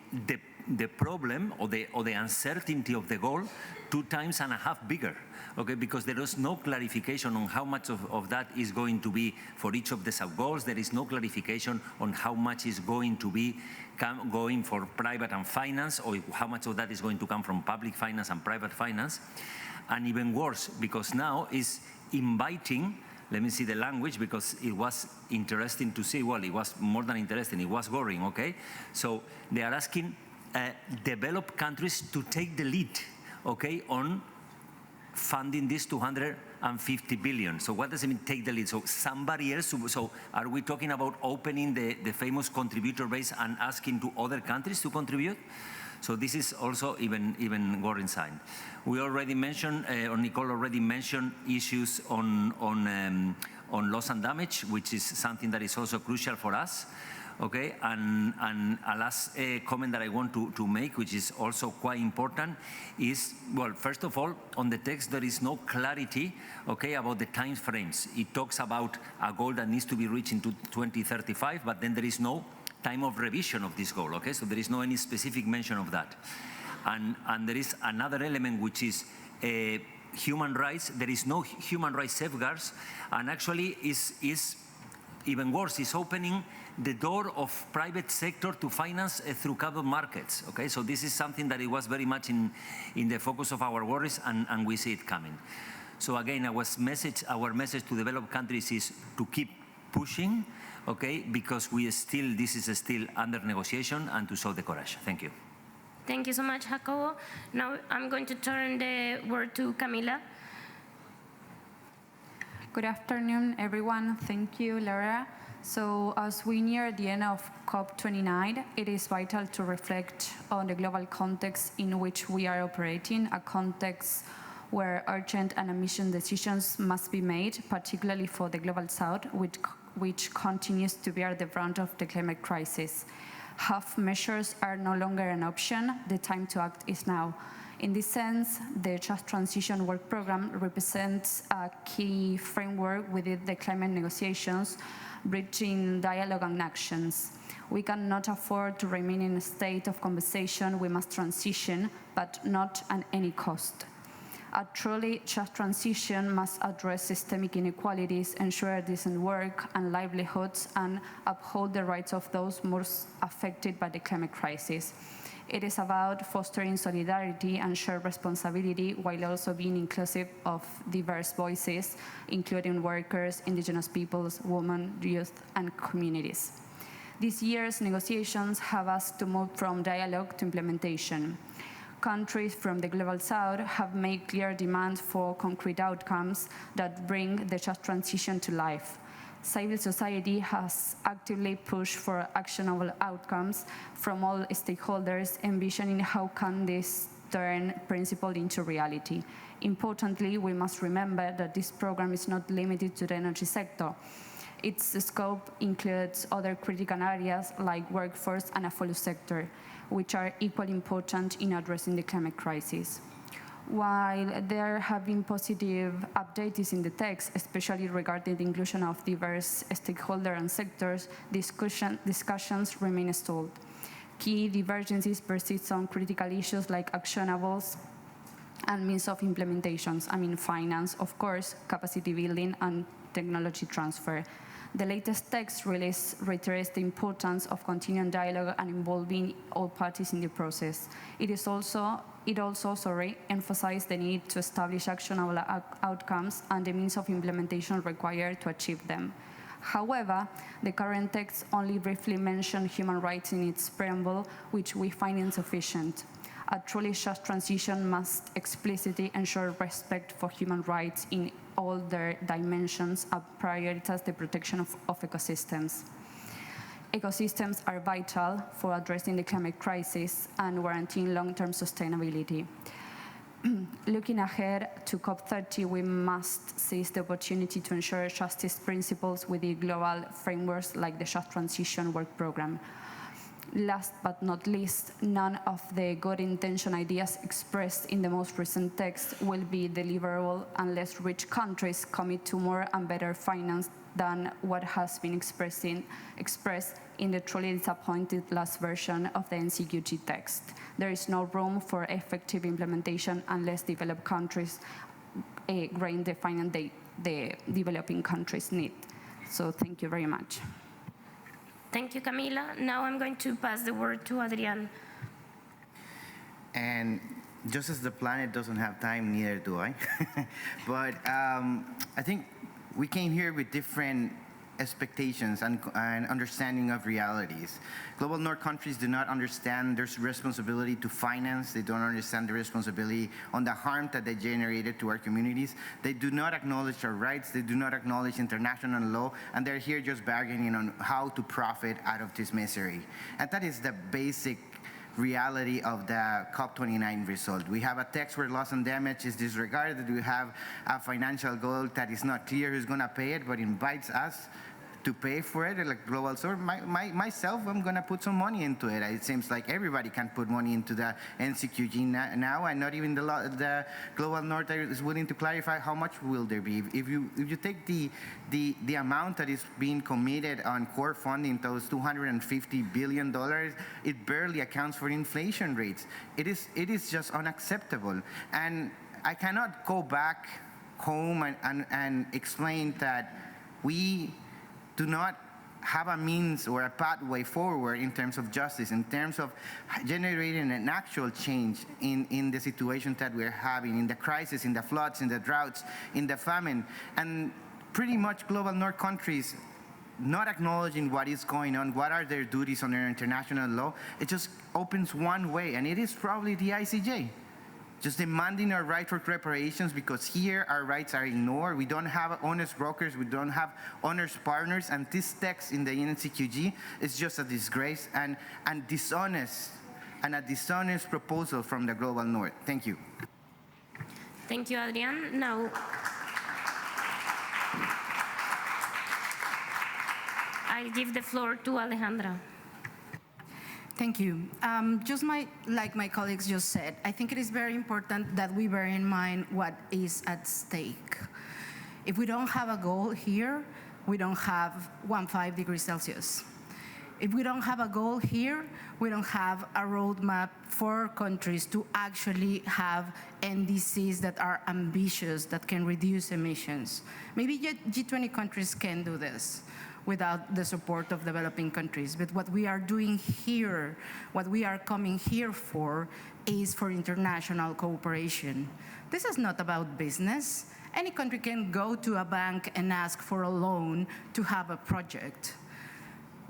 E: the problem or the uncertainty of the goal 2.5 times bigger. Okay, because there is no clarification on how much of that is going to be for each of the sub-goals. There is no clarification on how much is going to be going for private and finance, or how much of that is going to come from public finance and private finance. And even worse, because now is inviting, let me see the language, because it was interesting to see, well, it was more than interesting, it was worrying, okay? So they are asking developed countries to take the lead, okay, on funding this 250 billion. So what does it mean, take the lead? So somebody else, so are we talking about opening the famous contributor base and asking to other countries to contribute? So this is also even worrying sign. We already mentioned, or Nicole already mentioned, issues on loss and damage, which is something that is also crucial for us. Okay, and a last comment that I want to make, which is also quite important, is, well, first of all, on the text there is no clarity, okay, about the time frames. It talks about a goal that needs to be reached in 2035, but then there is no time of revision of this goal, okay? So there is no any specific mention of that. And there is another element, which is human rights. There is no human rights safeguards, and actually is even worse, is opening the door of private sector to finance through carbon markets. Okay, so this is something that it was very much in the focus of our worries, and we see it coming. So again, our message to developed countries is to keep pushing, okay, because this is still under negotiation, and to show the courage. Thank you.
H: Thank you so much, Jacobo. Now I'm going to turn the word to Camila.
S: Good afternoon, everyone. Thank you, Laura. So as we near the end of COP29, it is vital to reflect on the global context in which we are operating, a context where urgent and ambitious decisions must be made, particularly for the global south, which continues to bear the brunt of the climate crisis. Half measures are no longer an option. The time to act is now. In this sense, the Just Transition Work Programme represents a key framework within the climate negotiations, bridging dialogue and actions. We cannot afford to remain in a state of conversation. We must transition, but not at any cost. A truly just transition must address systemic inequalities, ensure decent work and livelihoods, and uphold the rights of those most affected by the climate crisis. It is about fostering solidarity and shared responsibility, while also being inclusive of diverse voices, including workers, indigenous peoples, women, youth, and communities. This year's negotiations have us to move from dialogue to implementation. Countries from the global south have made clear demands for concrete outcomes that bring the just transition to life. Civil society has actively pushed for actionable outcomes from all stakeholders, envisioning how can this turn principle into reality. Importantly, we must remember that this program is not limited to the energy sector. Its scope includes other critical areas like workforce and a follow sector, which are equally important in addressing the climate crisis. While there have been positive updates in the text, especially regarding the inclusion of diverse stakeholders and sectors, discussions remain stalled. Key divergences persist on critical issues like actionables and means of implementations. I mean, finance, of course, capacity building, and technology transfer. The latest text release reiterates the importance of continuing dialogue and involving all parties in the process. It also emphasized the need to establish actionable outcomes and the means of implementation required to achieve them. However, the current text only briefly mentions human rights in its preamble, which we find insufficient. A truly just transition must explicitly ensure respect for human rights in all their dimensions and prioritize the protection of ecosystems. Ecosystems are vital for addressing the climate crisis and guaranteeing long-term sustainability. Looking ahead to COP30, we must seize the opportunity to ensure justice principles with the global frameworks like the Just Transition Work Programme. Last but not least, none of the good-intentioned ideas expressed in the most recent text will be deliverable unless rich countries commit to more and better finance than what has been expressed in the truly disappointed last version of the NCQG text. There is no room for effective implementation unless developed countries grant the finance the developing countries need. So thank you very much.
H: Thank you, Camila. Now I'm going to pass the word to Adrian.
M: And just as the planet doesn't have time, neither do I. But I think we came here with different expectations and understanding of realities. Global North countries do not understand their responsibility to finance. They don't understand the responsibility on the harm that they generated to our communities. They do not acknowledge our rights. They do not acknowledge international law. And they're here just bargaining on how to profit out of this misery. And that is the basic reality of the COP29 result. We have a text where loss and damage is disregarded. We have a financial goal that is not clear who's going to pay it, but invites us to pay for it, like global source. Myself, I'm going to put some money into it. It seems like everybody can put money into the NCQG now, and not even the Global North is willing to clarify how much will there be. If you take the amount that is being committed on core funding, those $250 billion, it barely accounts for inflation rates. It is just unacceptable. And I cannot go back home and explain that we do not have a means or a pathway forward in terms of justice, in terms of generating an actual change in the situation that we're having, in the crisis, in the floods, in the droughts, in the famine. And pretty much Global North countries not acknowledging what is going on, what are their duties under international law. It just opens one way, and it is probably the ICJ. Just demanding our right for reparations, because here our rights are ignored. We don't have honest brokers, we don't have honest partners, and this text in the NCQG is just a disgrace and a dishonest proposal from the Global North. Thank you.
H: Thank you, Adrian. Now, I'll give the floor to Alejandra.
N: Thank you. Like my colleagues just said, I think it is very important that we bear in mind what is at stake. If we don't have a goal here, we don't have 1.5 degrees Celsius. If we don't have a goal here, we don't have a roadmap for countries to actually have NDCs that are ambitious, that can reduce emissions. Maybe G20 countries can do this without the support of developing countries. But what we are doing here, what we are coming here for, is for international cooperation. This is not about business. Any country can go to a bank and ask for a loan to have a project.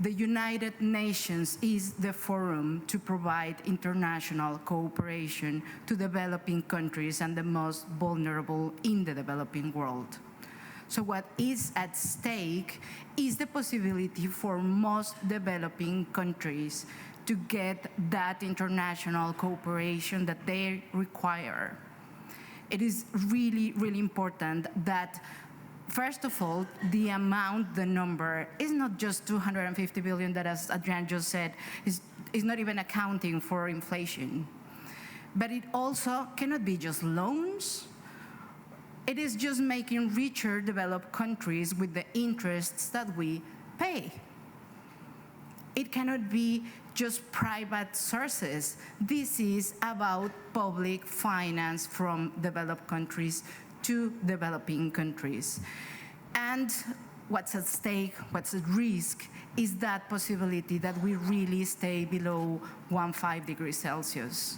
N: The United Nations is the forum to provide international cooperation to developing countries and the most vulnerable in the developing world. So what is at stake is the possibility for most developing countries to get that international cooperation that they require. It is really, really important that, first of all, the amount, the number, is not just 250 billion that, as Adrian just said, is not even accounting for inflation. But it also cannot be just loans. It is just making richer developed countries with the interests that we pay. It cannot be just private sources. This is about public finance from developed countries to developing countries. And what's at stake, what's at risk, is that possibility that we really stay below 1.5 degrees Celsius.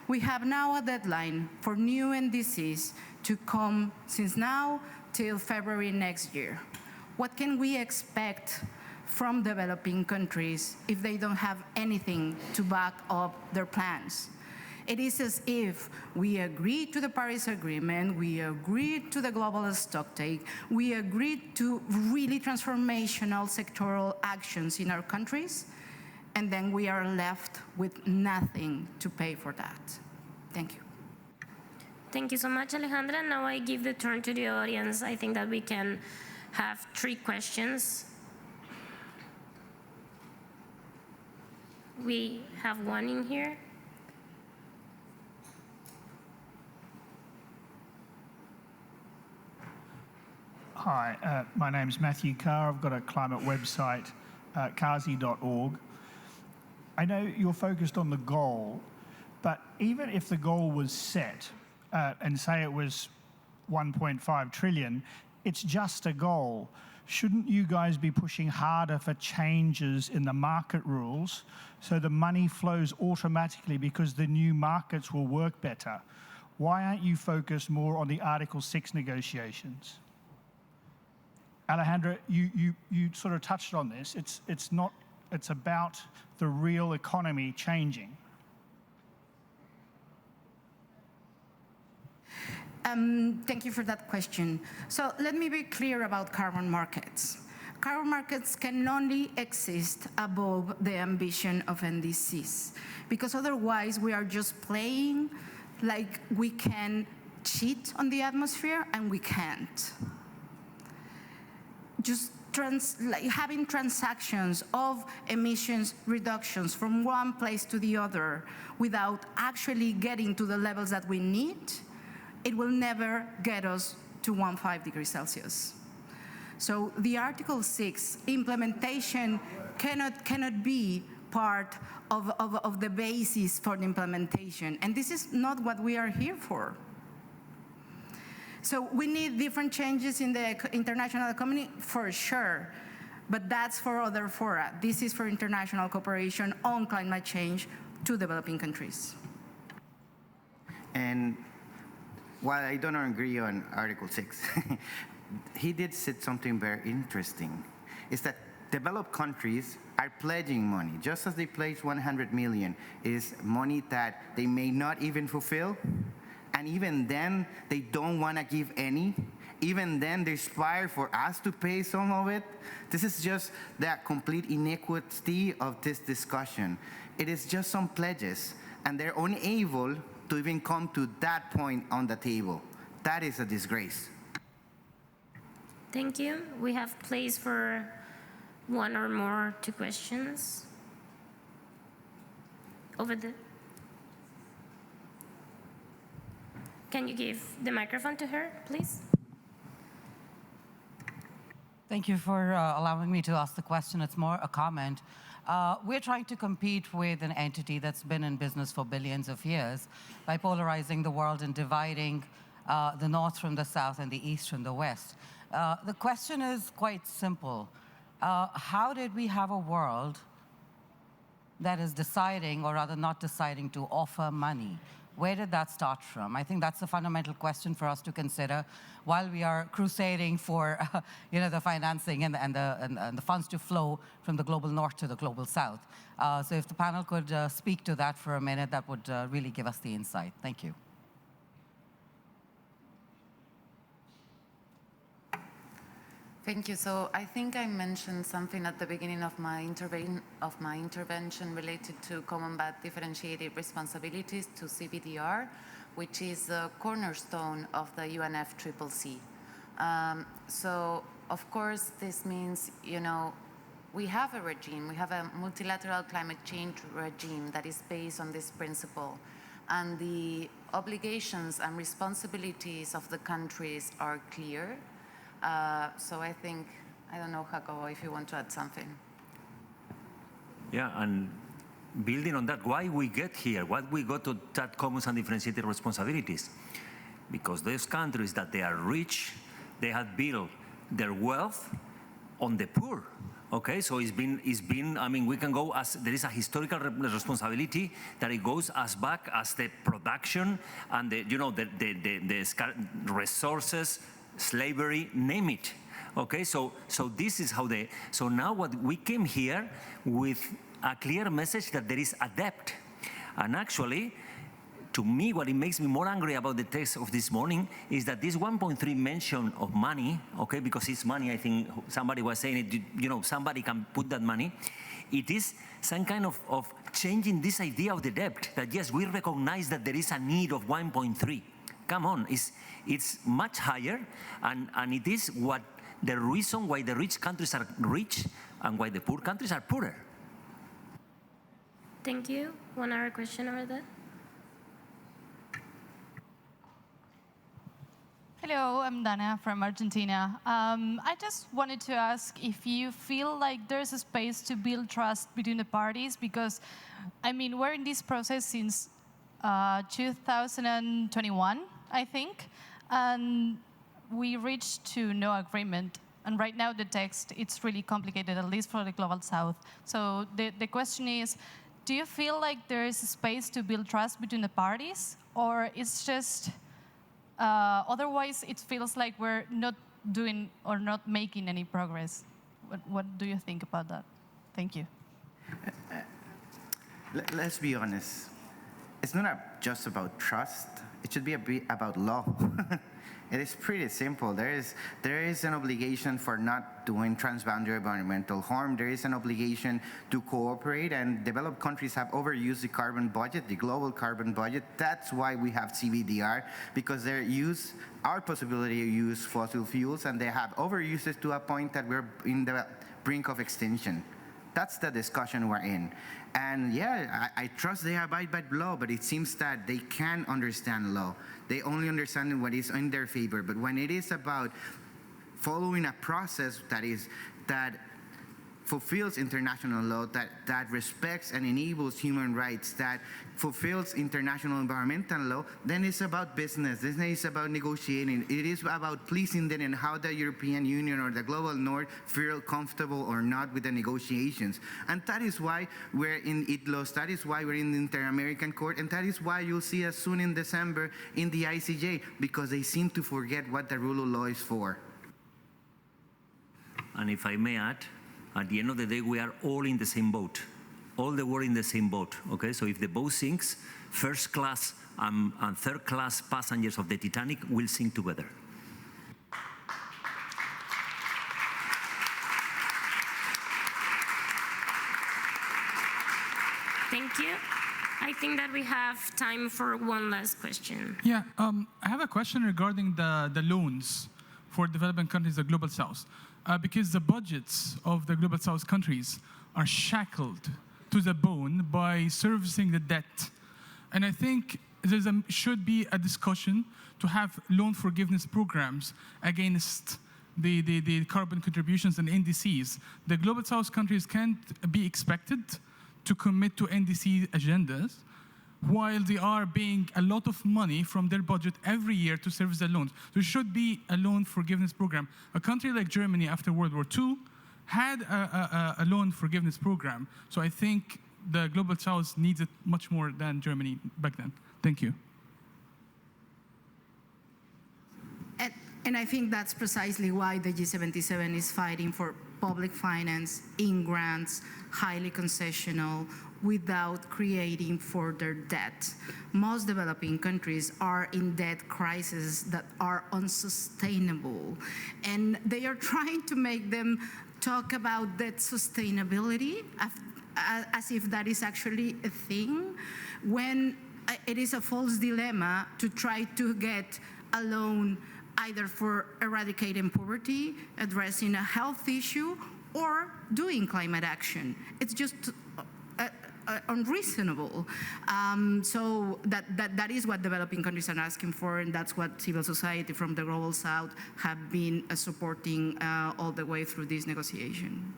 N: We have now a deadline for new NDCs to come since now till February next year. What can we expect from developing countries if they don't have anything to back up their plans? It is as if we agreed to the Paris Agreement, we agreed to the global stocktake, we agreed to really transformational sectoral actions in our countries, and then we are left with nothing to pay for that. Thank you.
H: Thank you so much, Alejandra. Now I give the turn to the audience. I think that we can have 3 questions. We have one in here.
D: Hi, my name's Matthew Carr. I've got a climate website, kazi.org. I know you're focused on the goal, but even if the goal was set and say it was 1.5 trillion, it's just a goal. Shouldn't you guys be pushing harder for changes in the market rules so the money flows automatically because the new markets will work better? Why aren't you focused more on the Article 6 negotiations? Alejandra, you sort of touched on this. It's about the real economy changing.
N: Thank you for that question. So let me be clear about carbon markets. Carbon markets can only exist above the ambition of NDCs, because otherwise we are just playing like we can cheat on the atmosphere, and we can't. Just having transactions of emissions reductions from one place to the other without actually getting to the levels that we need, it will never get us to 1.5 degrees Celsius. So the Article 6 implementation cannot be part of the basis for the implementation. And this is not what we are here for. So we need different changes in the international community, for sure. But that's for other fora. This is for international cooperation on climate change to developing countries.
M: And while I don't agree on Article 6, he did say something very interesting. Is that developed countries are pledging money, just as they pledged 100 million, is money that they may not even fulfill. And even then, they don't want to give any. Even then, they aspire for us to pay some of it. This is just the complete inequity of this discussion. It is just some pledges, and they're unable to even come to that point on the table. That is a disgrace.
H: Thank you. We have place for 1 or more 2 questions. Over there. Can you give the microphone to her, please?
R: Thank you for allowing me to ask the question. It's more a comment. We're trying to compete with an entity that's been in business for billions of years by polarizing the world and dividing the North from the South and the East from the West. The question is quite simple. How did we have a world that is deciding, or rather not deciding, to offer money? Where did that start from? I think that's a fundamental question for us to consider while we are crusading for the financing and the funds to flow from the global North to the global South. So if the panel could speak to that for a minute, that would really give us the insight. Thank you.
O: Thank you. So I think I mentioned something at the beginning of my intervention related to common but differentiated responsibilities, to CBDR, which is the cornerstone of the UNFCCC. So of course this means, we have a regime, we have a multilateral climate change regime that is based on this principle. and the obligations and responsibilities of the countries are clear. So I think, I don't know, Jacobo, if you want to add something.
E: Yeah, and building on that, why we get here, why we go to that common and differentiated responsibilities? Because those countries that they are rich, they have built their wealth on the poor. Okay, so it's been. I mean, we can go as there is a historical responsibility that it goes as back as the production and the resources, slavery, name it. Okay, so this is how they. So now what we came here with a clear message that there is a debt, and actually, to me, what it makes me more angry about the text of this morning is that this 1.3 mention of money, okay, because it's money, I think somebody was saying it, somebody can put that money. It is some kind of changing this idea of the debt, that yes, we recognize that there is a need of 1.3. Come on, it's much higher, and it is what the reason why the rich countries are rich and why the poor countries are poorer.
H: Thank you. One other question over there.
G: Hello, I'm Dana from Argentina. I just wanted to ask if you feel like there's a space to build trust between the parties, because, I mean, we're in this process since 2021, I think, and we reached to no agreement. And right now the text, it's really complicated, at least for the Global South. So the question is, do you feel like there is a space to build trust between the parties, or it's just, otherwise it feels like we're not doing or not making any progress? What do you think about that? Thank you.
M: Let's be honest. It's not just about trust. It should be about law. It is pretty simple. There is an obligation for not doing transboundary environmental harm. There is an obligation to cooperate, and developed countries have overused the carbon budget, the global carbon budget. That's why we have CBDR, because they use our possibility to use fossil fuels, and they have overused it to a point that we're in the brink of extinction. That's the discussion we're in. And yeah, I trust they abide by law, but it seems that they can't understand law. They only understand what is in their favor. But when it is about following a process that fulfills international law, that respects and enables human rights, that fulfills international environmental law, then it's about business. Then it's about negotiating. It is about pleasing them and how the European Union or the global north feel comfortable or not with the negotiations. And that is why we're in ITLOS, that is why we're in the Inter-American Court, and that is why you'll see us soon in December in the ICJ, because they seem to forget what the rule of law is for.
E: And if I may add, at the end of the day, we are all in the same boat. All the world in the same boat, okay? So if the boat sinks, first class and third class passengers of the Titanic will sink together.
H: Thank you. I think that we have time for one last question.
Q: Yeah, I have a question regarding the loans for developing countries, the Global South. Because the budgets of the Global South countries are shackled to the bone by servicing the debt. And I think there should be a discussion to have loan forgiveness programs against the carbon contributions and NDCs. The Global South countries can't be expected to commit to NDC agendas while they are paying a lot of money from their budget every year to service the loans. There should be a loan forgiveness program. A country like Germany after World War II had a loan forgiveness program. So I think the Global South needs it much more than Germany back then. Thank you.
N: And I think that's precisely why the G77 is fighting for public finance in grants, highly concessional, without creating further debt. Most developing countries are in debt crises that are unsustainable. And they are trying to make them talk about debt sustainability as if that is actually a thing, when it is a false dilemma to try to get a loan either for eradicating poverty, addressing a health issue, or doing climate action. It's just
K: unreasonable. So that is what developing countries are asking for, and that's what civil society from the Global South have been supporting all the way through this negotiation.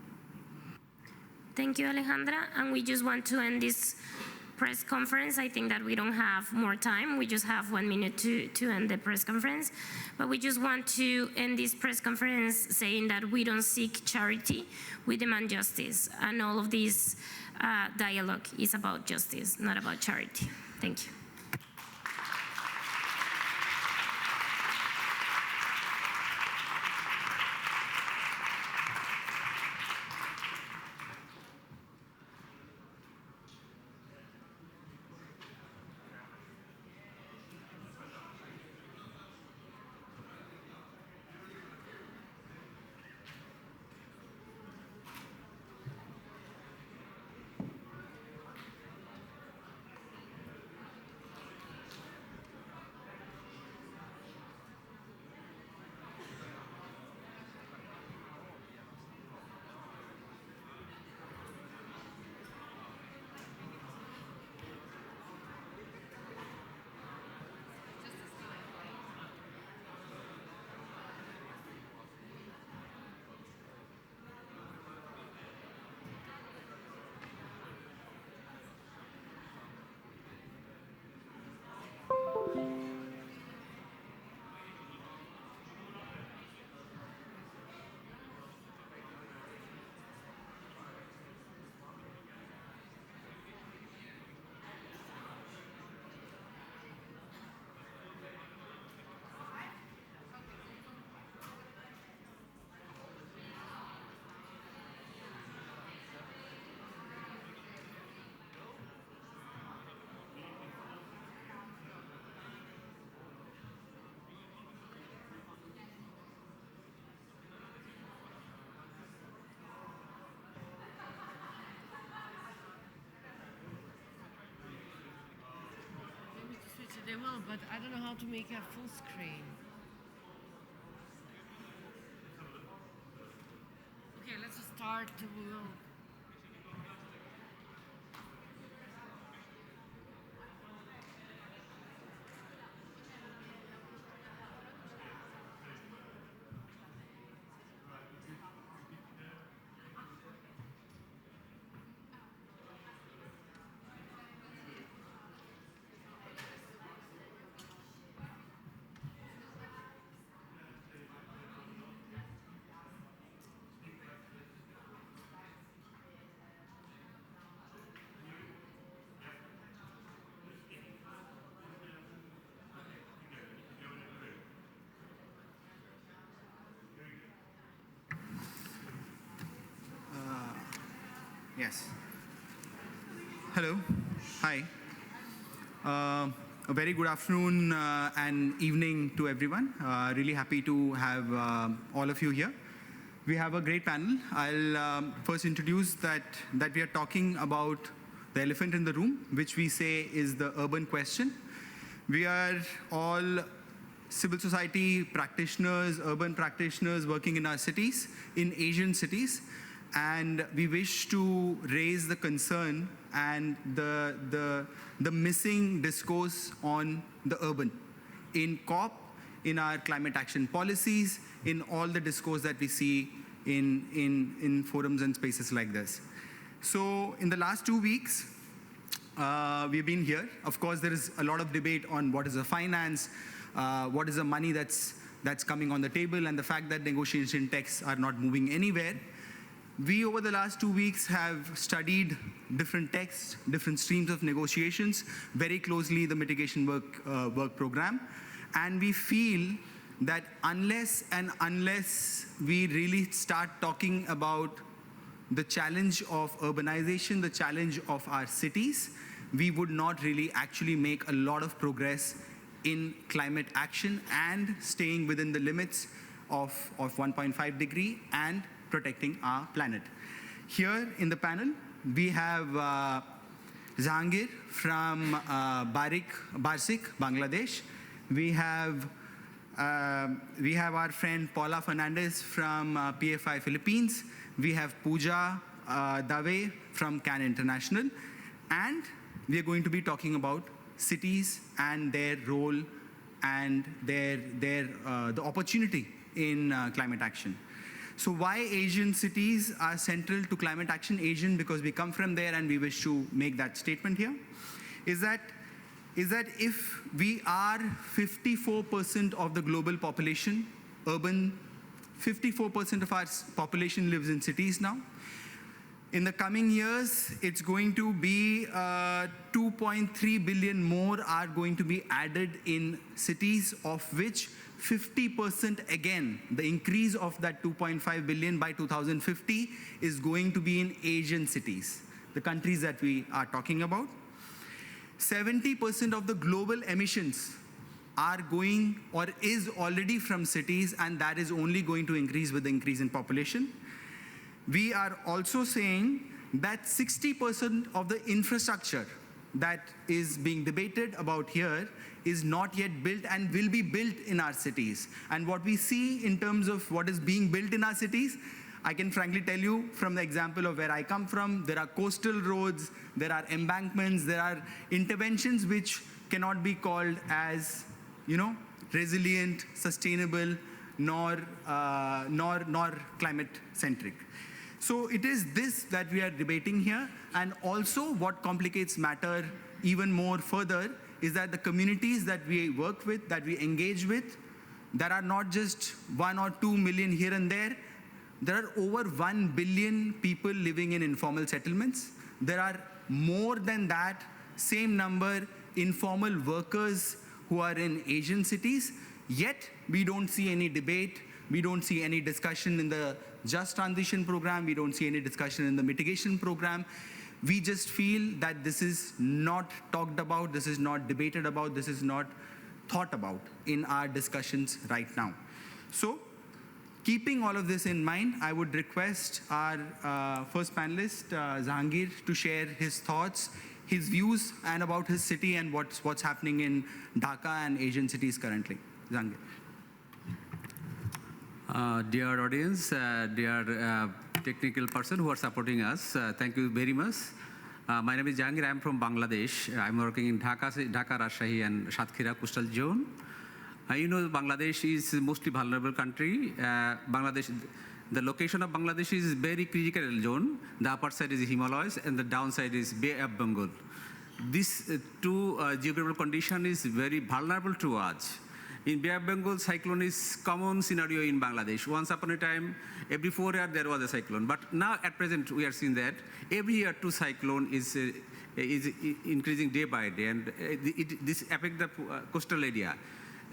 H: Thank you, Alejandra. And we just want to end this press conference. I think that we don't have more time. We just have 1 minute to end the press conference. But we just want to end this press conference saying that we don't seek charity, we demand justice. And all of this dialogue is about justice, not about charity. Thank you.
L: They will, but I don't know how to make a full screen. Okay, let's just start.
V: Yes. Hello. Hi. A very good afternoon and evening to everyone. Really happy to have all of you here. We have a great panel. I'll first introduce that we are talking about the elephant in the room, which we say is the urban question. We are all civil society practitioners, urban practitioners working in our cities, in Asian cities. And we wish to raise the concern and the missing discourse on the urban in COP, in our climate action policies, in all the discourse that we see in forums and spaces like this. So in the last 2 weeks, we've been here. Of course, there is a lot of debate on what is the finance, what is the money that's coming on the table, and the fact that negotiation texts are not moving anywhere. We, over the last 2 weeks, have studied different texts, different streams of negotiations, very closely the mitigation work program. And we feel that unless we really start talking about the challenge of urbanization, the challenge of our cities, we would not really actually make a lot of progress in climate action and staying within the limits of 1.5 degree and protecting our planet. Here in the panel, we have Jahangir from Barsik, Bangladesh. We have our friend Paula Fernandez from PFI Philippines. We have Pooja Dave from CAN International. And we are going to be talking about cities and their role and the opportunity in climate action. So why Asian cities are central to climate action? Asian because we come from there and we wish to make that statement here. Is that if we are 54% of the global population, urban, 54% of our population lives in cities now. In the coming years, it's going to be 2.3 billion more are going to be added in cities, of which 50% again, the increase of that 2.5 billion by 2050 is going to be in Asian cities, the countries that we are talking about. 70% of the global emissions are going or is already from cities, and that is only going to increase with the increase in population. We are also saying that 60% of the infrastructure that is being debated about here is not yet built and will be built in our cities. And what we see in terms of what is being built in our cities, I can frankly tell you from the example of where I come from, there are coastal roads, there are embankments, there are interventions which cannot be called as, resilient, sustainable, nor climate centric. So it is this that we are debating here. And also what complicates matter even more further is that the communities that we work with, that we engage with, there are not just 1 or 2 million here and there. There are over 1 billion people living in informal settlements. There are more than that, same number, informal workers who are in Asian cities. Yet we don't see any debate. We don't see any discussion in the Just Transition program. We don't see any discussion in the mitigation program. We just feel that this is not talked about, this is not debated about, this is not thought about in our discussions right now. So, keeping all of this in mind, I would request our first panelist, Jahangir, to share his thoughts, his views, and about his city and what's happening in Dhaka and Asian cities currently. Jahangir.
B: Dear audience, dear technical person who are supporting us, thank you very much. My name is Jahangir. I am from Bangladesh. I am working in Dhaka, Rajshahi, and Satkhira coastal zone. Bangladesh is a mostly vulnerable country. The location of Bangladesh is very critical zone. The upper side is the Himalayas, and the downside is Bay of Bengal. This two geographical condition is very vulnerable to us. In Bay of Bengal, cyclone is common scenario in Bangladesh. Once upon a time, every 4 years there was a cyclone. But now at present, we are seeing that every year 2 cyclone is increasing day by day, and this affects the coastal area.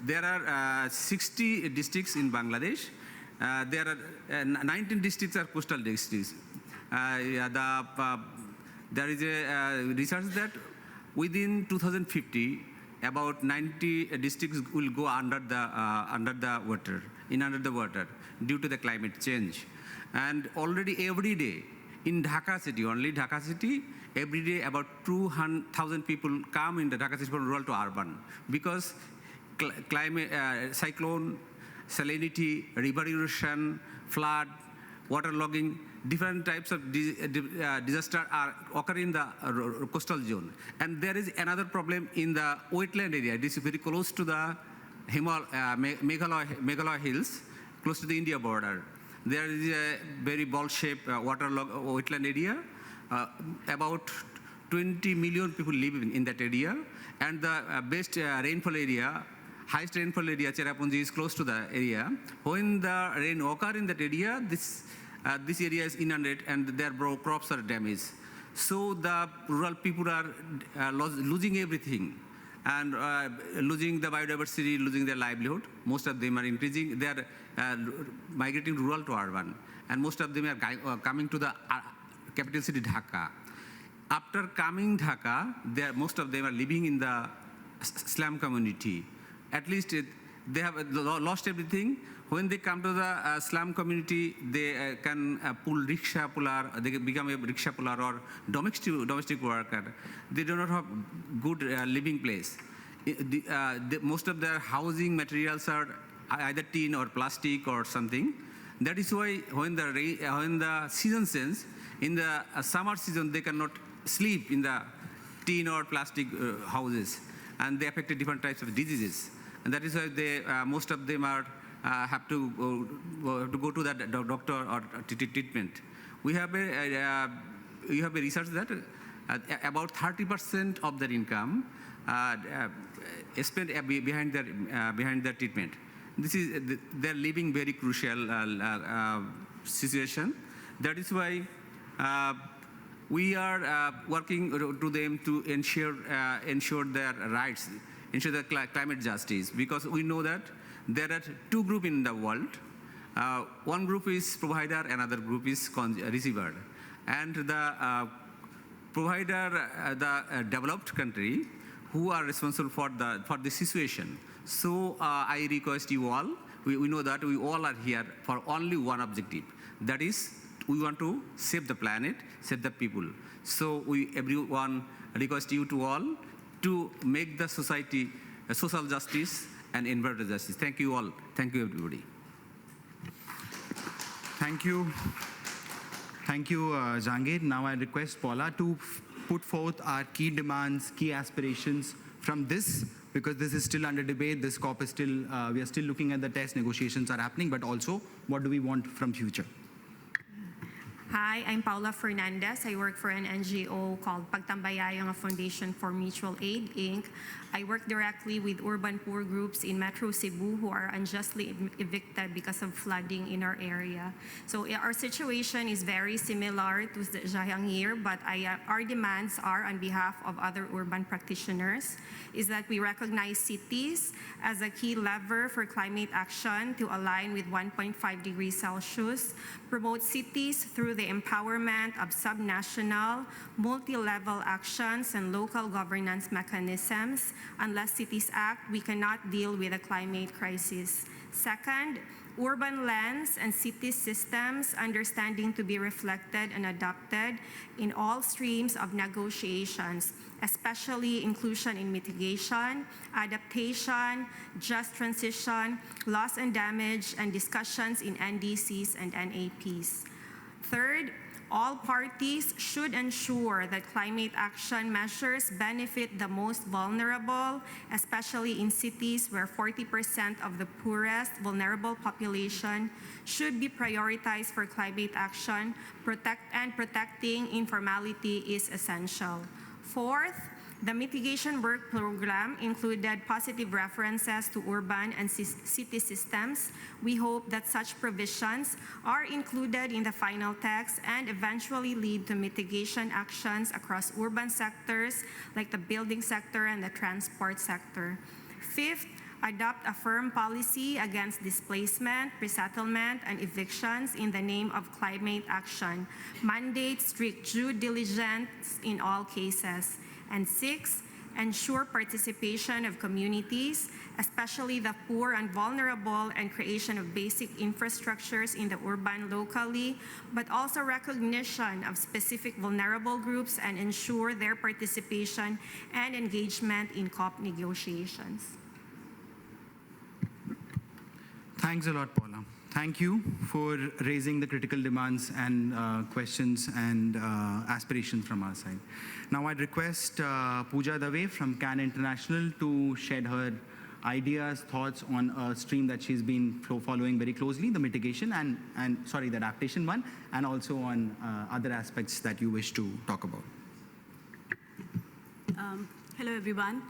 B: There are 60 districts in Bangladesh. There are 19 districts are coastal districts. There is a research that within 2050, about 90 districts will go under the water due to the climate change. And already every day in Dhaka city, only Dhaka city, every day about 200,000 people come in the Dhaka city from rural to urban because climate, cyclone, salinity, river erosion, flood, water logging, different types of disaster are occurring in the coastal zone. And there is another problem in the wetland area. This is very close to the Meghalaya hills, close to the India border. There is a very ball-shaped wetland area. About 20 million people live in that area. And the best rainfall area, highest rainfall area, Cherrapunji, is close to the area. When the rain occurs in that area, this area is inundated and their crops are damaged. So the rural people are losing everything and losing the biodiversity, losing their livelihood. Most of them are increasing. They are migrating rural to urban. And most of them are coming to the capital city, Dhaka. After coming Dhaka, most of them are living in the slum community. At least they have lost everything. When they come to the slum community, they can pull rickshaw puller, they become a rickshaw puller or domestic worker. They do not have good living place. Most of their housing materials are either tin or plastic or something. That is why when the season ends, in the summer season, they cannot sleep in the tin or plastic houses, and they affect different types of diseases. And that is why most of them are have to go to that doctor or treatment. We have a research that about 30% of their income spent behind their treatment. They're living very crucial situation. That is why we are working to them to ensure their rights, ensure the climate justice, because we know that there are two groups in the world. One group is provider, another group is receiver. And the provider, the developed country, who are responsible for the situation. So I request you all, we know that we all are here for only one objective. That is, we want to save the planet, save the people. So everyone request you to all to make the society social justice and environmental justice. Thank you all. Thank you, everybody.
V: Thank you. Thank you, Jahangir. Now I request Paula to put forth our key demands, key aspirations from this, because this is still under debate. This COP is still, we are still looking at the test, negotiations are happening, but also what do we want from future?
C: Hi, I'm Paula Fernandez. I work for an NGO called Pagtambayayang, a Foundation for Mutual Aid, Inc. I work directly with urban poor groups in Metro Cebu who are unjustly evicted because of flooding in our area. So our situation is very similar to Jahangir, but our demands are on behalf of other urban practitioners, is that we recognize cities as a key lever for climate action to align with 1.5 degrees Celsius, promote cities through the empowerment of subnational, multi-level actions and local governance mechanisms. Unless cities act, we cannot deal with a climate crisis. Second, urban lands and city systems understanding to be reflected and adopted in all streams of negotiations, especially inclusion in mitigation, adaptation, just transition, loss and damage, and discussions in NDCs and NAPs. Third, all parties should ensure that climate action measures benefit the most vulnerable, especially in cities where 40% of the poorest vulnerable population should be prioritized for climate action, protecting informality is essential. Fourth, the mitigation work program included positive references to urban and city systems. We hope that such provisions are included in the final text and eventually lead to mitigation actions across urban sectors like the building sector and the transport sector. Fifth, adopt a firm policy against displacement, resettlement, and evictions in the name of climate action. Mandate strict due diligence in all cases. And six, ensure participation of communities, especially the poor and vulnerable, and creation of basic infrastructures in the urban locally, but also recognition of specific vulnerable groups and ensure their participation and engagement in COP negotiations.
V: Thanks a lot, Paula. Thank you for raising the critical demands and questions and aspirations from our side. Now I'd request Pooja Dave from CAN International to shed her ideas, thoughts on a stream that she's been following very closely, the mitigation and sorry, the adaptation one, and also on other aspects that you wish to talk about.
I: Hello, everyone.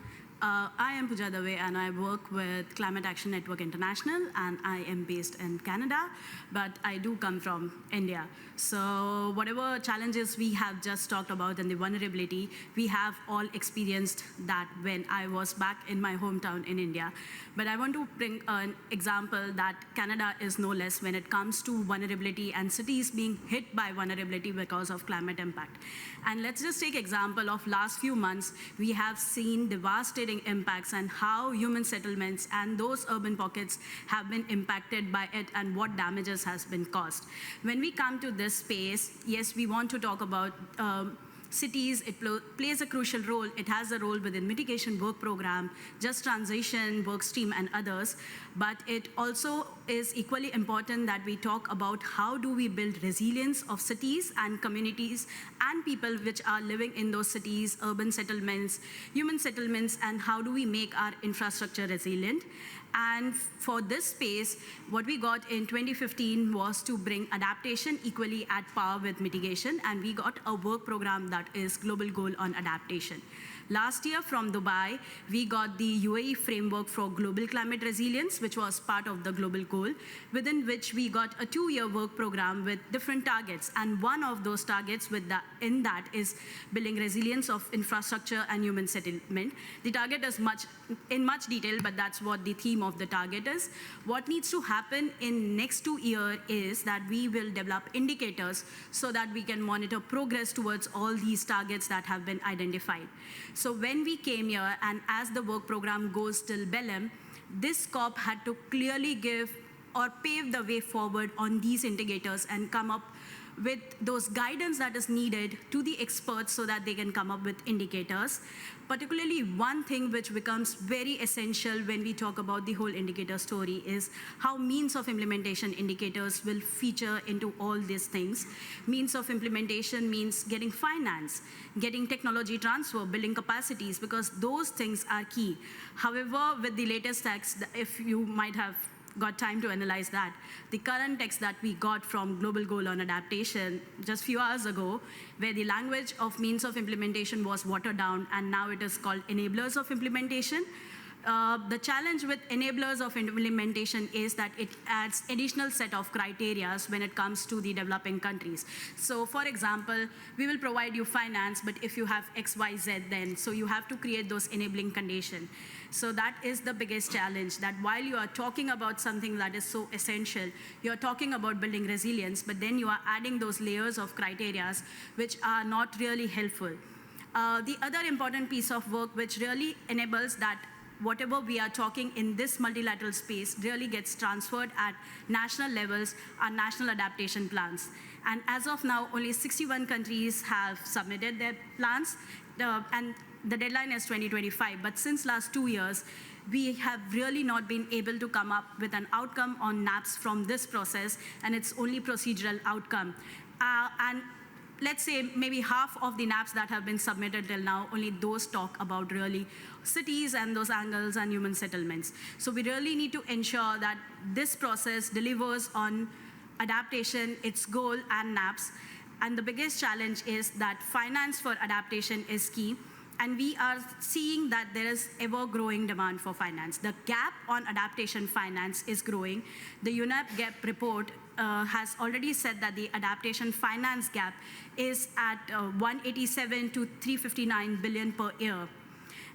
I: I am Pooja Dave, and I work with Climate Action Network International, and I am based in Canada, but I do come from India. So whatever challenges we have just talked about and the vulnerability, we have all experienced that when I was back in my hometown in India. But I want to bring an example that Canada is no less when it comes to vulnerability and cities being hit by vulnerability because of climate impact. And let's just take example of last few months, we have seen devastating impacts and how human settlements and those urban pockets have been impacted by it and what damages has been caused. When we come to this space, yes, we want to talk about cities. It plays a crucial role. It has a role within mitigation work program, just transition work stream, and others. But it also is equally important that we talk about how do we build resilience of cities and communities and people which are living in those cities, urban settlements, human settlements, and how do we make our infrastructure resilient. And for this space, what we got in 2015 was to bring adaptation equally at par with mitigation, and we got a work program that is Global Goal on Adaptation. Last year from Dubai, we got the UAE framework for global climate resilience, which was part of the global goal, within which we got a 2-year work program with different targets. And one of those targets in that is building resilience of infrastructure and human settlement. The target is in much detail, but that's what the theme of the target is. What needs to happen in next 2 years is that we will develop indicators so that we can monitor progress towards all these targets that have been identified. So when we came here, and as the work program goes till Belém, this COP had to clearly give or pave the way forward on these indicators and come up with those guidance that is needed to the experts so that they can come up with indicators. Particularly one thing which becomes very essential when we talk about the whole indicator story is how means of implementation indicators will feature into all these things. Means of implementation means getting finance, getting technology transfer, building capacities, because those things are key. However, with the latest text, if you might have got time to analyze that, the current text that we got from Global Goal on Adaptation just a few hours ago, where the language of means of implementation was watered down, and now it is called enablers of implementation. The challenge with enablers of implementation is that it adds additional set of criteria when it comes to the developing countries. So for example, we will provide you finance, but if you have X, Y, Z then, so you have to create those enabling conditions. So that is the biggest challenge, that while you are talking about something that is so essential, you're talking about building resilience, but then you are adding those layers of criteria which are not really helpful. The other important piece of work which really enables that whatever we are talking in this multilateral space really gets transferred at national levels are national adaptation plans. And as of now, only 61 countries have submitted their plans, and the deadline is 2025. But since last 2 years, we have really not been able to come up with an outcome on NAPs from this process, and it's only procedural outcome. And let's say maybe half of the NAPs that have been submitted till now, only those talk about really cities and those angles and human settlements. So we really need to ensure that this process delivers on adaptation, its goal, and NAPs. And the biggest challenge is that finance for adaptation is key. And we are seeing that there is ever-growing demand for finance. The gap on adaptation finance is growing. The UNEP gap report has already said that the adaptation finance gap is at 187 to 359 billion per year.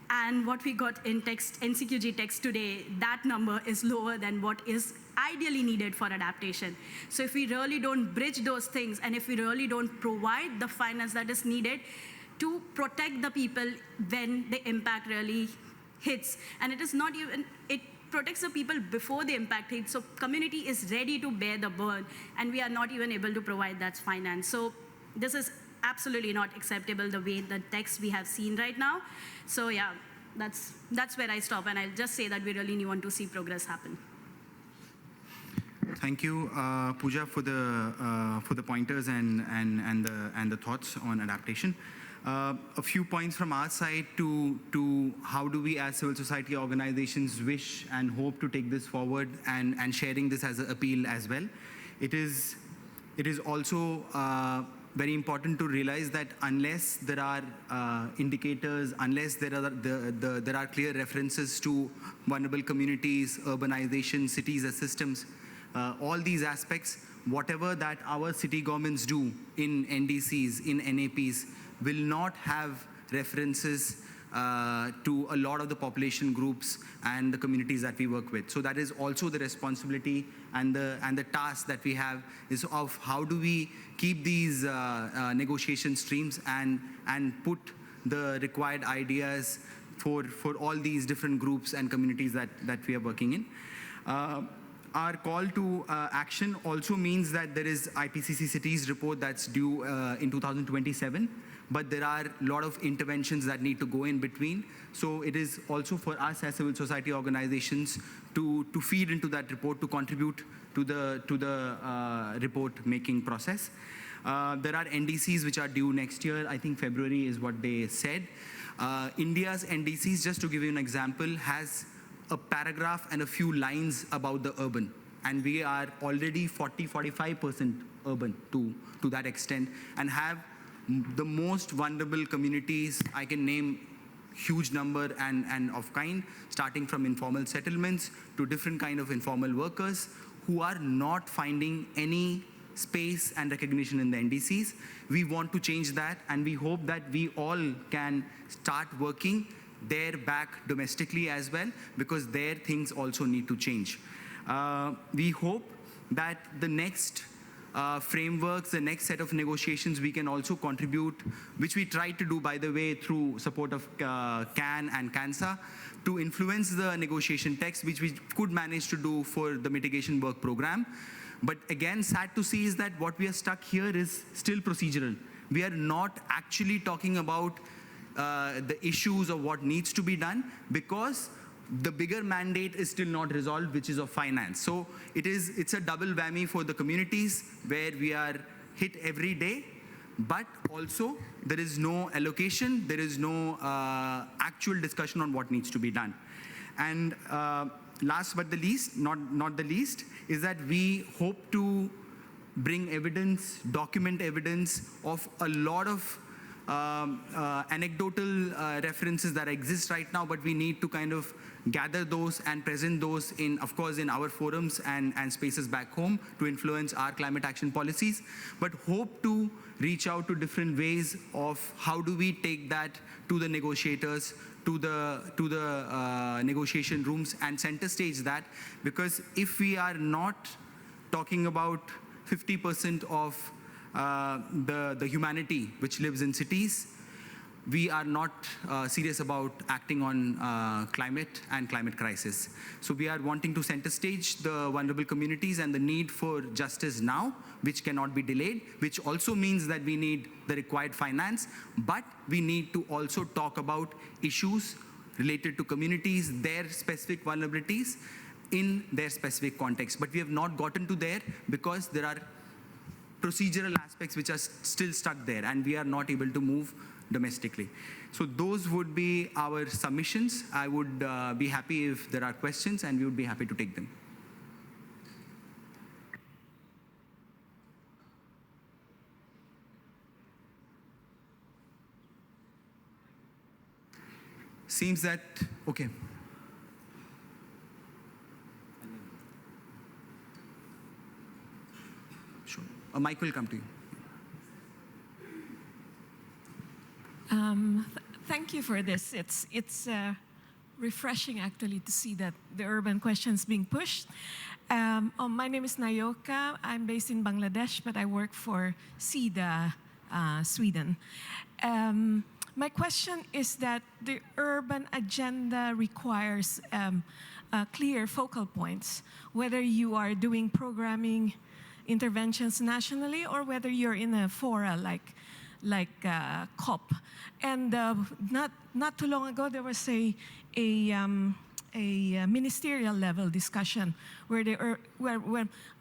I: And what we got in text, NCQG text today, that number is lower than what is ideally needed for adaptation. So if we really don't bridge those things, and if we really don't provide the finance that is needed to protect the people when the impact really hits, and it is not even, it protects the people before the impact hits, so community is ready to bear the burn, and we are not even able to provide that finance. So this is absolutely not acceptable, the way the text we have seen right now. So yeah, that's where I stop, and I'll just say that we really want to see progress happen.
V: Thank you, Pooja, for the pointers and the thoughts on adaptation. A few points from our side to how do we as civil society organizations wish and hope to take this forward, and sharing this as an appeal as well. It is also very important to realize that unless there are indicators, unless there are clear references to vulnerable communities, urbanization, cities as systems, all these aspects, whatever that our city governments do in NDCs, in NAPs, will not have references to a lot of the population groups and the communities that we work with. So that is also the responsibility and the task that we have, is of how do we keep these negotiation streams and put the required ideas for all these different groups and communities that we are working in. Our call to action also means that there is IPCC cities report that's due in 2027. but there are a lot of interventions that need to go in between. So it is also for us as civil society organizations to feed into that report, to contribute to the report making process. There are NDCs which are due next year. I think February is what they said. India's NDCs, just to give you an example, has a paragraph and a few lines about the urban. And we are already 40-45% urban to that extent, and have the most vulnerable communities. I can name huge number and of kind, starting from informal settlements to different kind of informal workers who are not finding any space and recognition in the NDCs. We want to change that, and we hope that we all can start working there back domestically as well, because there things also need to change. We hope that the next frameworks, the next set of negotiations, we can also contribute, which we try to do, by the way, through support of CAN and CANSA, to influence the negotiation text, which we could manage to do for the mitigation work program. But again, sad to see is that what we are stuck here is still procedural. We are not actually talking about the issues of what needs to be done, because the bigger mandate is still not resolved, which is of finance. So it's a double whammy for the communities, where we are hit every day, but also there is no allocation, there is no actual discussion on what needs to be done. And last but the least, not the least, is that we hope to bring evidence, document evidence of a lot of anecdotal references that exist right now, but we need to kind of gather those and present those in, of course, in our forums and spaces back home to influence our climate action policies, but hope to reach out to different ways of how do we take that to the negotiators, to the negotiation rooms, and center stage that, because if we are not talking about 50% of the humanity which lives in cities, we are not serious about acting on climate and climate crisis. So we are wanting to center stage the vulnerable communities and the need for justice now, which cannot be delayed, which also means that we need the required finance, but we need to also talk about issues related to communities, their specific vulnerabilities in their specific context. But we have not gotten to there because there are procedural aspects which are still stuck there, and we are not able to move domestically. So those would be our submissions. I would be happy if there are questions, and we would be happy to take them. Seems that, okay. Sure. A mic will come to you.
P: Thank you for this. It's refreshing, actually, to see that the urban questions being pushed. My name is Nayoka. I'm based in Bangladesh, but I work for SIDA, Sweden. My question is that the urban agenda requires clear focal points, whether you are doing programming interventions nationally or whether you're in a fora like COP. And not too long ago, there was a ministerial level discussion where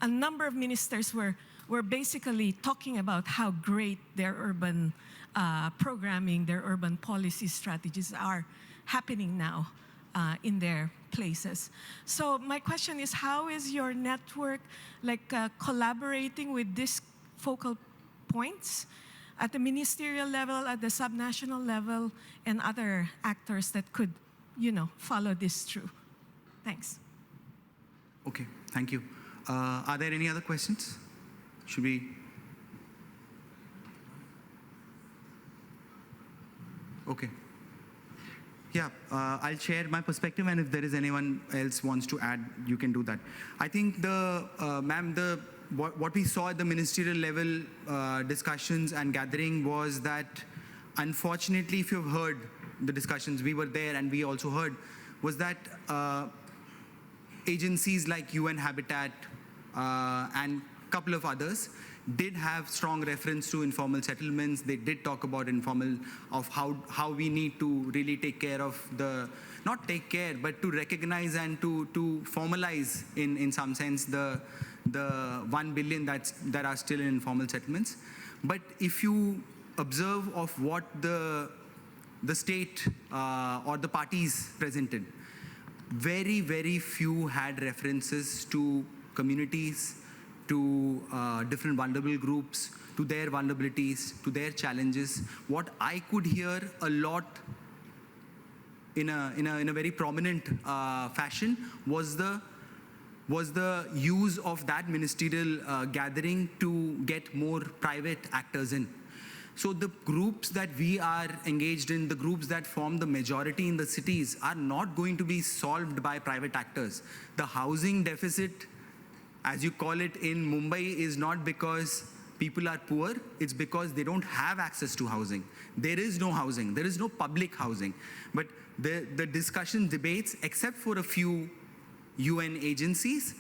P: a number of ministers were basically talking about how great their urban programming, their urban policy strategies are happening now in their places. So my question is, how is your network collaborating with these focal points at the ministerial level, at the subnational level, and other actors that could, follow this through? Thanks.
V: Okay, thank you. Are there any other questions? Should we? Okay. Yeah, I'll share my perspective, and if there is anyone else wants to add, you can do that. I think what we saw at the ministerial level discussions and gathering was that, unfortunately, if you've heard the discussions, we were there and we also heard, was that agencies like UN Habitat and a couple of others did have strong reference to informal settlements. They did talk about how we need to really take care of not take care, but to recognize and to formalize in some sense the 1 billion that are still in informal settlements. But if you observe of what the state or the parties presented, very, very few had references to communities, to different vulnerable groups, to their vulnerabilities, to their challenges. What I could hear a lot in a very prominent fashion was the use of that ministerial gathering to get more private actors in. So the groups that we are engaged in, the groups that form the majority in the cities, are not going to be solved by private actors. The housing deficit, as you call it, in Mumbai is not because people are poor, it's because they don't have access to housing. There is no housing, there is no public housing. But the discussion, debates, except for a few UN agencies,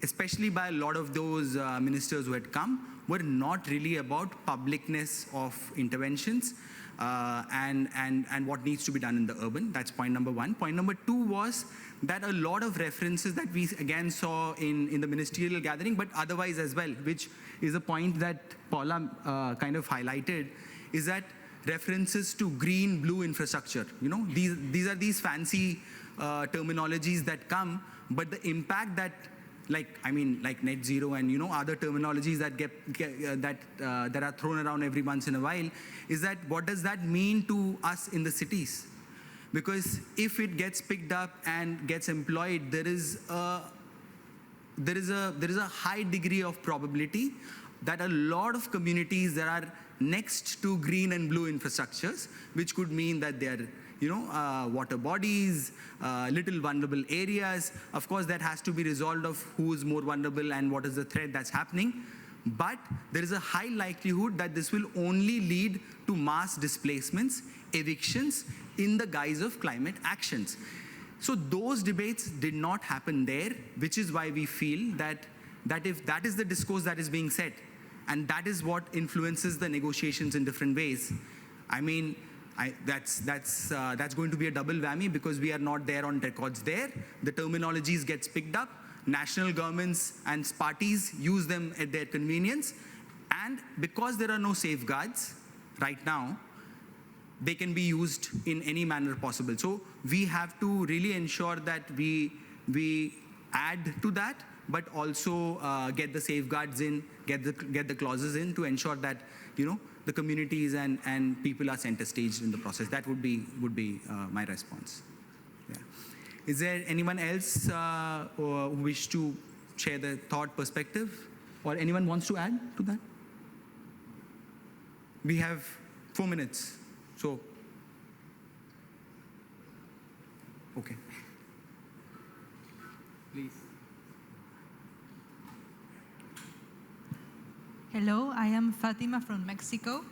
V: especially by a lot of those ministers who had come, were not really about publicness of interventions and what needs to be done in the urban. That's point number one. Point number two was that a lot of references that we again saw in the ministerial gathering, but otherwise as well, which is a point that Paula kind of highlighted, is that references to green, blue infrastructure. You know, these are these fancy terminologies that come, but the impact that, like net zero and other terminologies that that are thrown around every once in a while, is that what does that mean to us in the cities? Because if it gets picked up and gets employed, there is a high degree of probability that a lot of communities that are next to green and blue infrastructures, which could mean that they are water bodies, little vulnerable areas. Of course, that has to be resolved of who is more vulnerable and what is the threat that's happening. But there is a high likelihood that this will only lead to mass displacements, evictions in the guise of climate actions. So those debates did not happen there, which is why we feel that if that is the discourse that is being said, and that is what influences the negotiations in different ways, that's going to be a double whammy, because we are not there on records there. The terminologies gets picked up. National governments and parties use them at their convenience. And because there are no safeguards right now, they can be used in any manner possible. So we have to really ensure that we add to that, but also get the safeguards in, get the clauses in to ensure that the communities and people are center staged in the process. That would be my response. Yeah. Is there anyone else who wish to share the thought perspective, or anyone wants to add to that? We have 4 minutes, so okay. Please.
F: Hello, I am Fatima from Mexico.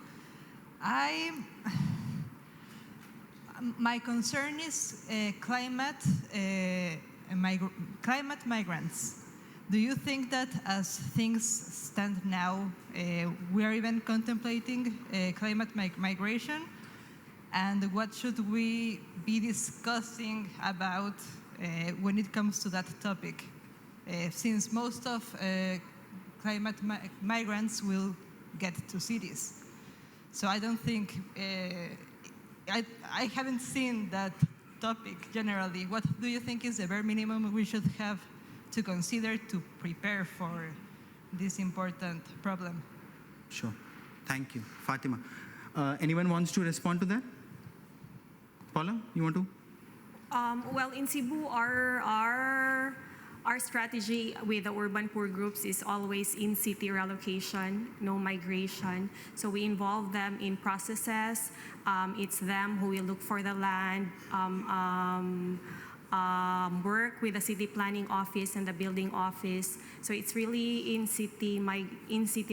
F: My concern is climate migrants. Do you think that as things stand now, we are even contemplating climate migration? And what should we be discussing about when it comes to that topic? Since most of climate migrants will get to cities. So I don't think, I haven't seen that topic generally. What do you think is the bare minimum we should have to consider to prepare for this important problem?
V: Sure, thank you. Fatima, anyone wants to respond to that? Paula, you want to?
C: Well, in Cebu, our strategy with the urban poor groups is always in-city relocation, no migration. So we involve them in processes. It's them who will look for the land, work with the city planning office and the building office. So it's really in-city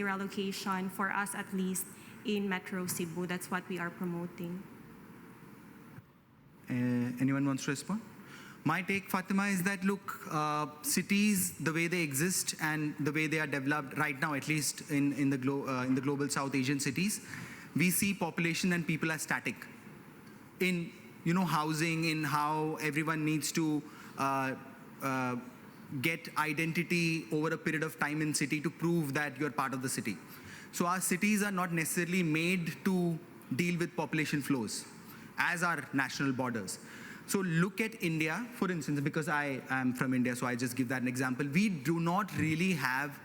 C: relocation for us, at least in Metro Cebu. That's what we are promoting.
V: Anyone wants to respond? My take, Fatima, is that, look, cities, the way they exist and the way they are developed right now, at least in the global South Asian cities, we see population and people as static. In housing, in how everyone needs to get identity over a period of time in city to prove that you're part of the city. So our cities are not necessarily made to deal with population flows, as are national borders. So look at India, for instance, because I am from India, so I just give that an example. We do not really have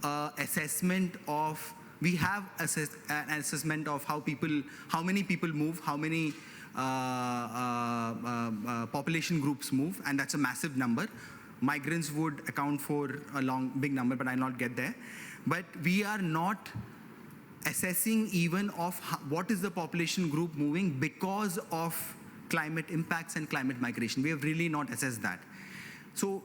V: an assessment of, we have an assessment of how many people move, how many population groups move, and that's a massive number. Migrants would account for a big number, but I'll not get there. But we are not assessing even of what is the population group moving because of climate impacts and climate migration. We have really not assessed that. So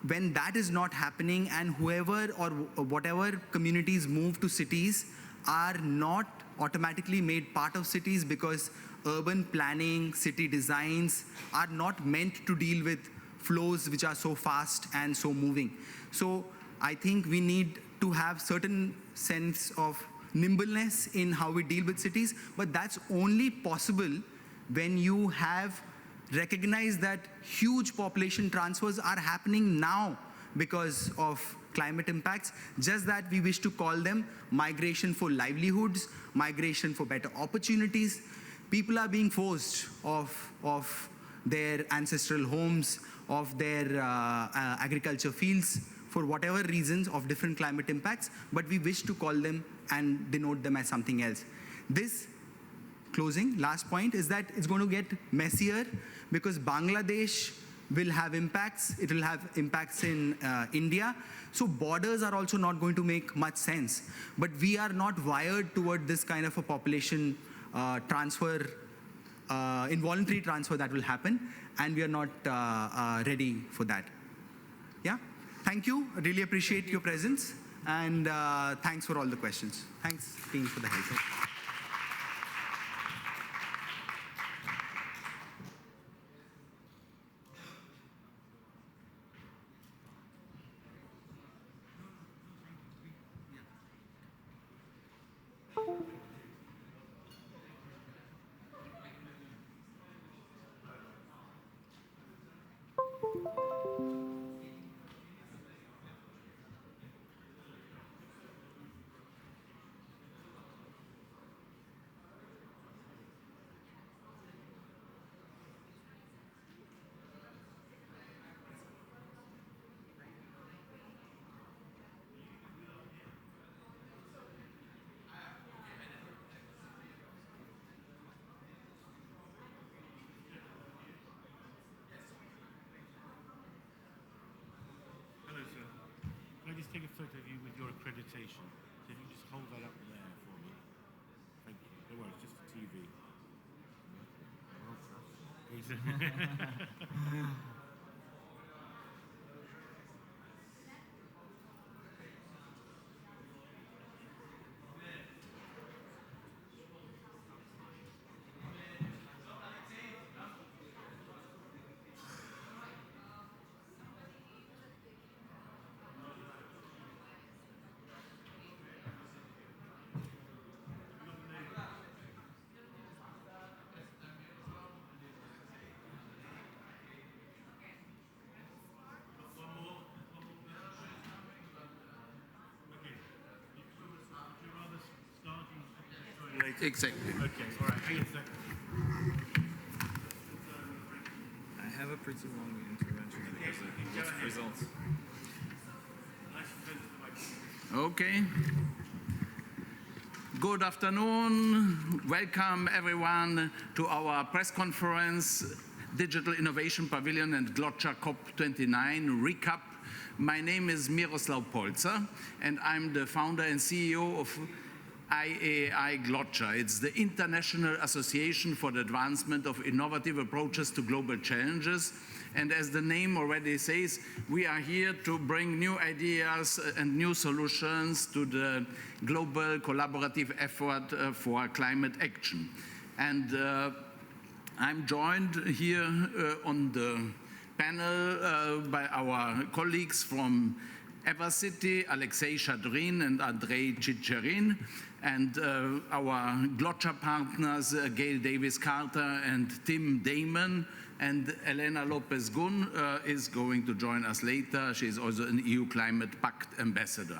V: when that is not happening, and whoever or whatever communities move to cities are not automatically made part of cities, because urban planning, city designs are not meant to deal with flows which are so fast and so moving. So I think we need to have certain sense of nimbleness in how we deal with cities, but that's only possible when you have recognized that huge population transfers are happening now because of climate impacts, just that we wish to call them migration for livelihoods, migration for better opportunities. People are being forced off their ancestral homes, of their agriculture fields, for whatever reasons of different climate impacts, but we wish to call them and denote them as something else. This closing, last point, is that it's going to get messier because Bangladesh will have impacts. It will have impacts in India. So borders are also not going to make much sense. But we are not wired toward this kind of a population transfer, involuntary transfer that will happen, and we are not ready for that. Yeah, thank you. I really appreciate your presence, and thanks for all the questions. Thanks, team, for the help.
A: Can I just take a photo of you with your accreditation? So if you just hold that up there for me. Thank you. Don't worry, it's just a TV.
B: Exactly.
A: Okay, all right. Hang on a second.
U: I have a pretty long intervention because of lots of results.
B: Okay. Good afternoon. Welcome everyone to our press conference, Digital Innovation Pavilion and Glotcha COP29 recap. My name is Miroslav Polzer, and I'm the founder and CEO of IAI Glotcha. It's the International Association for the Advancement of Innovative Approaches to Global Challenges. And as the name already says, we are here to bring new ideas and new solutions to the global collaborative effort for climate action. And I'm joined here on the
J: panel by our colleagues from EverCity, Alexei Shadrin and Andrei Chicherin, and our Glotcha partners, Gail Davis-Carter and Tim Damon, and Elena Lopez-Gun is going to join us later. She is also an EU Climate Pact ambassador.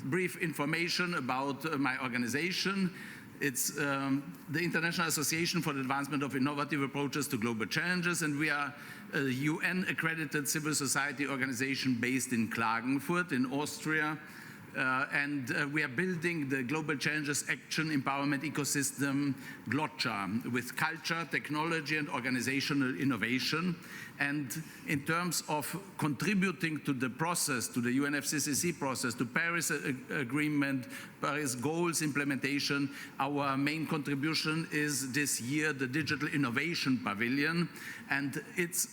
J: Brief information about my organization. It's the International Association for the Advancement of Innovative Approaches to Global Challenges, and we are a UN-accredited civil society organization based in Klagenfurt in Austria. We are building the Global Challenges Action Empowerment Ecosystem, GLOCCHA, with culture, technology, and organizational innovation. And in terms of contributing to the process, to the UNFCCC process, to Paris Agreement, Paris goals implementation, our main contribution is this year the Digital Innovation Pavilion. And it's,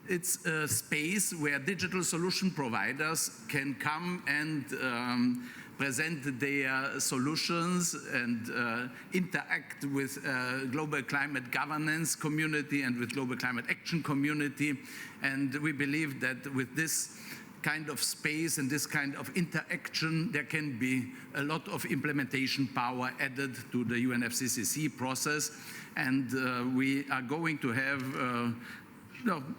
J: it's a space where digital solution providers can come and present their solutions and interact with global climate governance community and with global climate action community. And we believe that with this kind of space and this kind of interaction, there can be a lot of implementation power added to the UNFCCC process. And we are going to have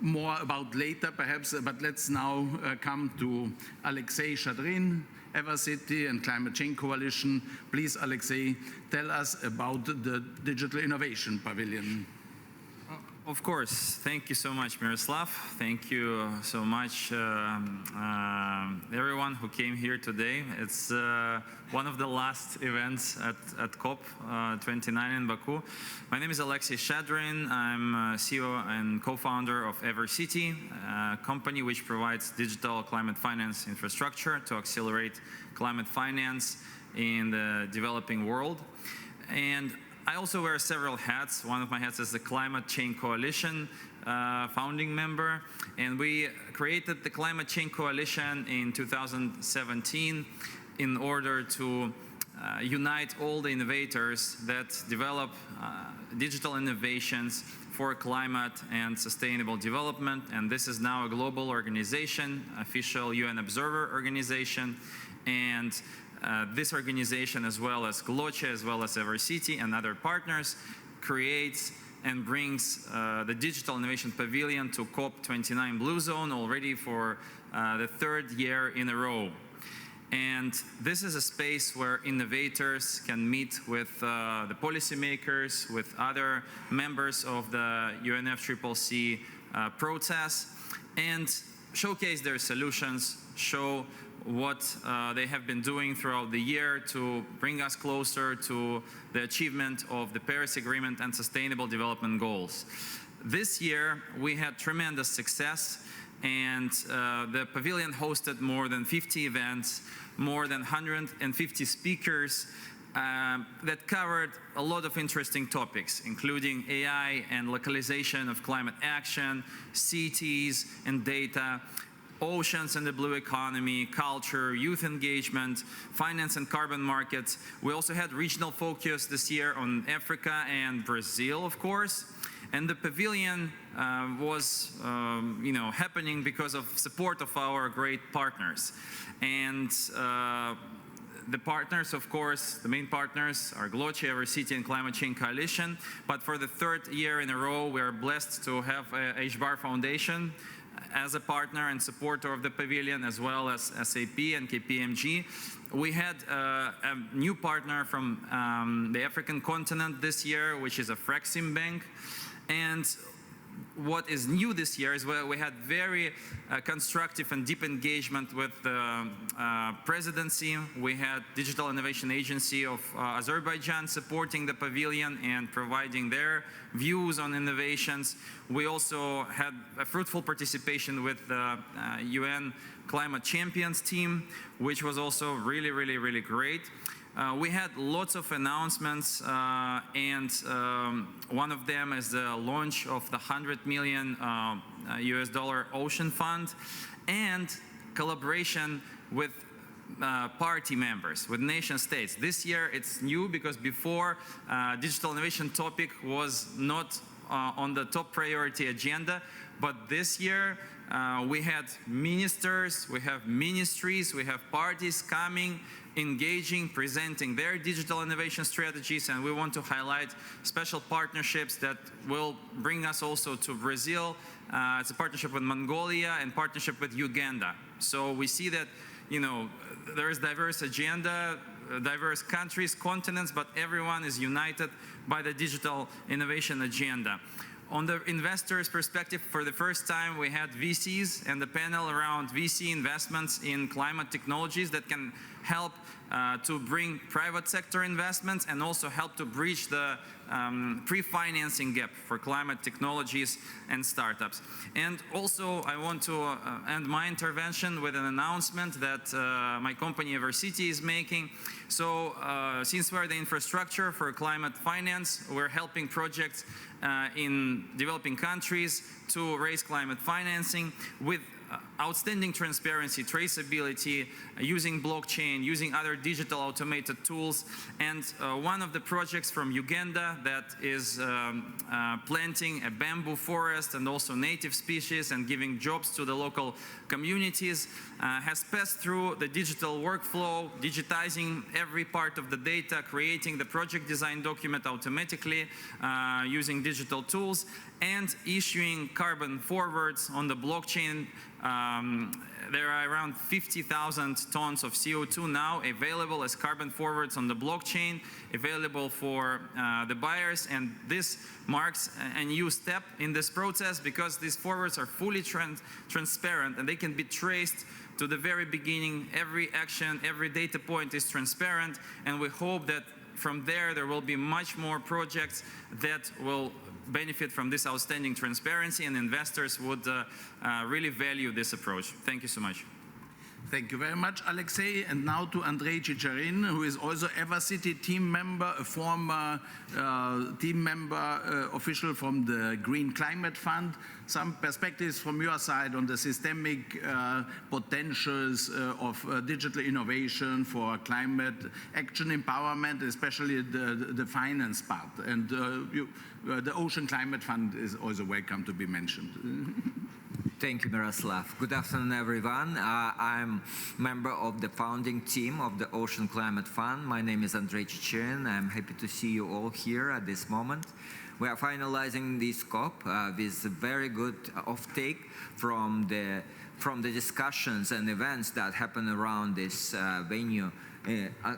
J: more about later perhaps, but let's now come to Alexei Shadrin, EverCity and Climate Change Coalition. Please, Alexei, tell us about the Digital Innovation Pavilion.
U: Of course. Thank you so much, Miroslav. Thank you so much, everyone who came here today. It's one of the last events at COP29 in Baku. My name is Alexei Shadrin. I'm CEO and co-founder of EverCity, a company which provides digital climate finance infrastructure to accelerate climate finance in the developing world. And I also wear several hats. One of my hats is the Climate Change Coalition founding member. And we created the Climate Change Coalition in 2017 in order to unite all the innovators that develop digital innovations for climate and sustainable development. And this is now a global organization, official UN Observer organization. And this organization, as well as GLOCCHA, as well as EverCity and other partners, creates and brings the Digital Innovation Pavilion to COP29 Blue Zone already for the third year in a row. And this is a space where innovators can meet with the policymakers, with other members of the UNFCCC process, and showcase their solutions, show what they have been doing throughout the year to bring us closer to the achievement of the Paris Agreement and Sustainable Development Goals. This year, we had tremendous success, and the pavilion hosted more than 50 events, more than 150 speakers that covered a lot of interesting topics, including AI and localization of climate action, cities and data, oceans and the blue economy, culture, youth engagement, finance and carbon markets. We also had regional focus this year on Africa and Brazil, of course. And the pavilion was happening because of support of our great partners. And the partners, of course, the main partners are GLOCCHA, EverCity, and Climate Change Coalition. But for the third year in a row, we are blessed to have HBAR Foundation as a partner and supporter of the pavilion, as well as SAP and KPMG. We had a new partner from the African continent this year, which is a Frexim Bank. And what is new this year is we had very constructive and deep engagement with the presidency. We had Digital Innovation Agency of Azerbaijan supporting the pavilion and providing their views on innovations. We also had a fruitful participation with the UN Climate Champions team, which was also really, really, really great. We had lots of announcements, and one of them is the launch of the $100 million US Ocean Fund, and collaboration with party members, with nation states. This year it's new because before digital innovation topic was not on the top priority agenda, but this year we had ministers, we have ministries, we have parties coming, engaging, presenting their digital innovation strategies, and we want to highlight special partnerships that will bring us also to Brazil. It's a partnership with Mongolia and partnership with Uganda. So we see that, you know, there is diverse agenda, diverse countries, continents, but everyone is united by the digital innovation agenda. On the investors' perspective, for the first time, we had VCs and the panel around VC investments in climate technologies that can help to bring private sector investments and also help to bridge the pre-financing gap for climate technologies and startups. And also, I want to end my intervention with an announcement that my company Evercity is making. So since we're the infrastructure for climate finance, we're helping projects in developing countries to raise climate financing with outstanding transparency, traceability, using blockchain, using other digital automated tools. And one of the projects from Uganda that is planting a bamboo forest and also native species and giving jobs to the local communities has passed through the digital workflow, digitizing every part of the data, creating the project design document automatically using digital tools, and issuing carbon forwards on the blockchain. There are around 50,000 tons of CO2 now available as carbon forwards on the blockchain, available for the buyers, and this marks a new step in this process because these forwards are fully transparent and they can be traced to the very beginning. Every action, every data point is transparent, and we hope that from there will be much more projects that will benefit from this outstanding transparency, and investors would really value this approach. Thank you so much.
J: Thank you very much, Alexei. And now to Andrei Chicherin, who is also Evercity team member, a former team member, official from the Green Climate Fund. Some perspectives from your side on the systemic potentials of digital innovation for climate action empowerment, especially the finance part. And the Ocean Climate Fund is also welcome to be mentioned.
S: Thank you, Miroslav. Good afternoon, everyone. I'm member of the founding team of the Ocean Climate Fund. My name is Andrei Chicherin. I'm happy to see you all here at this moment. We are finalizing this COP with a very good offtake from the discussions and events that happen around this venue,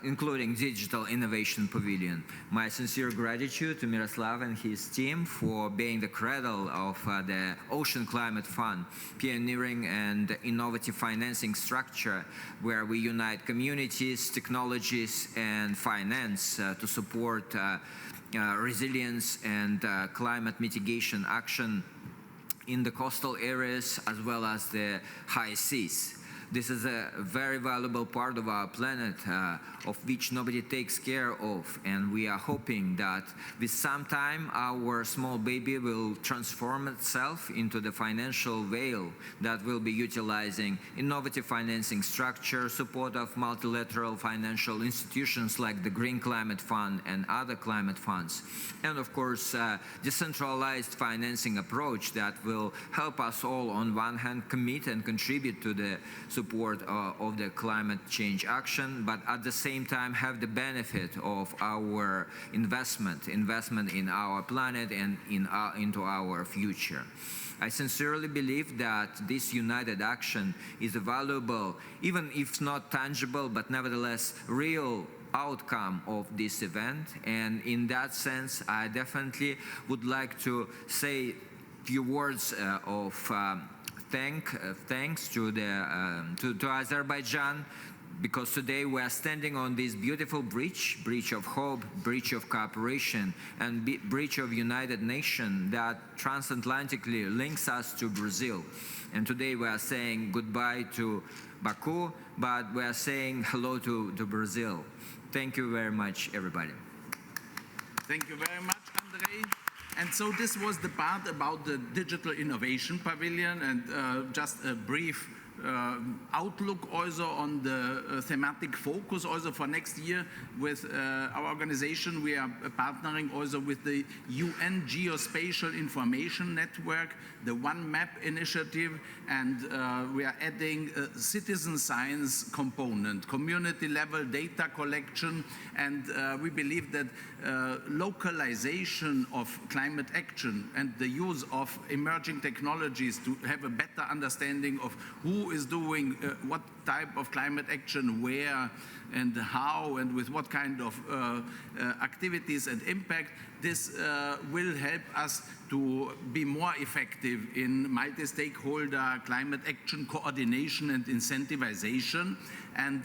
S: including Digital Innovation Pavilion. My sincere gratitude to Miroslav and his team for being the cradle of the Ocean Climate Fund, pioneering and innovative financing structure where we unite communities, technologies, and finance to support resilience and climate mitigation action in the coastal areas as well as the high seas. This is a very valuable part of our planet of which nobody takes care of, and we are hoping that with some time our small baby will transform itself into the financial whale that will be utilizing innovative financing structure, support of multilateral financial institutions like the Green Climate Fund and other climate funds, and of course decentralized financing approach that will help us all on one hand commit and contribute to the support of the climate change action, but at the same time have the benefit of our investment in our planet and into our future. I sincerely believe that this united action is a valuable, even if not tangible, but nevertheless real outcome of this event. And in that sense, I definitely would like to say a few words of thanks to Azerbaijan, because today we are standing on this beautiful bridge of hope, bridge of cooperation, and bridge of United Nations that transatlantically links us to Brazil. And today we are saying goodbye to Baku, but we are saying hello to Brazil. Thank you very much, everybody.
J: Thank you very much, Andrei. And so this was the part about the Digital Innovation Pavilion, and just a brief outlook also on the thematic focus also for next year. With our organization, we are partnering also with the UN Geospatial Information Network, the One Map initiative, and we are adding a citizen science component, community level data collection, and we believe that localization of climate action and the use of emerging technologies to have a better understanding of who is doing what type of climate action where and how and with what kind of activities and impact, this will help us to be more effective in multi-stakeholder climate action coordination and incentivization. And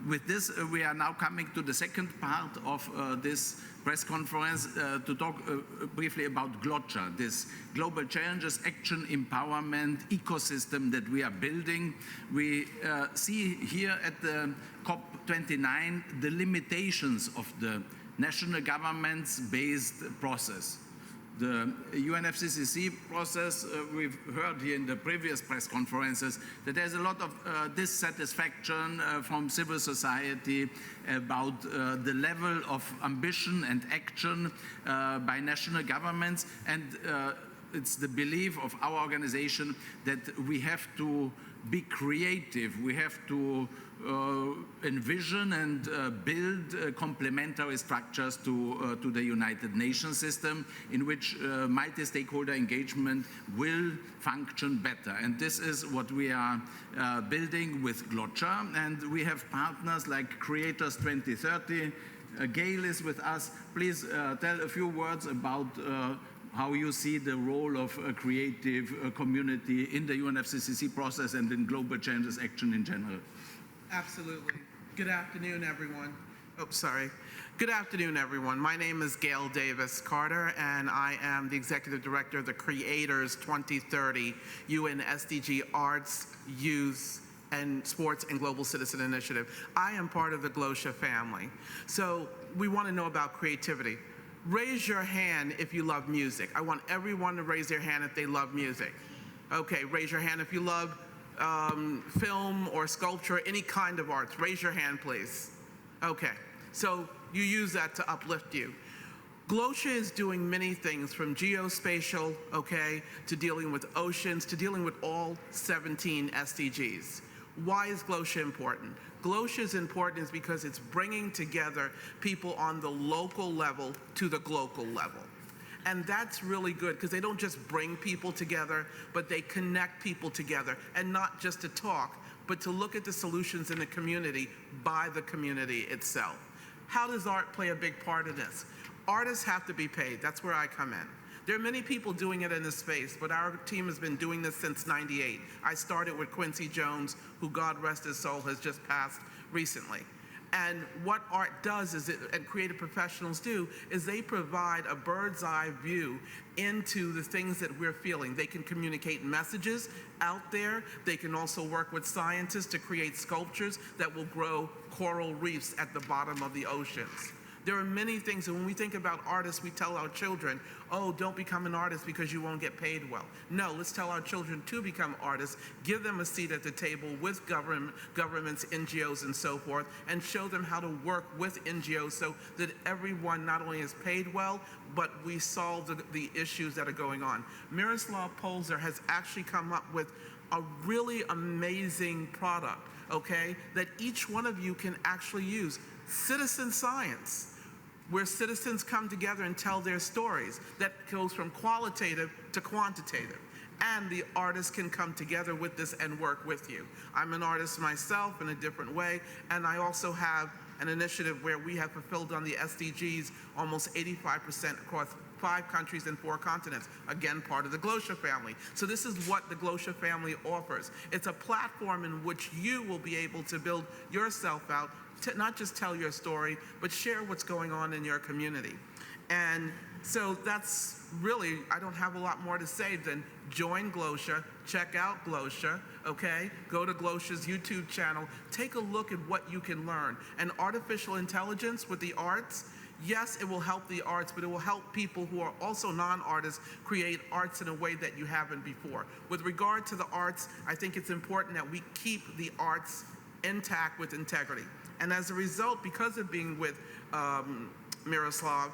J: with this, we are now coming to the second part of this press conference to talk briefly about GLOCHA, this Global Challenges Action Empowerment ecosystem that we are building. We see here at the COP29 the limitations of the national governments-based process. The UNFCCC process, we've heard here in the previous press conferences that there's a lot of dissatisfaction from civil society about the level of ambition and action by national governments, and it's the belief of our organization that we have to be creative, we have to envision and build complementary structures to the United Nations system in which multi-stakeholder engagement will function better. And this is what we are building with GLOCHA, and we have partners like Creators 2030. Gail is with us. Please tell a few words about how you see the role of a creative community in the UNFCCC process and in global challenges action in general.
D: Absolutely. Good afternoon, everyone. Oh, sorry. Good afternoon, everyone. My name is Gail Davis Carter, and I am the Executive Director of the Creators 2030 UN SDG Arts, Youth, and Sports and Global Citizen Initiative. I am part of the GLOCHA family. So we want to know about creativity. Raise your hand if you love music. I want everyone to raise their hand if they love music. Okay, raise your hand if you love film or sculpture, any kind of arts. Raise your hand, please. Okay, so you use that to uplift you. GLOCHA is doing many things, from geospatial, okay, to dealing with oceans, to dealing with all 17 SDGs. Why is GLOCHA important? GLOCHA is important is because it's bringing together people on the local level to the global level. And that's really good because they don't just bring people together, but they connect people together, and not just to talk, but to look at the solutions in the community by the community itself. How does art play a big part in this? Artists have to be paid. That's where I come in. There are many people doing it in this space, but our team has been doing this since '98. I started with Quincy Jones, who, God rest his soul, has just passed recently. And what art does is and creative professionals do is they provide a bird's eye view into the things that we're feeling. They can communicate messages out there. They can also work with scientists to create sculptures that will grow coral reefs at the bottom of the oceans. There are many things, and when we think about artists, we tell our children, oh, don't become an artist because you won't get paid well. No, let's tell our children to become artists, give them a seat at the table with governments, NGOs, and so forth, and show them how to work with NGOs so that everyone not only is paid well, but we solve the issues that are going on. Miroslav Polzer has actually come up with a really amazing product, okay, that each one of you can actually use. Citizen science, where citizens come together and tell their stories. That goes from qualitative to quantitative. And the artists can come together with this and work with you. I'm an artist myself in a different way, and I also have an initiative where we have fulfilled on the SDGs almost 85% across 5 countries and 4 continents. Again, part of the GLOCHA family. So this is what the GLOCHA family offers. It's a platform in which you will be able to build yourself out, to not just tell your story, but share what's going on in your community. And so that's really, I don't have a lot more to say than join GLOCHA, check out GLOCHA, okay? Go to GLOCHA's YouTube channel, take a look at what you can learn. And artificial intelligence with the arts, Yes, it will help the arts, but it will help people who are also non-artists create arts in a way that you haven't before. With regard to the arts, I think it's important that we keep the arts intact with integrity. And as a result, because of being with Miroslav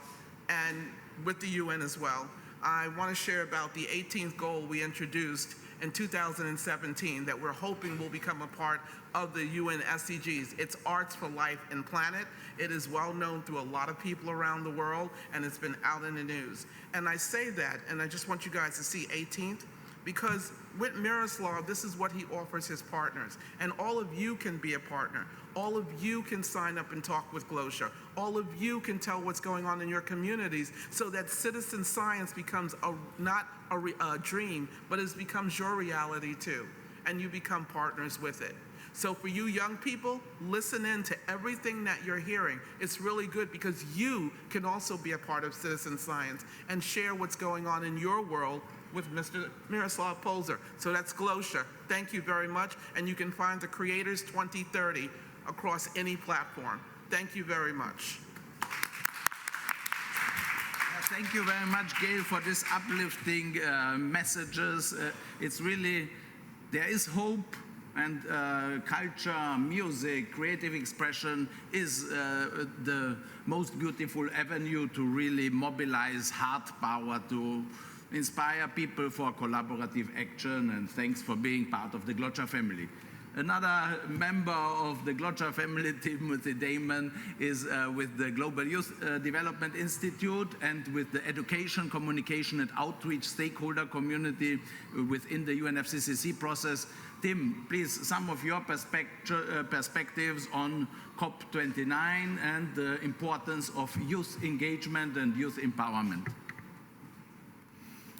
D: and with the UN as well, I want to share about the 18th goal we introduced in 2017 that we're hoping will become a part of the UN SDGs. It's Arts for Life and Planet. It is well known through a lot of people around the world, and it's been out in the news. And I say that, and I just want you guys to see 18th, because with Miroslav, this is what he offers his partners. And all of you can be a partner. All of you can sign up and talk with GLOSHA. All of you can tell what's going on in your communities so that citizen science becomes not a dream, but it becomes your reality too. And you become partners with it. So for you young people, listen in to everything that you're hearing. It's really good because you can also be a part of citizen science and share what's going on in your world with Mr. Miroslav Polzer. So that's GLOSHA. Thank you very much. And you can find the Creators 2030 across any platform. Thank you very much.
J: Thank you very much, Gail, for this uplifting messages. It's really, there is hope, and culture, music, creative expression is the most beautiful avenue to really mobilize heart power to inspire people for collaborative action, and thanks for being part of the GLOSHA family. Another member of the GLOSHA family, Timothy Damon, is with the Global Youth Development Institute and with the education, communication, and outreach stakeholder community within the UNFCCC process. Tim, please, some of your perspectives on COP29 and the importance of youth engagement and youth empowerment.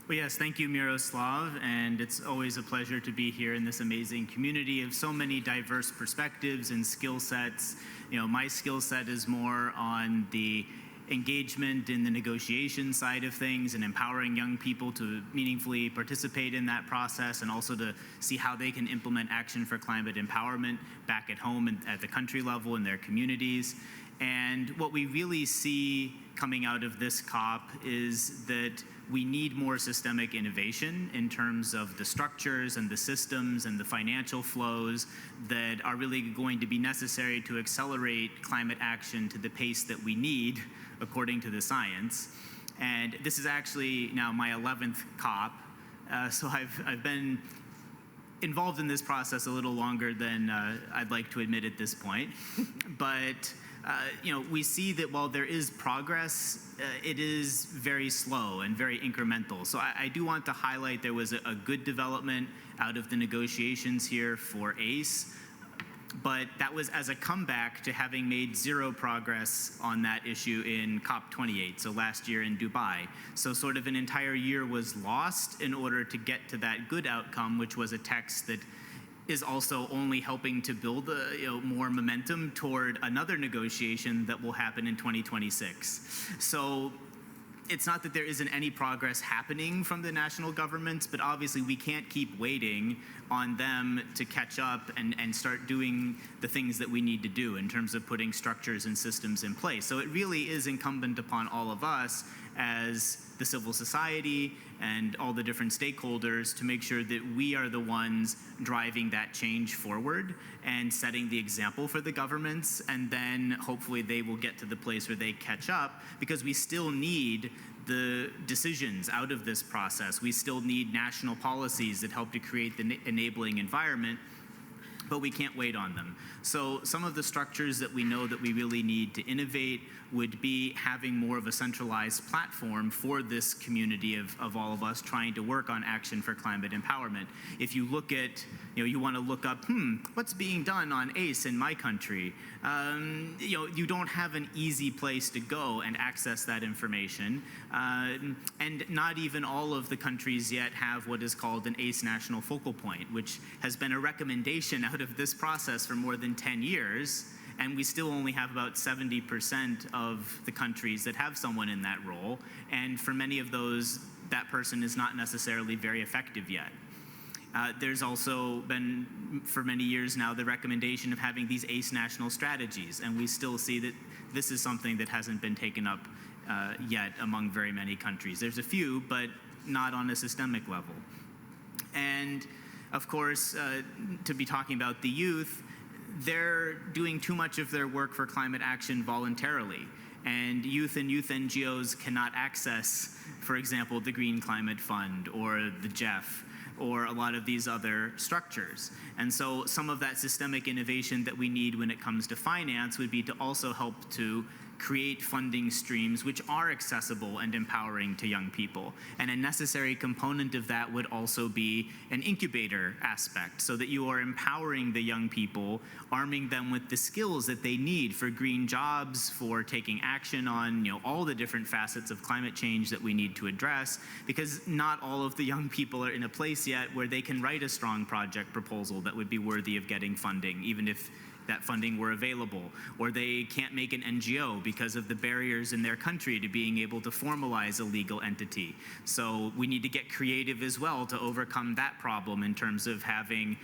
R: Well, yes, thank you, Miroslav, and it's always a pleasure to be here in this amazing community of so many diverse perspectives and skill sets. You know, my skill set is more on the engagement in the negotiation side of things and empowering young people to meaningfully participate in that process, and also to see how they can implement action for climate empowerment back at home and at the country level in their communities. And what we really see coming out of this COP is that we need more systemic innovation in terms of the structures and the systems and the financial flows that are really going to be necessary to accelerate climate action to the pace that we need according to the science. And this is actually now my 11th COP, so I've been involved in this process a little longer than I'd like to admit at this point. But you know, we see that while there is progress, it is very slow and very incremental. So I do want to highlight there was a good development out of the negotiations here for ACE, but that was as a comeback to having made zero progress on that issue in COP28, so last year in Dubai. So sort of an entire year was lost in order to get to that good outcome, which was a text that is also only helping to build more momentum toward another negotiation that will happen in 2026. So it's not that there isn't any progress happening from the national governments, but obviously we can't keep waiting on them to catch up and start doing the things that we need to do in terms of putting structures and systems in place. So it really is incumbent upon all of us as the civil society and all the different stakeholders to make sure that we are the ones driving that change forward and setting the example for the governments, and then hopefully they will get to the place where they catch up, because we still need the decisions out of this process. We still need national policies that help to create the enabling environment, but we can't wait on them. So some of the structures that we know that we really need to innovate would be having more of a centralized platform for this community of all of us trying to work on action for climate empowerment. If you look at, you want to look up, what's being done on ACE in my country? You don't have an easy place to go and access that information. And not even all of the countries yet have what is called an ACE national focal point, which has been a recommendation out of this process for more than 10 years. And we still only have about 70% of the countries that have someone in that role. And for many of those, that person is not necessarily very effective yet. There's also been, for many years now, the recommendation of having these ACE national strategies, and we still see that this is something that hasn't been taken up yet among very many countries. There's a few, but not on a systemic level. And of course, to be talking about the youth, they're doing too much of their work for climate action voluntarily. And youth NGOs cannot access, for example, the Green Climate Fund or the GEF or a lot of these other structures. And so some of that systemic innovation that we need when it comes to finance would be to also help to create funding streams which are accessible and empowering to young people. And a necessary component of that would also be an incubator aspect, so that you are empowering the young people, arming them with the skills that they need for green jobs, for taking action on all the different facets of climate change that we need to address, because not all of the young people are in a place yet where they can write a strong project proposal that would be worthy of getting funding, even if that funding were available, or they can't make an NGO because of the barriers in their country to being able to formalize a legal entity. So we need to get creative as well to overcome that problem in terms of having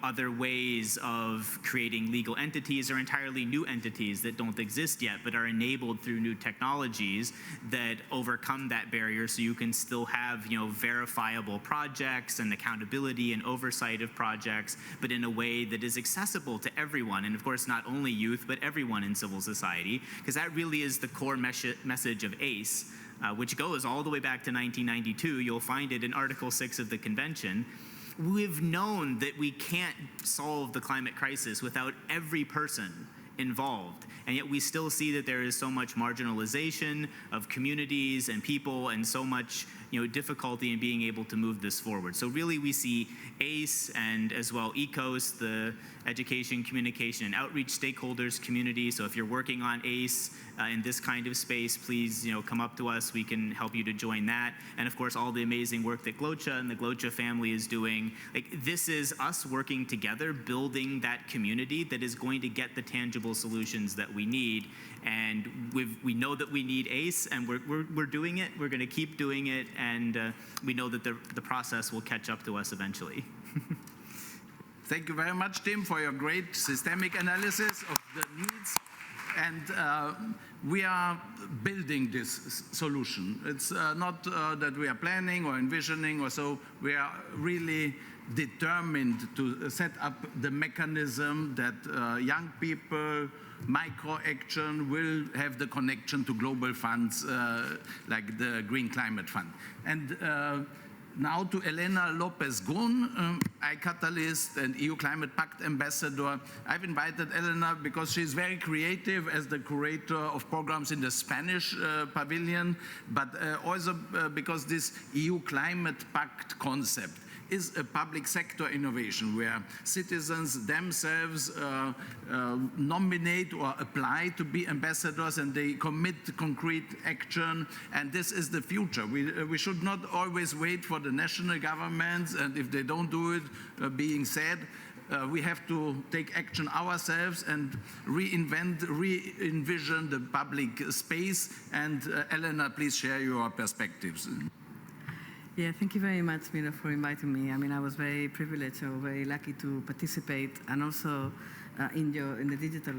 R: other ways of creating legal entities or entirely new entities that don't exist yet but are enabled through new technologies that overcome that barrier, so you can still have verifiable projects and accountability and oversight of projects, but in a way that is accessible to everyone, and of course not only youth but everyone in civil society, because that really is the core message of ACE, which goes all the way back to 1992. You'll find it in Article 6 of the Convention. We've known that we can't solve the climate crisis without every person involved, and yet we still see that there is so much marginalization of communities and people, and so much difficulty in being able to move this forward. So really we see ACE and as well ECOS, the education, communication, and outreach stakeholders community. So if you're working on ACE in this kind of space, please come up to us. We can help you to join that. And of course, all the amazing work that GLOCHA and the GLOCHA family is doing. This is us working together, building that community that is going to get the tangible solutions that we need. And we know that we need ACE, and we're doing it. We're going to keep doing it, and we know that the process will catch up to us eventually.
J: Thank you very much, Tim, for your great systemic analysis of the needs. And we are building this solution. It's not that we are planning or envisioning or so. We are really determined to set up the mechanism that young people, micro-action will have the connection to global funds like the Green Climate Fund. And now to Elena Lopez-Gun, iCatalyst and EU Climate Pact Ambassador. I've invited Elena because she's very creative as the curator of programs in the Spanish pavilion, but also because this EU Climate Pact concept is a public sector innovation where citizens themselves nominate or apply to be ambassadors, and they commit to concrete action, and this is the future. We should not always wait for the national governments, and if they don't do it, being sad, we have to take action ourselves and reinvent, re-envision the public space. And Elena, please share your perspectives.
O: Yeah, thank you very much, Mira, for inviting me. I mean, I was very privileged or very lucky to participate, and also in the digital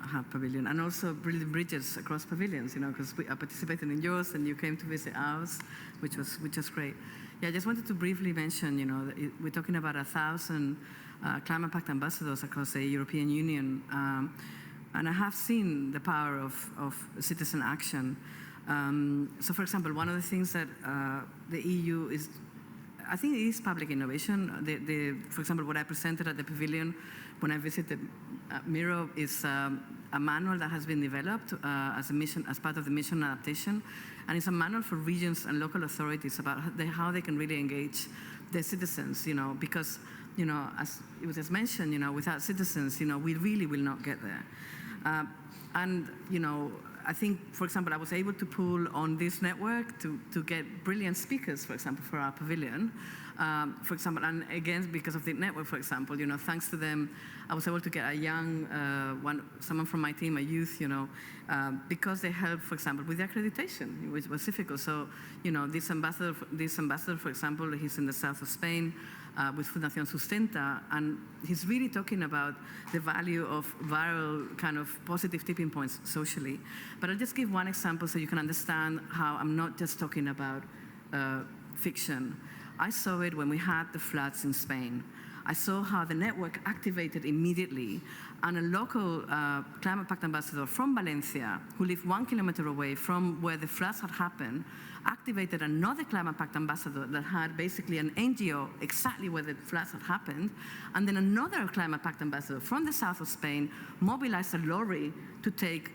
O: hub pavilion, and also building bridges across pavilions. Because I participated in yours, and you came to visit ours, which was great. Yeah, I just wanted to briefly mention, that we're talking about 1,000 Climate Pact ambassadors across the European Union, and I have seen the power of citizen action. So, for example, one of the things that the EU is, I think it is public innovation. For example, what I presented at the pavilion when I visited Miro is a manual that has been developed as part of the mission adaptation. And it's a manual for regions and local authorities about how they can really engage their citizens, because, as it was just mentioned, without citizens, we really will not get there. I think, for example, I was able to pull on this network to get brilliant speakers, for example, for our pavilion. For example, and again, because of the network, for example, thanks to them, I was able to get a young, someone from my team, a youth, because they helped, for example, with the accreditation, which was difficult. So, this ambassador, for example, he's in the south of Spain with Fundación Sustenta, and he's really talking about the value of viral kind of positive tipping points socially. But I'll just give one example so you can understand how I'm not just talking about fiction. I saw it when we had the floods in Spain. I saw how the network activated immediately, and a local Climate Pact ambassador from Valencia, who lived 1 kilometer away from where the floods had happened, activated another Climate Pact ambassador that had basically an NGO exactly where the floods had happened, and then another Climate Pact ambassador from the south of Spain mobilized a lorry to take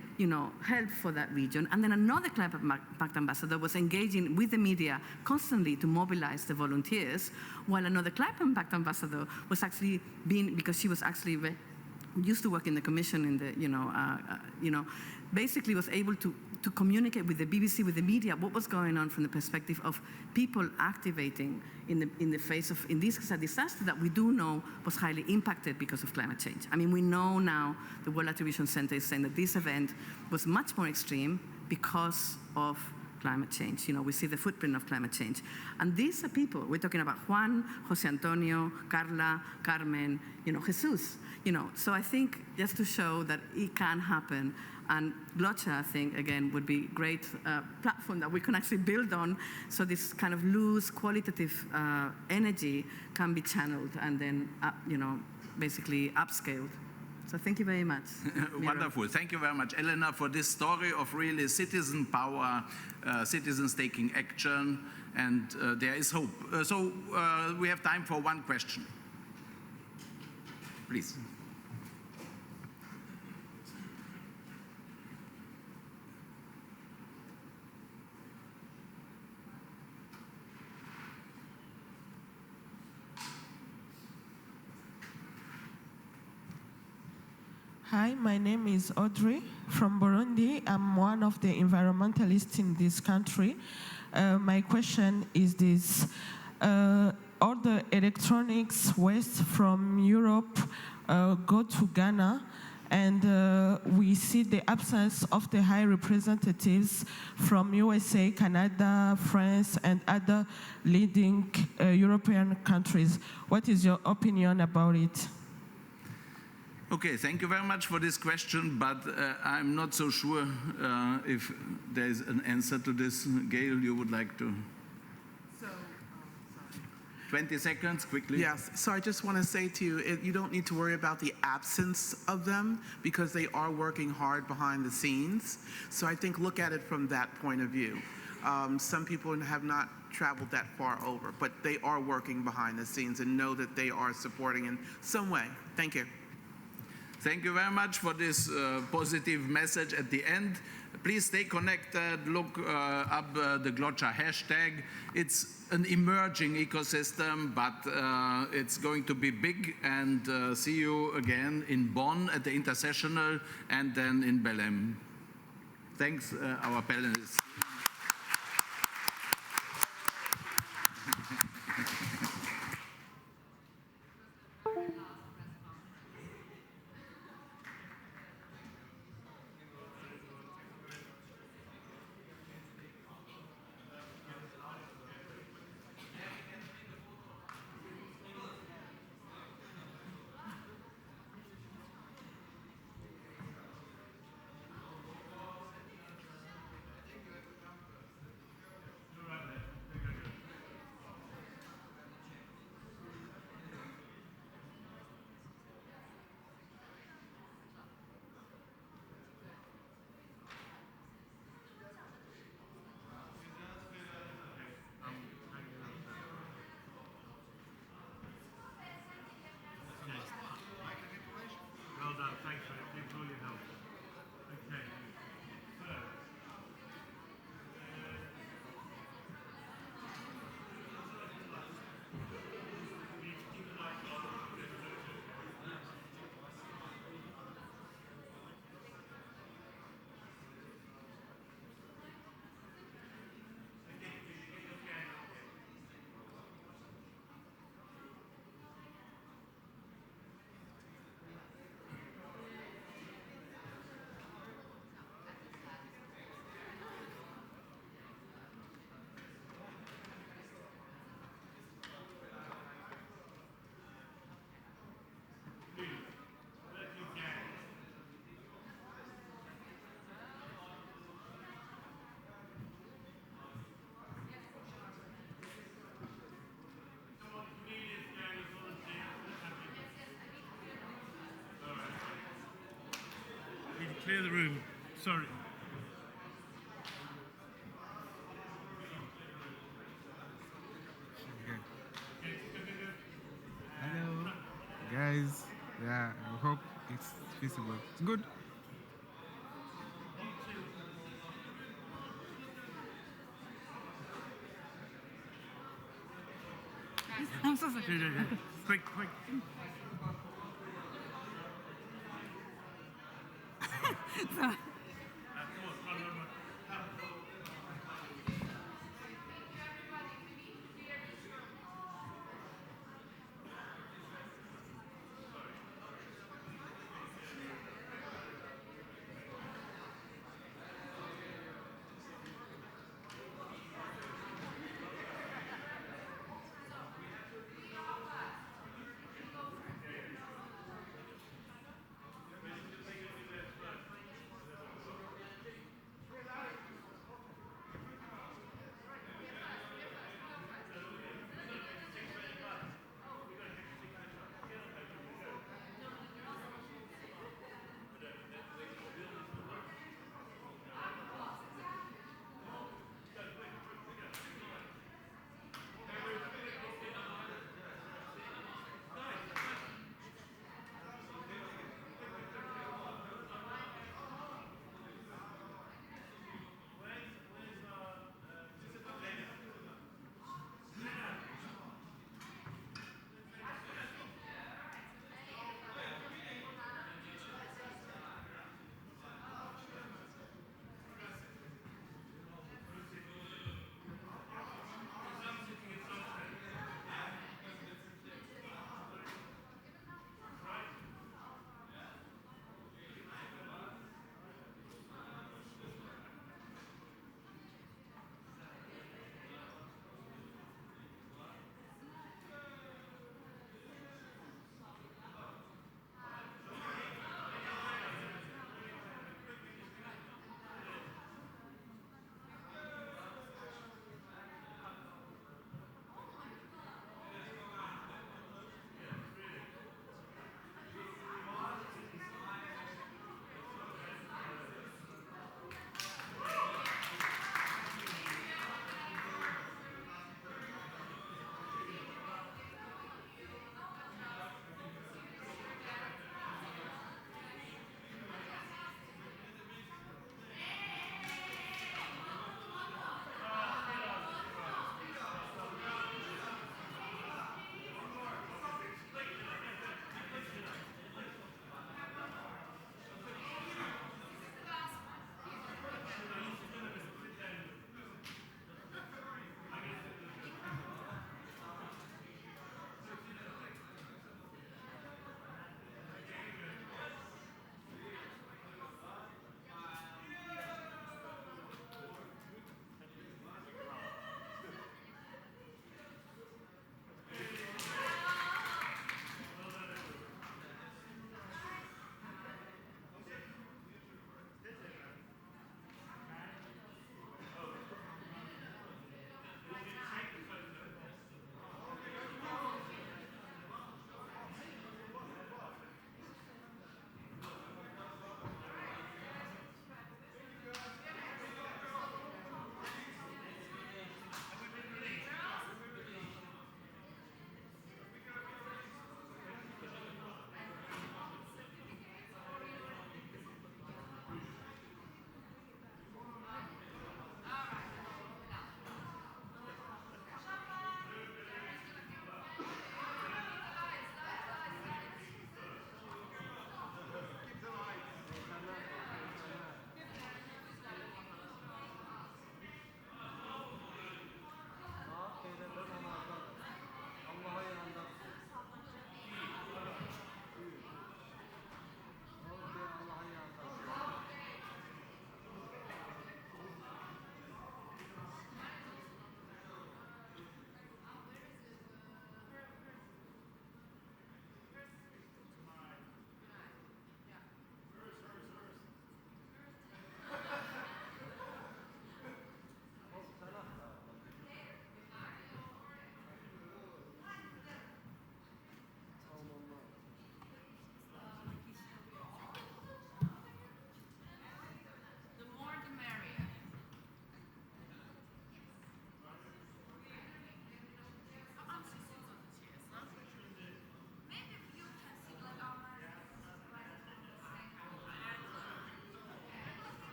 O: help for that region. And then another Climate Pact ambassador was engaging with the media constantly to mobilize the volunteers, while another Climate Pact ambassador was actually because she was actually used to work in the commission in the, basically was able to communicate with the BBC, with the media, what was going on from the perspective of people activating in the face of, in this case, a disaster that we do know was highly impacted because of climate change. I mean, we know now the World Attribution Center is saying that this event was much more extreme because of climate change. We see the footprint of climate change. And these are people, we're talking about Juan, Jose Antonio, Carla, Carmen, Jesus. So I think just to show that it can happen, and Glocha, I think, again, would be a great platform that we can actually build on, so this kind of loose, qualitative energy can be channeled and then, basically upscaled. So thank you very much.
J: Wonderful. Thank you very much, Elena, for this story of really citizen power, citizens taking action, and there is hope. So we have time for one question. Please.
G: Hi, my name is Audrey from Burundi. I'm one of the environmentalists in this country. My question is this. All the electronics waste from Europe go to Ghana, and we see the absence of the high representatives from USA, Canada, France, and other leading European countries. What is your opinion about it?
J: Okay, thank you very much for this question, but I'm not so sure if there is an answer to this. Gail, you would like to? 20 seconds, quickly.
D: Yes, so I just want to say to you, you don't need to worry about the absence of them because they are working hard behind the scenes. So I think look at it from that point of view. Some people have not traveled that far over, but they are working behind the scenes, and know that they are supporting in some way. Thank you.
J: Thank you very much for this positive message at the end. Please stay connected, look up the Glocha hashtag. It's an emerging ecosystem, but it's going to be big, and see you again in Bonn at the Intersessional, and then in Belém. Thanks, our panelists.
A: Sorry.
M: Hello, guys. Yeah, I hope it's feasible. It's good.
L: I'm so sorry.
A: Quick.
L: So,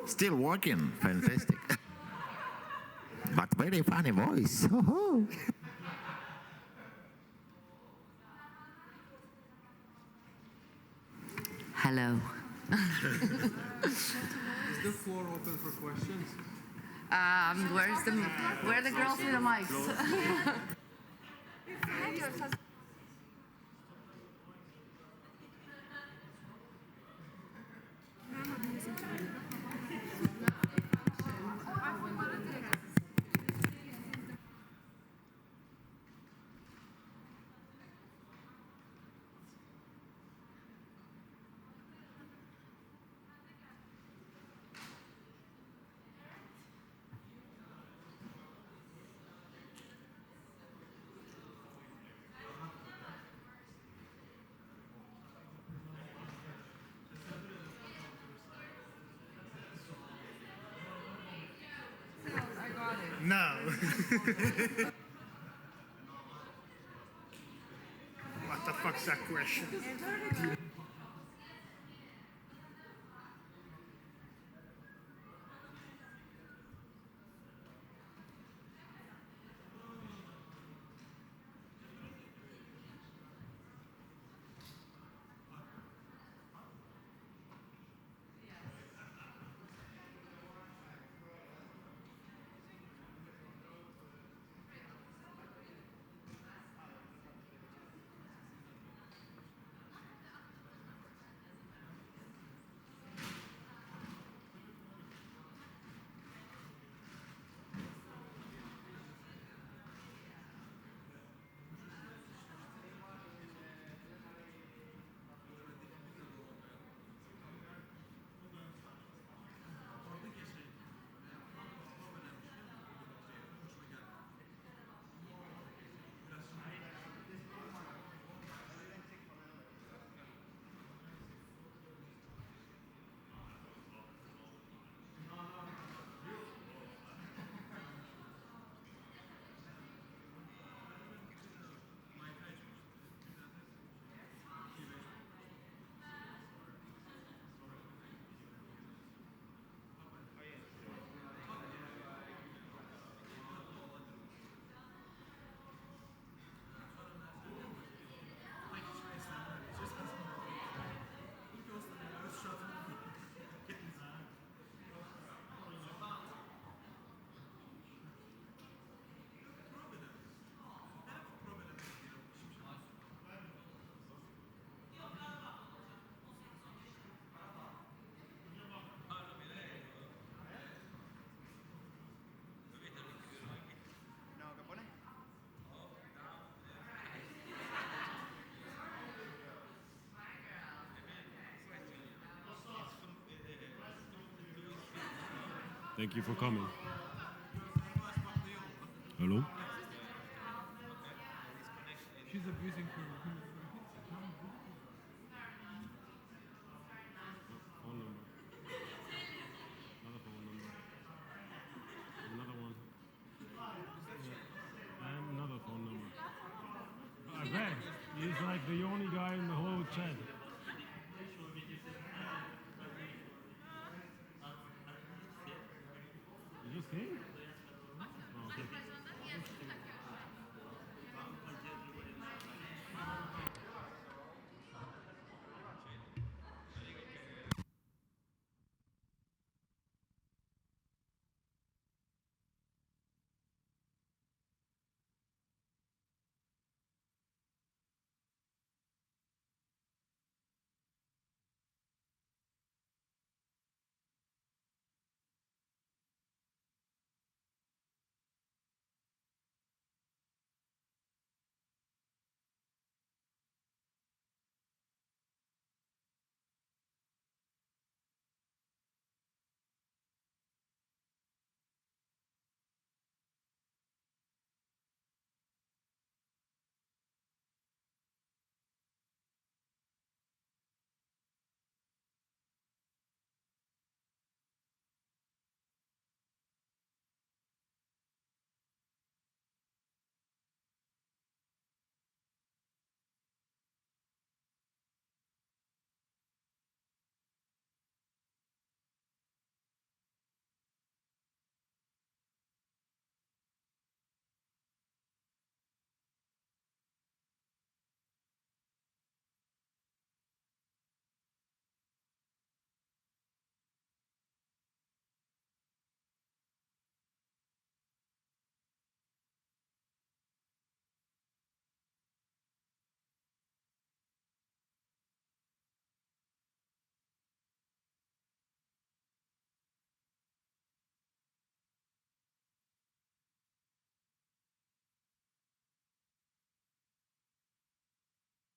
E: Still working. Fantastic. But very funny voice. Oh.
T: Hello.
W: Is the floor open for questions?
T: Where are the girls with the mics?
X: No. What the fuck's that question?
Y: Thank you for coming. Hello?
Q: She's abusing her.
Y: Phone number. Another phone number. Another one. And another phone number. I bet. He's like the only guy in the whole chat. You just came?